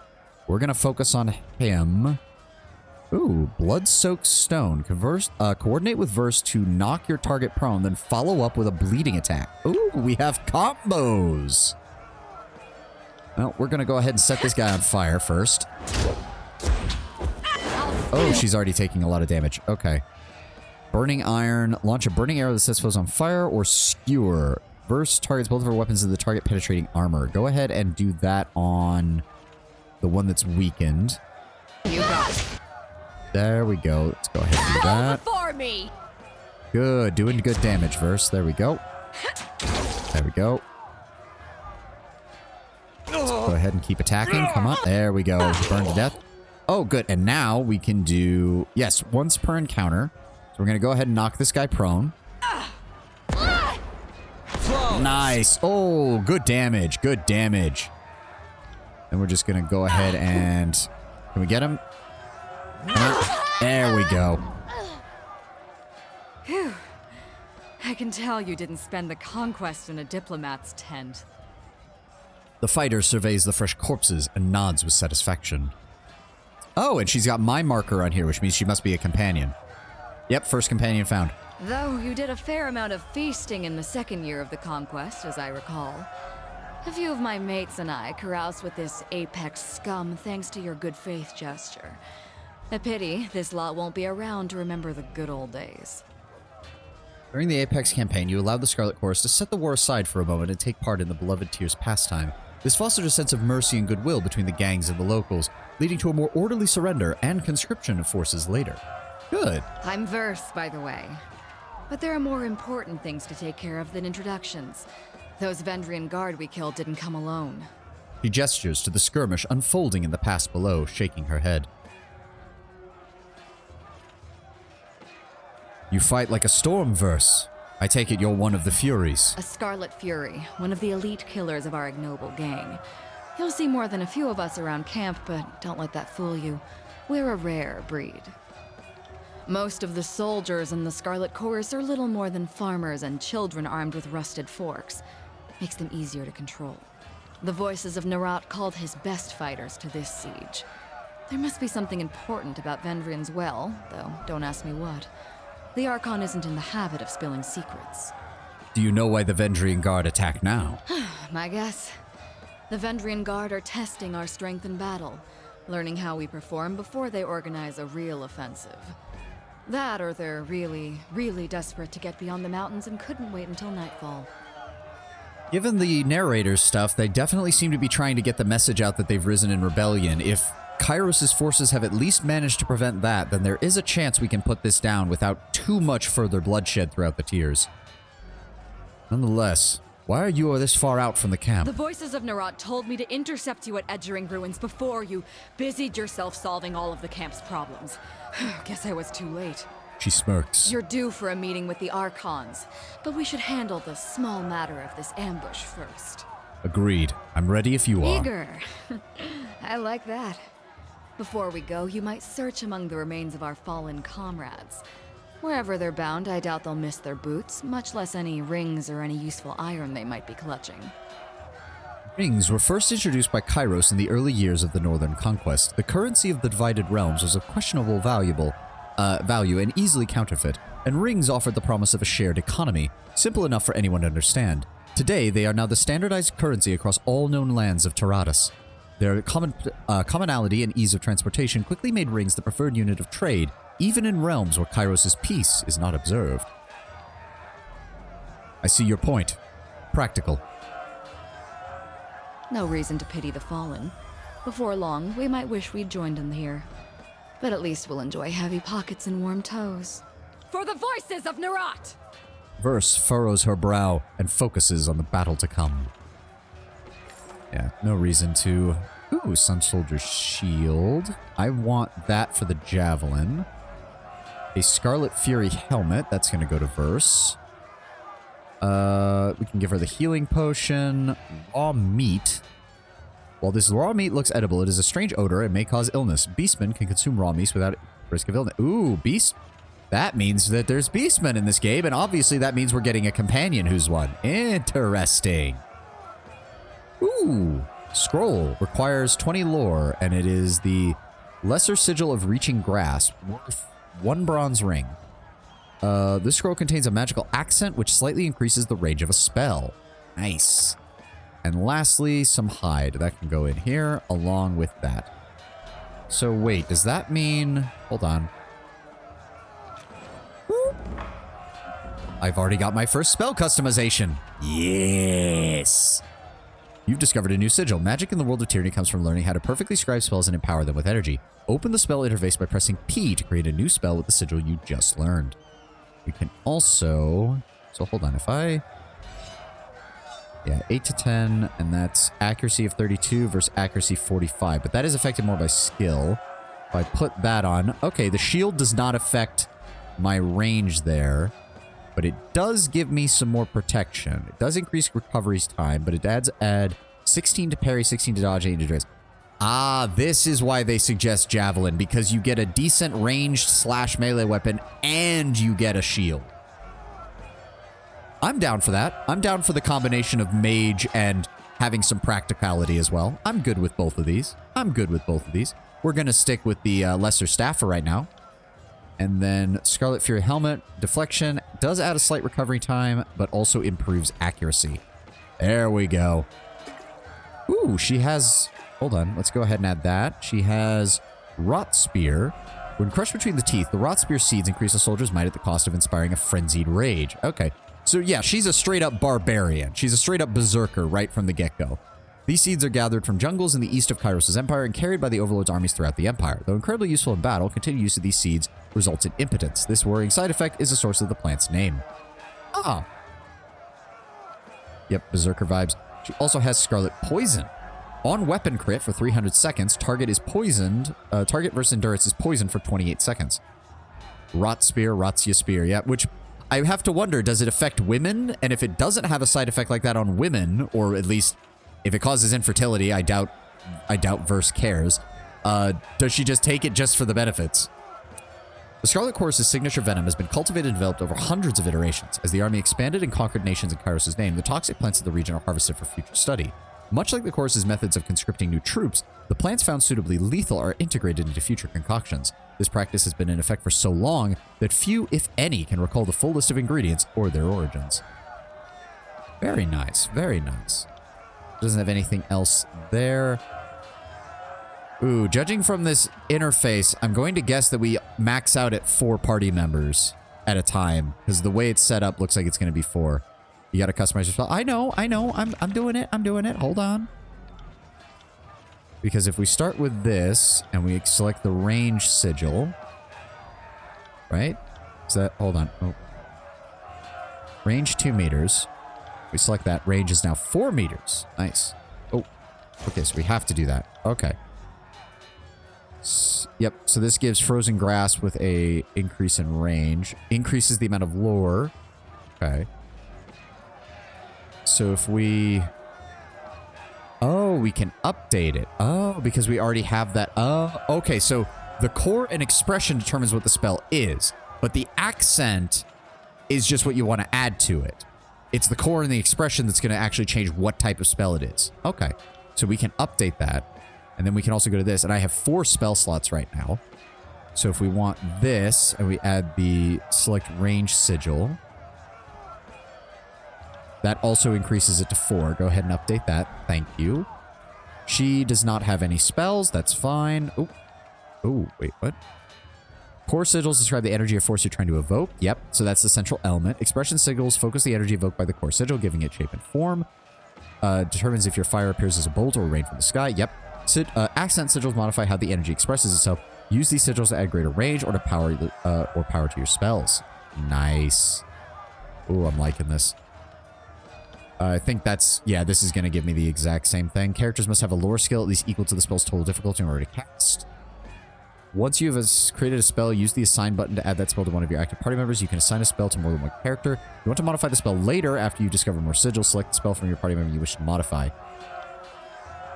We're going to focus on him. Ooh, blood-soaked stone. Coordinate with verse to knock your target prone, then follow up with a bleeding attack. Ooh, we have combos. Well, we're going to go ahead and set this guy on fire first. Oh, she's already taking a lot of damage. Okay. Burning iron. Launch a burning arrow that sets foes on fire, or skewer. Verse targets both of her weapons in the target penetrating armor. Go ahead and do that on the one that's weakened. You got it. There we go. Let's go ahead and do that. Before me. Good. Doing good damage, Verse. There we go. There we go. Let's go ahead and keep attacking. Come on. There we go. Burn to death. Oh, good. And now we can do... Yes, once per encounter. So we're going to go ahead and knock this guy prone. Nice. Oh, good damage. Good damage. And we're just going to go ahead and... Can we get him? There we go. Phew. I can tell you didn't spend the conquest in a diplomat's tent. The fighter surveys the fresh corpses and nods with satisfaction. Oh, and she's got my marker on here, which means she must be a companion. Yep, first companion found. Though you did a fair amount of feasting in the second year of the conquest, as I recall. A few of my mates and I caroused with this Apex scum thanks to your good faith gesture. A pity this lot won't be around to remember the good old days. During the Apex campaign, you allowed the Scarlet Chorus to set the war aside for a moment and take part in the beloved Tier's pastime. This fostered a sense of mercy and goodwill between the gangs and the locals, leading to a more orderly surrender and conscription of forces later. Good. I'm Verse, by the way. But there are more important things to take care of than introductions. Those Vendrian Guard we killed didn't come alone. She gestures to the skirmish unfolding in the pass below, shaking her head. You fight like a storm, Verse. I take it you're one of the Furies. A Scarlet Fury, one of the elite killers of our ignoble gang. You'll see more than a few of us around camp, but don't let that fool you. We're a rare breed. Most of the soldiers in the Scarlet Chorus are little more than farmers and children armed with rusted forks. Makes them easier to control. The voices of Narat called his best fighters to this siege. There must be something important about Vendrian's well, though don't ask me what. The Archon isn't in the habit of spilling secrets. Do you know why the Vendrian Guard attack now? My guess. The Vendrian Guard are testing our strength in battle, learning how we perform before they organize a real offensive. That, or they're really, really desperate to get beyond the mountains and couldn't wait until nightfall. Given the narrator's stuff, they definitely seem to be trying to get the message out that they've risen in rebellion. If Kairos' forces have at least managed to prevent that, then there is a chance we can put this down without too much further bloodshed throughout the tiers. Nonetheless, why are you this far out from the camp? The voices of Nerat told me to intercept you at Edgering Ruins before you busied yourself solving all of the camp's problems. Guess I was too late. She smirks. You're due for a meeting with the Archons, but we should handle the small matter of this ambush first. Agreed. I'm ready if you are. Eager. I like that. Before we go, you might search among the remains of our fallen comrades. Wherever they're bound, I doubt they'll miss their boots, much less any rings or any useful iron they might be clutching. Rings were first introduced by Kairos in the early years of the Northern Conquest. The currency of the divided realms was of questionable value and easily counterfeit, and rings offered the promise of a shared economy, simple enough for anyone to understand. Today, they are now the standardized currency across all known lands of Taratus. Their commonality and ease of transportation quickly made rings the preferred unit of trade, even in realms where Kairos' peace is not observed. I see your point. Practical. No reason to pity the fallen. Before long, we might wish we'd joined them here. But at least we'll enjoy heavy pockets and warm toes. For the voices of Nerat! Verse furrows her brow and focuses on the battle to come. Yeah, no reason to... Ooh, Sun Soldier's shield. I want that for the javelin. A Scarlet Fury helmet. That's going to go to Verse. We can give her the healing potion. Raw meat. While this raw meat looks edible, it is a strange odor and may cause illness. Beastmen can consume raw meat without risk of illness. Ooh, beast. That means that there's beastmen in this game, and obviously that means we're getting a companion who's one. Interesting. Ooh. Scroll requires 20 lore, and it is the Lesser Sigil of Reaching Grasp, worth 1 bronze ring. This scroll contains a magical accent, which slightly increases the range of a spell. Nice. And lastly, some hide. That can go in here, along with that. So wait, does that mean... Hold on. I've already got my first spell customization. Yes! You've discovered a new sigil. Magic in the world of Tyranny comes from learning how to perfectly scribe spells and empower them with energy. Open the spell interface by pressing P to create a new spell with the sigil you just learned. We can also... So hold on, if I... Yeah, 8 to 10, and that's accuracy of 32 versus accuracy 45. But that is affected more by skill. If I put that on... Okay, the shield does not affect my range there. But it does give me some more protection. It does increase recovery's time, but it adds 16 to parry, 16 to dodge, 8 to dress. Ah, this is why they suggest Javelin, because you get a decent ranged / melee weapon, and you get a shield. I'm down for that. I'm down for the combination of mage and having some practicality as well. I'm good with both of these. We're going to stick with the Lesser Staff for right now. And then Scarlet Fury Helmet, deflection, does add a slight recovery time, but also improves accuracy. There we go. Ooh, she has... Hold on, let's go ahead and add that. She has Rot Spear. When crushed between the teeth, the Rot Spear seeds increase a soldier's might at the cost of inspiring a frenzied rage. Okay, so yeah, she's a straight-up barbarian. She's a straight-up berserker right from the get-go. These seeds are gathered from jungles in the east of Kairos' empire and carried by the Overlord's armies throughout the empire. Though incredibly useful in battle, continued use of these seeds results in impotence. This worrying side effect is the source of the plant's name. Ah. Yep, berserker vibes. She also has Scarlet Poison. On weapon crit for 300 seconds, target is poisoned. Target versus endurance is poisoned for 28 seconds. Rot Spear, Ratzia Spear, yeah, which I have to wonder, does it affect women? And if it doesn't have a side effect like that on women, or at least if it causes infertility, I doubt Verse cares. Does she just take it just for the benefits? The Scarlet Chorus's signature venom has been cultivated and developed over hundreds of iterations. As the army expanded and conquered nations in Kairos' name, the toxic plants of the region are harvested for future study. Much like the course's methods of conscripting new troops, the plants found suitably lethal are integrated into future concoctions. This practice has been in effect for so long that few, if any, can recall the full list of ingredients or their origins. Very nice, very nice. Doesn't have anything else there. Ooh, judging from this interface, I'm going to guess that we max out at 4 party members at a time, because the way it's set up looks like it's going to be 4. You got to customize your spell. I know. I'm doing it. Hold on. Because if we start with this and we select the range sigil, right? Is that, hold on. Oh. Range 2 meters. We select that. Range is now 4 meters. Nice. Oh, okay. So we have to do that. Okay. Yep. So this gives frozen grass with a increase in range. Increases the amount of lore. Okay. So if we... Oh, we can update it. Oh, because we already have that. Oh, okay. So the core and expression determines what the spell is, but the accent is just what you want to add to it. It's the core and the expression that's going to actually change what type of spell it is. Okay. So we can update that. And then we can also go to this. And I have 4 spell slots right now. So if we want this and we add the select range sigil, that also increases it to 4. Go ahead and update that. Thank you. She does not have any spells. That's fine. Oh, oh, wait, what? Core sigils describe the energy or force you're trying to evoke. Yep, so that's the central element. Expression sigils focus the energy evoked by the core sigil, giving it shape and form. Determines if your fire appears as a bolt or rain from the sky. Yep. Accent sigils modify how the energy expresses itself. Use these sigils to add greater range or to power to your spells. Nice. Ooh, I'm liking this. I think that's... Yeah, this is going to give me the exact same thing. Characters must have a lore skill at least equal to the spell's total difficulty in order to cast. Once you have created a spell, use the assign button to add that spell to one of your active party members. You can assign a spell to more than one character. If you want to modify the spell later after you discover more sigils, select the spell from your party member you wish to modify.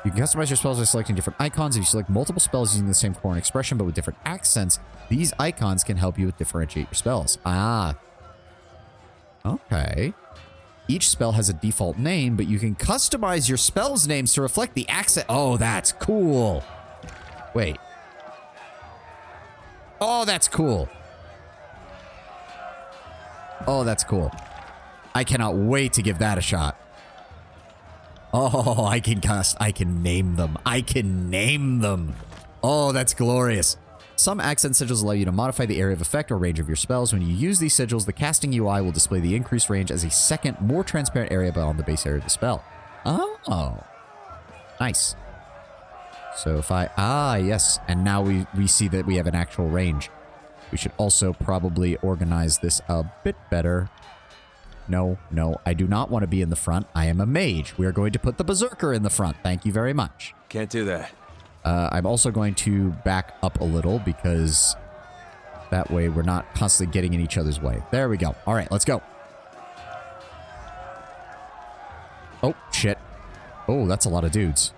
You can customize your spells by selecting different icons. If you select multiple spells using the same core and expression but with different accents, these icons can help you differentiate your spells. Ah. Okay. Each spell has a default name, but you can customize your spells' names to reflect the accent. Oh, that's cool. Wait. Oh, that's cool. Oh, that's cool. I cannot wait to give that a shot. Oh, I can name them. I can name them. Oh, that's glorious. Some accent sigils allow you to modify the area of effect or range of your spells. When you use these sigils, the casting UI will display the increased range as a second, more transparent area beyond the base area of the spell. Oh. Nice. So if I... Ah, yes. And now we see that we have an actual range. We should also probably organize this a bit better. No, I do not want to be in the front. I am a mage. We are going to put the berserker in the front. Thank you very much. Can't do that. I'm also going to back up a little because that way we're not constantly getting in each other's way. There we go. All right, let's go. Oh, shit. Oh, that's a lot of dudes.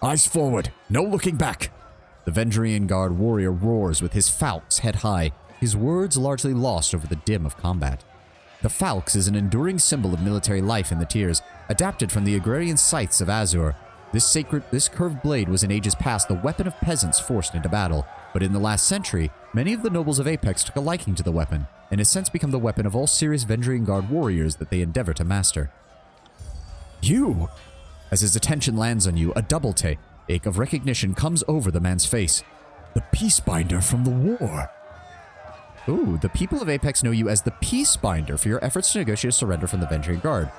Eyes forward. No looking back. The Vendrian Guard warrior roars with his falx head high, his words largely lost over the dim of combat. The falx is an enduring symbol of military life in the tiers, adapted from the agrarian scythes of Azure. This curved blade was in ages past the weapon of peasants forced into battle, but in the last century, many of the nobles of Apex took a liking to the weapon, and has since become the weapon of all serious Vendrian Guard warriors that they endeavor to master. You! As his attention lands on you, a double take of recognition comes over the man's face. The Peacebinder from the war. Ooh, the people of Apex know you as the Peacebinder for your efforts to negotiate a surrender from the Vendrian Guard,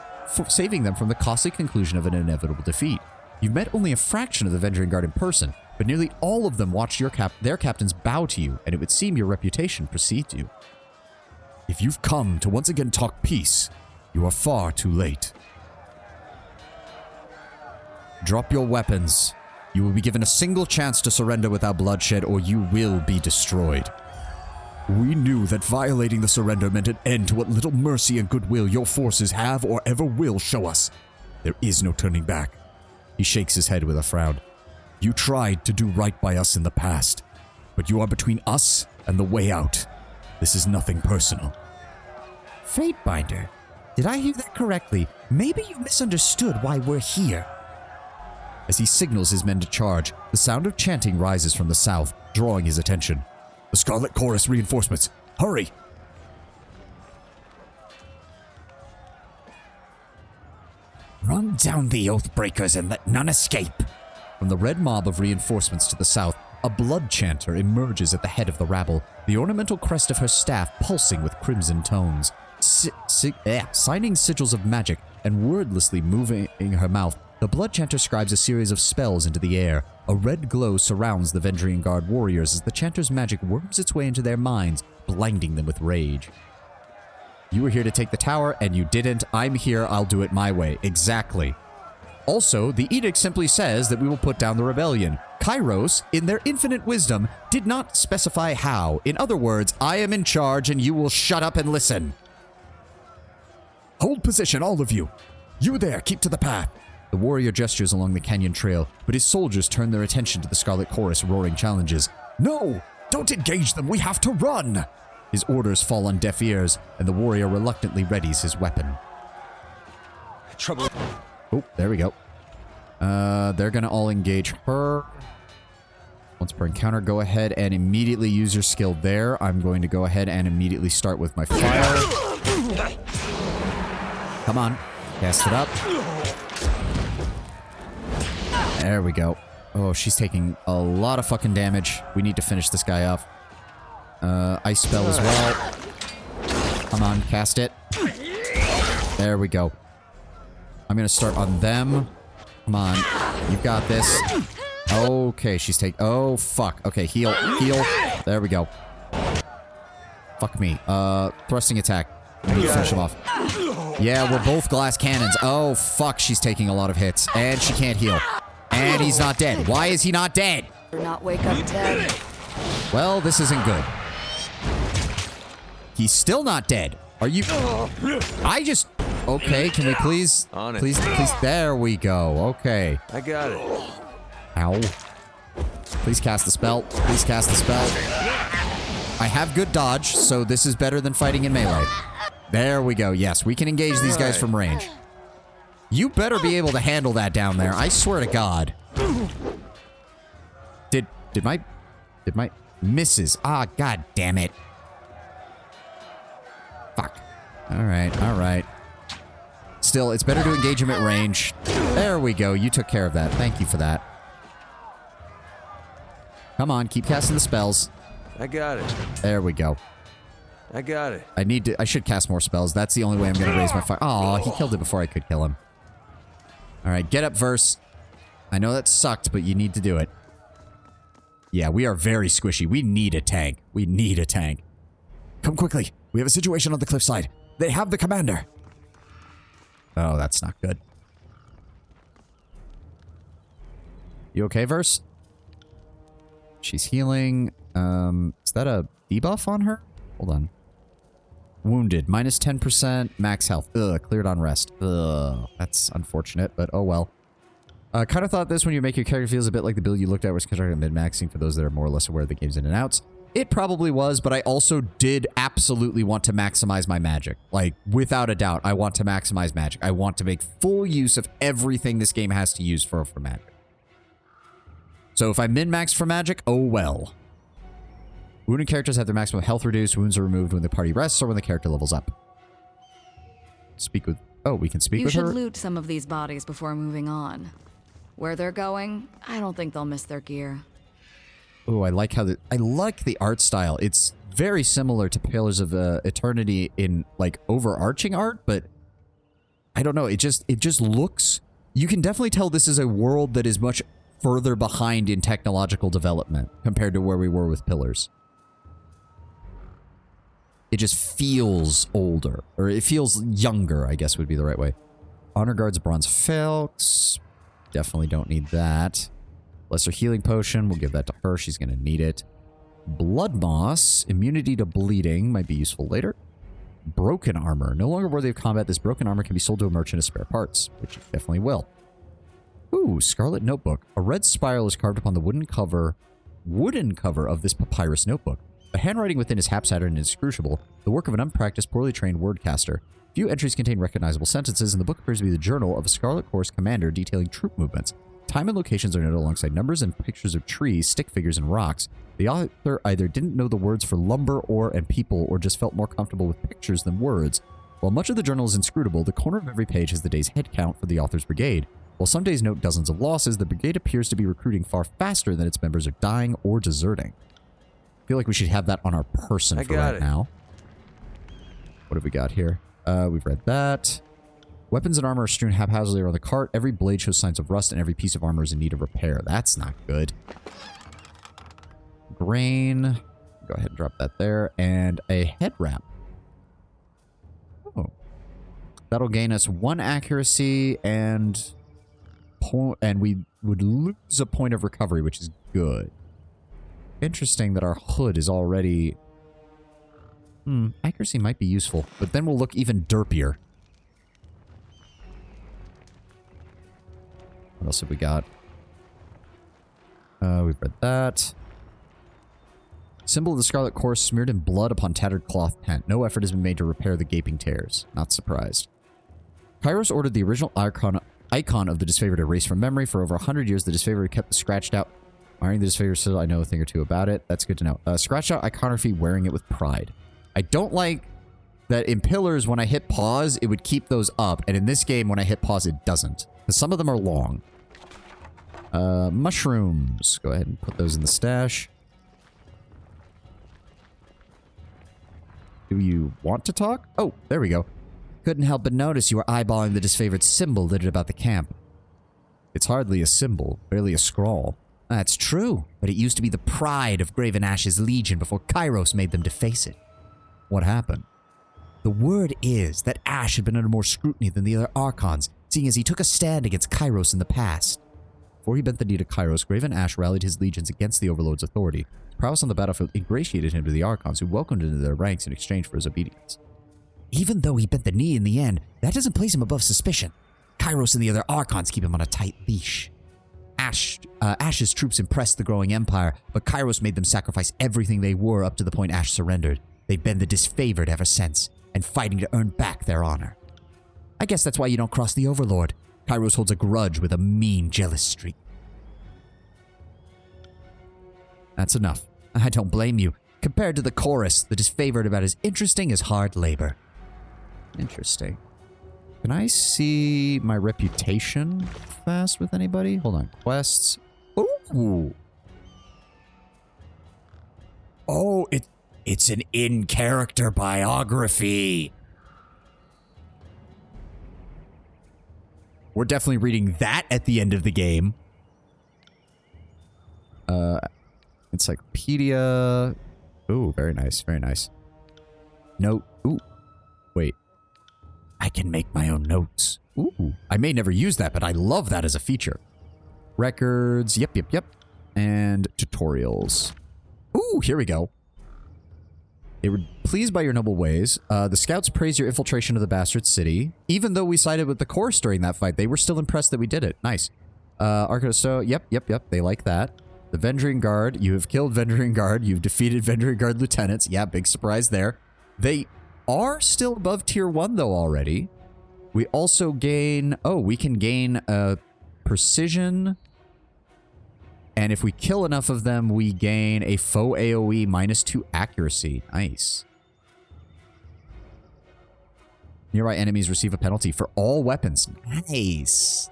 saving them from the costly conclusion of an inevitable defeat. You've met only a fraction of the Vendrian Guard in person, but nearly all of them watched their captains bow to you, and it would seem your reputation precedes you. If you've come to once again talk peace, you are far too late. Drop your weapons. You will be given a single chance to surrender without bloodshed, or you will be destroyed. We knew that violating the surrender meant an end to what little mercy and goodwill your forces have or ever will show us. There is no turning back. He shakes his head with a frown. You tried to do right by us in the past, but you are between us and the way out. This is nothing personal. Fatebinder, Did I hear that correctly? Maybe you misunderstood why we're here. As he signals his men to charge, the sound of chanting rises from the south, drawing his attention. The Scarlet Chorus reinforcements! Hurry! Run down the Oathbreakers and let none escape! From the red mob of reinforcements to the south, a blood chanter emerges at the head of the rabble, the ornamental crest of her staff pulsing with crimson tones. Signing sigils of magic and wordlessly moving her mouth, the blood chanter scribes a series of spells into the air. A red glow surrounds the Vendrian Guard warriors as the chanter's magic worms its way into their minds, blinding them with rage. You were here to take the tower, and you didn't. I'm here, I'll do it my way. Exactly. Also, the edict simply says that we will put down the rebellion. Kairos, in their infinite wisdom, did not specify how. In other words, I am in charge and you will shut up and listen. Hold position, all of you. You there, keep to the path. The warrior gestures along the canyon trail, but his soldiers turn their attention to the Scarlet Chorus roaring challenges. No! Don't engage them, we have to run! His orders fall on deaf ears, and the warrior reluctantly readies his weapon. Trouble. Oh, there we go. They're gonna all engage her. Once per encounter, go ahead and immediately use your skill there. I'm going to go ahead and immediately start with my fire. Come on. Cast it up. There we go. Oh, she's taking a lot of fucking damage. We need to finish this guy off. Ice spell as well. Come on, cast it. There we go. I'm gonna start on them. Come on. You've got this. Okay, she's taking... Oh, fuck. Okay, heal. Heal. There we go. Fuck me. Thrusting attack. I need to finish him off. Yeah, we're both glass cannons. Oh, fuck. She's taking a lot of hits. And she can't heal. And he's not dead. Why is he not dead? Not wake up dead. Well, this isn't good. He's still not dead. Are you... I just... Okay, can we please... On it. Please, there we go. Okay. I got it. Ow. Please cast the spell. Please cast the spell. I have good dodge, so this is better than fighting in melee. There we go. Yes, we can engage these guys from range. You better be able to handle that down there. I swear to God. Did my misses? Ah, god damn it. Fuck. Alright, alright. Still, it's better to engage him at range. There we go. You took care of that. Thank you for that. Come on, keep casting the spells. I got it. There we go. I got it. I should cast more spells. That's the only way I'm going to raise my fire. Aw, he killed it before I could kill him. Alright, get up, Verse. I know that sucked, but you need to do it. Yeah, we are very squishy. We need a tank. We need a tank. Come quickly. We have a situation on the cliffside. They have the commander. Oh, that's not good. You okay, Verse? She's healing. Is that a debuff on her? Hold on. Wounded. Minus 10%. Max health. Ugh. Cleared on rest. Ugh. That's unfortunate, but oh well. Kind of thought this when you make your character feels a bit like the build you looked at was constructed mid-maxing for those that are more or less aware of the game's in and outs. It probably was, but I also did absolutely want to maximize my magic. Like, without a doubt, I want to maximize magic. I want to make full use of everything this game has to use for magic. So if I min-maxed for magic, oh well. Wounded characters have their maximum health reduced. Wounds are removed when the party rests or when the character levels up. Speak with... Oh, we can speak with her? You should loot some of these bodies before moving on. Where they're going, I don't think they'll miss their gear. Oh, I like how I like the art style. It's very similar to Pillars of Eternity in, like, overarching art, but I don't know. It just looks... You can definitely tell this is a world that is much further behind in technological development compared to where we were with Pillars. It just feels older, or it feels younger, I guess would be the right way. Honor Guard's Bronze Felks. Definitely don't need that. Lesser Healing Potion, we'll give that to her. She's going to need it. Blood Moss, immunity to bleeding, might be useful later. Broken Armor. No longer worthy of combat, this broken armor can be sold to a merchant as spare parts, which it definitely will. Ooh, Scarlet Notebook. A red spiral is carved upon the wooden cover of this papyrus notebook. The handwriting within is haphazard and inscrutable, the work of an unpracticed, poorly trained wordcaster. Few entries contain recognizable sentences, and the book appears to be the journal of a Scarlet Horse commander detailing troop movements. Time and locations are noted alongside numbers and pictures of trees, stick figures, and rocks. The author either didn't know the words for lumber, ore, and people, or just felt more comfortable with pictures than words. While much of the journal is inscrutable, the corner of every page has the day's head count for the author's brigade. While some days note dozens of losses, the brigade appears to be recruiting far faster than its members are dying or deserting. I feel like we should have that on our person for right now. What have we got here? We've read that. Weapons and armor are strewn haphazardly around the cart. Every blade shows signs of rust, and every piece of armor is in need of repair. That's not good. Grain. Go ahead and drop that there. And a head wrap. Oh. That'll gain us 1 accuracy, and we would lose a point of recovery, which is good. Interesting that our hood is already... accuracy might be useful, but then we'll look even derpier. What else have we got? We've read that. Symbol of the Scarlet Horse smeared in blood upon tattered cloth tent. No effort has been made to repair the gaping tears. Not surprised. Kairos ordered the original icon of the disfavored erased from memory. For over 100 years, the disfavored kept the scratched out. Wearing the disfavored still, I know a thing or two about it. That's good to know. Scratched out iconography, wearing it with pride. I don't like that in Pillars, when I hit pause, it would keep those up. And in this game, when I hit pause, it doesn't. Because some of them are long. Mushrooms. Go ahead and put those in the stash. Do you want to talk? Oh, there we go. Couldn't help but notice you were eyeballing the disfavored symbol littered about the camp. It's hardly a symbol, barely a scrawl. That's true, but it used to be the pride of Graven Ash's legion before Kairos made them deface it. What happened? The word is that Ash had been under more scrutiny than the other Archons, seeing as he took a stand against Kairos in the past. Before he bent the knee to Kairos, Graven Ash rallied his legions against the Overlord's authority. His prowess on the battlefield ingratiated him to the Archons, who welcomed him into their ranks in exchange for his obedience. Even though he bent the knee in the end, that doesn't place him above suspicion. Kairos and the other Archons keep him on a tight leash. Ash's troops impressed the growing empire, but Kairos made them sacrifice everything they were up to the point Ash surrendered. They've been the disfavored ever since, and fighting to earn back their honor. I guess that's why you don't cross the Overlord. Kairos holds a grudge with a mean, jealous streak. That's enough. I don't blame you. Compared to the chorus, the disfavored about as interesting as hard labor. Interesting. Can I see my reputation fast with anybody? Hold on. Quests. Ooh. Oh, it's an in-character biography. We're definitely reading that at the end of the game. Encyclopedia. Ooh, very nice, very nice. Note. Ooh. Wait. I can make my own notes. Ooh. I may never use that, but I love that as a feature. Records. Yep. And tutorials. Ooh, here we go. They were pleased by your noble ways. The scouts praised your infiltration of the bastard city. Even though we sided with the Course during that fight, they were still impressed that we did it. Nice. Arcaso, yep. They like that. The Vendrian Guard. You have killed Vendrian Guard. You've defeated Vendrian Guard lieutenants. Yeah, big surprise there. They are still above tier 1 though already. We also gain... Oh, we can gain precision. And if we kill enough of them, we gain a foe AoE -2 accuracy. Nice. Nearby enemies receive a penalty for all weapons. Nice.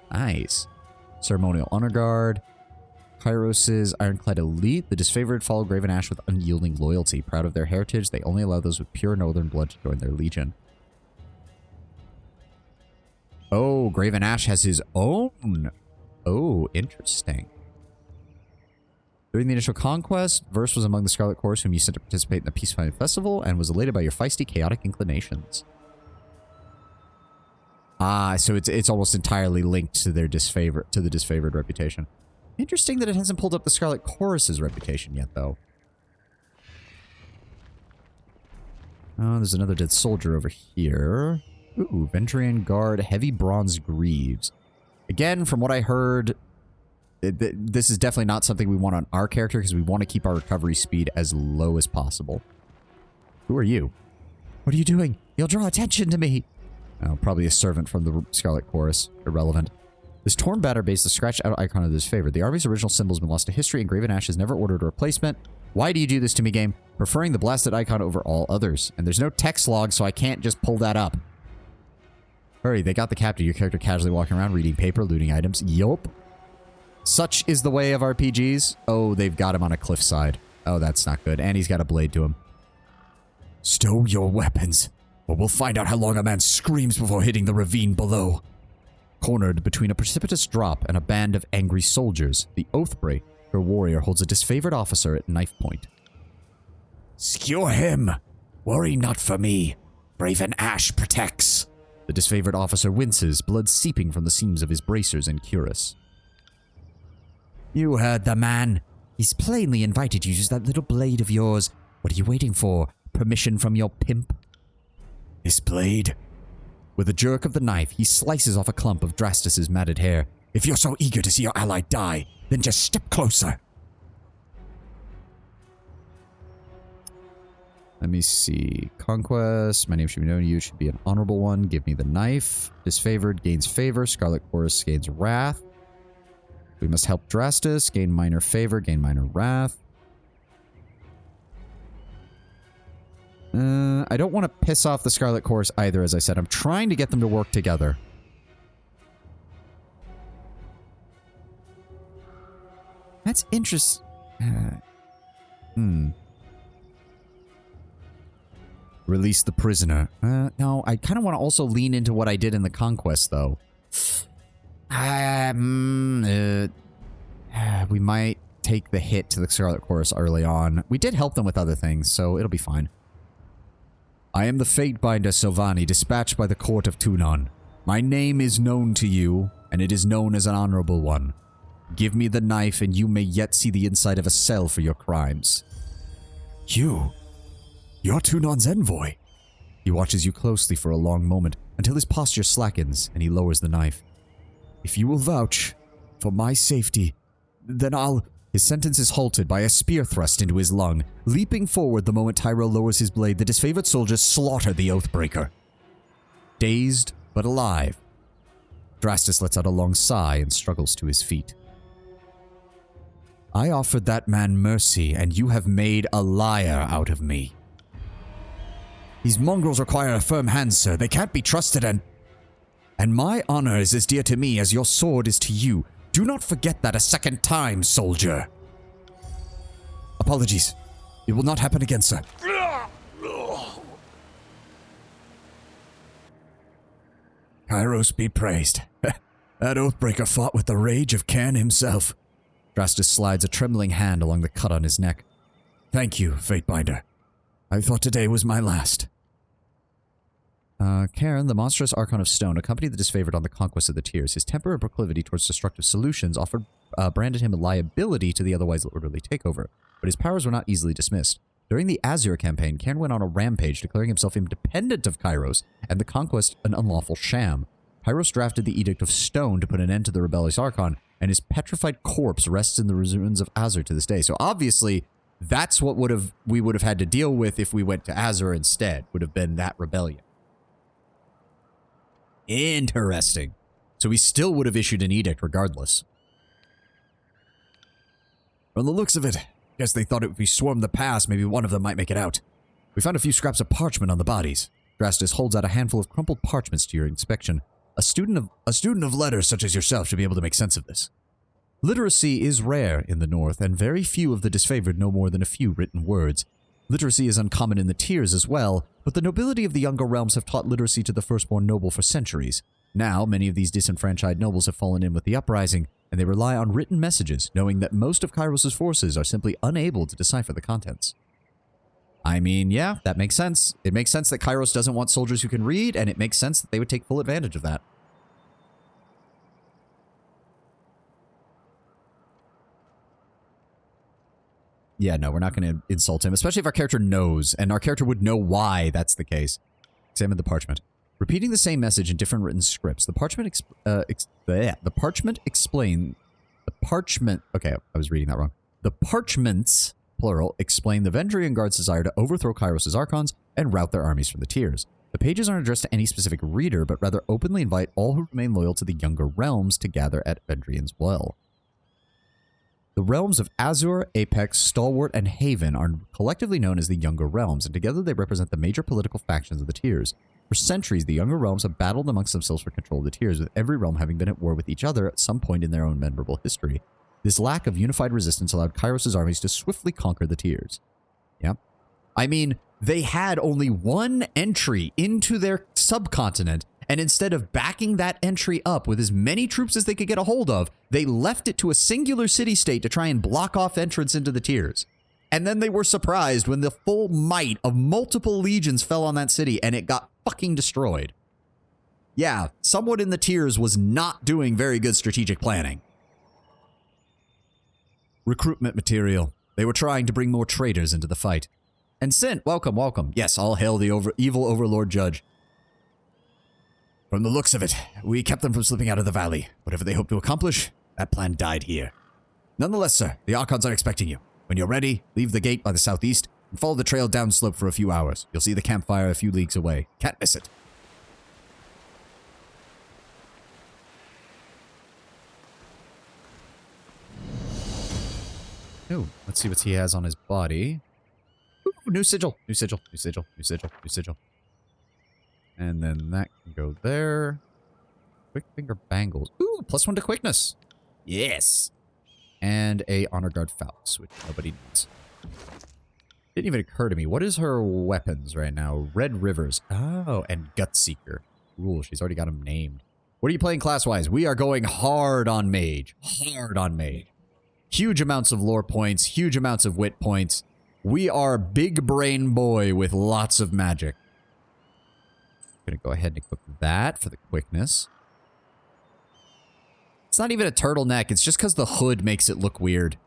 Ceremonial Honor Guard. Kairos' Ironclad Elite. The disfavored follow Graven Ash with unyielding loyalty. Proud of their heritage, they only allow those with pure northern blood to join their legion. Oh, Graven Ash has his own. Oh, interesting. During the initial conquest, Verse was among the Scarlet Horse whom you sent to participate in the Peaceful Festival and was elated by your feisty, chaotic inclinations. Ah, so it's almost entirely linked to their disfavored reputation. Interesting that it hasn't pulled up the Scarlet Chorus's reputation yet, though. Oh, there's another dead soldier over here. Ooh, Vendrian Guard, Heavy Bronze Greaves. Again, from what I heard, this is definitely not something we want on our character because we want to keep our recovery speed as low as possible. Who are you? What are you doing? You'll draw attention to me. Oh, probably a servant from the Scarlet Chorus. Irrelevant. This torn batter base, the scratched out icon of this favor. The army's original symbol has been lost to history, and Graven Ash has never ordered a replacement. Why do you do this to me, game? Preferring the blasted icon over all others. And there's no text log, so I can't just pull that up. Hurry, they got the captain. Your character casually walking around, reading paper, looting items. Yup. Such is the way of RPGs. Oh, they've got him on a cliffside. Oh, that's not good. And he's got a blade to him. Stow your weapons, or we'll find out how long a man screams before hitting the ravine below. Cornered between a precipitous drop and a band of angry soldiers, the Oathbreaker warrior holds a disfavored officer at knife point. Skewer him! Worry not for me. Graven Ash protects. The disfavored officer winces, blood seeping from the seams of his bracers and cuirass. You heard the man. He's plainly invited you to use that little blade of yours. What are you waiting for? Permission from your pimp? This blade? With a jerk of the knife, he slices off a clump of Drastus's matted hair. If you're so eager to see your ally die, then just step closer. Let me see. Conquest. My name should be known to you. Should be an honorable one. Give me the knife. Disfavored gains favor. Scarlet Chorus gains wrath. We must help Drastus. Gain minor favor. Gain minor wrath. I don't want to piss off the Scarlet Chorus either, as I said. I'm trying to get them to work together. That's interesting. Release the prisoner. No, I kind of want to also lean into what I did in the Conquest, though. We might take the hit to the Scarlet Chorus early on. We did help them with other things, so it'll be fine. I am the Fatebinder Sylvani, dispatched by the court of Tunon. My name is known to you, and it is known as an honorable one. Give me the knife, and you may yet see the inside of a cell for your crimes. You're Tunon's envoy. He watches you closely for a long moment, until his posture slackens, and he lowers the knife. If you will vouch for my safety, then I'll... His sentence is halted by a spear thrust into his lung. Leaping forward the moment Tyrell lowers his blade, the disfavored soldiers slaughter the Oathbreaker. Dazed, but alive, Drastus lets out a long sigh and struggles to his feet. I offered that man mercy, and you have made a liar out of me. These mongrels require a firm hand, sir. They can't be trusted, and my honor is as dear to me as your sword is to you. Do not forget that a second time, soldier. Apologies. It will not happen again, sir. Kairos be praised. That Oathbreaker fought with the rage of Cairn himself. Drastus slides a trembling hand along the cut on his neck. Thank you, Fatebinder. I thought today was my last. Cairn, the monstrous Archon of Stone, accompanied the disfavored on the conquest of the Tears. His temper and proclivity towards destructive solutions branded him a liability to the otherwise orderly takeover, but his powers were not easily dismissed. During the Azure campaign, Cairn went on a rampage, declaring himself independent of Kairos, and the conquest an unlawful sham. Kairos drafted the Edict of Stone to put an end to the rebellious Archon, and his petrified corpse rests in the ruins of Azure to this day. So obviously, that's what we would have had to deal with if we went to Azure instead, would have been that rebellion. Interesting. So we still would have issued an edict regardless. From the looks of it, guess they thought if we swarmed the pass, maybe one of them might make it out. We found a few scraps of parchment on the bodies. Drastus holds out a handful of crumpled parchments to your inspection. A student of letters such as yourself should be able to make sense of this. Literacy is rare in the North, and very few of the disfavored know more than a few written words. Literacy is uncommon in the Tiers as well, but the nobility of the younger realms have taught literacy to the firstborn noble for centuries. Now, many of these disenfranchised nobles have fallen in with the uprising, and they rely on written messages, knowing that most of Kairos' forces are simply unable to decipher the contents. I mean, yeah, that makes sense. It makes sense that Kairos doesn't want soldiers who can read, and it makes sense that they would take full advantage of that. Yeah, no, we're not going to insult him, especially if our character knows, and our character would know why that's the case. Examine the parchment. Repeating the same message in different written scripts, the parchment okay, I was reading that wrong. The parchments, plural, explain the Vendrian Guard's desire to overthrow Kairos' Archons and rout their armies from the Tiers. The pages aren't addressed to any specific reader, but rather openly invite all who remain loyal to the Younger Realms to gather at Vendrian's Well. The realms of Azure, Apex, Stalwart, and Haven are collectively known as the Younger Realms, and together they represent the major political factions of the Tiers. For centuries, the Younger Realms have battled amongst themselves for control of the Tiers, with every realm having been at war with each other at some point in their own memorable history. This lack of unified resistance allowed Kairos' armies to swiftly conquer the Tiers. Yeah. I mean, they had only one entry into their subcontinent, and instead of backing that entry up with as many troops as they could get a hold of, they left it to a singular city-state to try and block off entrance into the Tiers. And then they were surprised when the full might of multiple legions fell on that city and it got fucking destroyed. Yeah, someone in the Tiers was not doing very good strategic planning. Recruitment material. They were trying to bring more traitors into the fight. And Sint, welcome, welcome. Yes, all hail the evil Overlord Judge. From the looks of it, we kept them from slipping out of the valley. Whatever they hoped to accomplish, that plan died here. Nonetheless, sir, the Archons are expecting you. When you're ready, leave the gate by the southeast and follow the trail downslope for a few hours. You'll see the campfire a few leagues away. Can't miss it. Oh, let's see what he has on his body. Ooh, new sigil, new sigil, new sigil, new sigil, new sigil. And then that can go there. Quick finger bangles. Ooh, +1 to quickness. Yes. And a honor guard Falx, which nobody needs. Didn't even occur to me. What is her weapons right now? Red Rivers. Oh, and Gutseeker. Ooh, she's already got them named. What are you playing class-wise? We are going hard on mage. Hard on mage. Huge amounts of lore points. Huge amounts of wit points. We are big brain boy with lots of magic. Gonna go ahead and equip that for the quickness. It's not even a turtleneck. It's just because the hood makes it look weird.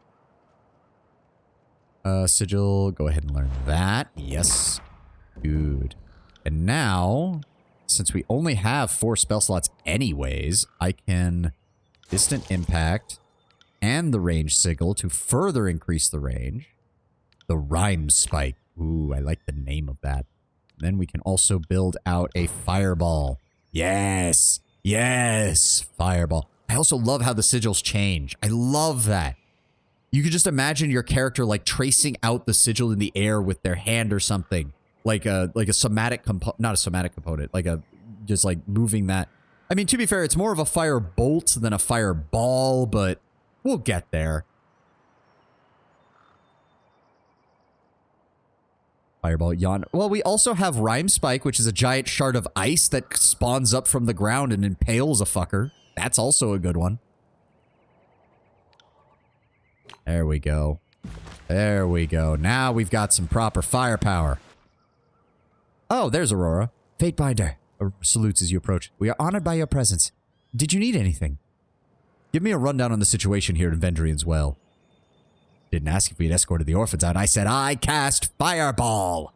Sigil. Go ahead and learn that. Yes. Good. And now, since we only have 4 spell slots anyways, I can Distant Impact and the Range Sigil to further increase the range. The Rhyme Spike. Ooh, I like the name of that. Then we can also build out a Fireball. Yes! Yes! Fireball. I also love how the sigils change. I love that. You could just imagine your character like tracing out the sigil in the air with their hand or something. Like a somatic component. Not a somatic component. Like a... Just like moving that. I mean, to be fair, it's more of a fire bolt than a fireball, but we'll get there. Fireball, yawn. Well, we also have Rhyme Spike, which is a giant shard of ice that spawns up from the ground and impales a fucker. That's also a good one. There we go. There we go. Now we've got some proper firepower. Oh, there's Aurora. Fatebinder salutes as you approach. We are honored by your presence. Did you need anything? Give me a rundown on the situation here in Vendrian's Well. Didn't ask if we had escorted the orphans out. I said I cast Fireball.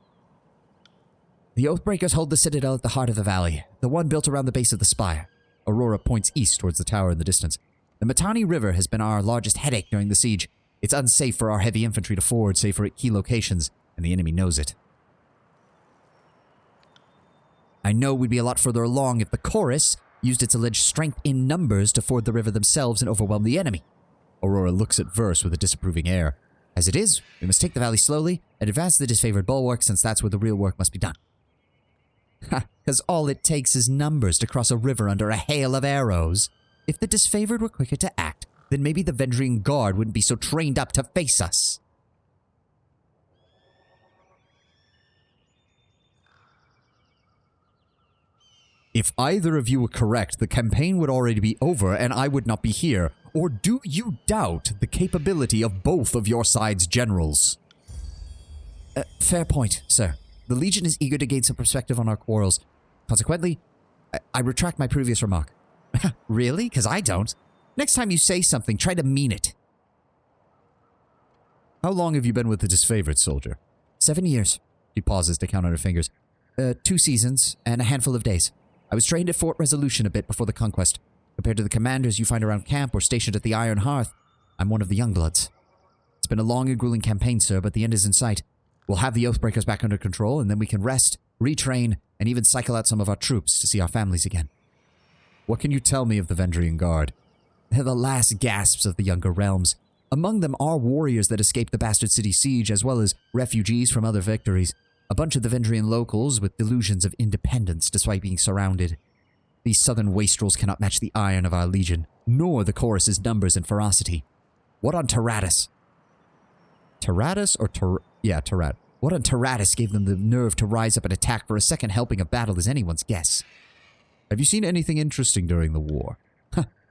The Oathbreakers hold the citadel at the heart of the valley, the one built around the base of the spire. Aurora points east towards the tower in the distance. The Matani River has been our largest headache during the siege. It's unsafe for our heavy infantry to ford, save for at key locations, and the enemy knows it. I know we'd be a lot further along if the chorus used its alleged strength in numbers to ford the river themselves and overwhelm the enemy. Aurora looks at Verse with a disapproving air. As it is, we must take the valley slowly and advance the disfavored bulwark, since that's where the real work must be done. Ha! Because all it takes is numbers to cross a river under a hail of arrows. If the disfavored were quicker to act, then maybe the Vendrian Guard wouldn't be so trained up to face us. If either of you were correct, the campaign would already be over and I would not be here. Or do you doubt the capability of both of your side's generals? Fair point, sir. The Legion is eager to gain some perspective on our quarrels. Consequently, I retract my previous remark. Really? Because I don't. Next time you say something, try to mean it. How long have you been with the disfavored soldier? 7 years. She pauses to count on her fingers. 2 seasons and a handful of days. I was trained at Fort Resolution a bit before the conquest. Compared to the commanders you find around camp or stationed at the Iron Hearth, I'm one of the Youngbloods. It's been a long and grueling campaign, sir, but the end is in sight. We'll have the Oathbreakers back under control, and then we can rest, retrain, and even cycle out some of our troops to see our families again. What can you tell me of the Vendrian Guard? They're the last gasps of the younger realms. Among them are warriors that escaped the Bastard City siege, as well as refugees from other victories. A bunch of the Vendrian locals with delusions of independence despite being surrounded. These southern wastrels cannot match the iron of our legion, nor the chorus's numbers and ferocity. What on Tyrannis? Tyrannis or Tyrat? What on Tyrannis gave them the nerve to rise up and attack for a second helping of battle is anyone's guess. Have you seen anything interesting during the war?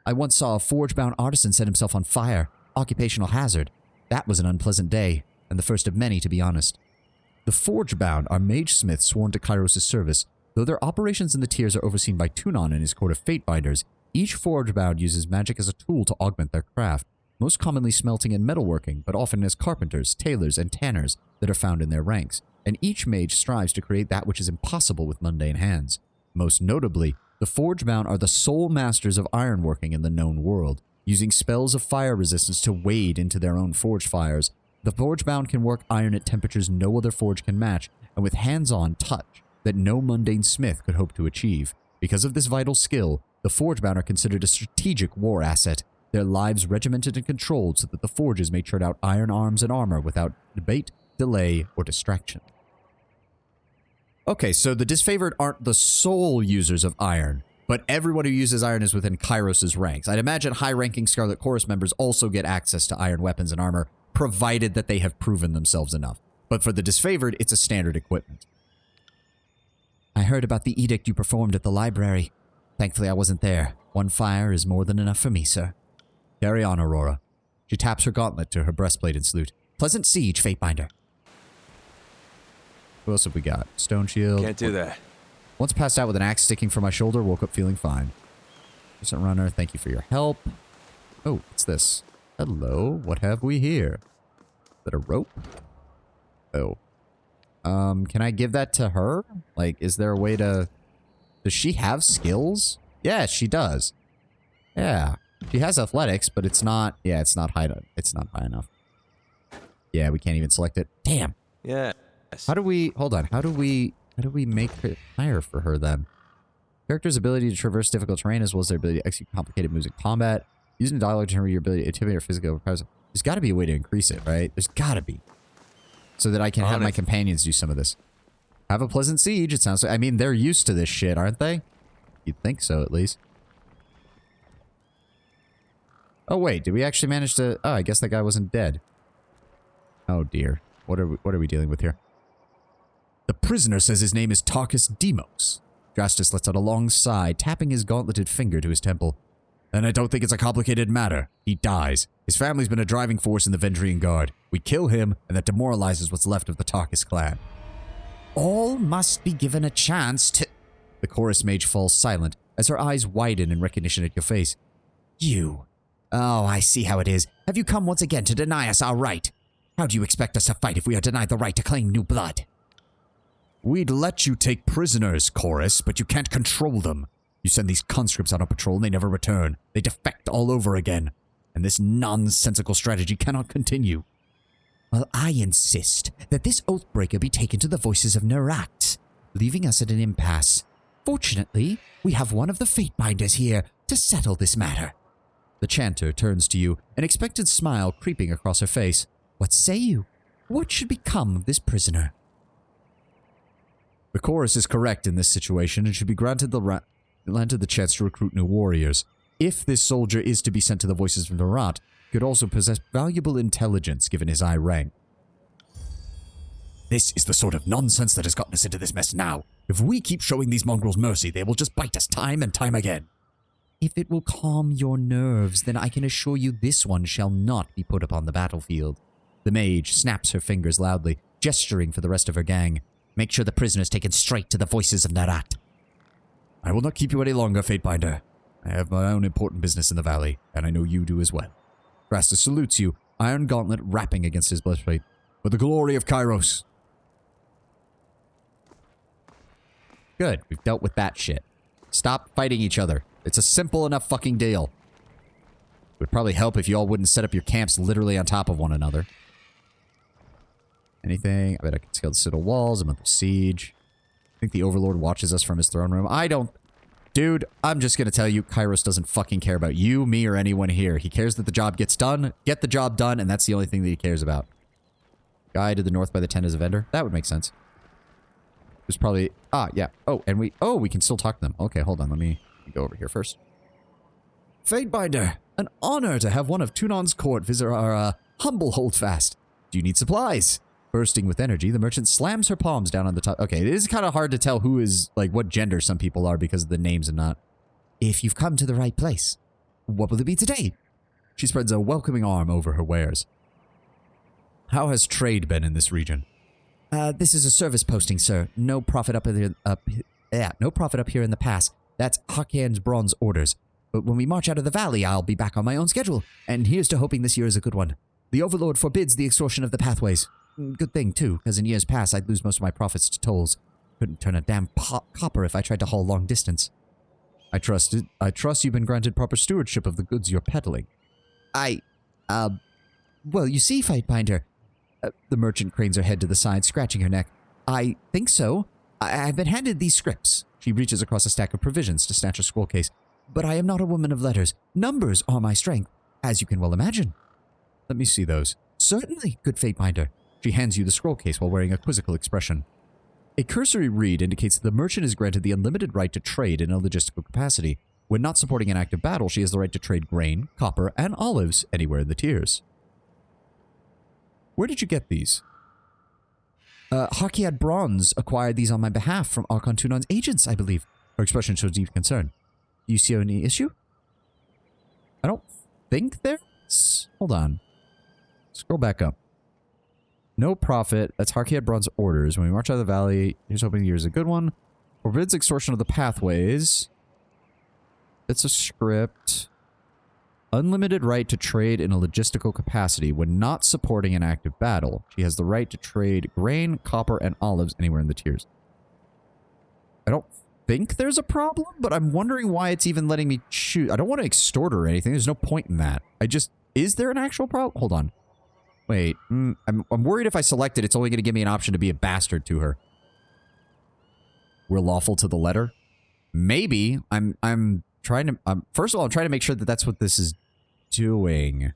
I once saw a forge-bound artisan set himself on fire. Occupational hazard. That was an unpleasant day, and the first of many, to be honest. The forge-bound are mage smiths sworn to Kairos' service. Though their operations in the tiers are overseen by Tunon and his court of fatebinders, each forge-bound uses magic as a tool to augment their craft, most commonly smelting and metalworking, but often as carpenters, tailors, and tanners that are found in their ranks, and each mage strives to create that which is impossible with mundane hands. Most notably, the forge-bound are the sole masters of ironworking in the known world, using spells of fire resistance to wade into their own forge fires. The forge-bound can work iron at temperatures no other forge can match, and with hands-on touch that no mundane smith could hope to achieve. Because of this vital skill, the forge-bound are considered a strategic war asset, their lives regimented and controlled so that the forges may churn out iron arms and armor without debate, delay, or distraction. Okay, so the disfavored aren't the sole users of iron, but everyone who uses iron is within Kairos' ranks. I'd imagine high-ranking Scarlet Chorus members also get access to iron weapons and armor, provided that they have proven themselves enough. But for the disfavored, it's a standard equipment. I heard about the edict you performed at the library. Thankfully, I wasn't there. One fire is more than enough for me, sir. Carry on, Aurora. She taps her gauntlet to her breastplate and salute. Pleasant siege, Fatebinder. Who else have we got? Stone shield. Can't do that. Once passed out with an axe sticking from my shoulder, woke up feeling fine. Recent runner, thank you for your help. Oh, what's this? Hello, what have we here? Is that a rope? Oh. Can I give that to her? Like, is there a way to... Does she have skills? Yeah, she does. Yeah. She has athletics, but it's not... Yeah, it's not high enough. Yeah, we can't even select it. Damn. Yeah. How do we... Hold on. How do we make it higher for her, then? Character's ability to traverse difficult terrain, as well as their ability to execute complicated moves in combat. Using dialogue to determine your ability to intimidate or physical powers. There's got to be a way to increase it, right? There's got to be. So that I can have my companions do some of this. Have a pleasant siege, it sounds like. I mean, they're used to this shit, aren't they? You'd think so, at least. Oh, wait. Did we actually manage to... Oh, I guess that guy wasn't dead. Oh, dear. What are we dealing with here? The prisoner says his name is Tarkus Demos. Drastus lets out a long sigh, tapping his gauntleted finger to his temple. And I don't think it's a complicated matter. He dies. His family's been a driving force in the Vendrian Guard. We kill him, and that demoralizes what's left of the Tarkus clan. All must be given a chance to... The chorus mage falls silent, as her eyes widen in recognition at your face. You. Oh, I see how it is. Have you come once again to deny us our right? How do you expect us to fight if we are denied the right to claim new blood? We'd let you take prisoners, Chorus, but you can't control them. You send these conscripts out on patrol and they never return. They defect all over again. And this nonsensical strategy cannot continue. Well, I insist that this Oathbreaker be taken to the voices of Nerat, leaving us at an impasse. Fortunately, we have one of the Fatebinders here to settle this matter. The chanter turns to you, an expectant smile creeping across her face. What say you? What should become of this prisoner? The chorus is correct in this situation and should be granted the chance to recruit new warriors. If this soldier is to be sent to the voices of Nerat, he could also possess valuable intelligence given his high rank. This is the sort of nonsense that has gotten us into this mess now. If we keep showing these mongrels mercy, they will just bite us time and time again. If it will calm your nerves, then I can assure you this one shall not be put upon the battlefield. The mage snaps her fingers loudly, gesturing for the rest of her gang. Make sure the prisoner is taken straight to the voices of Nerat. I will not keep you any longer, Fatebinder. I have my own important business in the valley, and I know you do as well. Drastus salutes you, iron gauntlet rapping against his breastplate. For the glory of Kairos. Good, we've dealt with that shit. Stop fighting each other. It's a simple enough fucking deal. It would probably help if you all wouldn't set up your camps literally on top of one another. Anything? I bet I can scale the citadel walls, a month of siege. think the Overlord watches us from his throne room. I don't... Dude, I'm just gonna tell you, Kairos doesn't fucking care about you, me, or anyone here. He cares that the job gets done, get the job done, and that's the only thing that he cares about. Guy to the north by the tent is a vendor? That would make sense. There's probably... Ah, yeah. Oh, and we... Oh, we can still talk to them. Okay, hold on. Let me go over here first. Fatebinder, an honor to have one of Tunon's court visit our humble holdfast. Do you need supplies? Bursting with energy, the merchant slams her palms down on the top. Okay, it is kind of hard to tell who is, like, what gender some people are because of the names and not. If you've come to the right place, what will it be today? She spreads a welcoming arm over her wares. How has trade been in this region? This is a service posting, sir. No profit no profit up here in the pass. That's Hakian's bronze orders. But when we march out of the valley, I'll be back on my own schedule. And here's to hoping this year is a good one. The Overlord forbids the extortion of the pathways. Good thing, too, because in years past, I'd lose most of my profits to tolls. Couldn't turn a damn copper if I tried to haul long distance. I trust you've been granted proper stewardship of the goods you're peddling. Well, you see, Fatebinder. The merchant cranes her head to the side, scratching her neck. I think so. I've been handed these scripts. She reaches across a stack of provisions to snatch a scroll case. But I am not a woman of letters. Numbers are my strength, as you can well imagine. Let me see those. Certainly, good Fatebinder. She hands you the scroll case while wearing a quizzical expression. A cursory read indicates that the merchant is granted the unlimited right to trade in a logistical capacity. When not supporting an active battle, she has the right to trade grain, copper, and olives anywhere in the tiers. Where did you get these? Hakiad Bronze acquired these on my behalf from Archon Tunon's agents, I believe. Her expression shows deep concern. Do you see any issue? I don't think there's... Hold on. Scroll back up. No profit. That's Hakiad Bronze orders. When we march out of the valley, here's hoping the year is a good one. Forbids extortion of the pathways. It's a script. Unlimited right to trade in a logistical capacity when not supporting an active battle. She has the right to trade grain, copper, and olives anywhere in the tiers. I don't think there's a problem, but I'm wondering why it's even letting me choose. I don't want to extort her or anything. There's no point in that. Is there an actual problem? Hold on. Wait. I'm worried if I select it, it's only going to give me an option to be a bastard to her. We're lawful to the letter? Maybe. I'm trying to... first of all, I'm trying to make sure that that's what this is doing.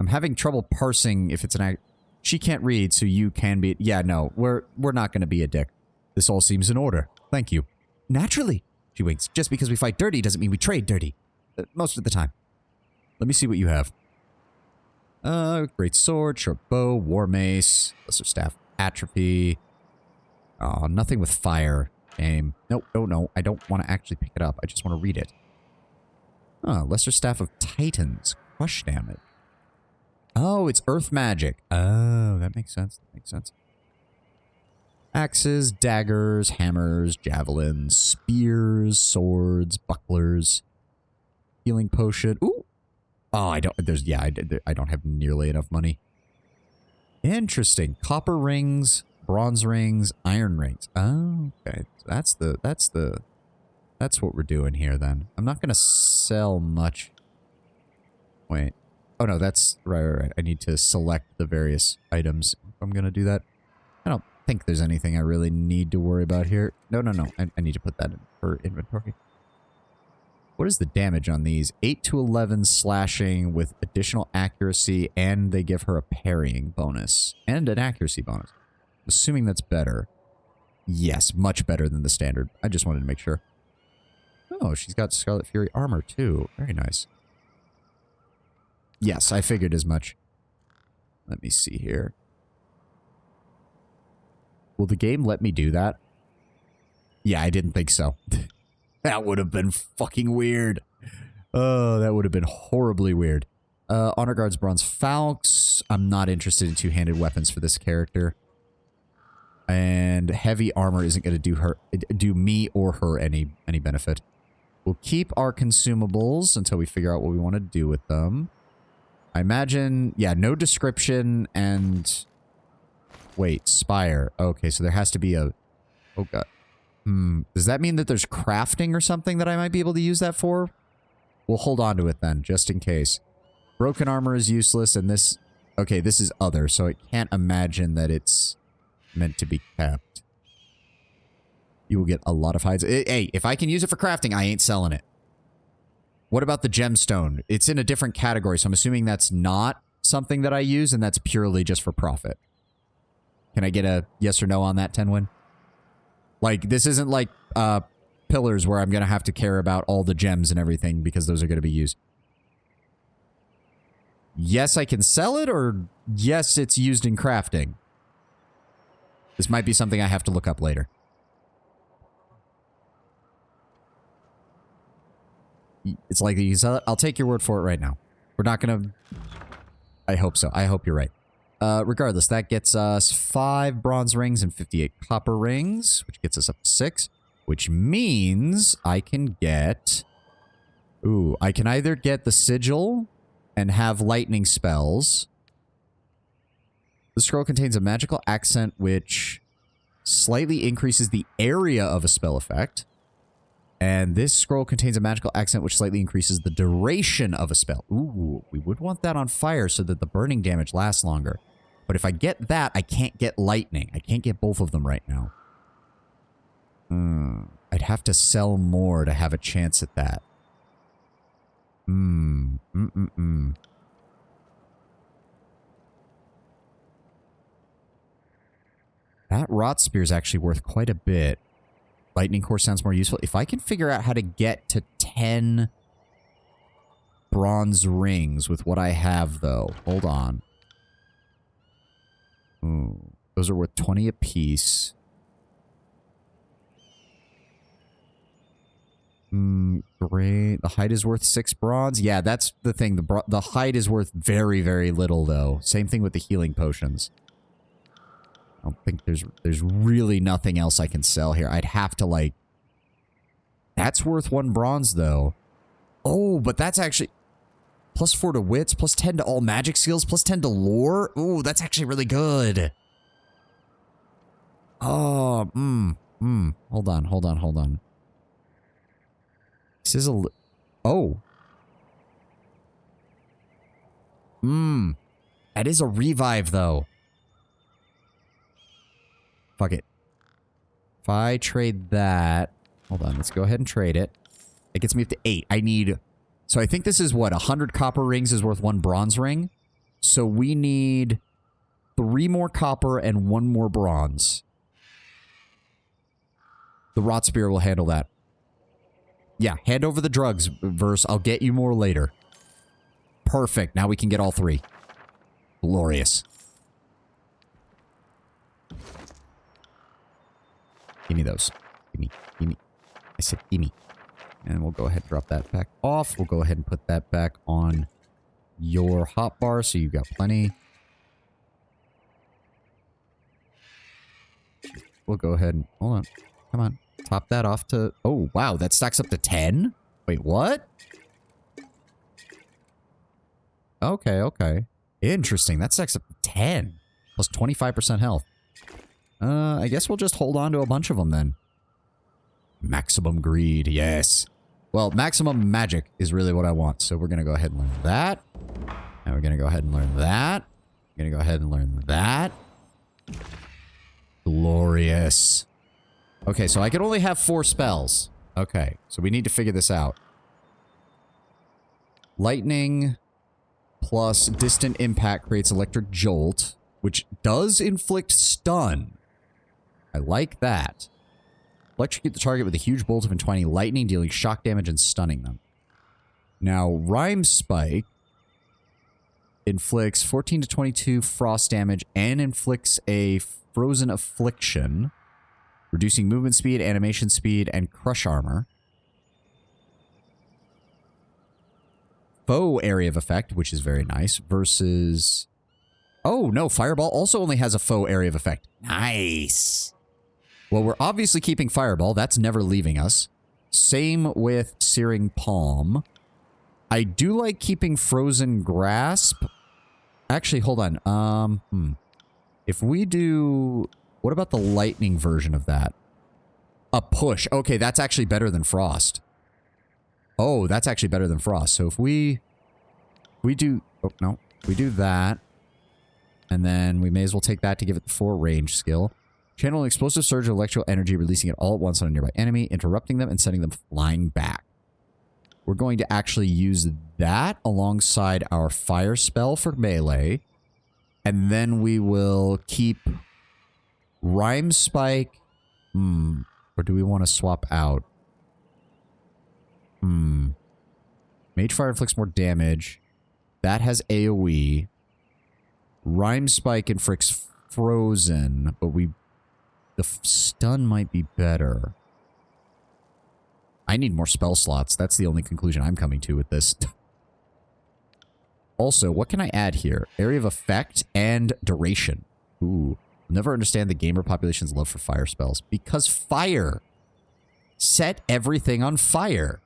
I'm having trouble parsing if it's an act... She can't read, so you can be... Yeah, no. We're not going to be a dick. This all seems in order. Thank you. Naturally. She winks. Just because we fight dirty doesn't mean we trade dirty. Most of the time. Let me see what you have. Great sword, short bow, war mace, lesser staff, atrophy. Oh, nothing with fire. Shame. No. I don't want to actually pick it up. I just want to read it. Oh, lesser staff of titans. Crush damage. Oh, it's earth magic. Oh, that makes sense. Axes, daggers, hammers, javelins, spears, swords, bucklers, healing potion. Ooh. Oh, I don't have nearly enough money. Interesting. Copper rings, bronze rings, iron rings. Oh, okay. That's what we're doing here then. I'm not going to sell much. Wait. Oh no, that's right. I need to select the various items if I'm going to do that. I don't think there's anything I really need to worry about here. No. I need to put that in for inventory. What is the damage on these? 8 to 11 slashing with additional accuracy, and they give her a parrying bonus. And an accuracy bonus. Assuming that's better. Yes, much better than the standard. I just wanted to make sure. Oh, she's got Scarlet Fury armor too. Very nice. Yes, I figured as much. Let me see here. Will the game let me do that? Yeah, I didn't think so. That would have been fucking weird. Oh, that would have been horribly weird. Honor Guard's Bronze Falx. I'm not interested in two-handed weapons for this character. And heavy armor isn't going to do me or her any benefit. We'll keep our consumables until we figure out what we want to do with them. I imagine, yeah, no description and... Wait, Spire. Okay, so there has to be a... Oh, God. Does that mean that there's crafting or something that I might be able to use that for? We'll hold on to it then, just in case. Broken armor is useless, and this... Okay, this is other, so I can't imagine that it's meant to be kept. You will get a lot of hides. Hey, if I can use it for crafting, I ain't selling it. What about the gemstone? It's in a different category, so I'm assuming that's not something that I use, and that's purely just for profit. Can I get a yes or no on that, Tenwin? Like, this isn't like pillars where I'm going to have to care about all the gems and everything because those are going to be used. Yes, I can sell it, or yes, it's used in crafting. This might be something I have to look up later. It's like you sell it. I'll take your word for it right now. We're not going to... I hope so. I hope you're right. Regardless, that gets us 5 bronze rings and 58 copper rings, which gets us up to 6, which means I can get... Ooh, I can either get the sigil and have lightning spells. The scroll contains a magical accent which slightly increases the area of a spell effect. And this scroll contains a magical accent which slightly increases the duration of a spell. Ooh, we would want that on fire so that the burning damage lasts longer. But if I get that, I can't get lightning. I can't get both of them right now. I'd have to sell more to have a chance at that. That rot spear is actually worth quite a bit. Lightning core sounds more useful. If I can figure out how to get to 10 bronze rings with what I have, though. Hold on. Ooh, those are worth 20 apiece. Great. The hide is worth 6 bronze. Yeah, that's the thing. The hide is worth very, very little, though. Same thing with the healing potions. I don't think there's really nothing else I can sell here. I'd have to, like... That's worth 1 bronze, though. Oh, but that's actually... Plus 4 to wits, plus 10 to all magic skills, plus 10 to lore. Ooh, that's actually really good. Oh, Hold on. This is a... Oh. That is a revive, though. Fuck it. If I trade that... Hold on, let's go ahead and trade it. It gets me up to 8. I need... So I think this is what? 100 copper rings is worth 1 bronze ring? So we need 3 more copper and 1 more bronze. The rot spear will handle that. Yeah, hand over the drugs, Verse. I'll get you more later. Perfect. Now we can get all 3. Glorious. Give me those. Give me. I said give me. And we'll go ahead and drop that back off. We'll go ahead and put that back on your hotbar so you've got plenty. We'll go ahead and... Hold on. Come on. Top that off to... Oh, wow. That stacks up to 10? Wait, what? Okay. Interesting. That stacks up to 10. Plus 25% health. I guess we'll just hold on to a bunch of them then. Maximum greed, yes. Well, maximum magic is really what I want. So we're going to go ahead and learn that. And we're going to go ahead and learn that. We're going to go ahead and learn that. Glorious. Okay, so I can only have 4 spells. Okay, so we need to figure this out. Lightning plus distant impact creates electric jolt, which does inflict stun. I like that. Electrocute the target with a huge bolt of entwining lightning, dealing shock damage and stunning them. Now, Rhyme Spike inflicts 14 to 22 frost damage and inflicts a frozen affliction, reducing movement speed, animation speed, and crush armor. Foe area of effect, which is very nice, versus... Oh, no, Fireball also only has a foe area of effect. Nice. Well, we're obviously keeping Fireball. That's never leaving us. Same with Searing Palm. I do like keeping Frozen Grasp. Actually, hold on. If we do... What about the lightning version of that? A push. Okay, that's actually better than Frost. Oh, that's actually better than Frost. So if we do... Oh, no. We do that. And then we may as well take that to give it the 4 range skill. Channel an explosive surge of electrical energy, releasing it all at once on a nearby enemy, interrupting them and sending them flying back. We're going to actually use that alongside our fire spell for melee. And then we will keep Rhyme Spike. Or do we want to swap out? Mage Fire inflicts more damage. That has AoE. Rhyme Spike inflicts Frozen, but the stun might be better. I need more spell slots. That's the only conclusion I'm coming to with this. Also, what can I add here? Area of effect and duration. Ooh. I'll never understand the gamer population's love for fire spells. Because fire. Set everything on fire.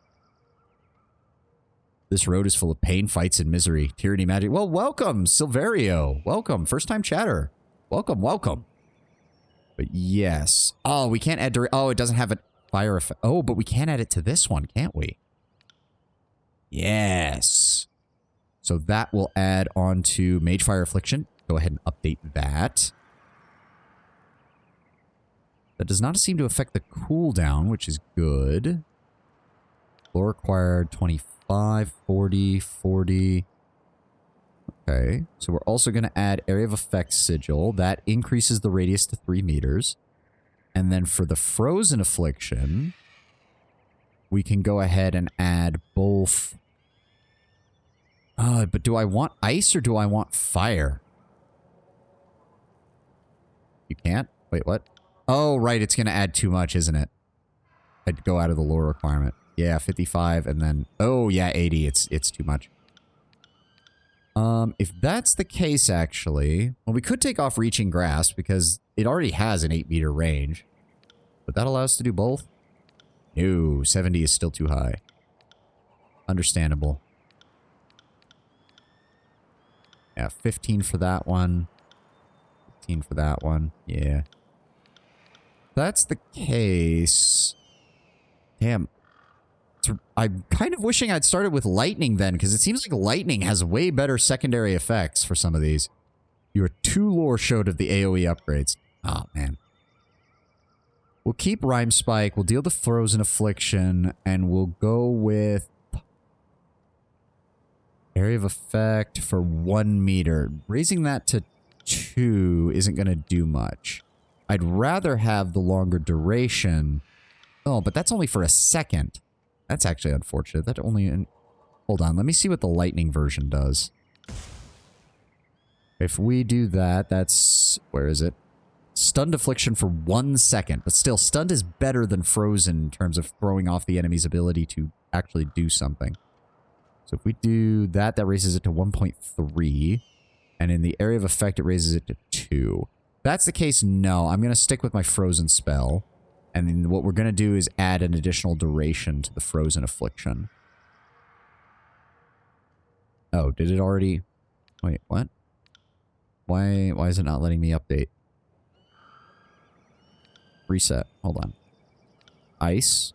This road is full of pain, fights, and misery. Tyranny magic. Well, welcome, Silverio. Welcome. First time chatter. Welcome, welcome. But yes. Oh, we can't add oh, it doesn't have a fire effect. Oh, but we can add it to this one, can't we? Yes. So that will add on to Mage Fire Affliction. Go ahead and update that. That does not seem to affect the cooldown, which is good. Lore required 25, 40, 40. Okay, so we're also going to add Area of Effect Sigil. That increases the radius to 3 meters. And then for the Frozen Affliction, we can go ahead and add both. But do I want ice or do I want fire? You can't? Wait, what? Oh, right, it's going to add too much, isn't it? I'd go out of the lore requirement. Yeah, 55 and then... Oh, yeah, 80. It's too much. If that's the case, actually... Well, we could take off Reaching Grasp because it already has an 8-meter range. But that allows us to do both? No, 70 is still too high. Understandable. Yeah, 15 for that one. 15 for that one. Yeah. If that's the case... Damn. I'm kind of wishing I'd started with lightning then, because it seems like lightning has way better secondary effects for some of these. You are 2 lore showed of the AoE upgrades. Oh, man. We'll keep Rhyme Spike, we'll deal the Frozen Affliction, and we'll go with... Area of Effect for 1 meter. Raising that to 2 isn't going to do much. I'd rather have the longer duration. Oh, but that's only for a second. That's actually unfortunate. That only... Hold on, let me see what the lightning version does. If we do that, that's... Where is it? Stunned Affliction for 1 second. But still, stunned is better than frozen in terms of throwing off the enemy's ability to actually do something. So if we do that, that raises it to 1.3. And in the area of effect, it raises it to 2. If that's the case, no. I'm going to stick with my frozen spell. And then what we're going to do is add an additional duration to the Frozen Affliction. Oh, did it already... Wait, what? Why is it not letting me update? Reset. Hold on. Ice.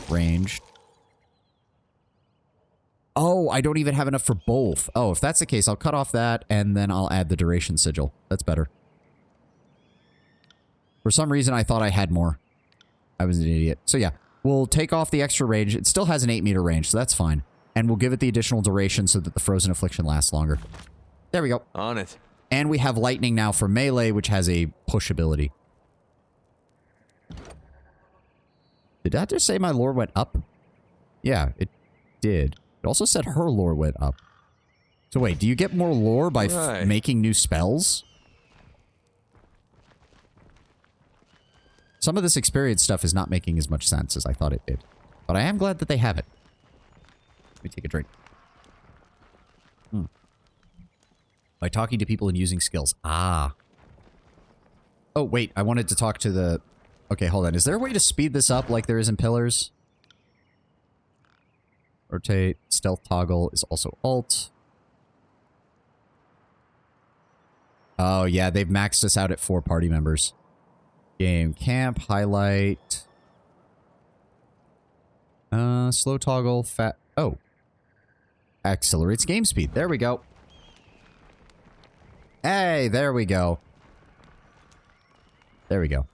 Ranged. Oh, I don't even have enough for both. Oh, if that's the case, I'll cut off that, and then I'll add the Duration Sigil. That's better. For some reason, I thought I had more. I was an idiot. So yeah, we'll take off the extra range. It still has an 8-meter range, so that's fine. And we'll give it the additional duration so that the Frozen Affliction lasts longer. There we go. On it. And we have Lightning now for melee, which has a push ability. Did that just say my lore went up? Yeah, it did. It also said her lore went up. So wait, do you get more lore by making new spells? Some of this experience stuff is not making as much sense as I thought it did. But I am glad that they have it. Let me take a drink. By talking to people and using skills. Ah. Oh, wait. I wanted to talk to the... Okay, hold on. Is there a way to speed this up like there is in Pillars? Rotate. Stealth toggle is also Alt. Oh, yeah. They've maxed us out at 4 party members. Game camp, highlight. Slow toggle, fat. Oh. Accelerates game speed. There we go. Hey, there we go. There we go.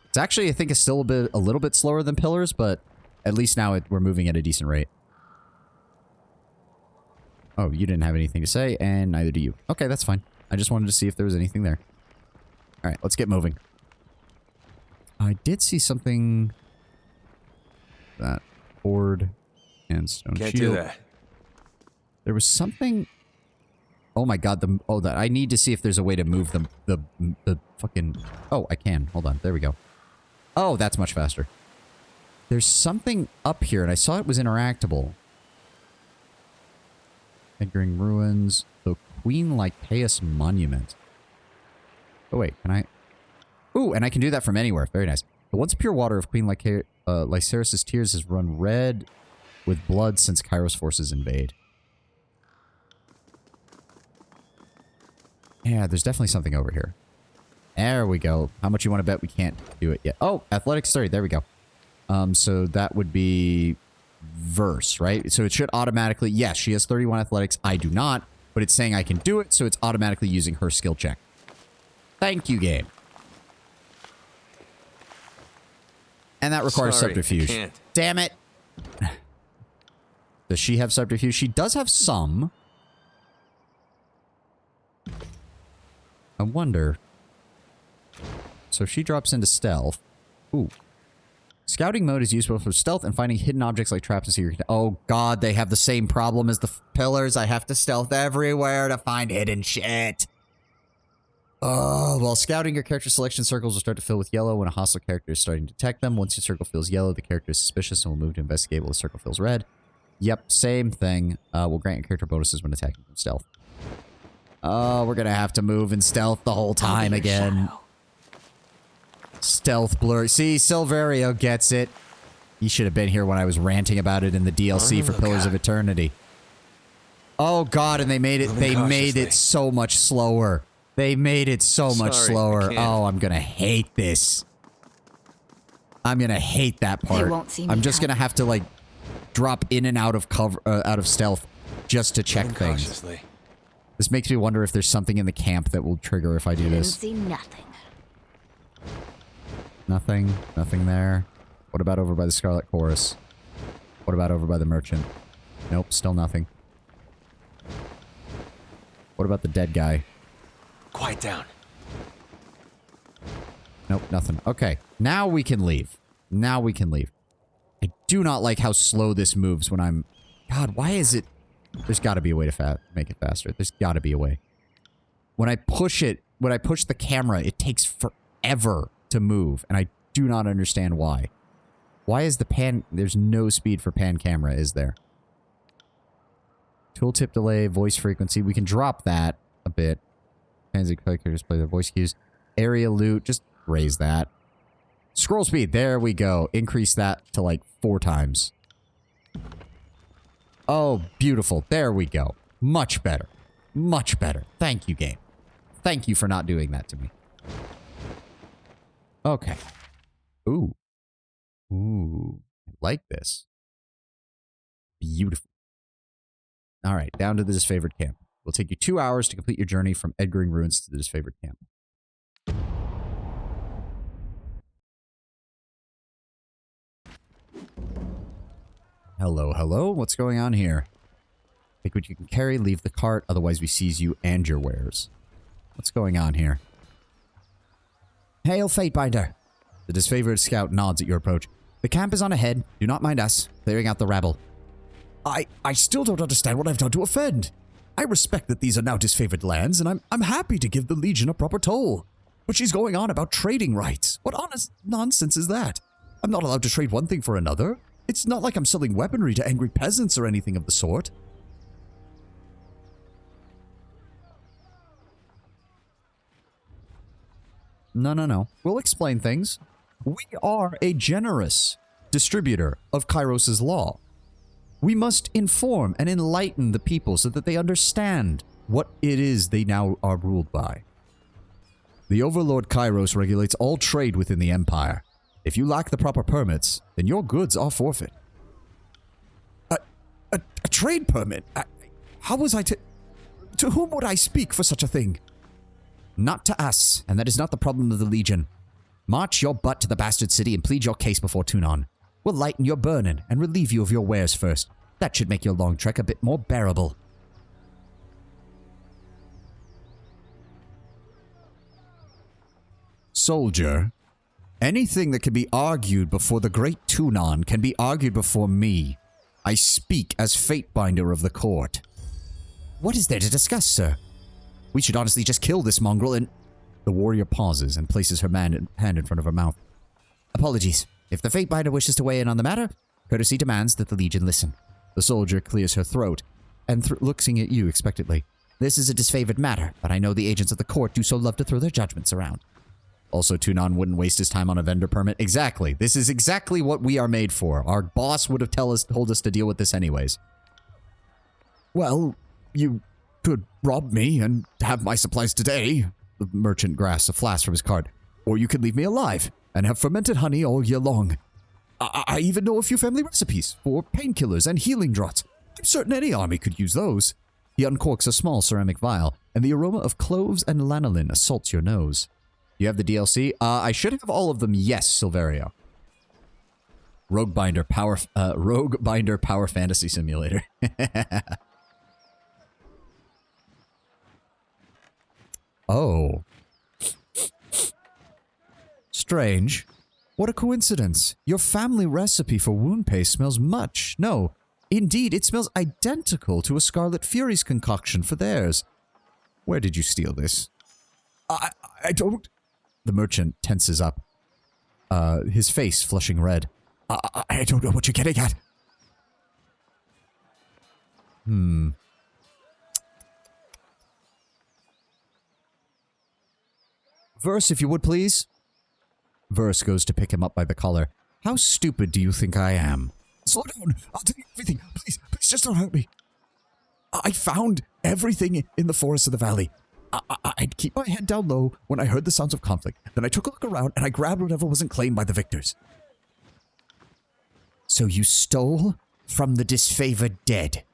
It's actually, I think, it's still a little bit slower than pillars, but at least now we're moving at a decent rate. Oh, you didn't have anything to say, and neither do you. Okay, that's fine. I just wanted to see if there was anything there. All right, let's get moving. I did see something... That board and stone Can't shield. do that. There was something... Oh my god, that I need to see if there's a way to move the fucking... Oh, I can. Hold on. There we go. Oh, that's much faster. There's something up here, and I saw it was interactable. Edgering Ruins. The Queen Lycaeus Monument. Oh, wait. Can I... Ooh, and I can do that from anywhere. Very nice. The once pure water of Queen Lycaeus' tears has run red with blood since Kairos forces invade. Yeah, there's definitely something over here. There we go. How much you want to bet we can't do it yet? Oh, athletics 30. There we go. So that would be verse, right? So it should automatically... Yes, she has 31 athletics. I do not, but it's saying I can do it, so it's automatically using her skill check. Thank you, game. And that requires subterfuge. I can't. Damn it. Does she have subterfuge? She does have some. I wonder. So she drops into stealth. Ooh. Scouting mode is useful for stealth and finding hidden objects like traps and secret. Oh god, they have the same problem as the pillars. I have to stealth everywhere to find hidden shit. Oh, while scouting, your character selection circles will start to fill with yellow when a hostile character is starting to detect them. Once your circle fills yellow, the character is suspicious and will move to investigate while the circle fills red. Yep, same thing. Will grant your character bonuses when attacking from stealth. Oh, we're gonna have to move in stealth the whole time again. Stealth blur. See, Silverio gets it. You should have been here when I was ranting about it in the DLC for Pillars of Eternity. Oh god, and they made it so much slower. They made it so much slower. Oh, I'm gonna hate this. I'm gonna hate that part. won't see me I'm just gonna have to like drop in and out of cover, out of stealth, just to check things. This makes me wonder if there's something in the camp that will trigger if I do this. See nothing. Nothing. Nothing there. What about over by the Scarlet Chorus? What about over by the Merchant? Nope, still nothing. What about the dead guy? Quiet down. Nope, nothing. Okay, now we can leave. Now we can leave. I do not like how slow this moves when I'm... God, why is it... There's got to be a way to make it faster. There's got to be a way. When I push it, when I push the camera, it takes forever to move, and I do not understand why. Why is the pan... There's no speed for pan camera, is there? Tooltip delay, voice frequency. We can drop that a bit. Transit characters play their voice cues. Area loot, just raise that. Scroll speed, there we go. Increase that to like 4 times. Oh, beautiful. There we go. Much better. Much better. Thank you, game. Thank you for not doing that to me. Okay. Ooh. Ooh. I like this. Beautiful. All right, down to the disfavored camp. It will take you 2 hours to complete your journey from Edgering Ruins to the disfavored camp. Hello, hello. What's going on here? Take what you can carry, leave the cart, otherwise we seize you and your wares. What's going on here? Hail, Fatebinder. The disfavored scout nods at your approach. The camp is on ahead. Do not mind us. Clearing out the rabble. I still don't understand what I've done to offend. I respect that these are now disfavored lands, and I'm happy to give the Legion a proper toll. But she's going on about trading rights. What honest nonsense is that? I'm not allowed to trade one thing for another. It's not like I'm selling weaponry to angry peasants or anything of the sort. No. We'll explain things. We are a generous distributor of Kairos' law. We must inform and enlighten the people so that they understand what it is they now are ruled by. The Overlord Kairos regulates all trade within the Empire. If you lack the proper permits, then your goods are forfeit. A trade permit? How was I to... To whom would I speak for such a thing? Not to us, and that is not the problem of the Legion. March your butt to the bastard city and plead your case before Tunon. We'll lighten your burden and relieve you of your wares first. That should make your long trek a bit more bearable. Soldier, anything that can be argued before the great Tunon can be argued before me. I speak as Fatebinder of the court. What is there to discuss, sir? We should honestly just kill this mongrel and... The warrior pauses and places her hand in front of her mouth. Apologies. If the Fatebinder wishes to weigh in on the matter, courtesy demands that the Legion listen. The soldier clears her throat and looking at you expectantly. This is a disfavored matter, but I know the agents of the court do so love to throw their judgments around. Also, Tunon wouldn't waste his time on a vendor permit. Exactly. This is exactly what we are made for. Our boss would have told us to deal with this anyways. Well, you could rob me and have my supplies today. The merchant grasps a flask from his cart. Or you could leave me alive and have fermented honey all year long. I even know a few family recipes for painkillers and healing draughts. I'm certain any army could use those. He uncorks a small ceramic vial, and the aroma of cloves and lanolin assaults your nose. You have the DLC? I should have all of them. Yes, Silverio. Rogue Binder Power Fantasy Simulator. Oh. Strange. What a coincidence. Your family recipe for wound paste smells much. No, indeed, it smells identical to a Scarlet Fury's concoction for theirs. Where did you steal this? I don't... The merchant tenses up, his face flushing red. I don't know what you're getting at. Verse, if you would, please. Verse goes to pick him up by the collar. How stupid do you think I am? Slow down. I'll tell you everything. Please just don't hurt me. I found everything in the forest of the valley. I'd keep my head down low when I heard the sounds of conflict. Then I took a look around and I grabbed whatever wasn't claimed by the victors. So you stole from the disfavored dead.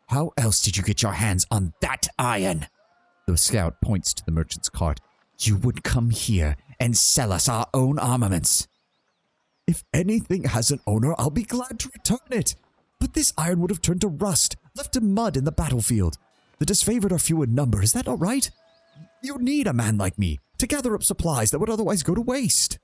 How else did you get your hands on that iron? The scout points to the merchant's cart. You would come here and sell us our own armaments. If anything has an owner, I'll be glad to return it. But this iron would have turned to rust, left to mud in the battlefield. The disfavored are few in number, is that all right? You need a man like me to gather up supplies that would otherwise go to waste.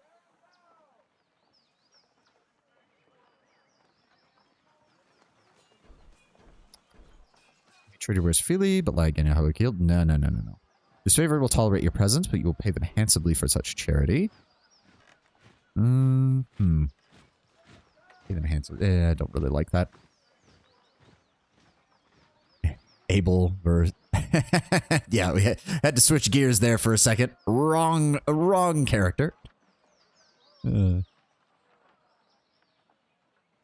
Trader wears freely, but like in a how killed. No. Disfavored will tolerate your presence, but you will pay them handsomely for such charity. Pay them handsomely. I don't really like that. Abel versus... Yeah, we had to switch gears there for a second. Wrong character.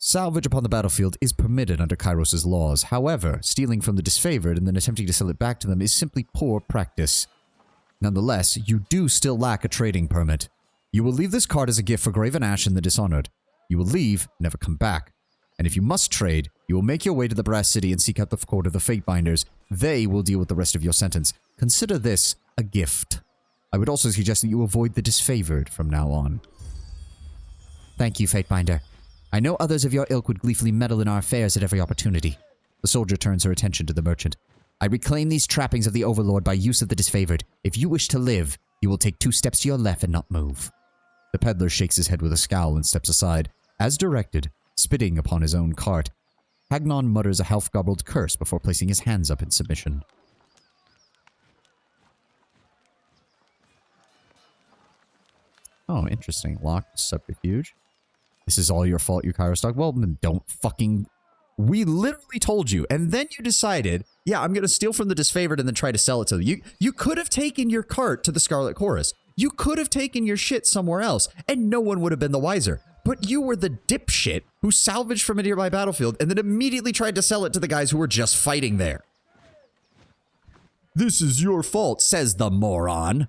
Salvage upon the battlefield is permitted under Kairos' laws. However, stealing from the disfavored and then attempting to sell it back to them is simply poor practice. Nonetheless, you do still lack a trading permit. You will leave this card as a gift for Graven Ash and the Dishonored. You will leave, never come back. And if you must trade, you will make your way to the Brass City and seek out the court of the Fatebinders. They will deal with the rest of your sentence. Consider this a gift. I would also suggest that you avoid the disfavored from now on. Thank you, Fatebinder. I know others of your ilk would gleefully meddle in our affairs at every opportunity. The soldier turns her attention to the merchant. I reclaim these trappings of the Overlord by use of the disfavored. If you wish to live, you will take 2 steps to your left and not move. The peddler shakes his head with a scowl and steps aside. As directed, spitting upon his own cart, Hagnon mutters a half-gobbled curse before placing his hands up in submission. Oh, interesting. Locked subterfuge. This is all your fault, you Kairos dog. Well, then don't fucking... We literally told you, and then you decided, yeah, I'm going to steal from the disfavored and then try to sell it to them. You could have taken your cart to the Scarlet Chorus. You could have taken your shit somewhere else, and no one would have been the wiser. But you were the dipshit who salvaged from a nearby battlefield and then immediately tried to sell it to the guys who were just fighting there. This is your fault, says the moron.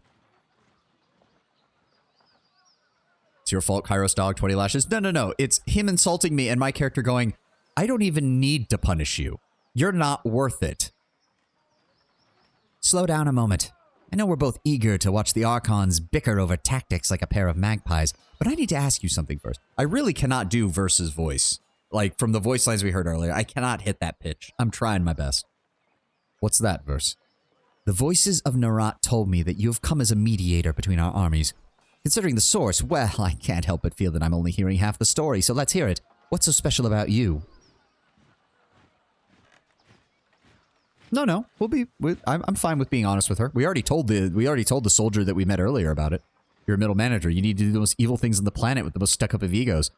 It's your fault, Kairos dog, 20 lashes. No. It's him insulting me and my character going, I don't even need to punish you. You're not worth it. Slow down a moment. I know we're both eager to watch the Archons bicker over tactics like a pair of magpies, but I need to ask you something first. I really cannot do Verse's voice. Like, from the voice lines we heard earlier, I cannot hit that pitch. I'm trying my best. What's that, Verse? The voices of Narat told me that you have come as a mediator between our armies. Considering the source, well, I can't help but feel that I'm only hearing half the story, so let's hear it. What's so special about you? No. I'm fine with being honest with her. We already told the soldier that we met earlier about it. You're a middle manager. You need to do the most evil things on the planet with the most stuck up of egos.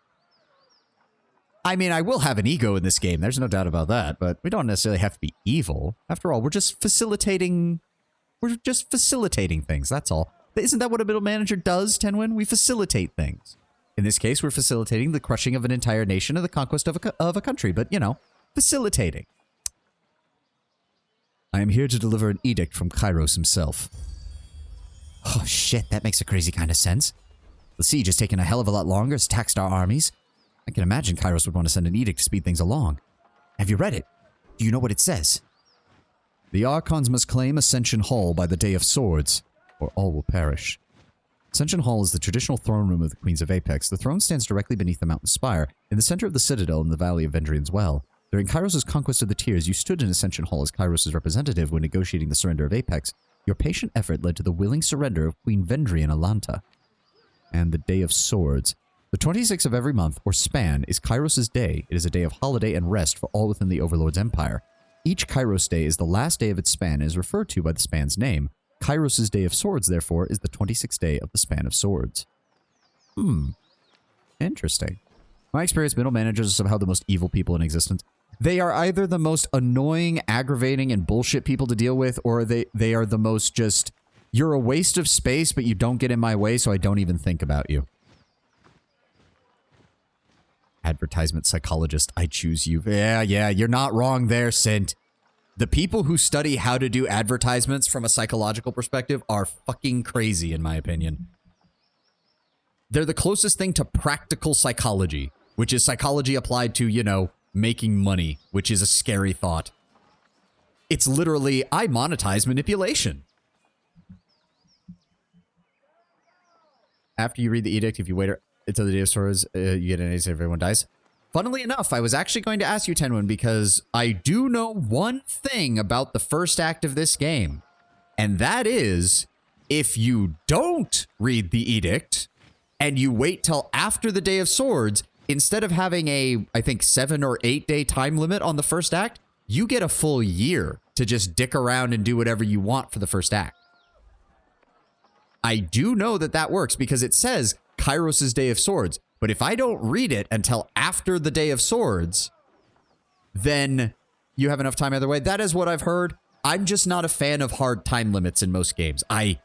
I mean, I will have an ego in this game. There's no doubt about that. But we don't necessarily have to be evil. After all, we're just facilitating. We're just facilitating things. That's all. Isn't that what a middle manager does, Tenwin? We facilitate things. In this case, we're facilitating the crushing of an entire nation and the conquest of a country. But, you know, facilitating. I am here to deliver an edict from Kairos himself. Oh shit, that makes a crazy kind of sense. The siege has taken a hell of a lot longer, it's taxed our armies. I can imagine Kairos would want to send an edict to speed things along. Have you read it? Do you know what it says? The Archons must claim Ascension Hall by the Day of Swords, or all will perish. Ascension Hall is the traditional throne room of the Queens of Apex. The throne stands directly beneath the mountain spire, in the center of the citadel in the Valley of Vendrian's Well. During Kairos' conquest of the Tears, you stood in Ascension Hall as Kairos' representative when negotiating the surrender of Apex. Your patient effort led to the willing surrender of Queen Vendrian Alanta. And the Day of Swords. The 26th of every month, or span, is Kairos' day. It is a day of holiday and rest for all within the Overlord's empire. Each Kairos day is the last day of its span and is referred to by the span's name. Kairos' Day of Swords, therefore, is the 26th day of the Span of Swords. Interesting. My experience, middle managers are somehow the most evil people in existence. They are either the most annoying, aggravating, and bullshit people to deal with, or they are the most just, you're a waste of space, but you don't get in my way, so I don't even think about you. Advertisement psychologist, I choose you. Yeah, you're not wrong there, Sint. The people who study how to do advertisements from a psychological perspective are fucking crazy, in my opinion. They're the closest thing to practical psychology, which is psychology applied to, you know, making money, which is a scary thought. It's literally, I monetize manipulation. After you read the edict, if you wait until the Day of Swords, you get an ace if everyone dies. Funnily enough, I was actually going to ask you, Tenwin, because I do know one thing about the first act of this game. And that is, if you don't read the edict, and you wait till after the Day of Swords, instead of having a, I think, 7 or 8 day time limit on the first act, you get a full year to just dick around and do whatever you want for the first act. I do know that that works because it says Kairos' Day of Swords. But if I don't read it until after the Day of Swords, then you have enough time either way. That is what I've heard. I'm just not a fan of hard time limits in most games. I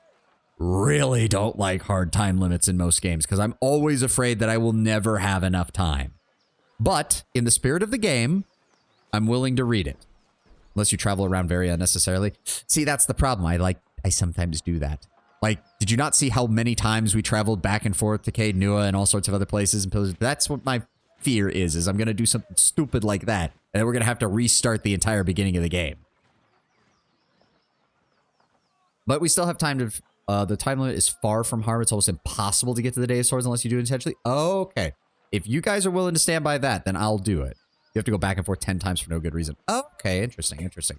really don't like hard time limits in most games because I'm always afraid that I will never have enough time. But in the spirit of the game, I'm willing to read it. Unless you travel around very unnecessarily. See, that's the problem. I sometimes do that. Like, did you not see how many times we traveled back and forth to Caed Nua and all sorts of other places? And that's what my fear is I'm going to do something stupid like that. And then we're going to have to restart the entire beginning of the game. But we still have time to... the time limit is far from harm. It's almost impossible to get to the Day of Swords unless you do it intentionally. Okay. If you guys are willing to stand by that, then I'll do it. You have to go back and forth 10 times for no good reason. Okay, interesting.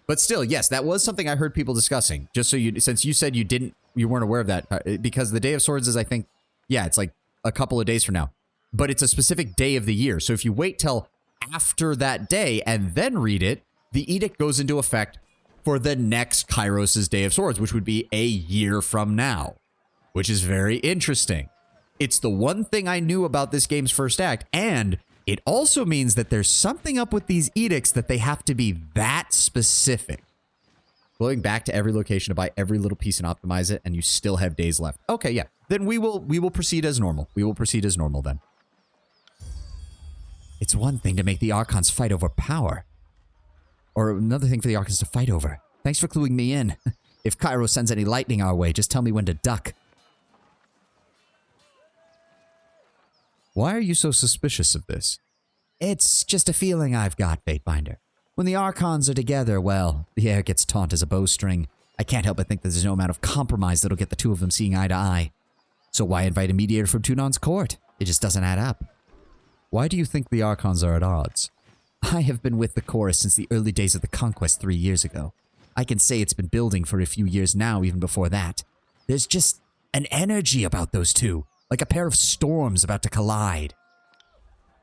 But still, yes, that was something I heard people discussing. Just so you, since you said you weren't aware of that, because the Day of Swords is, I think, yeah, it's like a couple of days from now. But it's a specific day of the year. So if you wait till after that day and then read it, the edict goes into effect for the next Kairos' Day of Swords, which would be a year from now, which is very interesting. It's the one thing I knew about this game's first act, and it also means that there's something up with these edicts that they have to be that specific. Going back to every location to buy every little piece and optimize it, and you still have days left. Okay, yeah. Then we will proceed as normal. We will proceed as normal then. It's one thing to make the Archons fight over power. Or another thing for the Archons to fight over. Thanks for cluing me in. If Kairos sends any lightning our way, just tell me when to duck. Why are you so suspicious of this? It's just a feeling I've got, Fatebinder. When the Archons are together, well, the air gets taut as a bowstring. I can't help but think that there's no amount of compromise that'll get the two of them seeing eye to eye. So why invite a mediator from Tunan's court? It just doesn't add up. Why do you think the Archons are at odds? I have been with the chorus since the early days of the conquest 3 years ago. I can say it's been building for a few years now, even before that. There's just an energy about those two, like a pair of storms about to collide.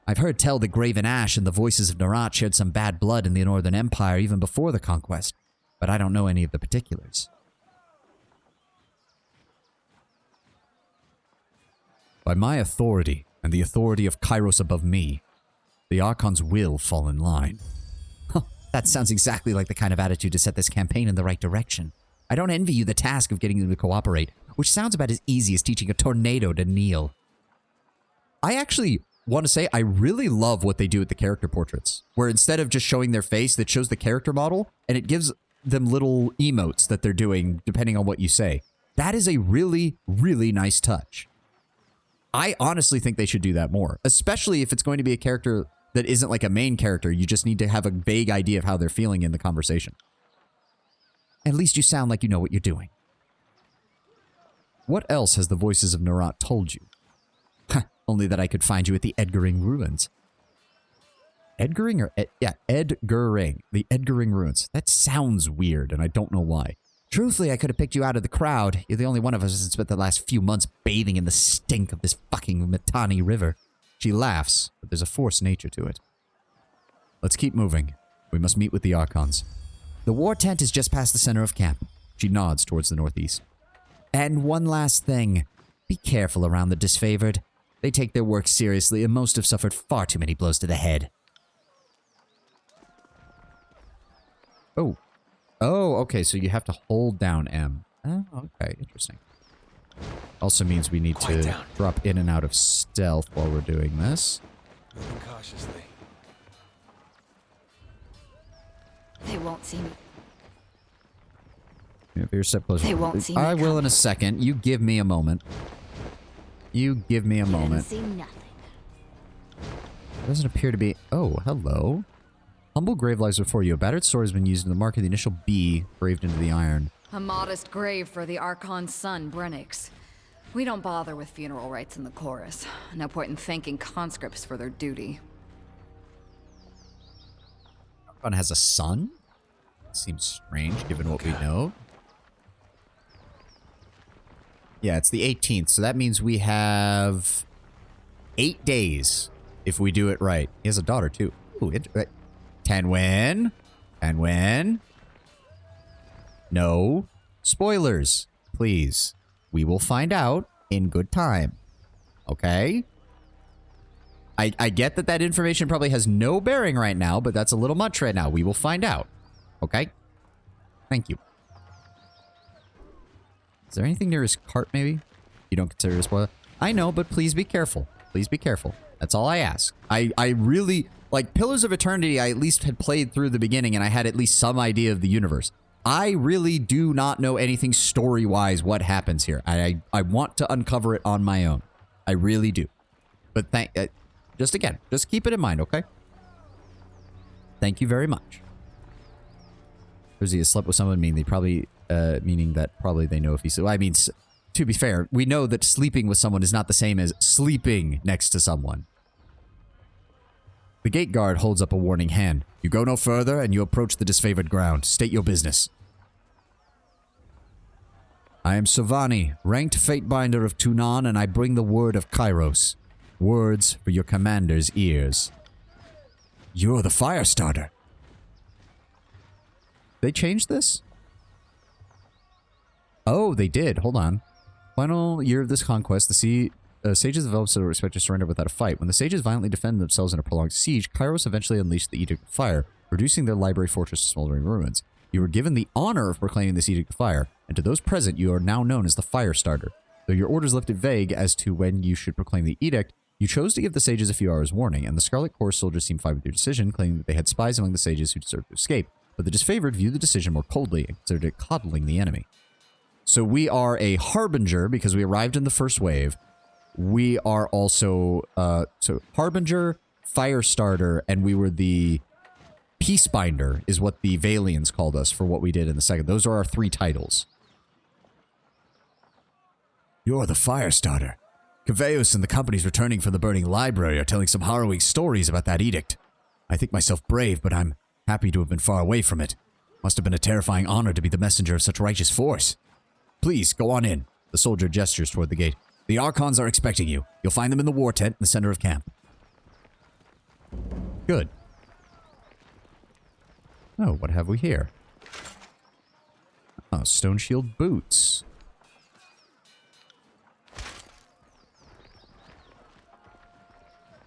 I've heard tell that Graven Ash and the Voices of Narat shared some bad blood in the Northern Empire even before the conquest, but I don't know any of the particulars. By my authority, and the authority of Kairos above me, the Archons will fall in line. Huh, that sounds exactly like the kind of attitude to set this campaign in the right direction. I don't envy you the task of getting them to cooperate, which sounds about as easy as teaching a tornado to kneel. I actually want to say I really love what they do with the character portraits, where instead of just showing their face, it shows the character model, and it gives them little emotes that they're doing depending on what you say. That is a really, really nice touch. I honestly think they should do that more, especially if it's going to be a character that isn't like a main character. You just need to have a vague idea of how they're feeling in the conversation. At least you sound like you know what you're doing. What else has the Voices of Narat told you? Only that I could find you at the Edgaring Ruins. Edgaring or... yeah, Edgaring. The Edgaring Ruins. That sounds weird, and I don't know why. Truthfully, I could have picked you out of the crowd. You're the only one of us that's spent the last few months bathing in the stink of this fucking Mittani River. She laughs, but there's a forced nature to it. Let's keep moving. We must meet with the Archons. The war tent is just past the center of camp. She nods towards the northeast. And one last thing. Be careful around the disfavored. They take their work seriously, and most have suffered far too many blows to the head. Oh. Oh, okay, so you have to hold down M. Oh, okay, interesting. Also means we need to drop in and out of stealth while we're doing this. Moving cautiously. They won't see me. If you're a step closer. They won't see me I will in a second. You give me a moment. You give me a moment. See nothing. Doesn't appear to be... Oh, hello. Humble grave lies before you. A battered sword has been used in the mark of the initial B graved into the iron. A modest grave for the Archon's son, Brennix. We don't bother with funeral rites in the chorus. No point in thanking conscripts for their duty. Archon has a son? Seems strange given what we know. Yeah, it's the 18th, so that means we have 8 days if we do it right. He has a daughter, too. Ooh, Tenwin? Tenwin? No. Spoilers, please. We will find out in good time. Okay? I get that that information probably has no bearing right now, but that's a little much right now. We will find out. Okay? Thank you. Is there anything near his cart, maybe? You don't consider it a spoiler? I know, but please be careful. Please be careful. That's all I ask. I really... Like, Pillars of Eternity, I at least had played through the beginning, and I had at least some idea of the universe. I really do not know anything story-wise what happens here. I want to uncover it on my own. I really do. But just again, just keep it in mind, okay? Thank you very much. Does he has slept with someone? Meaning that probably they know if he's... I mean, to be fair, we know that sleeping with someone is not the same as sleeping next to someone. The gate guard holds up a warning hand. You go no further, and you approach the disfavored ground. State your business. I am Savani, ranked Fatebinder of Tunan, and I bring the word of Kairos. Words for your commander's ears. You're the Firestarter. They changed this? Oh, they did. Hold on. Final year of this conquest, the sages developed so respect to surrender without a fight. When the sages violently defended themselves in a prolonged siege, Kairos eventually unleashed the Edict of Fire, reducing their library fortress to smoldering ruins. You were given the honor of proclaiming this Edict of Fire, and to those present you are now known as the Firestarter. Though your orders left it vague as to when you should proclaim the edict, you chose to give the sages a few hours' warning, and the Scarlet Corps soldiers seemed fine with your decision, claiming that they had spies among the sages who deserved to escape, but the disfavored viewed the decision more coldly and considered it coddling the enemy. So we are a Harbinger because we arrived in the first wave. We are also, so Harbinger, Firestarter, and we were the Peacebinder is what the Valians called us for what we did in the second. Those are our 3 titles. You're the Firestarter. Caveus and the companies returning from the burning library are telling some harrowing stories about that edict. I think myself brave, but I'm happy to have been far away from it. Must have been a terrifying honor to be the messenger of such righteous force. Please, go on in. The soldier gestures toward the gate. The Archons are expecting you. You'll find them in the war tent in the center of camp. Good. Oh, what have we here? Oh, stone shield boots.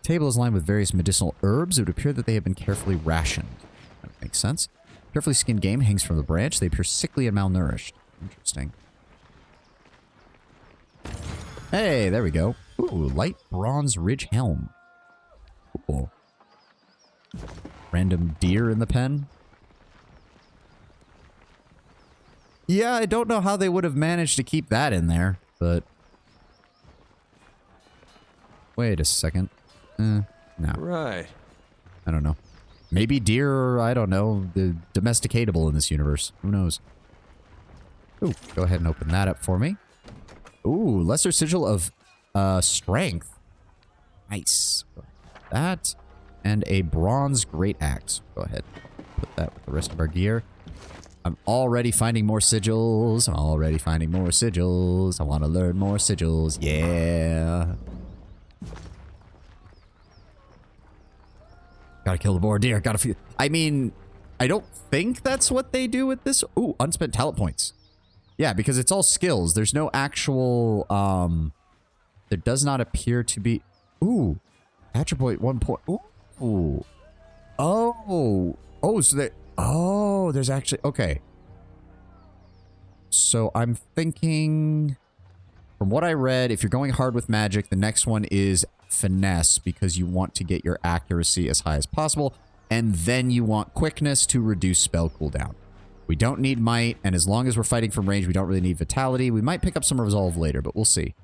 Table is lined with various medicinal herbs. It would appear that they have been carefully rationed. That makes sense. Carefully skinned game hangs from the branch. They appear sickly and malnourished. Interesting. Hey, there we go. Ooh, light bronze ridge helm. Cool. Random deer in the pen. Yeah, I don't know how they would have managed to keep that in there, but... Wait a second. No. Right. I don't know. Maybe deer are, I don't know, the domesticatable in this universe. Who knows? Ooh, go ahead and open that up for me. Ooh, lesser sigil of strength. Nice. That. And a bronze great axe. Go ahead. Put that with the rest of our gear. I'm already finding more sigils. I'm already finding more sigils. I want to learn more sigils. Yeah. Gotta kill the boar deer. Gotta feel. I mean, I don't think that's what they do with this. Ooh, unspent talent points. Yeah, because it's all skills. There's no actual, there does not appear to be. Ooh. Attribute 1 point. Ooh. Oh. Oh, so that. Oh, there's actually. Okay. So I'm thinking. From what I read, if you're going hard with magic, the next one is finesse because you want to get your accuracy as high as possible, and then you want quickness to reduce spell cooldown. We don't need might, and as long as we're fighting from range, we don't really need vitality. We might pick up some resolve later, but we'll see.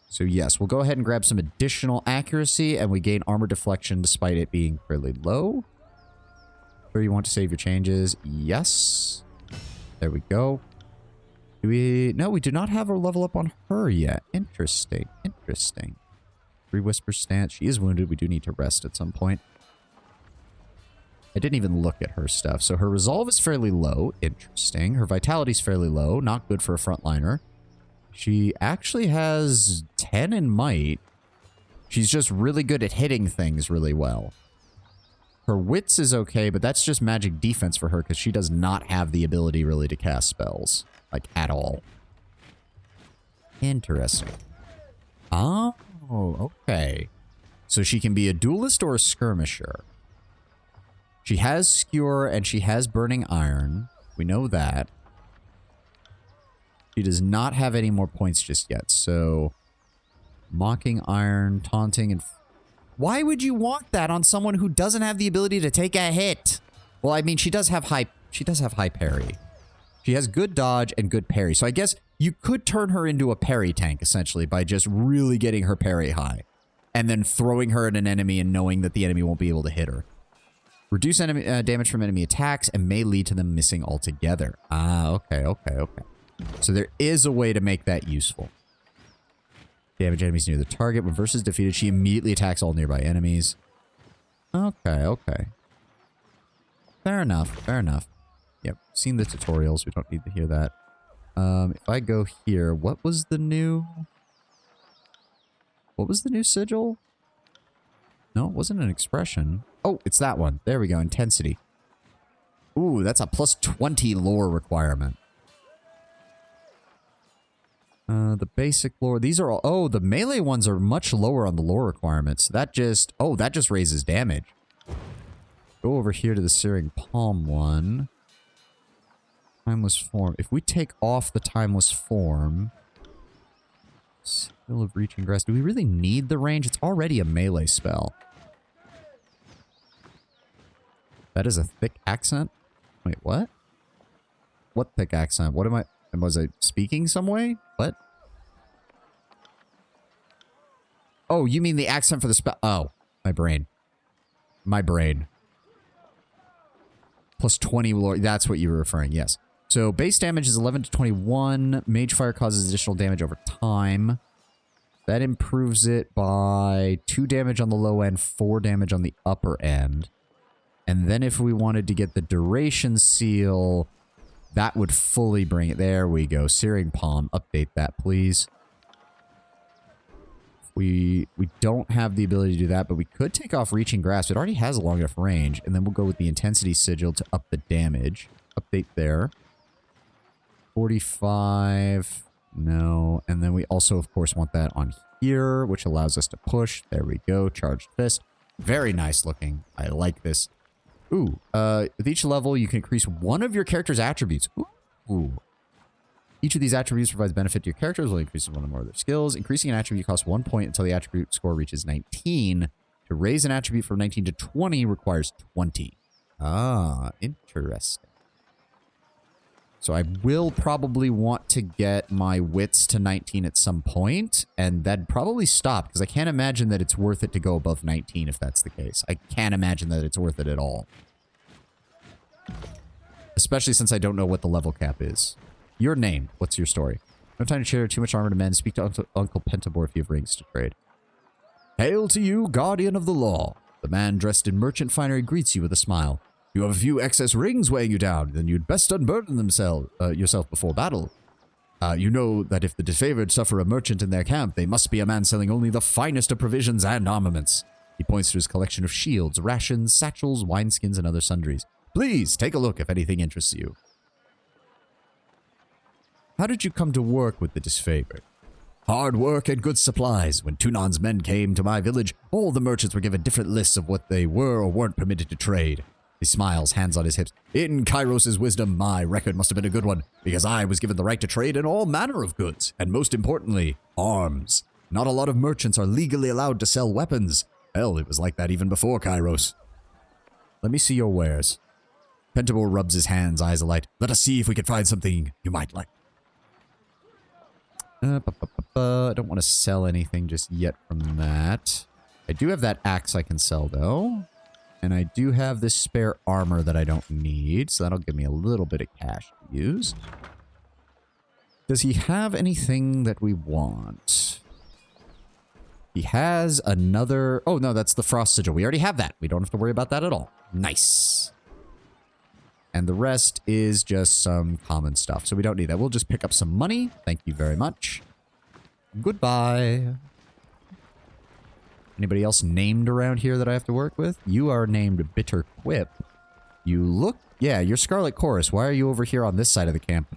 So yes, we'll go ahead and grab some additional accuracy, and we gain armor deflection despite it being fairly low. Where you want to save your changes? Yes. There we go. Do we... No, we do not have a level up on her yet. Interesting. Interesting. 3 Whisper stance. She is wounded. We do need to rest at some point. I didn't even look at her stuff. So her resolve is fairly low. Interesting. Her vitality is fairly low. Not good for a frontliner. She actually has 10 in might. She's just really good at hitting things really well. Her wits is okay, but that's just magic defense for her because she does not have the ability really to cast spells. Like, at all. Interesting. Oh, okay. So she can be a duelist or a skirmisher. She has Skewer and she has Burning Iron. We know that. She does not have any more points just yet. So, Mocking Iron, Taunting, and... Why would you want that on someone who doesn't have the ability to take a hit? Well, I mean, she does have high parry. She has good dodge and good parry. So I guess you could turn her into a parry tank, essentially, by just really getting her parry high. And then throwing her at an enemy and knowing that the enemy won't be able to hit her. Reduce enemy damage from enemy attacks and may lead to them missing altogether. Ah, okay. So there is a way to make that useful. Damage enemies near the target. When versus defeated, she immediately attacks all nearby enemies. Okay. Fair enough. Yep, seen the tutorials. We don't need to hear that. If I go here, what was the new sigil? No, it wasn't an expression. Oh, it's that one. There we go, intensity. Ooh, that's a plus 20 lore requirement. The basic lore. These are all... Oh, the melee ones are much lower on the lore requirements. That just raises damage. Go over here to the Searing Palm one. Timeless form. If we take off the timeless form... Skill of Reaching Grass. Do we really need the range? It's already a melee spell. That is a thick accent? Wait, what? What thick accent? What am I... Was I speaking some way? What? Oh, you mean the accent for the spell? Oh, my brain. Plus 20 will... That's what you were referring, yes. So base damage is 11 to 21. Mage Fire causes additional damage over time. That improves it by 2 damage on the low end, 4 damage on the upper end. And then if we wanted to get the duration seal, that would fully bring it. There we go. Searing Palm. Update that, please. We don't have the ability to do that, but we could take off Reaching Grasp. It already has a long enough range. And then we'll go with the Intensity Sigil to up the damage. Update there. 45. No. And then we also, of course, want that on here, which allows us to push. There we go. Charged Fist. Very nice looking. I like this. Ooh. With each level, you can increase one of your character's attributes. Ooh. Each of these attributes provides benefit to your characters while increasing one or more of their skills. Increasing an attribute costs 1 point until the attribute score reaches 19. To raise an attribute from 19 to 20 requires 20. Ah, interesting. So I will probably want to get my wits to 19 at some point, and that'd probably stop, because I can't imagine that it's worth it to go above 19 if that's the case. I can't imagine that it's worth it at all. Especially since I don't know what the level cap is. Your name. What's your story? No time to share too much armor to mend. Speak to Uncle Pentabor if you have rings to trade. Hail to you, guardian of the law. The man dressed in merchant finery greets you with a smile. You have a few excess rings weighing you down, then you'd best unburden yourself before battle. You know that if the disfavored suffer a merchant in their camp, they must be a man selling only the finest of provisions and armaments. He points to his collection of shields, rations, satchels, wineskins, and other sundries. Please, take a look if anything interests you. How did you come to work with the disfavored? Hard work and good supplies. When Tunan's men came to my village, all the merchants were given different lists of what they were or weren't permitted to trade. He smiles, hands on his hips. In Kairos' wisdom, my record must have been a good one, because I was given the right to trade in all manner of goods, and most importantly, arms. Not a lot of merchants are legally allowed to sell weapons. Hell, it was like that even before Kairos. Let me see your wares. Pentabor rubs his hands, eyes alight. Let us see if we can find something you might like. I don't want to sell anything just yet from that. I do have that axe I can sell, though. And I do have this spare armor that I don't need, so that'll give me a little bit of cash to use. Does he have anything that we want? He has another... Oh, no, that's the Frost Sigil. We already have that. We don't have to worry about that at all. Nice. And the rest is just some common stuff, so we don't need that. We'll just pick up some money. Thank you very much. Goodbye. Anybody else named around here that I have to work with? You are named Bitter Quip. You look... Yeah, you're Scarlet Chorus. Why are you over here on this side of the camp?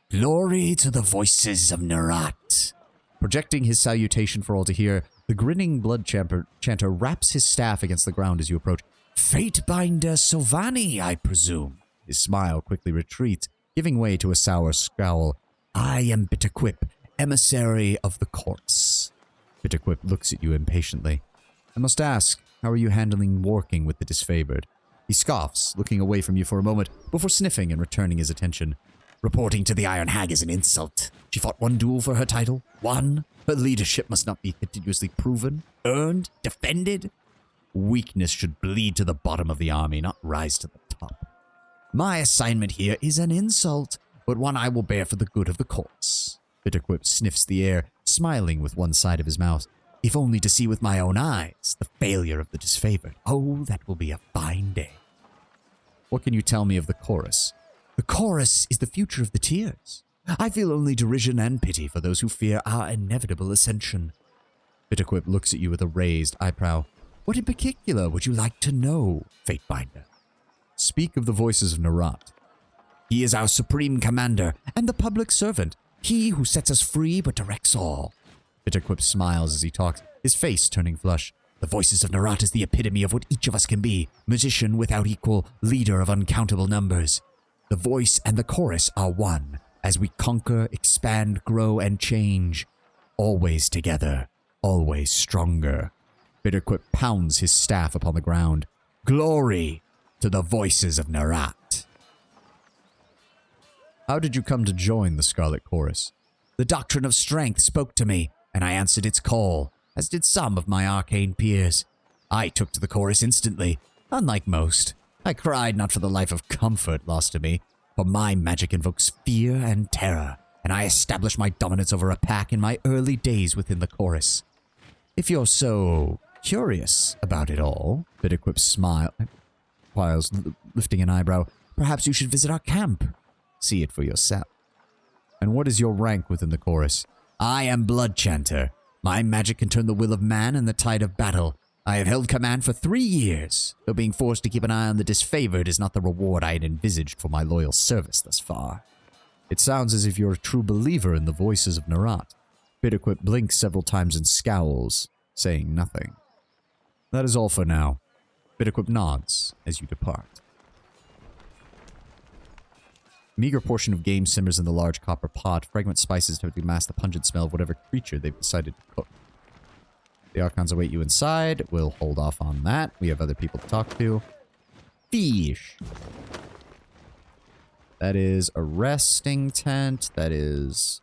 Glory to the voices of Nerat. Projecting his salutation for all to hear, the grinning blood chanter raps his staff against the ground as you approach. Fatebinder Sovani, I presume. His smile quickly retreats, giving way to a sour scowl. I am Bitter Quip, emissary of the courts. Bitter Quip looks at you impatiently. I must ask, how are you handling working with the disfavored? He scoffs, looking away from you for a moment, before sniffing and returning his attention. Reporting to the Iron Hag is an insult. She fought one duel for her title. One. Her leadership must not be continuously proven, earned, defended. Weakness should bleed to the bottom of the army, not rise to the top. My assignment here is an insult, but one I will bear for the good of the courts. Bitterquip sniffs the air, smiling with one side of his mouth. If only to see with my own eyes the failure of the disfavored. Oh, that will be a fine day. What can you tell me of the chorus? The chorus is the future of the tiers. I feel only derision and pity for those who fear our inevitable ascension. Bitterquip looks at you with a raised eyebrow. What in particular would you like to know, Fatebinder? Speak of the voices of Nerat. He is our supreme commander and the public servant. He who sets us free but directs all. Bitterquip smiles as he talks, his face turning flush. The voices of Nerat is the epitome of what each of us can be. Musician without equal, leader of uncountable numbers. The voice and the chorus are one, as we conquer, expand, grow, and change. Always together, always stronger. Bitterquip pounds his staff upon the ground. Glory to the voices of Nerat. How did you come to join the Scarlet Chorus? The doctrine of strength spoke to me, and I answered its call, as did some of my arcane peers. I took to the chorus instantly. Unlike most, I cried not for the life of comfort lost to me, for my magic invokes fear and terror, and I established my dominance over a pack in my early days within the chorus. If you're so curious about it all, Bitterquip smiled, while lifting an eyebrow, perhaps you should visit our camp. See it for yourself. And what is your rank within the chorus? I am Blood Chanter. My magic can turn the will of man and the tide of battle. I have held command for 3 years, though being forced to keep an eye on the disfavored is not the reward I had envisaged for my loyal service thus far. It sounds as if you're a true believer in the voices of Narat. Bitterquip blinks several times and scowls, saying nothing. That is all for now. Bitterquip nods as you depart. A meager portion of game simmers in the large copper pot. Fragrant spices to mask the pungent smell of whatever creature they've decided to cook. The Archons await you inside. We'll hold off on that. We have other people to talk to. Fish. That is a resting tent. That is...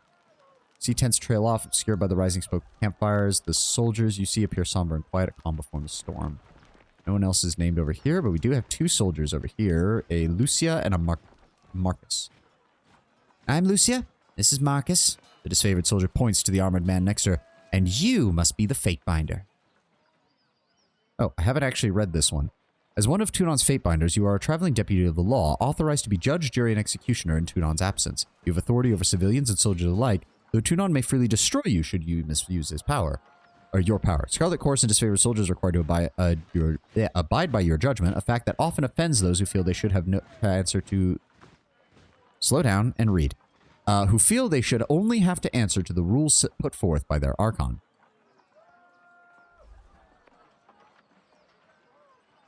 See tents trail off, obscured by the rising smoke of campfires. The soldiers you see appear somber and quiet, a calm before the storm. No one else is named over here, but we do have 2 soldiers over here. A Lucia and a Marcus. I'm Lucia. This is Marcus. The disfavored soldier points to the armored man next to her. And you must be the Fatebinder. Oh, I haven't actually read this one. As one of Tunon's Fatebinders, you are a traveling deputy of the law, authorized to be judge, jury, and executioner in Tunon's absence. You have authority over civilians and soldiers alike, though Tunon may freely destroy you should you misuse his power. Or your power. Scarlet Chorus and disfavored soldiers are required to abide by your judgment, a fact that often offends those who feel they should have no answer to... Slow down and read. Who feel they should only have to answer to the rules put forth by their Archon.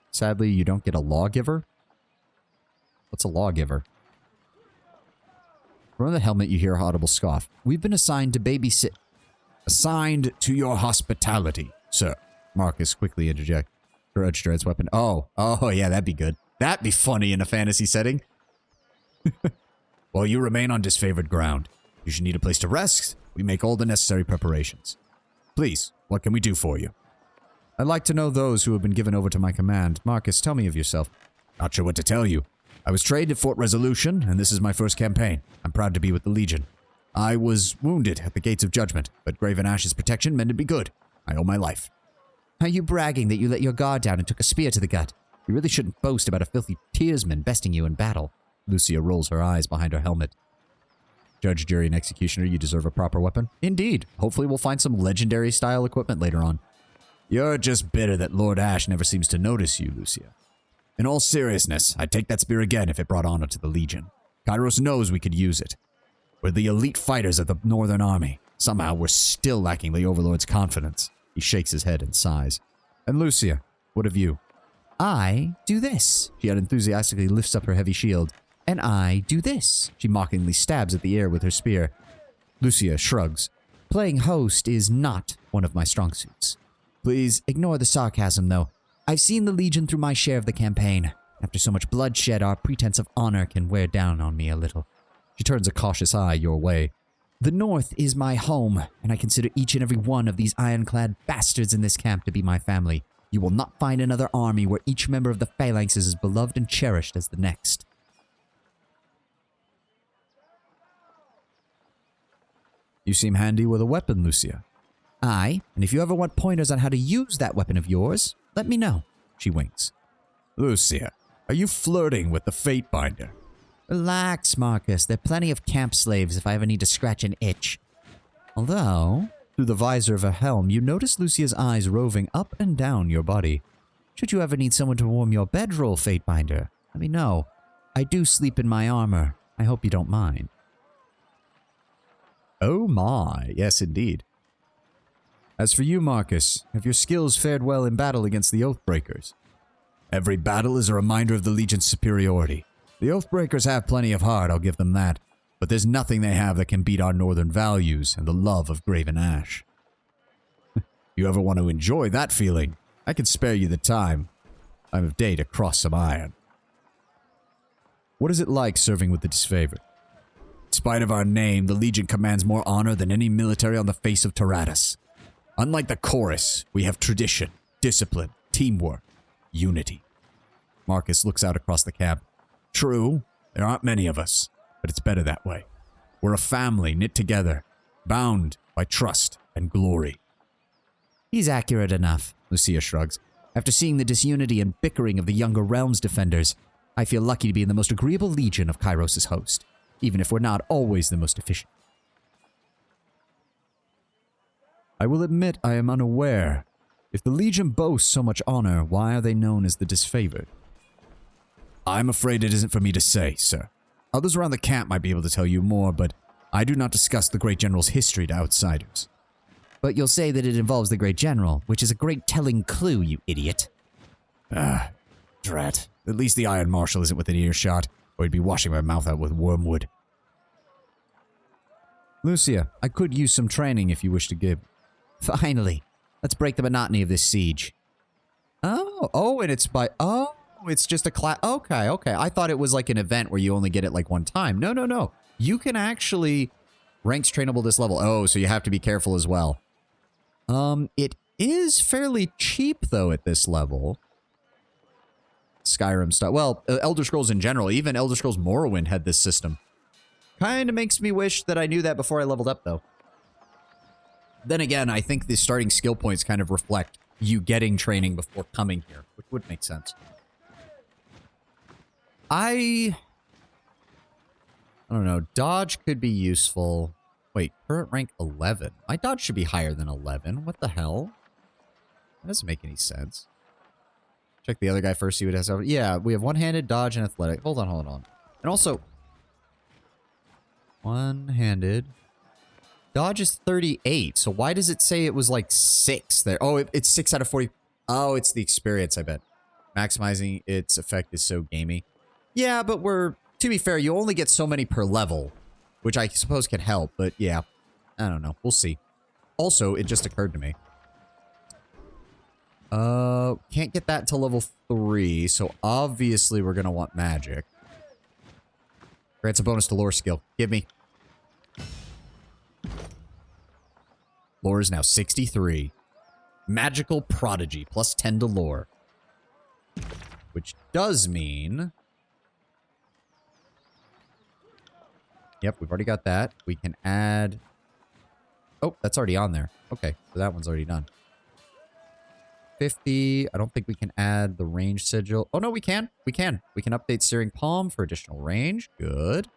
Sadly, you don't get a lawgiver. What's a lawgiver? From the helmet, you hear a audible scoff. We've been assigned to babysit. Assigned to your hospitality, sir. Marcus quickly interjects. Grudge dreads weapon. Oh, yeah, that'd be good. That'd be funny in a fantasy setting. While you remain on disfavored ground, you should need a place to rest. We make all the necessary preparations. Please, what can we do for you? I'd like to know those who have been given over to my command. Marcus, tell me of yourself. Not sure what to tell you. I was trained at Fort Resolution, and this is my first campaign. I'm proud to be with the Legion. I was wounded at the Gates of Judgment, but Graven Ash's protection mended me good. I owe my life. Are you bragging that you let your guard down and took a spear to the gut? You really shouldn't boast about a filthy tearsman besting you in battle. Lucia rolls her eyes behind her helmet. Judge, jury, and executioner, you deserve a proper weapon. Indeed. Hopefully we'll find some legendary-style equipment later on. You're just bitter that Lord Ash never seems to notice you, Lucia. In all seriousness, I'd take that spear again if it brought honor to the Legion. Kairos knows we could use it. We're the elite fighters of the Northern Army. Somehow we're still lacking the Overlord's confidence. He shakes his head and sighs. And Lucia, what of you? I do this. She unenthusiastically lifts up her heavy shield. And I do this. She mockingly stabs at the air with her spear. Lucia shrugs. Playing host is not one of my strong suits. Please ignore the sarcasm, though. I've seen the Legion through my share of the campaign. After so much bloodshed, our pretense of honor can wear down on me a little. She turns a cautious eye your way. The North is my home, and I consider each and every one of these ironclad bastards in this camp to be my family. You will not find another army where each member of the phalanx is as beloved and cherished as the next. You seem handy with a weapon, Lucia. Aye, and if you ever want pointers on how to use that weapon of yours, let me know. She winks. Lucia, are you flirting with the Fatebinder? Relax, Marcus. There are plenty of camp slaves if I ever need to scratch an itch. Although, through the visor of her helm, you notice Lucia's eyes roving up and down your body. Should you ever need someone to warm your bedroll, Fatebinder, let me know. I do sleep in my armor. I hope you don't mind. Oh my, yes indeed. As for you, Marcus, have your skills fared well in battle against the Oathbreakers? Every battle is a reminder of the Legion's superiority. The Oathbreakers have plenty of heart, I'll give them that, but there's nothing they have that can beat our northern values and the love of Graven Ash. You ever want to enjoy that feeling? I can spare you the time of day to cross some iron. What is it like serving with the disfavored? In spite of our name, the Legion commands more honor than any military on the face of Tyrannis. Unlike the Chorus, we have tradition, discipline, teamwork, unity. Marcus looks out across the camp. True, there aren't many of us, but it's better that way. We're a family knit together, bound by trust and glory. He's accurate enough, Lucia shrugs. After seeing the disunity and bickering of the younger realms defenders, I feel lucky to be in the most agreeable legion of Kairos' host, even if we're not always the most efficient. I will admit I am unaware. If the Legion boasts so much honor, why are they known as the disfavored? I'm afraid it isn't for me to say, sir. Others around the camp might be able to tell you more, but I do not discuss the Great General's history to outsiders. But you'll say that it involves the Great General, which is a great telling clue, you idiot. Drat. At least the Iron Marshal isn't within earshot, or he'd be washing my mouth out with wormwood. Lucia, I could use some training if you wish to give. Finally. Let's break the monotony of this siege. And it's by... Oh, it's just a class... Okay. I thought it was like an event where you only get it like one time. No. You can actually... Ranks trainable this level. Oh, so you have to be careful as well. It is fairly cheap, though, at this level. Skyrim stuff. Well, Elder Scrolls in general. Even Elder Scrolls Morrowind had this system. Kind of makes me wish that I knew that before I leveled up, though. Then again, I think the starting skill points kind of reflect you getting training before coming here, which would make sense. I don't know. Dodge could be useful. Wait, current rank 11. My dodge should be higher than 11. What the hell? That doesn't make any sense. Check the other guy first, see what it has over. Yeah, we have one-handed, dodge, and athletic. Hold on. And also, one-handed. Dodge is 38, so why does it say it was like 6 there? Oh, it's 6 out of 40. Oh, it's the experience, I bet. Maximizing its effect is so gamey. Yeah, but to be fair, you only get so many per level, which I suppose can help, but yeah. I don't know. We'll see. Also, it just occurred to me. Can't get that until level 3, so obviously we're gonna want magic. Grants a bonus to lore skill. Give me. Lore is now 63. Magical Prodigy, plus 10 to lore. Which does mean... Yep, we've already got that. We can add... Oh, that's already on there. Okay, so that one's already done. 50. I don't think we can add the range sigil. Oh, no, we can. We can update Searing Palm for additional range. Good.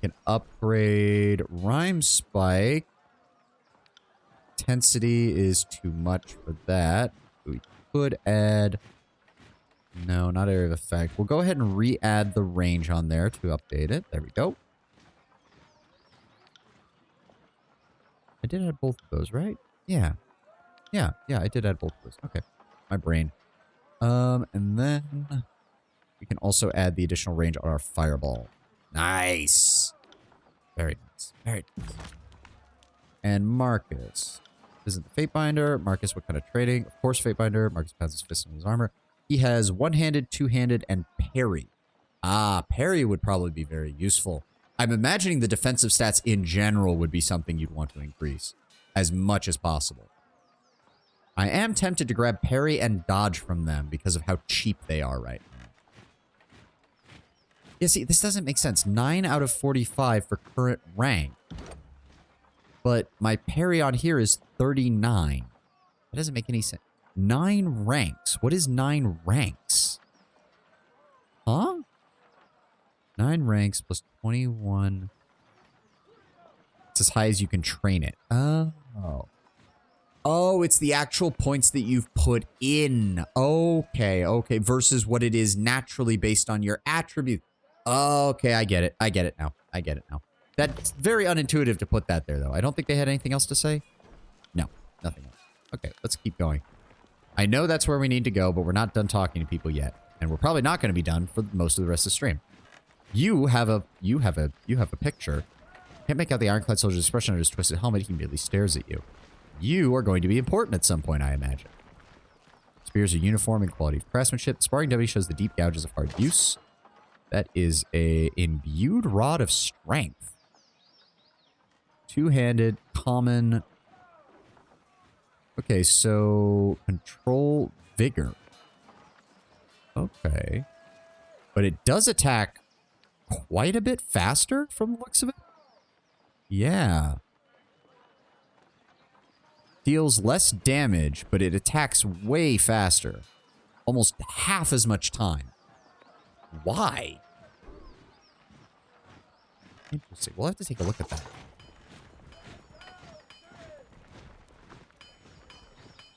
We can upgrade Rhyme Spike. Intensity is too much for that. We could add... No, not area of effect. We'll go ahead and re-add the range on there to update it. There we go. I did add both of those, right? Yeah, I did add both of those. Okay. My brain. And then we can also add the additional range on our fireball. Nice. Very nice. Very nice. And Marcus. Isn't the Fatebinder. Marcus, what kind of trading? Of course, Fatebinder. Marcus pounds his fist in his armor. He has one-handed, two-handed, and parry. Ah, parry would probably be very useful. I'm imagining the defensive stats in general would be something you'd want to increase as much as possible. I am tempted to grab parry and dodge from them because of how cheap they are right now. Yeah, see, this doesn't make sense. 9 out of 45 for current rank. But my parry on here is 39. That doesn't make any sense. 9 ranks. What is 9 ranks? Huh? 9 ranks plus 21. It's as high as you can train it. Oh. Oh, it's the actual points that you've put in. Okay. Versus what it is naturally based on your attribute. Okay, I get it now. That's very unintuitive to put that there, though. I don't think they had anything else to say. No, nothing else. Okay, let's keep going. I know that's where we need to go, but we're not done talking to people yet. And we're probably not going to be done for most of the rest of the stream. You have a picture. Can't make out the ironclad soldier's expression under his twisted helmet. He merely stares at you. You are going to be important at some point, I imagine. Spears are uniform in quality of craftsmanship. The sparring W shows the deep gouges of hard use. That is a imbued rod of strength. Two-handed, common. Okay, so control vigor. Okay. But it does attack quite a bit faster from the looks of it. Yeah. Deals less damage, but it attacks way faster. Almost half as much time. Why? Interesting. We'll have to take a look at that.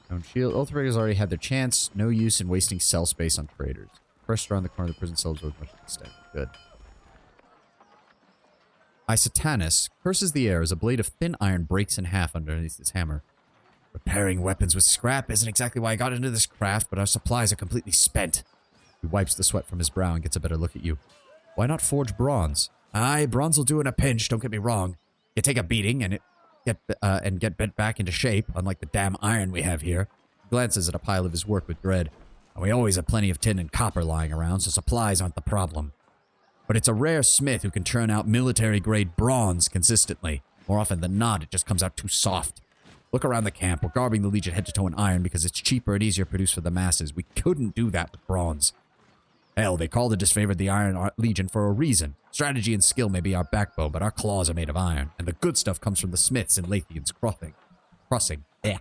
Stone shield. Ultimators already had their chance. No use in wasting cell space on traders. Pressed around the corner of the prison cell absorbs much instead. Good. Isatanus curses the air as a blade of thin iron breaks in half underneath his hammer. Repairing weapons with scrap isn't exactly why I got into this craft, but our supplies are completely spent. He wipes the sweat from his brow and gets a better look at you. Why not forge bronze? Aye, bronze will do in a pinch, don't get me wrong. You take a beating and get bent back into shape, unlike the damn iron we have here. He glances at a pile of his work with dread. And we always have plenty of tin and copper lying around, so supplies aren't the problem. But it's a rare smith who can churn out military-grade bronze consistently. More often than not, it just comes out too soft. Look around the camp. We're garbing the Legion head to toe in iron because it's cheaper and easier to produce for the masses. We couldn't do that with bronze. Hell, they call the disfavored the Iron Legion for a reason. Strategy and skill may be our backbone, but our claws are made of iron, and the good stuff comes from the smiths in Lathian's crossing. Yeah.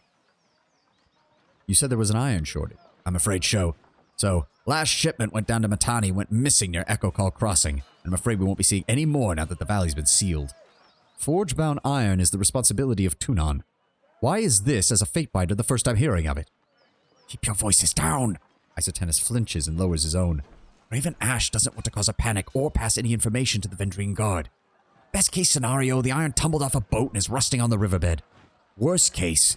You said there was an iron shortage. I'm afraid so. So, last shipment went down to Matani, went missing near Echo Call Crossing, and I'm afraid we won't be seeing any more now that the valley's been sealed. Forge-bound iron is the responsibility of Tunon. Why is this as a Fatebinder the first time hearing of it? Keep your voices down! Isatanus flinches and lowers his own. Raven Ash doesn't want to cause a panic or pass any information to the Vendrian Guard. Best case scenario, the iron tumbled off a boat and is rusting on the riverbed. Worst case,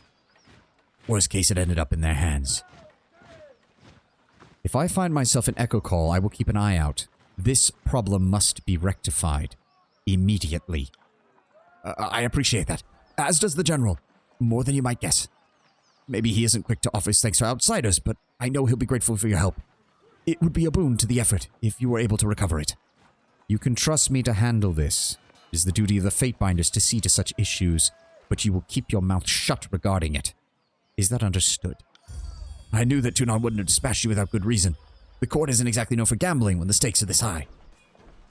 it ended up in their hands. If I find myself in Echo Call, I will keep an eye out. This problem must be rectified. Immediately. I appreciate that. As does the General. More than you might guess. Maybe he isn't quick to offer his thanks to outsiders, but I know he'll be grateful for your help. It would be a boon to the effort if you were able to recover it. You can trust me to handle this. It is the duty of the Fatebinders to see to such issues, but you will keep your mouth shut regarding it. Is that understood? I knew that Tunon wouldn't have dispatched you without good reason. The court isn't exactly known for gambling when the stakes are this high.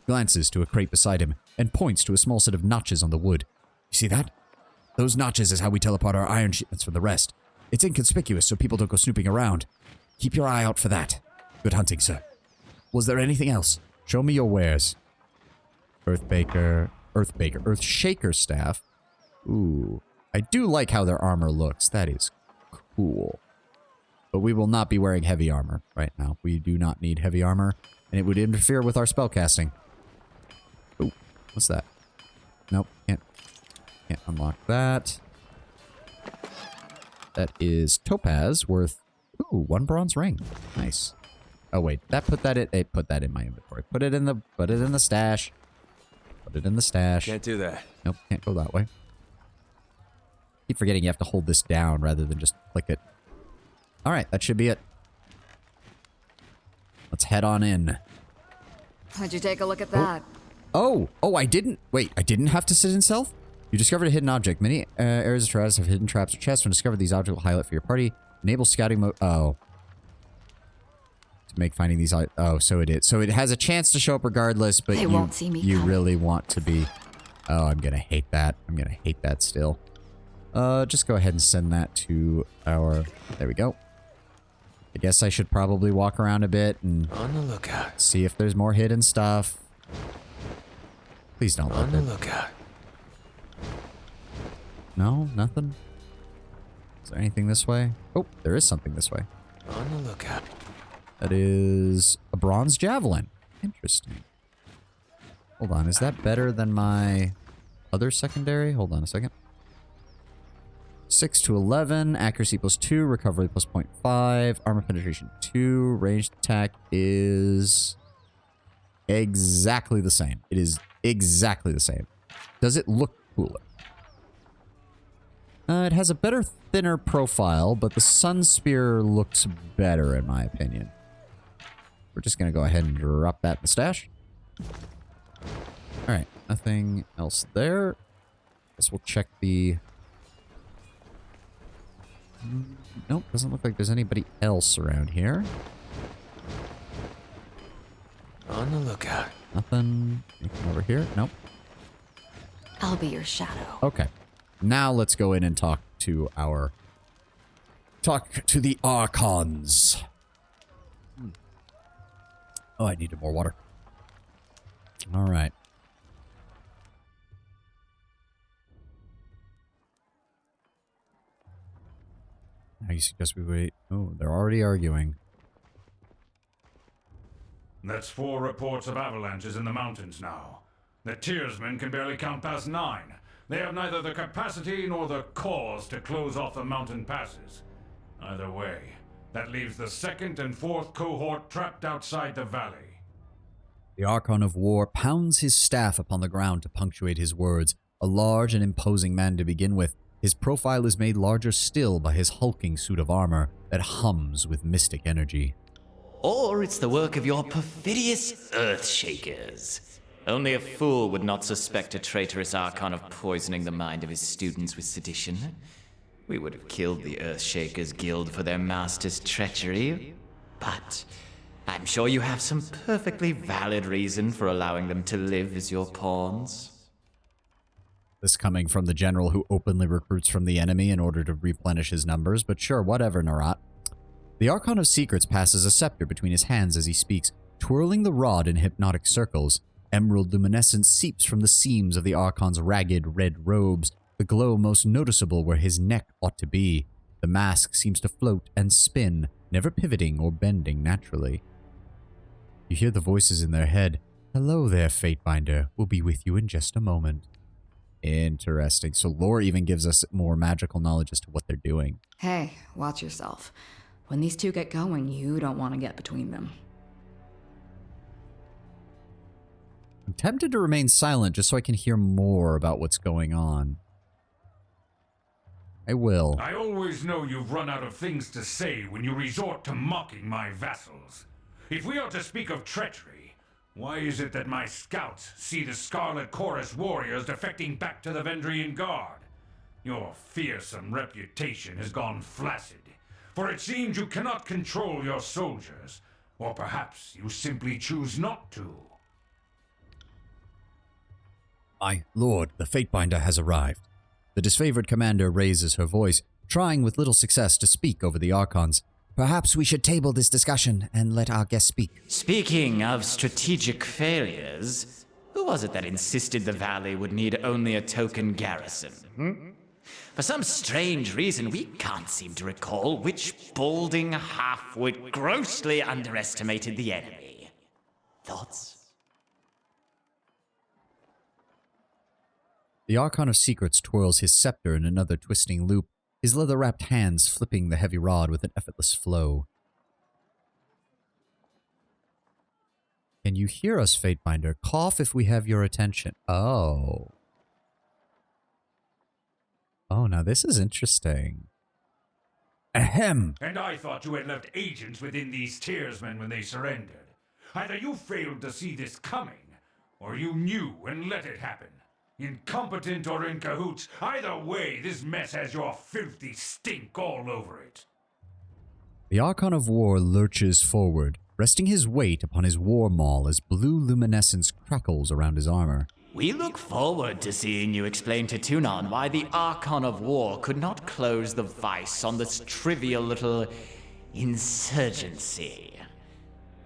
Glances to a crate beside him and points to a small set of notches on the wood. You see that? Those notches is how we tell apart our iron shipments from the rest. It's inconspicuous so people don't go snooping around. Keep your eye out for that. Good hunting, sir. Was there anything else? Show me your wares. Earthshaker staff. Ooh. I do like how their armor looks. That is cool. But we will not be wearing heavy armor right now. We do not need heavy armor, and it would interfere with our spellcasting. Ooh, what's that? Nope, can't unlock that. That is topaz worth, ooh, 1 bronze ring. Nice. Oh wait, put that in my inventory. Put it in the stash. Put it in the stash. Can't do that. Nope, can't go that way. Keep forgetting you have to hold this down rather than just click it. Alright, that should be it. Let's head on in. How'd you take a look at that? Oh, I didn't. Wait, I didn't have to sit in stealth? You discovered a hidden object. Many areas of Tyranny have hidden traps or chests. When discovered, these objects will highlight for your party. Enable scouting mode. Oh. To make finding these. Oh, so it is. So it has a chance to show up regardless, but they won't see me. You really want to be. Oh, I'm gonna hate that. I'm gonna hate that still. Just go ahead and send that to our. There we go. I guess I should probably walk around a bit and on the lookout. See if there's more hidden stuff. Please don't. On the lookout. No, nothing. Is there anything this way? Oh, there is something this way. On the lookout. That is a bronze javelin. Interesting. Hold on, is that better than my other secondary? Hold on a second. 6 to 11, accuracy +2, recovery +0.5, armor penetration 2, ranged attack is exactly the same. It is exactly the same. Does it look cooler? It has a better, thinner profile, but the Sun Spear looks better in my opinion. We're just going to go ahead and drop that in the stash. Alright, nothing else there. Guess we'll check the Nope, doesn't look like there's anybody else around here. On the lookout. Nothing. Anything over here? Nope. I'll be your shadow. Okay. Now let's go in and talk to the Archons. Oh, I needed more water. All right. I suggest we wait. Oh, they're already arguing. That's 4 reports of avalanches in the mountains now. The Tearsmen can barely count past 9. They have neither the capacity nor the cause to close off the mountain passes. Either way, that leaves the 2nd and 4th cohort trapped outside the valley. The Archon of War pounds his staff upon the ground to punctuate his words. A large and imposing man to begin with, his profile is made larger still by his hulking suit of armor that hums with mystic energy. Or it's the work of your perfidious Earthshakers. Only a fool would not suspect a traitorous Archon of poisoning the mind of his students with sedition. We would have killed the Earthshakers Guild for their master's treachery, but I'm sure you have some perfectly valid reason for allowing them to live as your pawns. This coming from the general who openly recruits from the enemy in order to replenish his numbers, but sure, whatever, Narat. The Archon of Secrets passes a scepter between his hands as he speaks, twirling the rod in hypnotic circles. Emerald luminescence seeps from the seams of the Archon's ragged red robes, the glow most noticeable where his neck ought to be. The mask seems to float and spin, never pivoting or bending naturally. You hear the voices in their head. Hello there, Fatebinder. We'll be with you in just a moment. Interesting. So lore even gives us more magical knowledge as to what they're doing. Hey, watch yourself. When these two get going, you don't want to get between them. I'm tempted to remain silent just so I can hear more about what's going on. I will. I always know you've run out of things to say when you resort to mocking my vassals. If we are to speak of treachery, why is it that my scouts see the Scarlet Chorus warriors defecting back to the Vendrian Guard? Your fearsome reputation has gone flaccid, for it seems you cannot control your soldiers, or perhaps you simply choose not to. My lord, the Fatebinder has arrived. The disfavored commander raises her voice, trying with little success to speak over the Archons. Perhaps we should table this discussion and let our guest speak. Speaking of strategic failures, who was it that insisted the valley would need only a token garrison? For some strange reason, we can't seem to recall which balding halfwit grossly underestimated the enemy. Thoughts? The Archon of Secrets twirls his scepter in another twisting loop, his leather-wrapped hands flipping the heavy rod with an effortless flow. Can you hear us, Fatebinder? Cough if we have your attention. Oh. Oh, now this is interesting. Ahem. And I thought you had left agents within these Tearsmen when they surrendered. Either you failed to see this coming, or you knew and let it happen. Incompetent or in cahoots, either way, this mess has your filthy stink all over it. The Archon of War lurches forward, resting his weight upon his war maul as blue luminescence crackles around his armor. We look forward to seeing you explain to Tunon why the Archon of War could not close the vice on this trivial little insurgency.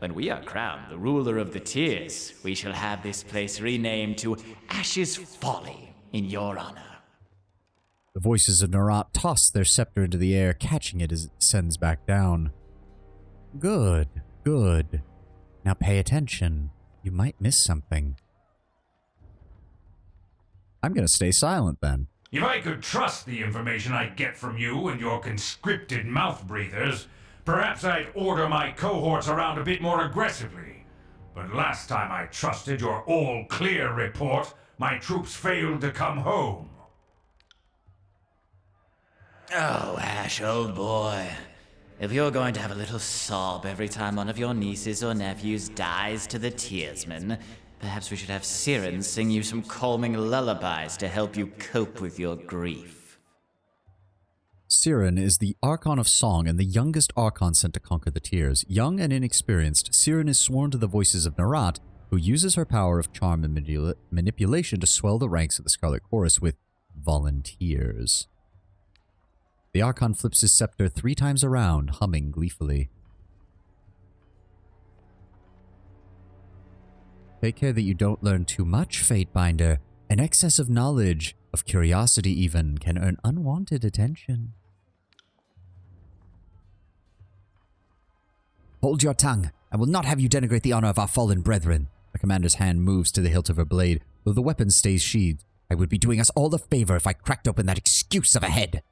When we are crowned the ruler of the Tears, we shall have this place renamed to Ash's Folly in your honor. The voices of Narat toss their scepter into the air, catching it as it descends back down. Good, good. Now pay attention. You might miss something. I'm going to stay silent then. If I could trust the information I get from you and your conscripted mouth breathers, perhaps I'd order my cohorts around a bit more aggressively. But last time I trusted your all-clear report, my troops failed to come home. Oh, Ash, old boy. If you're going to have a little sob every time one of your nieces or nephews dies to the Tearsmen, perhaps we should have Siren sing you some calming lullabies to help you cope with your grief. Siren is the Archon of Song and the youngest Archon sent to conquer the Tears. Young and inexperienced, Siren is sworn to the voices of Narat, who uses her power of charm and manipulation to swell the ranks of the Scarlet Chorus with volunteers. The Archon flips his scepter 3 times around, humming gleefully. Take care that you don't learn too much, Fatebinder. An excess of knowledge, of curiosity even, can earn unwanted attention. Hold your tongue. I will not have you denigrate the honor of our fallen brethren. The commander's hand moves to the hilt of her blade, though the weapon stays sheathed. I would be doing us all a favor if I cracked open that excuse of a head.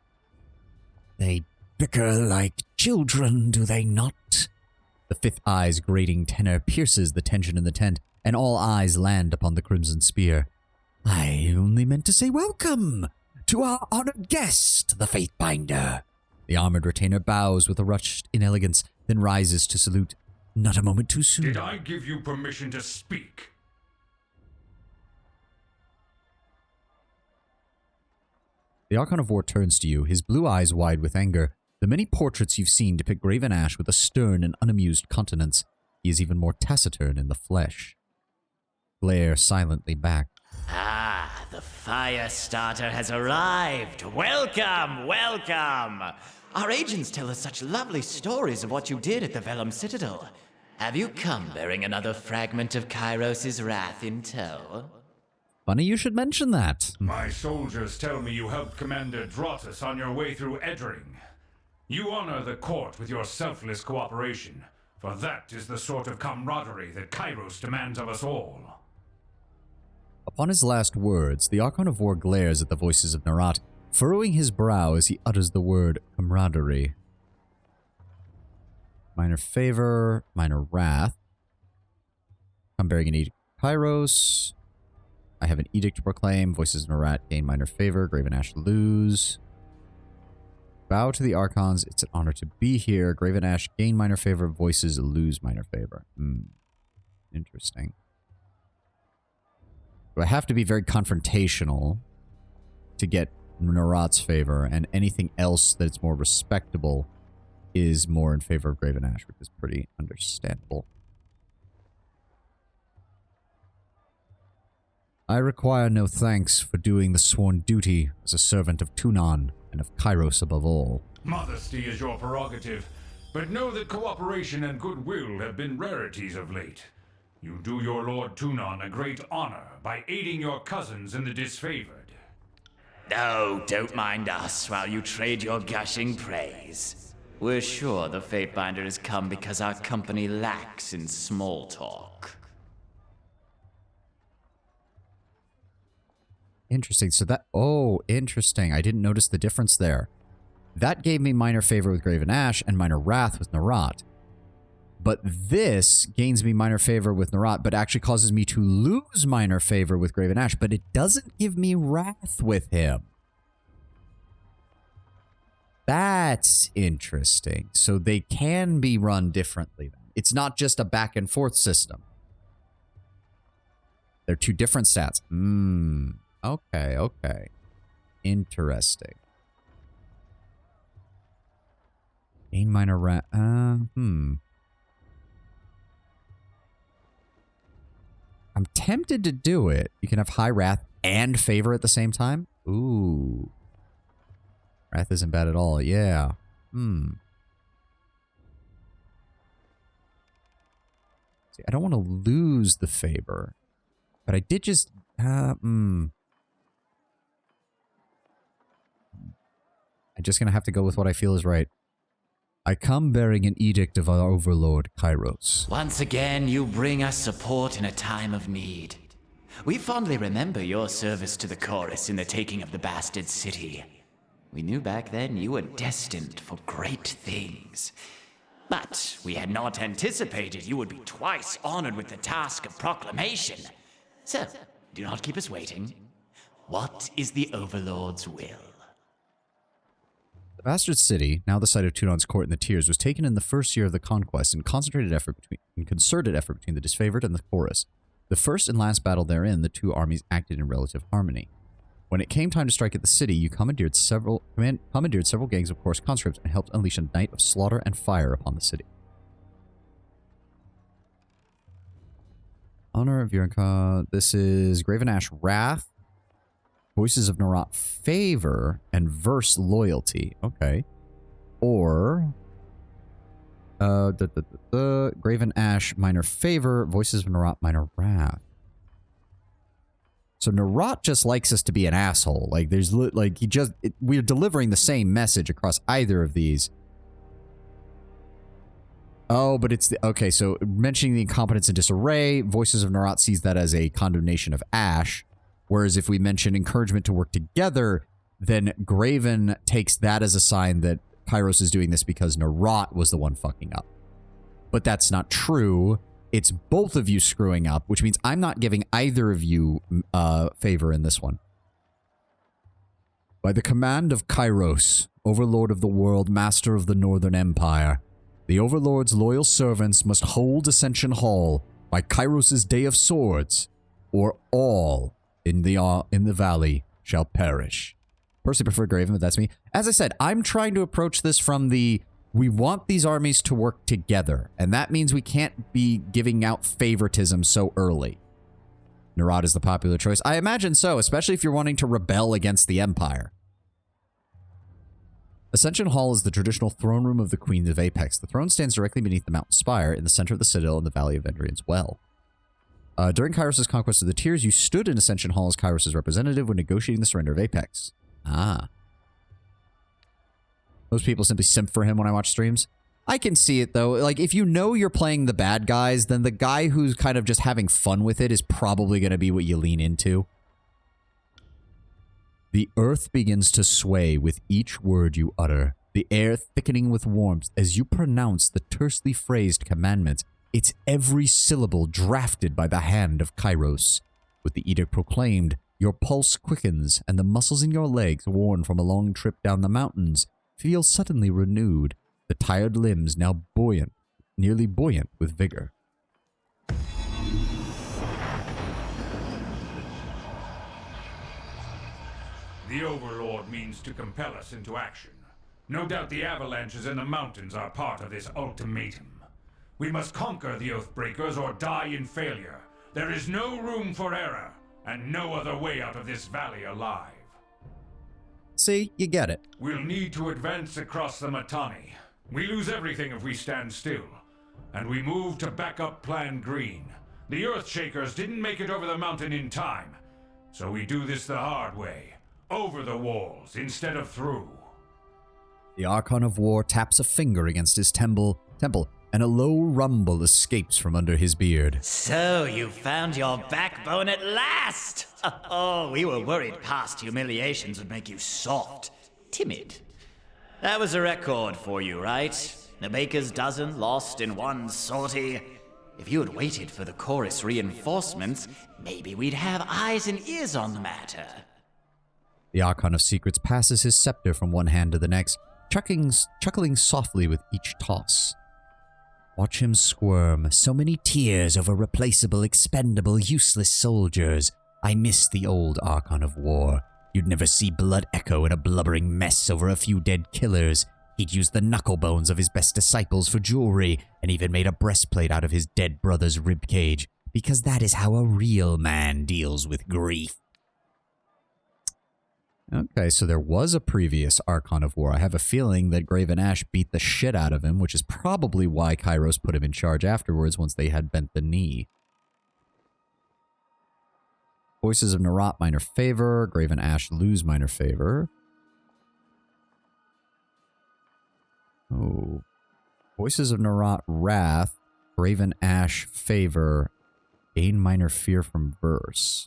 They bicker like children, do they not? The fifth eye's grating tenor pierces the tension in the tent, and all eyes land upon the crimson spear. I only meant to say welcome to our honored guest, the Fatebinder. The armored retainer bows with a rushed inelegance, then rises to salute. Not a moment too soon. Did I give you permission to speak? The Archon of War turns to you, his blue eyes wide with anger. The many portraits you've seen depict Graven Ash with a stern and unamused countenance. He is even more taciturn in the flesh. Glare silently back. Ah, the fire starter has arrived. Welcome, welcome. Our agents tell us such lovely stories of what you did at the Vellum Citadel. Have you come bearing another fragment of Kairos' wrath in tow? Funny you should mention that. My soldiers tell me you helped Commander Drotus on your way through Edring. You honor the court with your selfless cooperation, for that is the sort of camaraderie that Kairos demands of us all. Upon his last words, the Archon of War glares at the voices of Narat, furrowing his brow as he utters the word camaraderie. Minor favor, minor wrath. I'm bearing an edict of Kairos. I have an edict to proclaim. Voices of Narat gain minor favor. Graven Ash lose. Bow to the Archons. It's an honor to be here. Graven Ash gain minor favor. Voices lose minor favor. Interesting. Do I have to be very confrontational to get Narat's favor, and anything else that's more respectable is more in favor of Graven Ash, which is pretty understandable. I require no thanks for doing the sworn duty as a servant of Tunon and of Kairos above all. Modesty is your prerogative, but know that cooperation and goodwill have been rarities of late. You do your Lord Tunon a great honor by aiding your cousins in the disfavored. No, don't mind us while you trade your gushing praise. We're sure the Fatebinder has come because our company lacks in small talk. Interesting. So that... Oh, interesting. I didn't notice the difference there. That gave me minor favor with Graven Ash and minor wrath with Narat. But this gains me minor favor with Narat, but actually causes me to lose minor favor with Graven Ash, but it doesn't give me wrath with him. That's interesting. So they can be run differently. It's not just a back and forth system. They're two different stats. Okay, okay. Interesting. Gain minor wrath. I'm tempted to do it. You can have high wrath and favor at the same time. Ooh. Wrath isn't bad at all. Yeah. See, I don't want to lose the favor. But I did just... I'm just going to have to go with what I feel is right. I come bearing an edict of our overlord, Kairos. Once again, you bring us support in a time of need. We fondly remember your service to the chorus in the taking of the bastard city. We knew back then you were destined for great things. But we had not anticipated you would be twice honored with the task of proclamation. So, do not keep us waiting. What is the Overlord's will? The Bastard City, now the site of Tunon's court in the Tears, was taken in the first year of the conquest in concerted effort concerted effort between the disfavored and the chorus. The first and last battle therein, the two armies acted in relative harmony. When it came time to strike at the city, you commandeered several gangs of Chorus conscripts and helped unleash a night of slaughter and fire upon the city. Honor of Yurka. This is Graven Ash Wrath, Voices of Narat Favor, and Verse Loyalty. Okay. Or Graven Ash Minor Favor, Voices of Narat Minor Wrath. So Narat just likes us to be an asshole. Like there's like we're delivering the same message across either of these. Oh, but it's the okay, so mentioning the incompetence and disarray, Voices of Narat sees that as a condemnation of Ash. Whereas if we mention encouragement to work together, then Graven takes that as a sign that Kairos is doing this because Narat was the one fucking up. But that's not true. It's both of you screwing up, which means I'm not giving either of you favor in this one. By the command of Kairos, Overlord of the world, Master of the Northern Empire, the Overlord's loyal servants must hold Ascension Hall by Kairos' Day of Swords, or all in the valley shall perish. Personally prefer Graven, but that's me. As I said, I'm trying to approach this from the we want these armies to work together, and that means we can't be giving out favoritism so early. Narat is the popular choice. I imagine so, especially if you're wanting to rebel against the Empire. Ascension Hall is the traditional throne room of the Queens of Apex. The throne stands directly beneath the mountain spire in the center of the citadel in the Valley of Vendrian's Well. During Kairos' conquest of the Tiers, you stood in Ascension Hall as Kairos' representative when negotiating the surrender of Apex. Ah. Most people simply simp for him when I watch streams. I can see it, though. Like, if you know you're playing the bad guys, then the guy who's kind of just having fun with it is probably going to be what you lean into. The earth begins to sway with each word you utter, the air thickening with warmth as you pronounce the tersely phrased commandments, its every syllable drafted by the hand of Kairos. With the edict proclaimed, your pulse quickens, and the muscles in your legs, worn from a long trip down the mountains, feel suddenly renewed, the tired limbs now buoyant, nearly buoyant with vigor. The Overlord means to compel us into action. No doubt the avalanches in the mountains are part of this ultimatum. We must conquer the Oathbreakers or die in failure. There is no room for error, and no other way out of this valley alive. See, you get it. We'll need to advance across the Matani. We lose everything if we stand still. And we move to backup Plan Green. The Earthshakers didn't make it over the mountain in time. So we do this the hard way. Over the walls instead of through. The Archon of War taps a finger against his temple, and a low rumble escapes from under his beard. So you found your backbone at last! Oh, we were worried past humiliations would make you soft, timid. That was a record for you, right? The baker's dozen lost in one sortie. If you had waited for the chorus reinforcements, maybe we'd have eyes and ears on the matter. The Archon of Secrets passes his scepter from one hand to the next, chuckling softly with each toss. Watch him squirm. So many tears over replaceable, expendable, useless soldiers. I miss the old Archon of War. You'd never see blood echo in a blubbering mess over a few dead killers. He'd use the knuckle bones of his best disciples for jewelry, and even made a breastplate out of his dead brother's ribcage, because that is how a real man deals with grief. Okay, so there was a previous Archon of War. I have a feeling that Graven Ash beat the shit out of him, which is probably why Kairos put him in charge afterwards once they had bent the knee. Voices of Narat, minor favor. Graven Ash, lose minor favor. Oh. Voices of Narat, wrath. Graven Ash, favor. Gain minor fear from verse.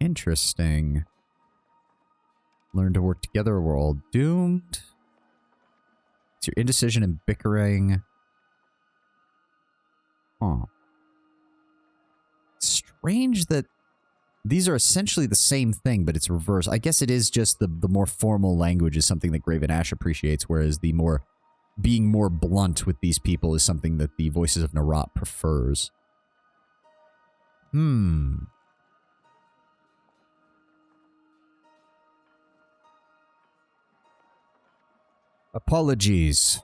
Interesting. Learn to work together, we're all doomed. It's your indecision and bickering. Huh. Strange that these are essentially the same thing, but it's reversed. I guess it is just the more formal language is something that Graven Ash appreciates, whereas the more being more blunt with these people is something that the Voices of Narat prefers. Apologies,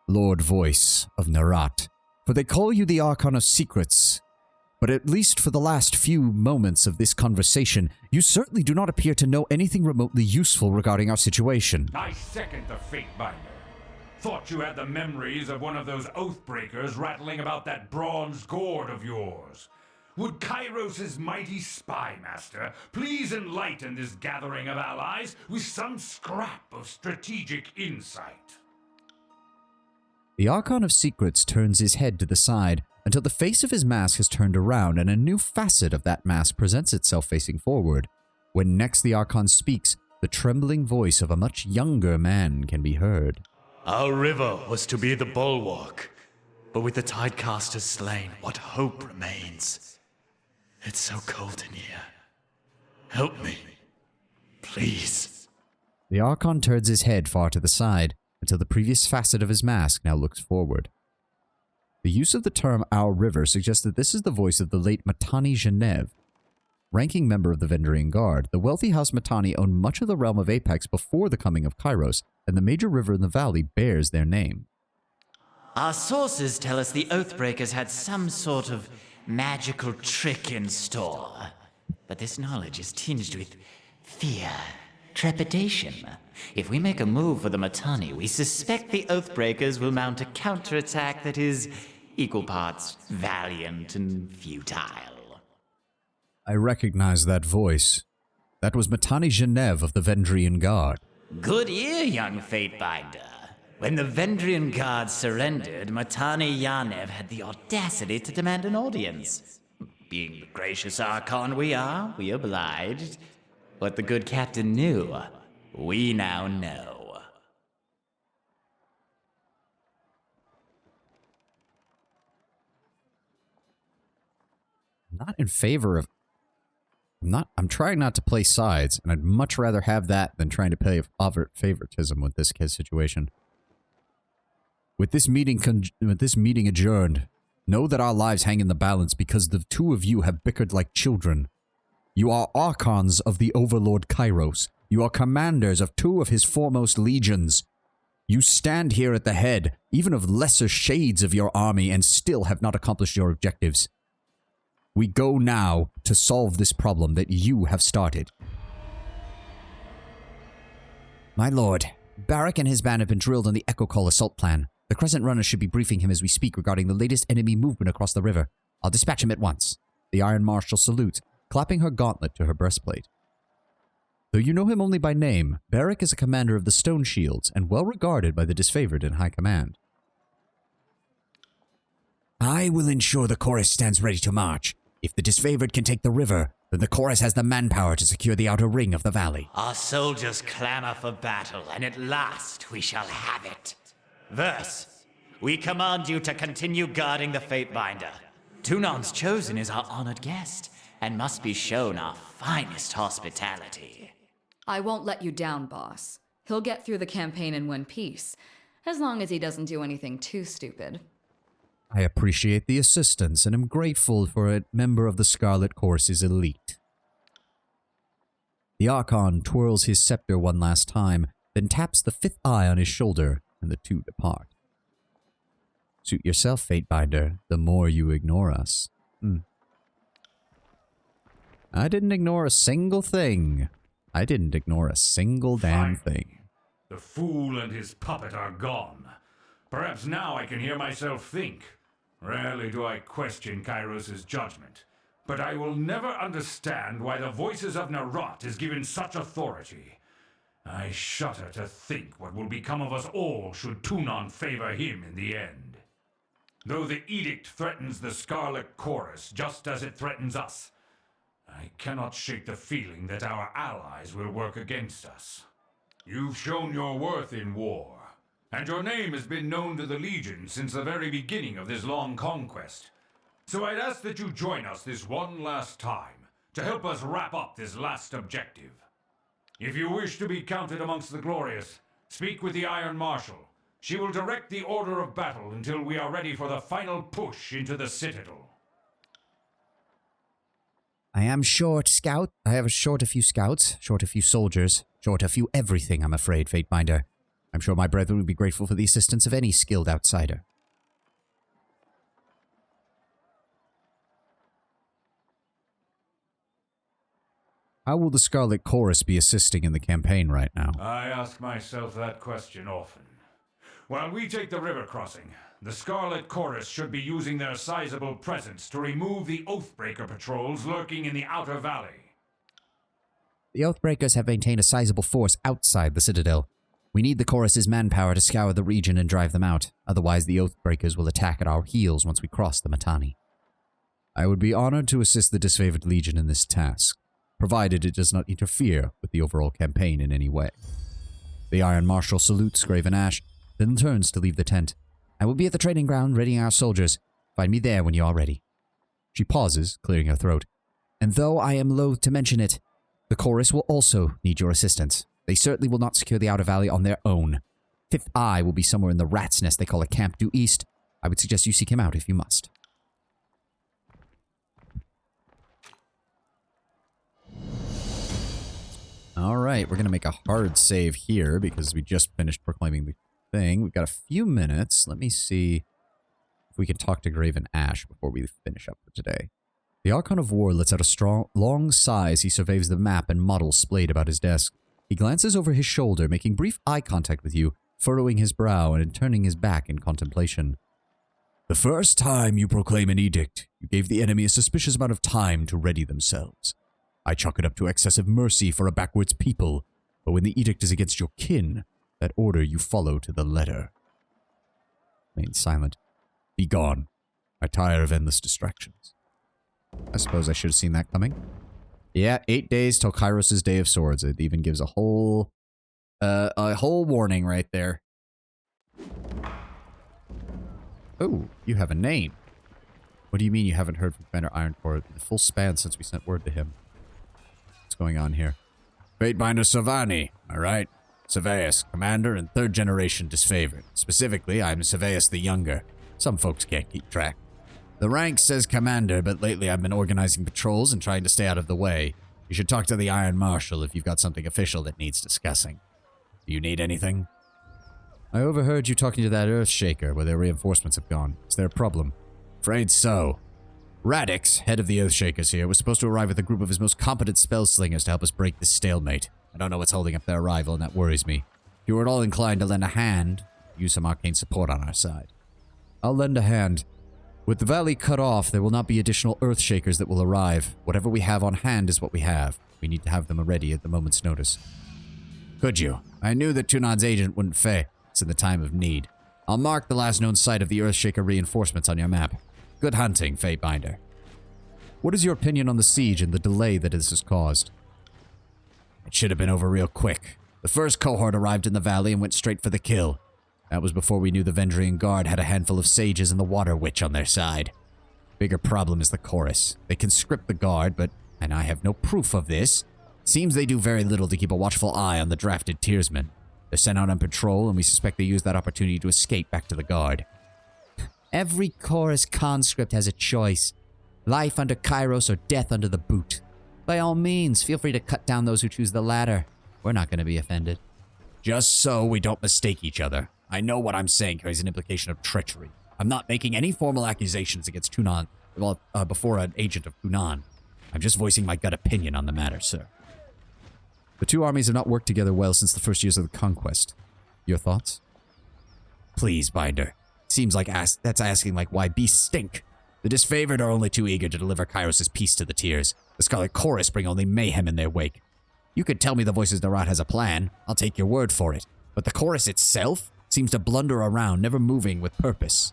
Lord Voice of Narat, for they call you the Archon of Secrets. But at least for the last few moments of this conversation, you certainly do not appear to know anything remotely useful regarding our situation. I second the Fatebinder. Thought you had the memories of one of those Oathbreakers rattling about that bronze gourd of yours. Would Kairos' mighty spy master please enlighten this gathering of allies with some scrap of strategic insight? The Archon of Secrets turns his head to the side until the face of his mask has turned around and a new facet of that mask presents itself facing forward. When next the Archon speaks, the trembling voice of a much younger man can be heard. Our river was to be the bulwark, but with the tidecasters slain, what hope remains? It's so cold in here. Help me, please. The Archon turns his head far to the side until the previous facet of his mask now looks forward. The use of the term Our River suggests that this is the voice of the late Matani Genev. Ranking member of the Vendrian Guard, the wealthy House Matani owned much of the realm of Apex before the coming of Kairos, and the major river in the valley bears their name. Our sources tell us the Oathbreakers had some sort of magical trick in store. But this knowledge is tinged with fear, trepidation. If we make a move for the Matani, we suspect the Oathbreakers will mount a counterattack that is equal parts valiant and futile. I recognize that voice. That was Matani Genev of the Vendrian Guard. Good ear, young Fatebinder. When the Vendrian Guard surrendered, Matani Yanev had the audacity to demand an audience. Being the gracious Archon we are, we obliged. What the good captain knew, we now know. I'm not in favor of... I'm trying not to play sides, and I'd much rather have that than trying to play favoritism with this kid's situation. With this meeting adjourned, know that our lives hang in the balance because the two of you have bickered like children. You are Archons of the Overlord Kairos. You are commanders of two of his foremost legions. You stand here at the head, even of lesser shades of your army, and still have not accomplished your objectives. We go now to solve this problem that you have started. My lord, Barak and his band have been drilled on the Echo Call assault plan. The Crescent Runners should be briefing him as we speak regarding the latest enemy movement across the river. I'll dispatch him at once. The Iron Marshal salutes, clapping her gauntlet to her breastplate. Though you know him only by name, Barak is a commander of the Stone Shields and well regarded by the disfavored in high command. I will ensure the chorus stands ready to march. If the disfavored can take the river, then the chorus has the manpower to secure the outer ring of the valley. Our soldiers clamor for battle, and at last we shall have it. Verse, we command you to continue guarding the Fatebinder. Tunan's chosen is our honored guest, and must be shown our finest hospitality. I won't let you down, boss. He'll get through the campaign in one piece, as long as he doesn't do anything too stupid. I appreciate the assistance and am grateful for a member of the Scarlet Chorus's elite. The Archon twirls his scepter one last time, then taps the fifth eye on his shoulder, and the two depart. Suit yourself, Fatebinder, the more you ignore us. I didn't ignore a single thing. I didn't ignore a single damn thing. The fool and his puppet are gone. Perhaps now I can hear myself think. Rarely do I question Kairos' judgment, but I will never understand why the voices of Narat is given such authority. I shudder to think what will become of us all should Tunon favor him in the end. Though the edict threatens the Scarlet Chorus just as it threatens us, I cannot shake the feeling that our allies will work against us. You've shown your worth in war, and your name has been known to the Legion since the very beginning of this long conquest. So I'd ask that you join us this one last time to help us wrap up this last objective. If you wish to be counted amongst the glorious, speak with the Iron Marshal. She will direct the order of battle until we are ready for the final push into the Citadel. I am short, Scout. I have short a few scouts, short a few soldiers, short a few everything, I'm afraid, Fatebinder. I'm sure my brethren would be grateful for the assistance of any skilled outsider. How will the Scarlet Chorus be assisting in the campaign right now? I ask myself that question often. While we take the river crossing, the Scarlet Chorus should be using their sizable presence to remove the Oathbreaker patrols lurking in the Outer Valley. The Oathbreakers have maintained a sizable force outside the Citadel. We need the Chorus's manpower to scour the region and drive them out. Otherwise, the Oathbreakers will attack at our heels once we cross the Mittani. I would be honored to assist the disfavored Legion in this task, provided it does not interfere with the overall campaign in any way. The Iron Marshal salutes Graven Ash, then turns to leave the tent. I will be at the training ground readying our soldiers. Find me there when you are ready. She pauses, clearing her throat. And though I am loath to mention it, the Chorus will also need your assistance. They certainly will not secure the Outer Valley on their own. Fifth Eye will be somewhere in the rat's nest they call a camp due east. I would suggest you seek him out if you must. Alright, we're going to make a hard save here because we just finished proclaiming the thing. We've got a few minutes. Let me see if we can talk to Graven Ash before we finish up for today. The Archon of War lets out a long sigh as he surveys the map and models splayed about his desk. He glances over his shoulder, making brief eye contact with you, furrowing his brow and turning his back in contemplation. The first time you proclaim an edict, you gave the enemy a suspicious amount of time to ready themselves. I chalk it up to excessive mercy for a backwards people, but when the edict is against your kin, that order you follow to the letter. Remain silent. Be gone. I tire of endless distractions. I suppose I should have seen that coming. Yeah, 8 days till Kairos' Day of Swords. It even gives a whole warning right there. Oh, you have a name. What do you mean you haven't heard from Commander Ironcore? The full span since we sent word to him. What's going on here? Fatebinder Savani, alright? Seveus, commander and third generation disfavored. Specifically, I'm Seveus the Younger. Some folks can't keep track. The rank says commander, but lately I've been organizing patrols and trying to stay out of the way. You should talk to the Iron Marshal if you've got something official that needs discussing. Do you need anything? I overheard you talking to that Earthshaker where their reinforcements have gone. Is there a problem? Afraid so. Radix, head of the Earthshakers here, was supposed to arrive with a group of his most competent spellslingers to help us break this stalemate. I don't know what's holding up their arrival, and that worries me. If you were at all inclined to lend a hand, use some arcane support on our side. I'll lend a hand. With the valley cut off, there will not be additional Earthshakers that will arrive. Whatever we have on hand is what we have. We need to have them ready at the moment's notice. Could you? I knew that Tunan's agent wouldn't fail. It's in the time of need. I'll mark the last known site of the Earthshaker reinforcements on your map. Good hunting, Fatebinder. What is your opinion on the siege and the delay that this has caused? It should have been over real quick. The first cohort arrived in the valley and went straight for the kill. That was before we knew the Vendrian Guard had a handful of sages and the Water Witch on their side. Bigger problem is the chorus. They conscript the guard, but, and I have no proof of this, seems they do very little to keep a watchful eye on the drafted tiersmen. They're sent out on patrol, and we suspect they use that opportunity to escape back to the guard. Every chorus conscript has a choice. Life under Kairos or death under the boot. By all means, feel free to cut down those who choose the latter. We're not going to be offended. Just so we don't mistake each other. I know what I'm saying carries an implication of treachery. I'm not making any formal accusations against Tunan, before an agent of Tunan. I'm just voicing my gut opinion on the matter, sir. The two armies have not worked together well since the first years of the conquest. Your thoughts? Please, Binder. Seems like that's asking like why beasts stink. The disfavored are only too eager to deliver Kairos' peace to the tiers. The Scarlet Chorus bring only mayhem in their wake. You could tell me the Voices Darat has a plan. I'll take your word for it. But the chorus itself seems to blunder around, never moving with purpose.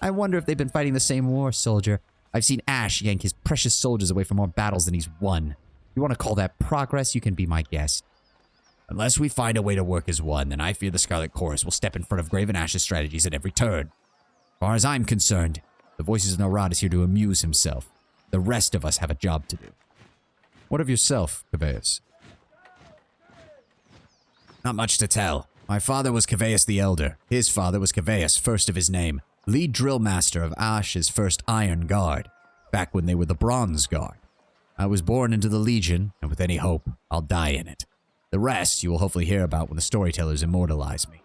I wonder if they've been fighting the same war, soldier. I've seen Ash yank his precious soldiers away from more battles than he's won. If you want to call that progress, you can be my guest. Unless we find a way to work as one, then I fear the Scarlet Chorus will step in front of Graven Ash's strategies at every turn. As far as I'm concerned, the Voices of Narad is here to amuse himself. The rest of us have a job to do. What of yourself, Caveus? Not much to tell. My father was Caveus the Elder. His father was Caveus, first of his name, lead drill master of Ash's first Iron Guard, back when they were the Bronze Guard. I was born into the Legion, and with any hope, I'll die in it. The rest you will hopefully hear about when the storytellers immortalize me.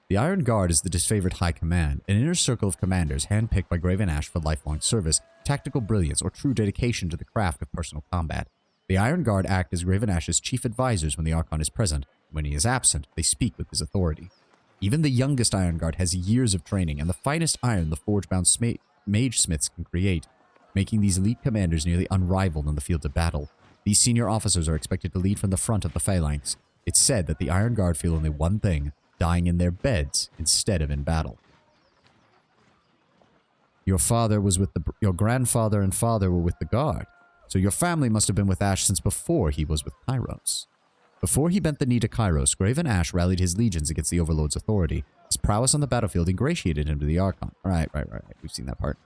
The Iron Guard is the disfavored high command, an inner circle of commanders handpicked by Graven Ash for lifelong service, tactical brilliance, or true dedication to the craft of personal combat. The Iron Guard act as Graven Ash's chief advisors when the Archon is present. When he is absent, they speak with his authority. Even the youngest Iron Guard has years of training and the finest iron the forge-bound mage smiths can create, making these elite commanders nearly unrivaled on the field of battle. These senior officers are expected to lead from the front of the phalanx. It's said that the Iron Guard feel only one thing: dying in their beds instead of in battle. Your grandfather and father were with the Guard, so your family must have been with Ash since before he was with Kairos. Before he bent the knee to Kairos, Graven Ash rallied his legions against the Overlord's authority. His prowess on the battlefield ingratiated him to the Archon. Right. We've seen that part.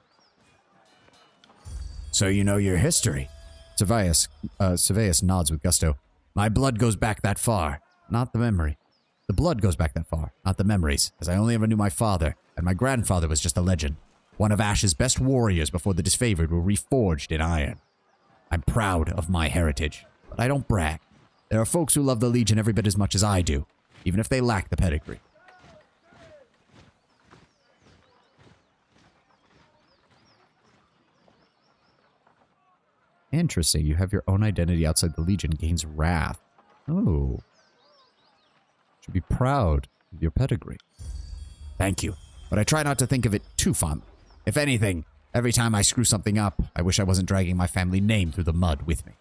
So you know your history. Serveus nods with gusto. My blood goes back that far, not the memory. The blood goes back that far, not the memories, as I only ever knew my father, and my grandfather was just a legend. One of Ash's best warriors before the disfavored were reforged in iron. I'm proud of my heritage, but I don't brag. There are folks who love the Legion every bit as much as I do, even if they lack the pedigree. Interesting, you have your own identity outside the Legion gains wrath. Oh. Should be proud of your pedigree. Thank you, but I try not to think of it too fondly. If anything, every time I screw something up, I wish I wasn't dragging my family name through the mud with me.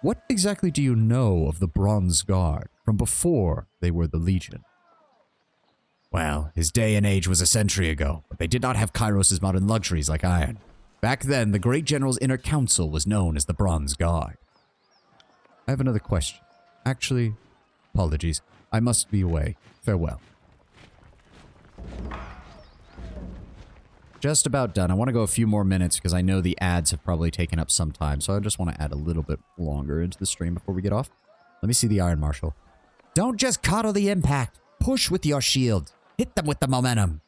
What exactly do you know of the Bronze Guard from before they were the Legion? Well, his day and age was a century ago, but they did not have Kairos' modern luxuries like iron. Back then, the Great General's inner council was known as the Bronze Guard. I have another question. Actually, apologies. I must be away. Farewell. Just about done. I want to go a few more minutes because I know the ads have probably taken up some time, so I just want to add a little bit longer into the stream before we get off. Let me see the Iron Marshal. Don't just coddle the impact. Push with your shield. Hit them with the momentum.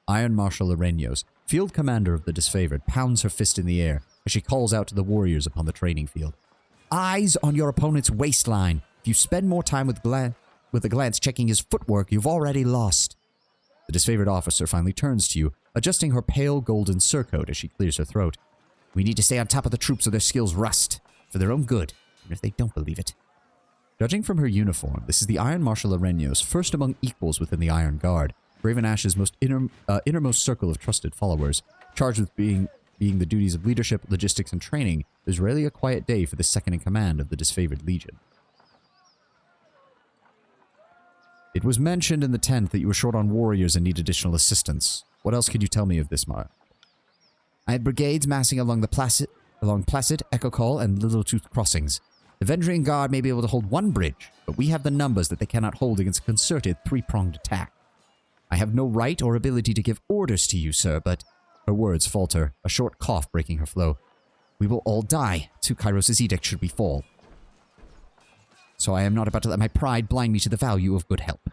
Iron Marshal Arenos, field commander of the disfavored, pounds her fist in the air as she calls out to the warriors upon the training field. Eyes on your opponent's waistline. If you spend more time with a glance checking his footwork, you've already lost. The disfavored officer finally turns to you, adjusting her pale golden surcoat as she clears her throat. We need to stay on top of the troops so their skills rust, for their own good, even if they don't believe it. Judging from her uniform, this is the Iron Marshal Arenos, first among equals within the Iron Guard, Graven Ash's most innermost circle of trusted followers. Charged with being the duties of leadership, logistics, and training, there's rarely a quiet day for the second-in-command of the disfavored Legion. It was mentioned in the tent that you were short on warriors and need additional assistance. What else could you tell me of this, Mara? I had brigades massing along Placid, Echo Call, and Little Tooth crossings. The Vendrian Guard may be able to hold one bridge, but we have the numbers that they cannot hold against a concerted three-pronged attack. I have no right or ability to give orders to you, sir, but... Her words falter, a short cough breaking her flow. We will all die to Kairos' edict should we fall. So I am not about to let my pride blind me to the value of good help.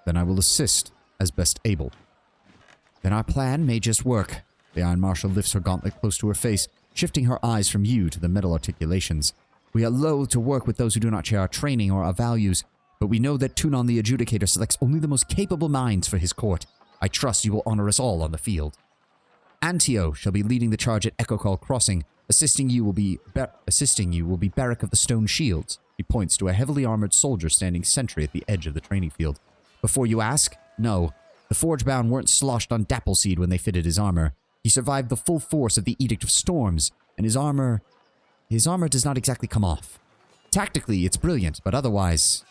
Then I will assist as best able. Then our plan may just work. The Iron Marshal lifts her gauntlet close to her face, shifting her eyes from you to the metal articulations. We are loath to work with those who do not share our training or our values, but we know that Tunon the Adjudicator selects only the most capable minds for his court. I trust you will honor us all on the field. Antio shall be leading the charge at Echo Call Crossing. Assisting you will be Barrack of the Stone Shields. He points to a heavily armored soldier standing sentry at the edge of the training field. Before you ask, no. The Forgebound weren't sloshed on Dappleseed when they fitted his armor. He survived the full force of the Edict of Storms, and his armor does not exactly come off. Tactically, it's brilliant, but otherwise,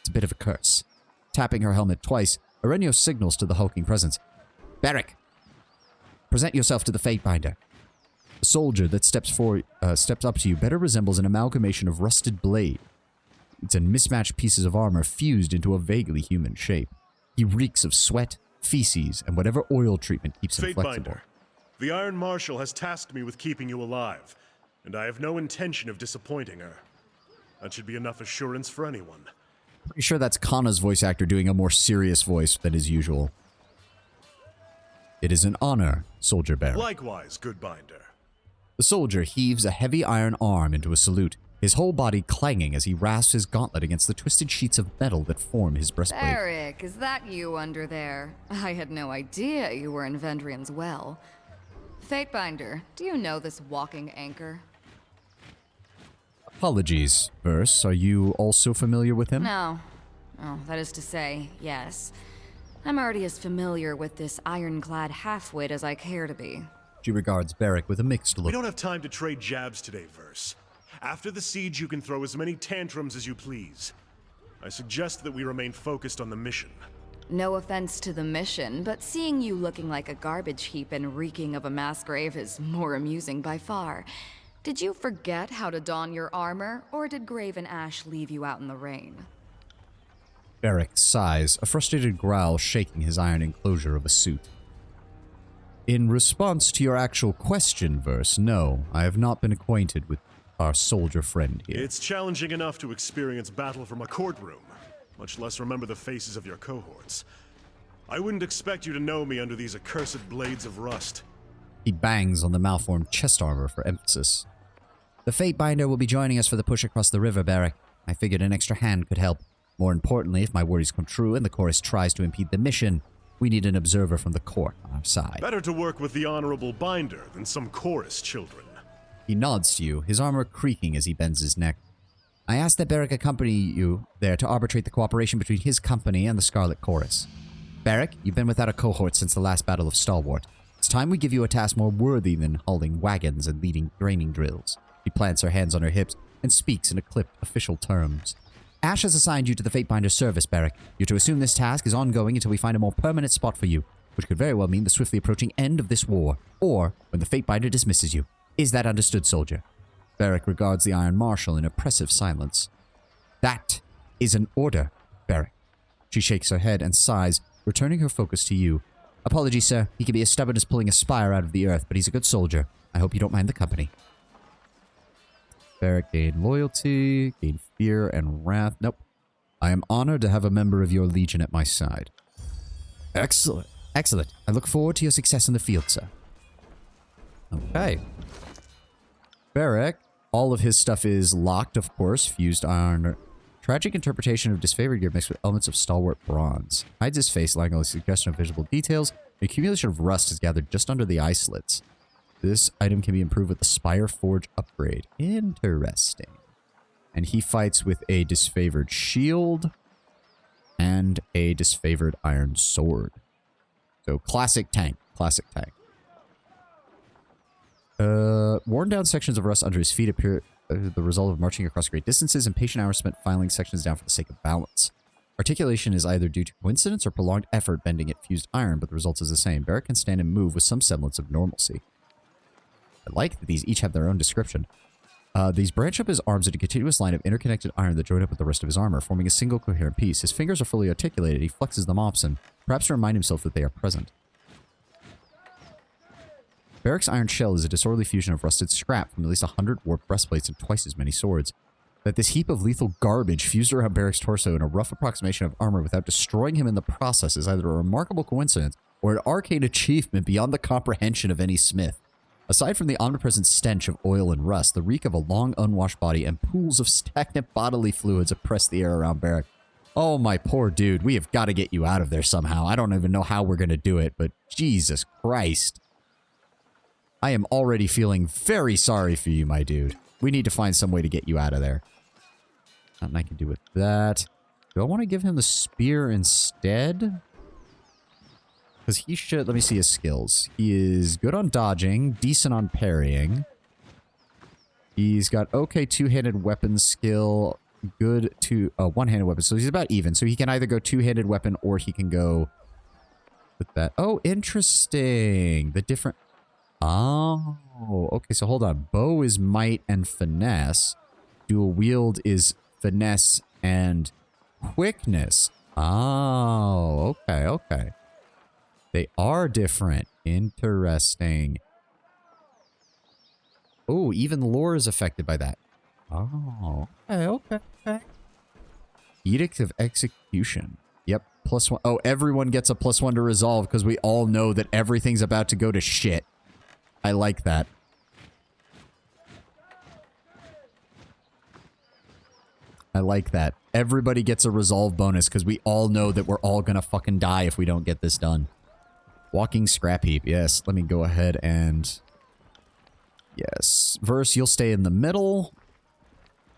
it's a bit of a curse. Tapping her helmet twice, Arenio signals to the hulking presence. Barrack, present yourself to the Fatebinder. The soldier that steps up to you better resembles an amalgamation of rusted blade and mismatched pieces of armor fused into a vaguely human shape. He reeks of sweat, feces, and whatever oil treatment keeps him flexible. Fatebinder, the Iron Marshal has tasked me with keeping you alive, and I have no intention of disappointing her. That should be enough assurance for anyone. Pretty sure that's Kana's voice actor doing a more serious voice than his usual. It is an honor, Soldier Bearer. Likewise, good Binder. The soldier heaves a heavy iron arm into a salute. his whole body clanging as he rasps his gauntlet against the twisted sheets of metal that form his breastplate. Eric, is that you under there? I had no idea you were in Vendrian's well. Fatebinder, do you know this walking anchor? Apologies, Verse. Are you also familiar with him? No. Oh, that is to say, yes. I'm already as familiar with this ironclad halfwit as I care to be. She regards Beric with a mixed look. We don't have time to trade jabs today, Verse. After the siege, you can throw as many tantrums as you please. I suggest that we remain focused on the mission. No offense to the mission, but seeing you looking like a garbage heap and reeking of a mass grave is more amusing by far. Did you forget how to don your armor, or did Graven Ash leave you out in the rain? Beric sighs, a frustrated growl shaking his iron enclosure of a suit. In response to your actual question, Verse, no, I have not been acquainted with our soldier friend here. It's challenging enough to experience battle from a courtroom, much less remember the faces of your cohorts. I wouldn't expect you to know me under these accursed blades of rust. He bangs on the malformed chest armor for emphasis. The Fatebinder will be joining us for the push across the river, Beric. I figured an extra hand could help. More importantly, if my worries come true and the chorus tries to impede the mission, we need an observer from the court on our side. Better to work with the honorable Binder than some chorus children. He nods to you, his armor creaking as he bends his neck. I asked that Beric accompany you there to arbitrate the cooperation between his company and the Scarlet Chorus. Beric, you've been without a cohort since the last Battle of Stalwart. It's time we give you a task more worthy than hauling wagons and leading draining drills. She plants her hands on her hips and speaks in clipped official terms. Ash has assigned you to the Fatebinder service, Beric. You're to assume this task is ongoing until we find a more permanent spot for you, which could very well mean the swiftly approaching end of this war, or when the Fatebinder dismisses you. Is that understood, soldier? Beric regards the Iron Marshal in oppressive silence. That is an order, Beric. She shakes her head and sighs, returning her focus to you. Apologies, sir. He can be as stubborn as pulling a spire out of the earth, but he's a good soldier. I hope you don't mind the company. Beric gained loyalty, gained fear and wrath. Nope. I am honored to have a member of your legion at my side. Excellent. Excellent. I look forward to your success in the field, sir. Okay. Beric, all of his stuff is locked, of course. Fused iron. Tragic interpretation of disfavored gear mixed with elements of stalwart bronze. Hides his face, lacking a suggestion of visible details. The accumulation of rust is gathered just under the eye slits. This item can be improved with the Spire Forge upgrade. Interesting. And he fights with a disfavored shield and a disfavored iron sword. So classic tank. Classic tank. Worn down sections of rust under his feet appear the result of marching across great distances and patient hours spent filing sections down for the sake of balance. Articulation is either due to coincidence or prolonged effort bending at fused iron, but the result is the same. Beric can stand and move with some semblance of normalcy. I like that these each have their own description. These branch up his arms in a continuous line of interconnected iron that join up with the rest of his armor, forming a single coherent piece. His fingers are fully articulated. He flexes them often, perhaps to remind himself that they are present. Beric's iron shell is a disorderly fusion of rusted scrap from at least 100 warped breastplates and twice as many swords. That this heap of lethal garbage fused around Beric's torso in a rough approximation of armor without destroying him in the process is either a remarkable coincidence or an arcane achievement beyond the comprehension of any smith. Aside from the omnipresent stench of oil and rust, the reek of a long unwashed body and pools of stagnant bodily fluids oppress the air around Beric. Oh, my poor dude, we have got to get you out of there somehow. I don't even know how we're going to do it, but Jesus Christ. I am already feeling very sorry for you, my dude. We need to find some way to get you out of there. Nothing I can do with that. Do I want to give him the spear instead? Because he should... Let me see his skills. He is good on dodging, decent on parrying. He's got okay two-handed weapon skill, good to one-handed weapon. So he's about even. So he can either go two-handed weapon or he can go with that. Oh, interesting. The different... Oh, okay, so hold on. Bow is might and finesse. Dual wield is finesse and quickness. Oh, okay, okay. They are different. Interesting. Oh, even lore is affected by that. Oh, okay, okay, okay. Edict of Execution. Yep, +1. Oh, everyone gets a +1 to resolve because we all know that everything's about to go to shit. I like that. I like that. Everybody gets a resolve bonus because we all know that we're all gonna fucking die if we don't get this done. Walking scrap heap. Yes, let me go ahead and... Yes. Verse, you'll stay in the middle.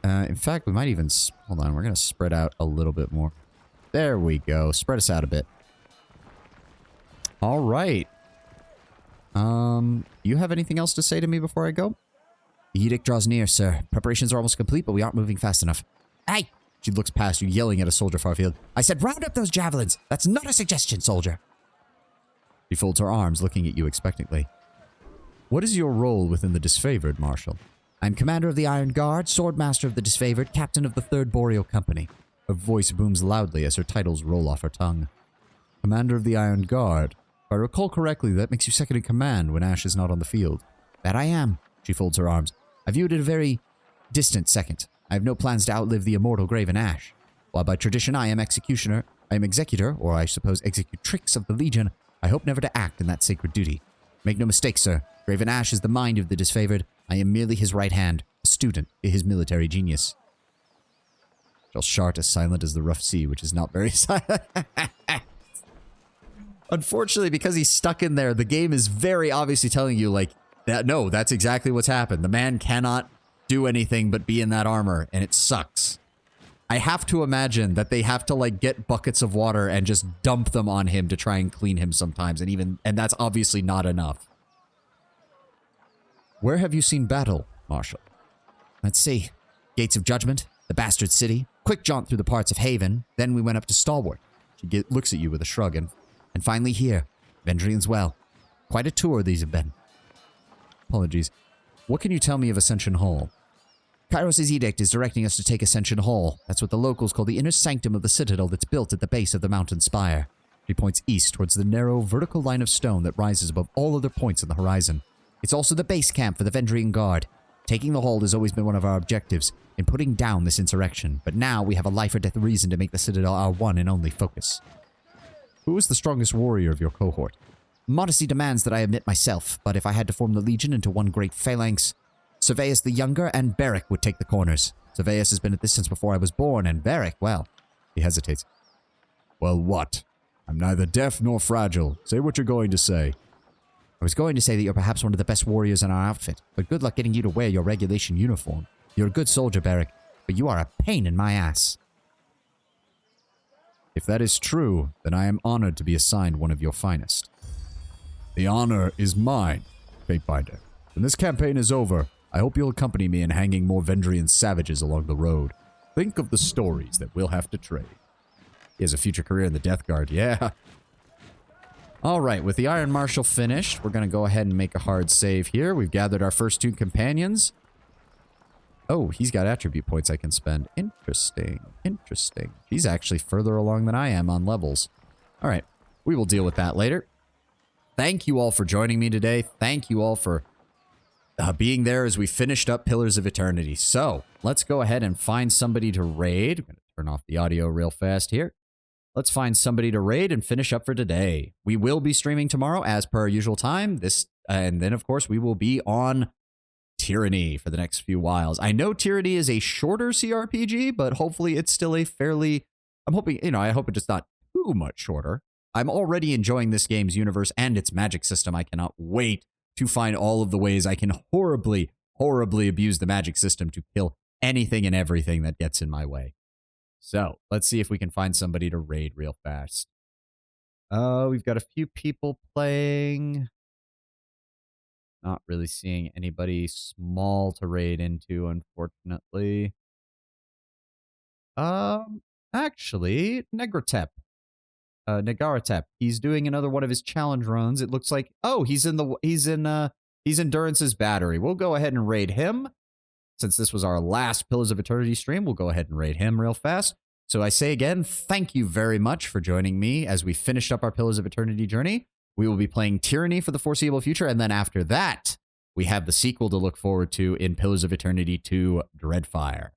In fact, we might even... Hold on, we're gonna spread out a little bit more. There we go. Spread us out a bit. All right. You have anything else to say to me before I go? The edict draws near, sir. Preparations are almost complete, but we aren't moving fast enough. Hey! She looks past you, yelling at a soldier far afield. I said round up those javelins! That's not a suggestion, soldier! She folds her arms, looking at you expectantly. What is your role within the Disfavored, Marshal? I'm commander of the Iron Guard, swordmaster of the Disfavored, captain of the 3rd Boreal Company. Her voice booms loudly as her titles roll off her tongue. Commander of the Iron Guard. If I recall correctly, that makes you second in command when Ash is not on the field. That I am. She folds her arms. I view it at a very distant second. I have no plans to outlive the immortal Graven Ash. While by tradition I am executor, or I suppose executrix of the Legion, I hope never to act in that sacred duty. Make no mistake, sir. Graven Ash is the mind of the Disfavored. I am merely his right hand, a student in his military genius. Shall Shart as silent as the rough sea, which is not very silent. Unfortunately, because he's stuck in there, the game is very obviously telling you, like, that no, that's exactly what's happened. The man cannot do anything but be in that armor, and it sucks. I have to imagine that they have to, like, get buckets of water and just dump them on him to try and clean him sometimes, and that's obviously not enough. Where have you seen battle, Marshal? Let's see. Gates of Judgment, the Bastard City, quick jaunt through the parts of Haven, then we went up to Stalwart. She looks at you with a shrug, and finally here, Vendrian's Well. Quite a tour these have been. Apologies. What can you tell me of Ascension Hall? Kairos' edict is directing us to take Ascension Hall. That's what the locals call the inner sanctum of the citadel that's built at the base of the mountain spire. She points east towards the narrow, vertical line of stone that rises above all other points on the horizon. It's also the base camp for the Vendrian Guard. Taking the hold has always been one of our objectives in putting down this insurrection, but now we have a life or death reason to make the citadel our one and only focus. Who is the strongest warrior of your cohort? Modesty demands that I admit myself, but if I had to form the Legion into one great phalanx, Serveus the Younger and Beric would take the corners. Serveus has been at this since before I was born, and Beric, well, he hesitates. Well, what? I'm neither deaf nor fragile. Say what you're going to say. I was going to say that you're perhaps one of the best warriors in our outfit, but good luck getting you to wear your regulation uniform. You're a good soldier, Beric, but you are a pain in my ass. If that is true, then I am honored to be assigned one of your finest. The honor is mine, Fatebinder. When this campaign is over, I hope you'll accompany me in hanging more Vendrian savages along the road. Think of the stories that we'll have to trade. He has a future career in the Death Guard, yeah. Alright, with the Iron Marshal finished, we're going to go ahead and make a hard save here. We've gathered our first 2 companions. Oh, he's got attribute points I can spend. Interesting, interesting. He's actually further along than I am on levels. Alright, we will deal with that later. Thank you all for joining me today. Thank you all for being there as we finished up Pillars of Eternity. So, let's go ahead and find somebody to raid. I'm going to turn off the audio real fast here. Let's find somebody to raid and finish up for today. We will be streaming tomorrow as per our usual time. And then, of course, we will be on Tyranny for the next few whiles. I know Tyranny is a shorter CRPG, but hopefully it's still a fairly... I'm hoping, I hope it's not too much shorter. I'm already enjoying this game's universe and its magic system. I cannot wait to find all of the ways I can horribly, horribly abuse the magic system to kill anything and everything that gets in my way. So, let's see if we can find somebody to raid real fast. We've got a few people playing. Not really seeing anybody small to raid into, unfortunately. Actually, Negaratep. He's doing another one of his challenge runs. It looks like, oh, he's Endurance's battery. We'll go ahead and raid him. Since this was our last Pillars of Eternity stream, we'll go ahead and raid him real fast. So I say again, thank you very much for joining me as we finished up our Pillars of Eternity journey. We will be playing Tyranny for the foreseeable future, and then after that, we have the sequel to look forward to in Pillars of Eternity 2 Dreadfire.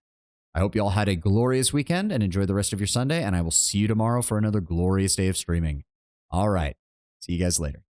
I hope you all had a glorious weekend and enjoy the rest of your Sunday, and I will see you tomorrow for another glorious day of streaming. All right. See you guys later.